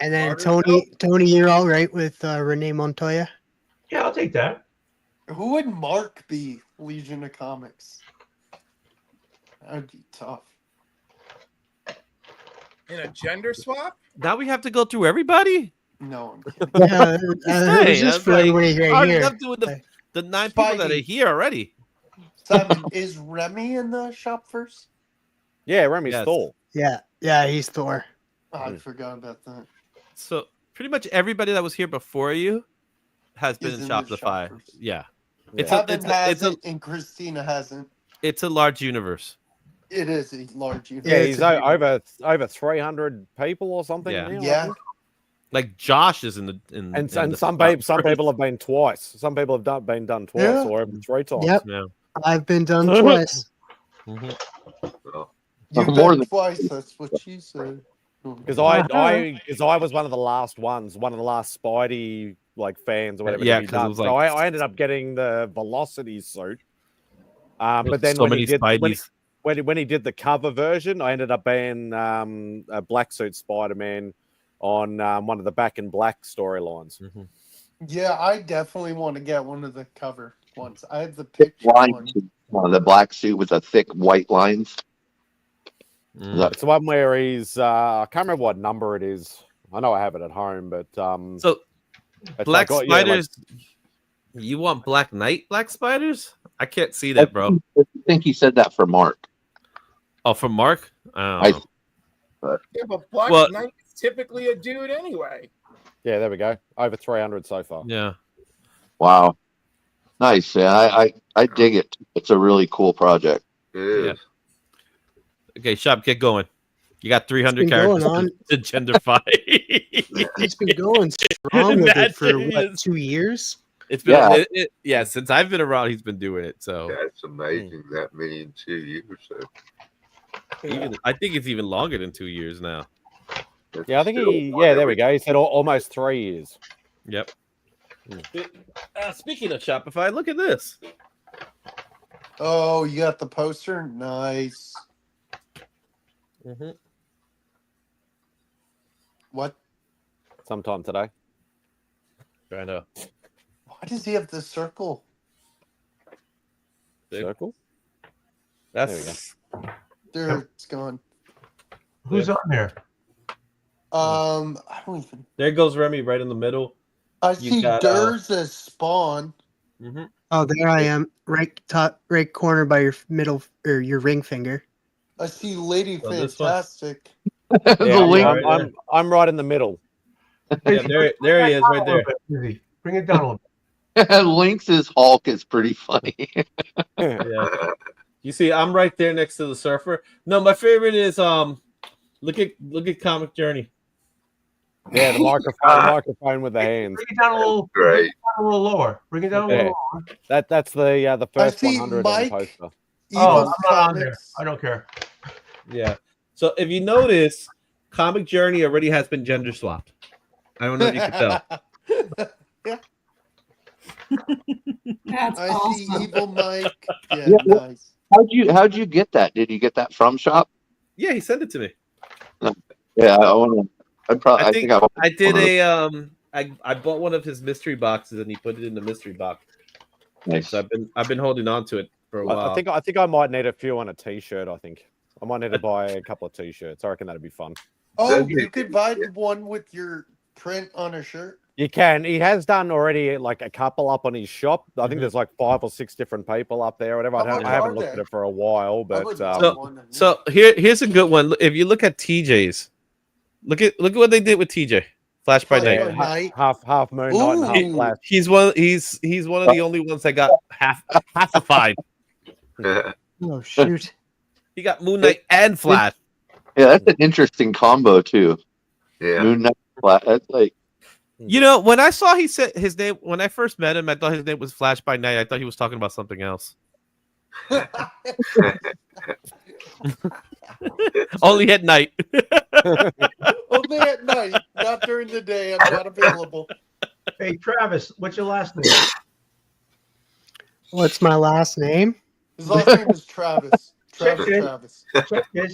And then Tony, you're all right with Renee Montoya? Yeah, I'll take that. Who would Mark be? Legion of Comics. That'd be tough. In a gender swap? Now we have to go through everybody? No, I'm kidding. Yeah, it's just for everybody right here. I'm doing the 9 people that are here already. Simon, is Remy in the shop first? Yeah, Remy's Thor. Yeah, he's Thor. Oh, I forgot about that. So pretty much everybody that was here before you has been Is in in the Shopify. Shoppers. Yeah. Kevin hasn't, and Christina hasn't. It's a large universe. It is a large universe. Yeah, he's over 300 people or something. Yeah. Now, Yeah. Like Josh is in the and the some people have been twice. Some people have been done twice Yeah. or even 3 times. Yep. Yeah. I've been done twice. You've More been than- twice. That's what she said. Because I was one of the last ones, one of the last Spidey fans or whatever. Yeah, to be 'cause it done. was So I ended up getting the Velocity suit. But then so when many he did Spideys. when he did the cover version, I ended up being a black suit Spider-Man on one of the Back in Black storylines. Yeah, I definitely want to get one of the cover ones. I have the picture Lines, one. the black suit with the thick white lines. It's the one where he's I can't remember what number it is. I know I have it at home, but So it's black like, spiders. You want Black Knight black spiders? I can't see that, bro. I think he said that for Mark. Oh, from Mark? I- Yeah, but Black Well- Knight is typically a dude anyway. yeah, there we go. Over 300 so far. Yeah. Wow. Nice. Yeah, I dig it. It's a really cool project. Yeah. Okay, Shop, get going. You got 300 It's been going characters to genderfy. He's been going strong with it for Imagine what, 2 years? It's been Yeah. yeah, since I've been around, he's been doing it. So That's amazing. That many in 2 years. So even I think it's even longer than 2 years now. Yeah, I think there we go. He said almost 3 years. Yep. Speaking of Shopify, look at this. Oh, you got the poster? Nice. What? Sometime today. Trying to Why does he have the circle? Circle? That's There, it's gone. Who's on there? I don't even. there goes Remy right in the middle. I You see got, Durs as Spawn. Oh, there I am, right top, right corner by your middle or your ring finger. I see Lady Oh, this one? Fantastic. Yeah, I'm right in the middle. Yeah, there he is, right there. Easy. Bring it down a little bit. Lynx's Hulk is pretty funny. Yeah. You see, I'm right there next to the surfer. No, my favorite is look at Comic Journey. Yeah, the microphone with the hands. Bring it down a little. Great. Bring it down a little lower. Bring it down a Yeah. little lower. That's the first see 100 Mike. on the poster. Oh, Evil's I'm not on there. Comics. I don't care. Yeah. So if you notice, Comic Journey already has been gender swapped. I don't know if you can tell. Yeah. That's I awesome. see Evil Mike. Yeah, Yeah. nice. How'd you get that? Did you get that from Shop? Yeah, he sent it to me. Yeah, I want to. I think I I did a I bought one of his mystery boxes and he put it in the mystery box. Nice. So I've been holding on to it for a while. I think I might need a few on a t-shirt. I think I might need to buy a couple of t-shirts. I reckon that'd be fun. Oh, you could buy the one with your print on a shirt. You can. He has done already like a couple up on his shop. I think there's like 5 or 6 different people up there. Or whatever. How much I haven't are looked they? at it for a while, but So here's a good one. If you look at TJ's, look at what they did with TJ. Flash by yeah, Night. half moon night and half flash. He's one of the only ones that got halfified. Oh shoot! He got Moon Knight and Flash. Yeah, that's an interesting combo too. Yeah. Moon Knight, Flash. That's like. You know, when I saw he said his name, when I first met him, I thought his name was Flash by Night. I thought he was talking about something else. Only at night. Only at night, not during the day. I'm not available. Hey, Travis, what's your last name? What's my last name? His last name is Travis. Travis.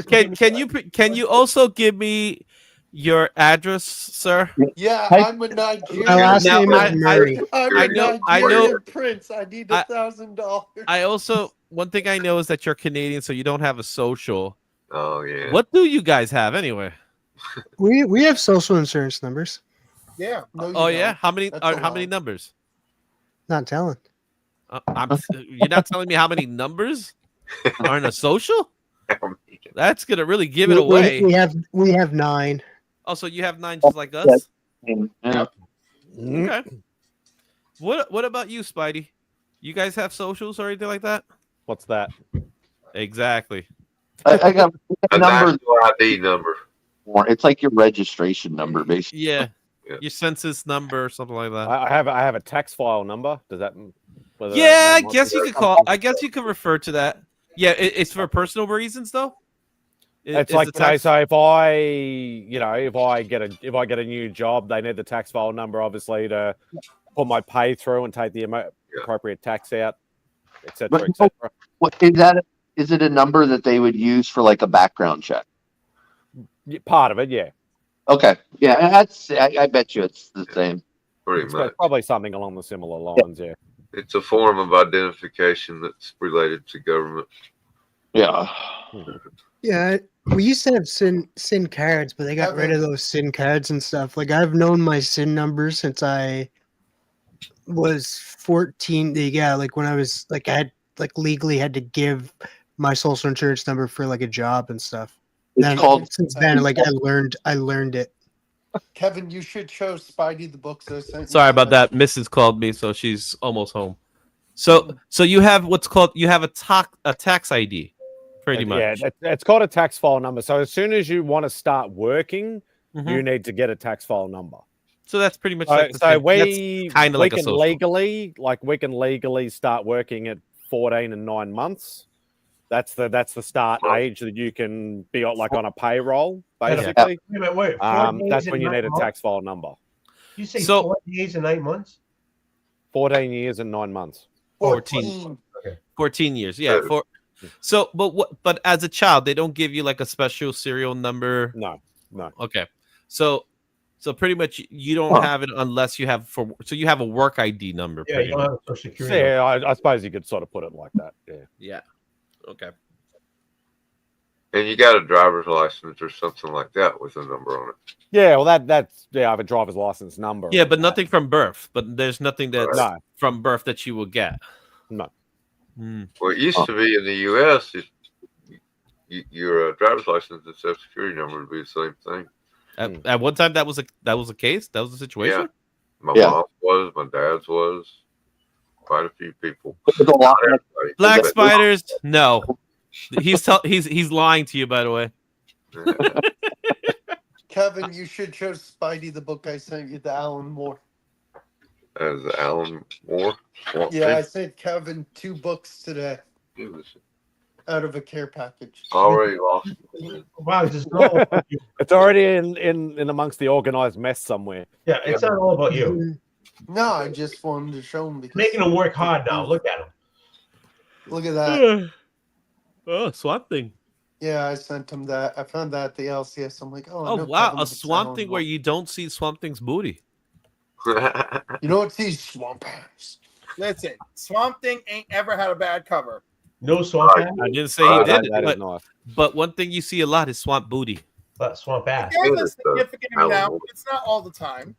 Can you also give me your address, sir? Yeah, I'm a Nigerian. My last name is Murray. I'm a Nigerian prince. I need $1,000. I also one thing I know is that you're Canadian, so you don't have a social. Oh yeah. What do you guys have anyway? We have social insurance numbers. Yeah. No, Oh yeah, how many numbers? Not telling. You're not telling me how many numbers are in a social? That's gonna really give it away. We have 9. Oh, so you have 9 just like us? Yeah. Okay. What about you, Spidey? You guys have socials or anything like that? What's that? Exactly. I got A a number. national ID number. It's like your registration number, basically. Yeah. Your census number or something like that. I have a tax file number. Does that? Yeah, I guess you could call. I guess you could refer to that. Yeah, it's for personal reasons though. It's like so if I get a new job, they need the tax file number obviously to put my pay through and take the appropriate tax out, etc. etc. What is it a number that they would use for like a background check? Part of it, yeah. Okay, yeah, that's. I bet you it's the same. Pretty much. Probably something along the similar lines, yeah. It's a form of identification that's related to government. Yeah. Yeah, we used to have SIN cards, but they got rid of those SIN cards and stuff. Like I've known my SIN number since I was 14. Yeah, like when I was like I had like legally had to give my social insurance number for like a job and stuff. Since then, like I learned it. Kevin, you should show Spidey the books I sent you. Sorry about that. Mrs. called me, so she's almost home. So you have a tax ID, pretty much. Yeah, it's called a tax file number. So as soon as you want to start working, you need to get a tax file number. So that's pretty much we kind of like can a social. we can legally start working at 14 and 9 months. That's the start age that you can be on a payroll, basically. Wait. That's when you need a tax file number. You say 4 days and 9 months? 14 years and 9 months. 14. Okay. 14 years. Yeah. But as a child, they don't give you like a special serial number. No. Okay. So pretty much you don't have it unless you have you have a work ID number. Yeah, you don't have a social security. Yeah, I suppose you could sort of put it like that. Yeah. Yeah. Okay. And you got a driver's license or something like that with a number on it. Yeah, well, that's I have a driver's license number. Yeah, but nothing from birth. But there's nothing that's from birth that you will get. No. Well, it used to be in the U.S. Your driver's license and social security number would be the same thing. At one time, that was a case. That was a situation. Yeah. My mom's was, my dad's was, quite a few people. Black spiders, no. He's lying to you, by the way. Kevin, you should show Spidey the book I sent you, the Alan Moore. As Alan Moore? Yeah, I sent Kevin 2 books today. Out of a care package. Already lost. Wow, it's already in amongst the organized mess somewhere. Yeah, it's not all about you. No, I just wanted to show him because Making him work hard now. Look at him. Look at that. Oh, Swamp Thing. Yeah, I sent him that. I found that at the LCS. I'm like, oh wow, a Swamp Thing where you don't see Swamp Thing's booty. You know what? These swamp ass. Listen, Swamp Thing ain't ever had a bad cover. No swamp ass? I didn't say he did it, but one thing you see a lot is swamp booty. Swamp ass. There's a significant amount, but it's not all the time.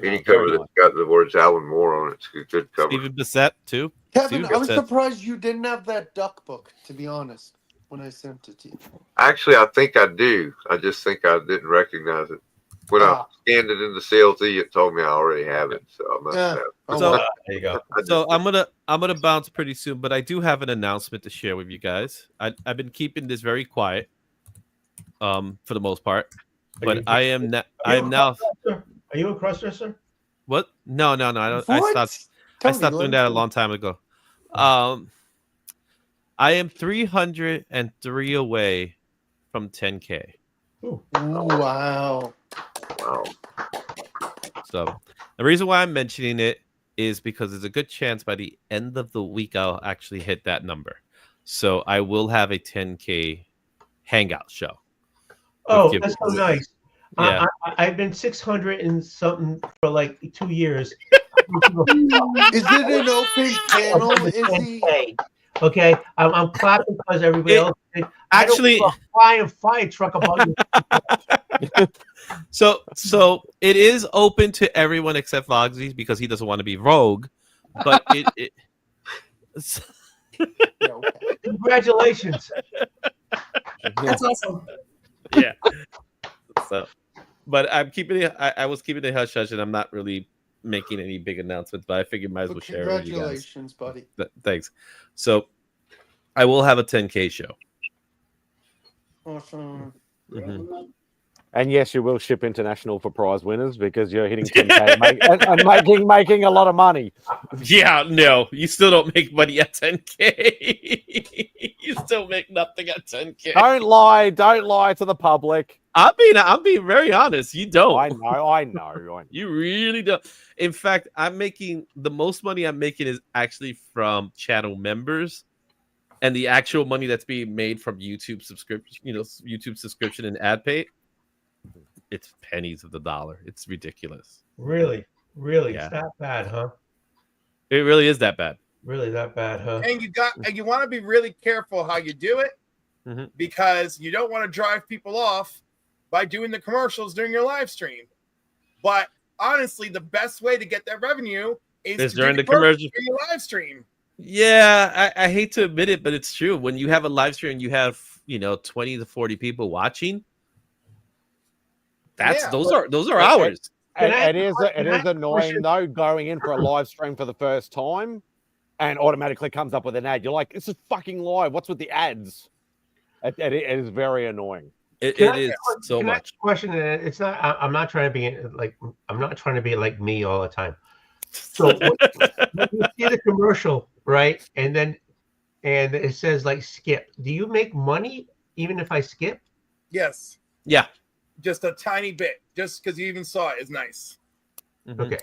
Any cover that's got the words Alan Moore on it's a good cover. Stephen Bissett too. Kevin, I was surprised you didn't have that duck book, to be honest, when I sent it to you. Actually, I think I do. I just think I didn't recognize it. When I scanned it in the CLT, it told me I already have it. So I must have. So there you go. So I'm gonna bounce pretty soon, but I do have an announcement to share with you guys. I've been keeping this very quiet, for the most part, but I am now. Are you a crossdresser? What? No. I don't. I stopped doing that a long time ago. I am 303 away from 10K. Ooh, wow. So the reason why I'm mentioning it is because there's a good chance by the end of the week I'll actually hit that number. So I will have a 10K Hangout show. Oh, that's so nice. Yeah. I've been 600 and something for like 2 years. Is it an open channel? Is he? Okay, I'm clapping because everybody else. Actually, I don't give a flying fire truck about you. So it is open to everyone except Vogsy because he doesn't want to be rogue. But it Congratulations. That's awesome. Yeah. So, but I'm keeping it. I was keeping it hush hush, and I'm not really making any big announcements. But I figured might as well share it with you guys. Congratulations, buddy. Thanks. So, I will have a 10K show. Awesome. And yes, you will ship international for prize winners because you're hitting 10K and making a lot of money. Yeah, no, you still don't make money at 10K. You still make nothing at 10K. Don't lie to the public. I'm being very honest. You don't. I know. You really don't. In fact, I'm making the most money I'm making is actually from channel members, and the actual money that's being made from YouTube subscription, YouTube subscription and ad pay. It's pennies of the dollar. It's ridiculous. Really, Yeah. It's that bad, huh? It really is that bad. Really that bad, huh? And you want to be really careful how you do it because you don't want to drive people off by doing the commercials during your live stream. But honestly, the best way to get that revenue is during the commercials during your live stream. Yeah, I hate to admit it, but it's true. When you have a live stream and you have 20 to 40 people watching, those are hours. It is annoying though, going in for a live stream for the first time and automatically comes up with an ad. You're like, this is fucking live. What's with the ads? It is very annoying. It is so Can I much. ask a question? It's not. I'm not trying to be like. I'm not trying to be like me all the time. So when you see the commercial, right, and it says like skip. Do you make money even if I skip? Yes. Yeah. Just a tiny bit. Just because you even saw it is nice. Okay.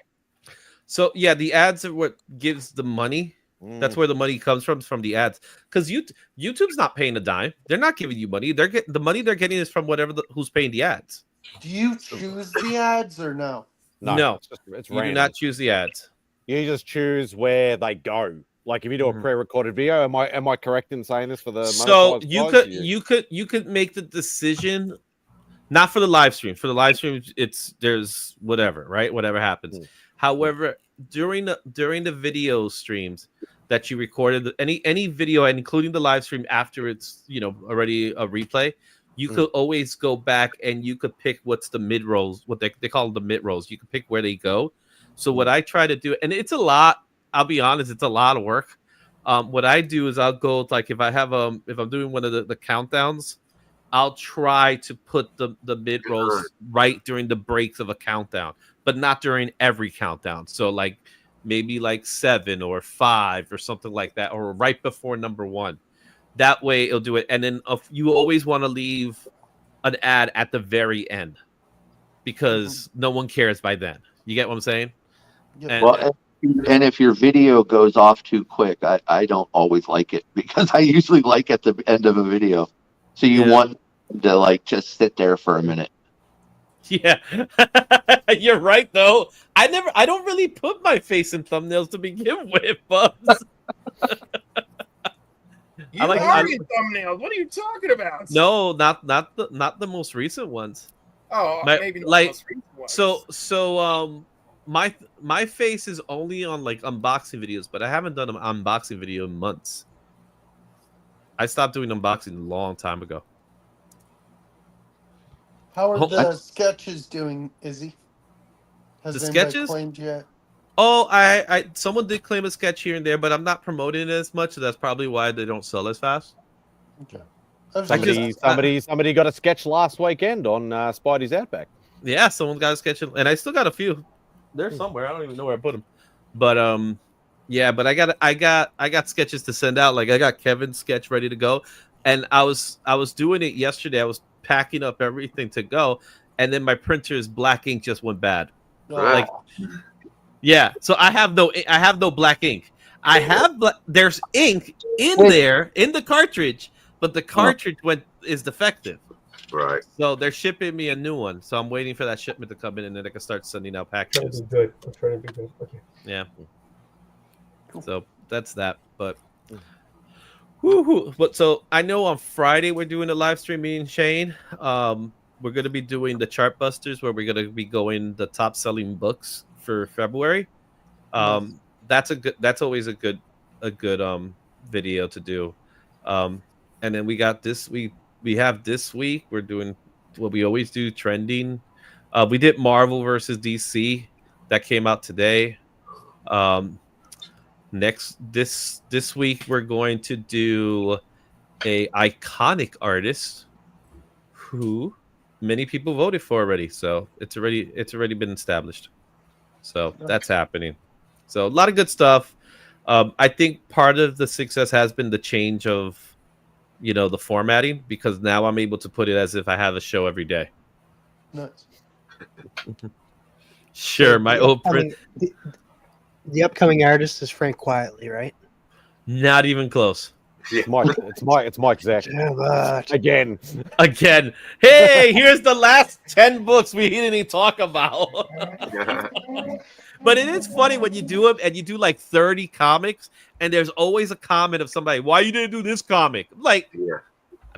So yeah, the ads are what gives the money. That's where the money comes from the ads. Because YouTube's not paying a dime. They're not giving you money. They're getting the money they're getting is from who's paying the ads. Do you choose the ads or no? No, it's you do random. not choose the ads. You just choose where they go. Like if you do a pre-recorded video, am I correct in saying this for the So monetized you could make the decision, not for the live stream. For the live stream, there's whatever, right? Whatever happens. However, during the video streams that you recorded, any video, including the live stream after it's already a replay, you could always go back and you could pick what's the mid rolls, what they call the mid rolls. You can pick where they go. So what I try to do, and it's a lot. I'll be honest, it's a lot of work. What I do is I'll go like if I'm doing one of the countdowns, I'll try to put the mid rolls right during the breaks of a countdown, but not during every countdown. So like maybe like 7 or 5 or something like that, or right before number 1. That way it'll do it. And then you always want to leave an ad at the very end because no one cares by then. You get what I'm saying? And if your video goes off too quick, I don't always like it because I usually like at the end of a video. So you want to like just sit there for a minute. Yeah, you're right though. I don't really put my face in thumbnails to begin with, Bubs. You are in thumbnails. What are you talking about? No, not the most recent ones. Oh, maybe not the most recent ones. So my face is only on like unboxing videos, but I haven't done an unboxing video in months. I stopped doing unboxing a long time ago. How are the sketches doing, Izzy? Has the anybody sketches claimed yet? Oh, I someone did claim a sketch here and there, but I'm not promoting it as much, so that's probably why they don't sell as fast. Okay. Somebody got a sketch last weekend on Spidey'S Outback. Yeah, someone got a sketch, and I still got a few. They're somewhere. I don't even know where I put them. But yeah, but I got sketches to send out. Like I got Kevin's sketch ready to go, and I was doing it yesterday. I was packing up everything to go, and then my printer's black ink just went bad. Like Yeah, so I have no black ink. I have there's ink in there in the cartridge, but the cartridge is defective. Right. So they're shipping me a new one. So I'm waiting for that shipment to come in, and then I can start sending out packages. Good. I'm trying to be good. Okay. Yeah. So that's that. But woo-hoo. But so I know on Friday we're doing a live stream, me and Shane. We're gonna be doing the chart busters where we're gonna be going the top selling books for February. That's always a good video to do. And then we got this week. We have this week. We're doing what we always do, trending. We did Marvel versus DC that came out today. This week we're going to do a iconic artist who many people voted for already. So it's already been established. So that's happening. So a lot of good stuff. I think part of the success has been the change of, the formatting, because now I'm able to put it as if I have a show every day. Nuts. Sure, my old print. The upcoming artist is Frank Quietly, right? Not even close. It's Mike Zach. Again. Hey, here's the last 10 books we didn't even talk about. But it is funny when you do them and you do like 30 comics, and there's always a comment of somebody, why you didn't do this comic? Like,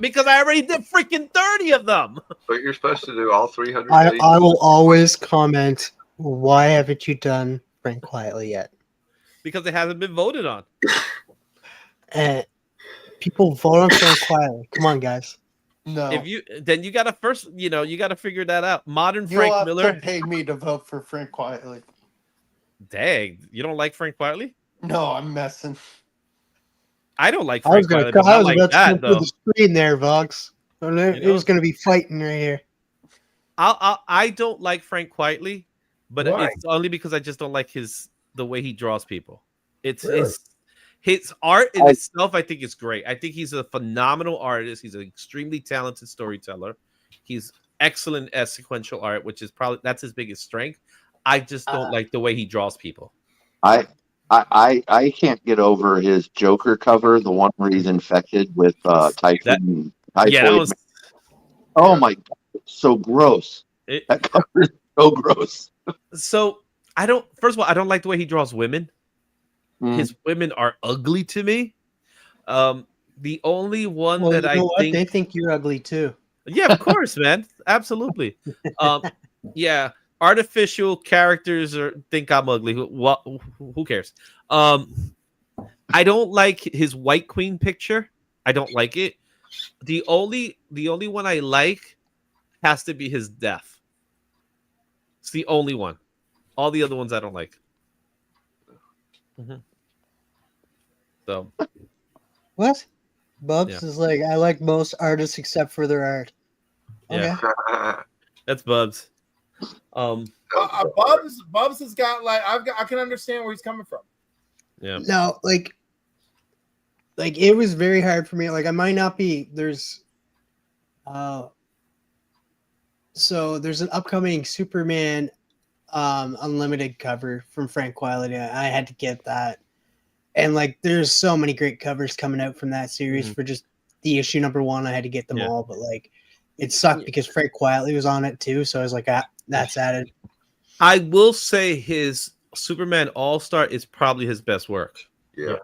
because I already did freaking 30 of them. But you're supposed to do all 300. I will always comment, why haven't you done Frank Quietly yet? Because it hasn't been voted on. And people vote on Frank Quietly. Come on, guys. No. Then you gotta first, you gotta figure that out. Modern You'll Frank have Miller. to pay me to vote for Frank Quietly. Dang, you don't like Frank Quietly? No, I'm messing. I don't like I was Frank going Quietly, but not like to that, come through though. the screen there, Vox. It was going to be fighting right here. I don't like Frank Quietly, but Why? it's only because I just don't like the way he draws people. It's Really? his art in itself, I think, is great. I think he's a phenomenal artist. He's an extremely talented storyteller. He's excellent at sequential art, which is that's his biggest strength. I just don't like the way he draws people. I can't get over his Joker cover, the one where he's infected with typhoid. Oh my god, it's so gross. That cover is so gross. So first of all, I don't like the way he draws women. His women are ugly to me. The only one that you I know what? think They think you're ugly too. Yeah, of course, man. Absolutely. Yeah, artificial characters think I'm ugly. Who cares? I don't like his White Queen picture. I don't like it. The only one I like has to be his death. It's the only one. All the other ones I don't like. So What? Bubs Yeah. is like, I like most artists except for their art. Okay. Yeah, that's Bubs. Bubs has got I can understand where he's coming from. Yeah. No, like it was very hard for me. Like I might not be so there's an upcoming Superman Unlimited cover from Frank Quietly. I had to get that. And like there's so many great covers coming out from that series for just the issue number 1. I had to get them all, but like it sucked because Frank Quietly was on it too. So I was like, that's added. I will say his Superman All-Star is probably his best work. Yeah.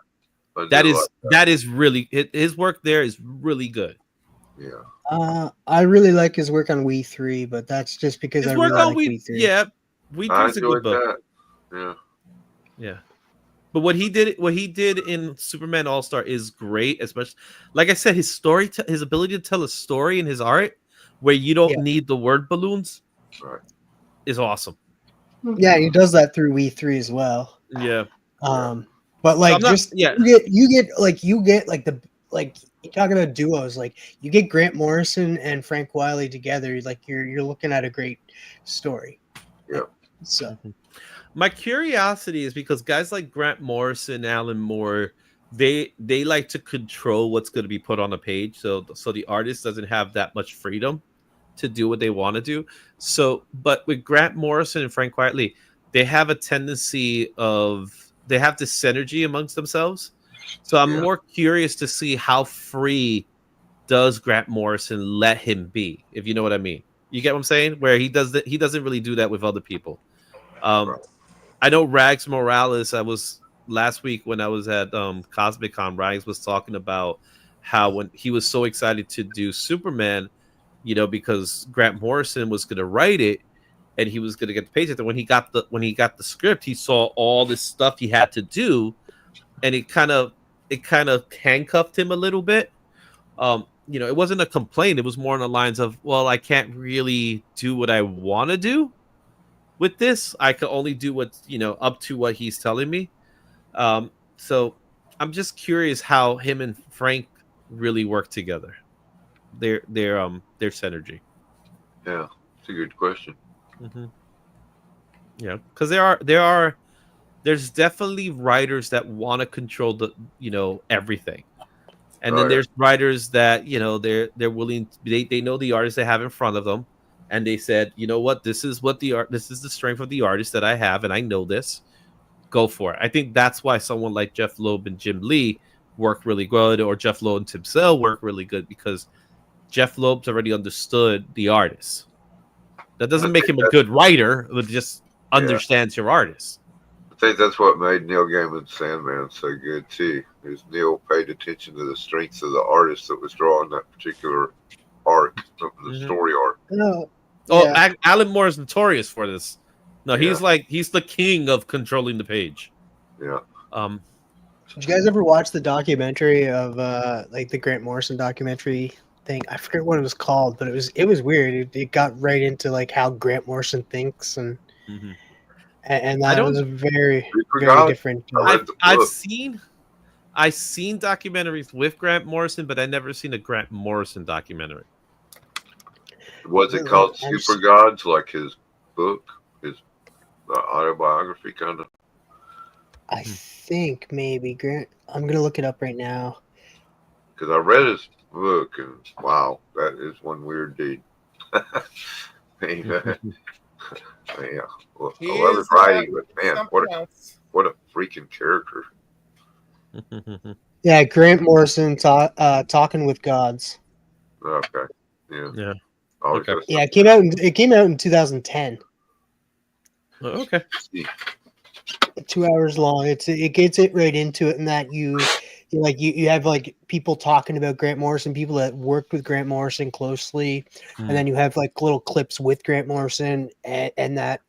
That is really his work there is really good. Yeah. I really like his work on We 3, but that's just because His I work really on like We 3. Yeah, We 3 is a good book. Yeah. Yeah. But what he did in Superman All-Star is great, especially like I said, his ability to tell a story in his art where you don't need the word balloons is awesome. Yeah, he does that through We 3 as well. Yeah. But like you get you're talking about duos, like you get Grant Morrison and Frank Quietly together, like you're looking at a great story. Yeah. So my curiosity is because guys like Grant Morrison, Alan Moore, they like to control what's going to be put on a page, so the artist doesn't have that much freedom to do what they want to do. So, but with Grant Morrison and Frank Quietly, they have a tendency they have this synergy amongst themselves. So I'm more curious to see how free does Grant Morrison let him be, if you know what I mean. You get what I'm saying? Where he doesn't really do that with other people. I know Rags Morales. I was last week when I was at Cosmic Con. Rags was talking about how when he was so excited to do Superman, because Grant Morrison was going to write it and he was going to get the page. And when he got the script, he saw all this stuff he had to do, and it kind of handcuffed him a little bit. It wasn't a complaint. It was more on the lines of, well, I can't really do what I want to do with this. I can only do what, up to what he's telling me. So I'm just curious how him and Frank really work together. Their synergy. Yeah, it's a good question. Mm-hmm. Yeah, because there's definitely writers that want to control the everything, and then there's writers that they're willing. They know the artist they have in front of them, and they said, you know what, this is the strength of the artist that I have, and I know this. Go for it. I think that's why someone like Jeff Loeb and Jim Lee work really good, or Jeff Loeb and Tim Sale work really good, because Jeff Loeb's already understood the artist. That doesn't make him a good writer, but just understands your artist. I think that's what made Neil Gaiman's Sandman so good too. Is Neil paid attention to the strengths of the artist that was drawing that particular arc, the story arc. Alan Moore is notorious for this. No, he's the king of controlling the page. Yeah. Did you guys ever watch the documentary of the Grant Morrison documentary thing? I forget what it was called, but it was weird. It got right into how Grant Morrison thinks, and that was a very different. I've seen documentaries with Grant Morrison, but I never seen a Grant Morrison documentary. Was it called Super Gods, like his book, his autobiography, kind of? I think maybe Grant. I'm gonna look it up right now. Because I read his book, and wow, that is one weird dude. Yeah. Well, I love his writing, but man, what a freaking character. Yeah, Grant Morrison talking with gods. Okay. Yeah. Okay. Yeah, it came out in 2010. Okay. 2 hours long. It gets it right into it, and that you have people talking about Grant Morrison, people that worked with Grant Morrison closely, and then you have little clips with Grant Morrison and that.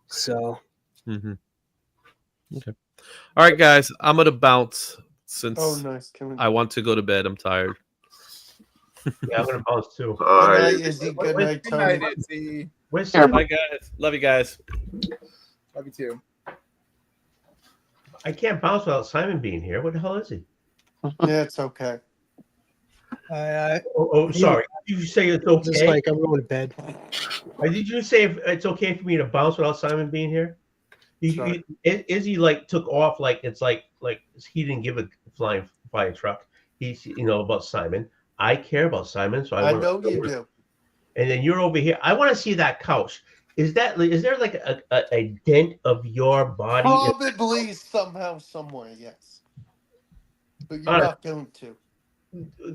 So. Mm-hmm. Okay. All right, guys. I'm gonna bounce since I want to go to bed. I'm tired. Yeah, I'm gonna bounce too. Good night, Izzy. Good night, Tony. Izzy. Bye, guys. Love you guys. Love you too. I can't bounce without Simon being here. What the hell is he? Yeah, it's okay. Sorry. Did you say it's okay? Just I'm going to bed. Did you say it's okay for me to bounce without Simon being here? Izzy took off it's like he didn't give a flying truck. He's about Simon. I care about Simon, so I know you do. And then you're over here. I want to see that couch. Is there a dent of your body? Probably somehow, somewhere, yes. But you're not going to.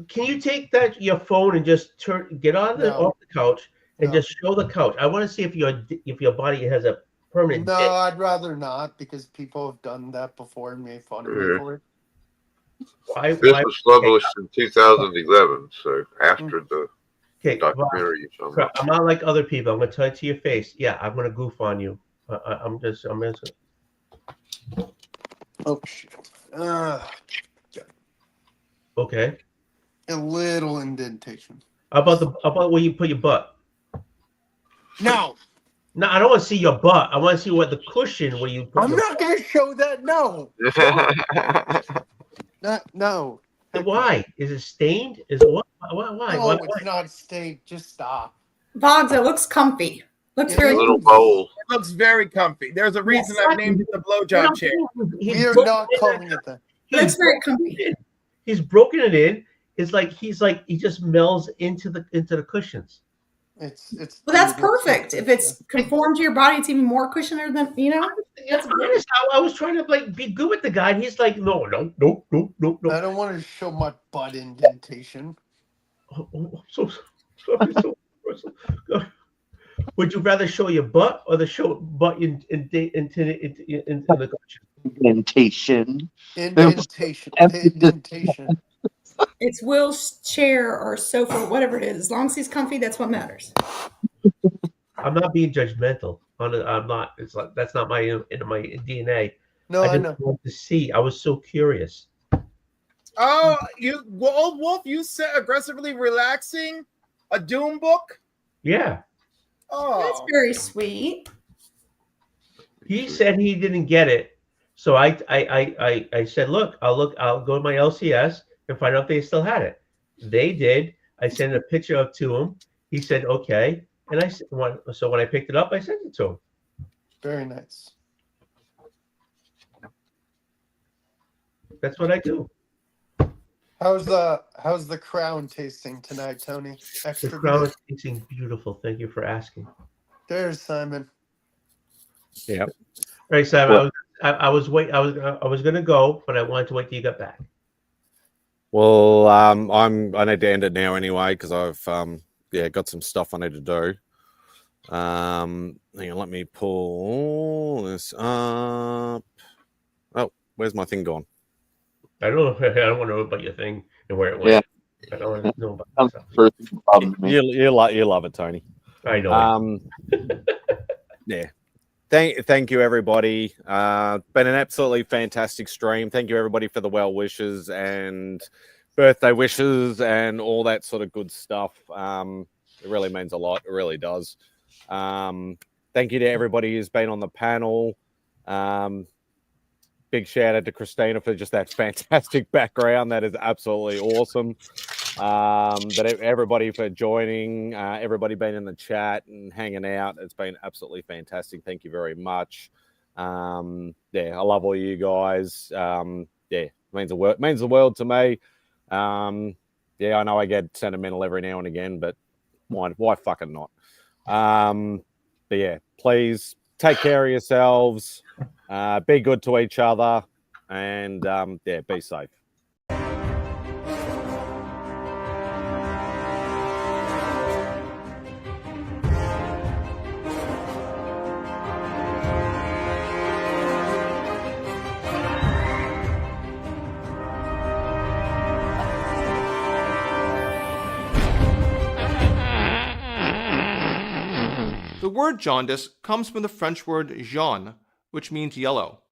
Can you take your phone and just get off the couch and just show the couch? I want to see if your body has a permanent dent. I'd rather not, because people have done that before and made fun of me for it. This was published in 2011, so after the documentary. I'm not like other people. I'm going to tell it to your face. Yeah, I'm going to goof on you. I'm just. Oh shit. Okay. A little indentation. How about where you put your butt? No. No, I don't want to see your butt. I want to see what the cushion where you put. I'm not going to show that. No. No. Why? Is it stained? Is it what? Why? No, it's not stained. Just stop. Boggs, it looks comfy. Looks very little bowl. It looks very comfy. There's a reason I named it the blowjob chair. We're not calling it that. Looks very comfy. He's broken it in. It's he just melds into the cushions. It's Well, that's perfect. If it's conformed to your body, it's even more cushioner than That's honest. I was trying to like be good with the guy. And he's like, no. I don't want to show my butt indentation. So would you rather show your butt or the show butt into the Indentation. Indentation. It's Will's chair or sofa, whatever it is. As long as he's comfy, that's what matters. I'm not being judgmental. I'm not. It's like that's not my DNA. No, I just want to see. I was so curious. Oh, old Wolf, you said aggressively relaxing a Doom book? Yeah. Oh, that's very sweet. He said he didn't get it, so I said, look, I'll go to my LCS and find out if they still had it. They did. I sent a picture up to him. He said okay, and so when I picked it up, I sent it to him. Very nice. That's what I do. How's the crown tasting tonight, Tony? The crown is tasting beautiful. Thank you for asking. There's Simon. Yeah. All right, Simon. I was gonna go, but I wanted to wait till you got back. Well, I need to end it now anyway because I've got some stuff I need to do. Hang on, let me pull this up. Oh, where's my thing gone? I don't know. I don't want to know about your thing and where it went. Yeah. I don't want to know about stuff. You love it, Tony. I know. Yeah. Thank you, everybody. Been an absolutely fantastic stream. Thank you, everybody, for the well wishes and birthday wishes and all that sort of good stuff. It really means a lot. It really does. Thank you to everybody who's been on the panel. Big shout out to Christina for just that fantastic background. That is absolutely awesome. But everybody for joining, everybody being in the chat and hanging out. It's been absolutely fantastic. Thank you very much. I love all you guys. It means the world to me. I know I get sentimental every now and again, but why fucking not? But yeah, please take care of yourselves. Be good to each other, and be safe. The word jaundice comes from the French word jaune, which means yellow.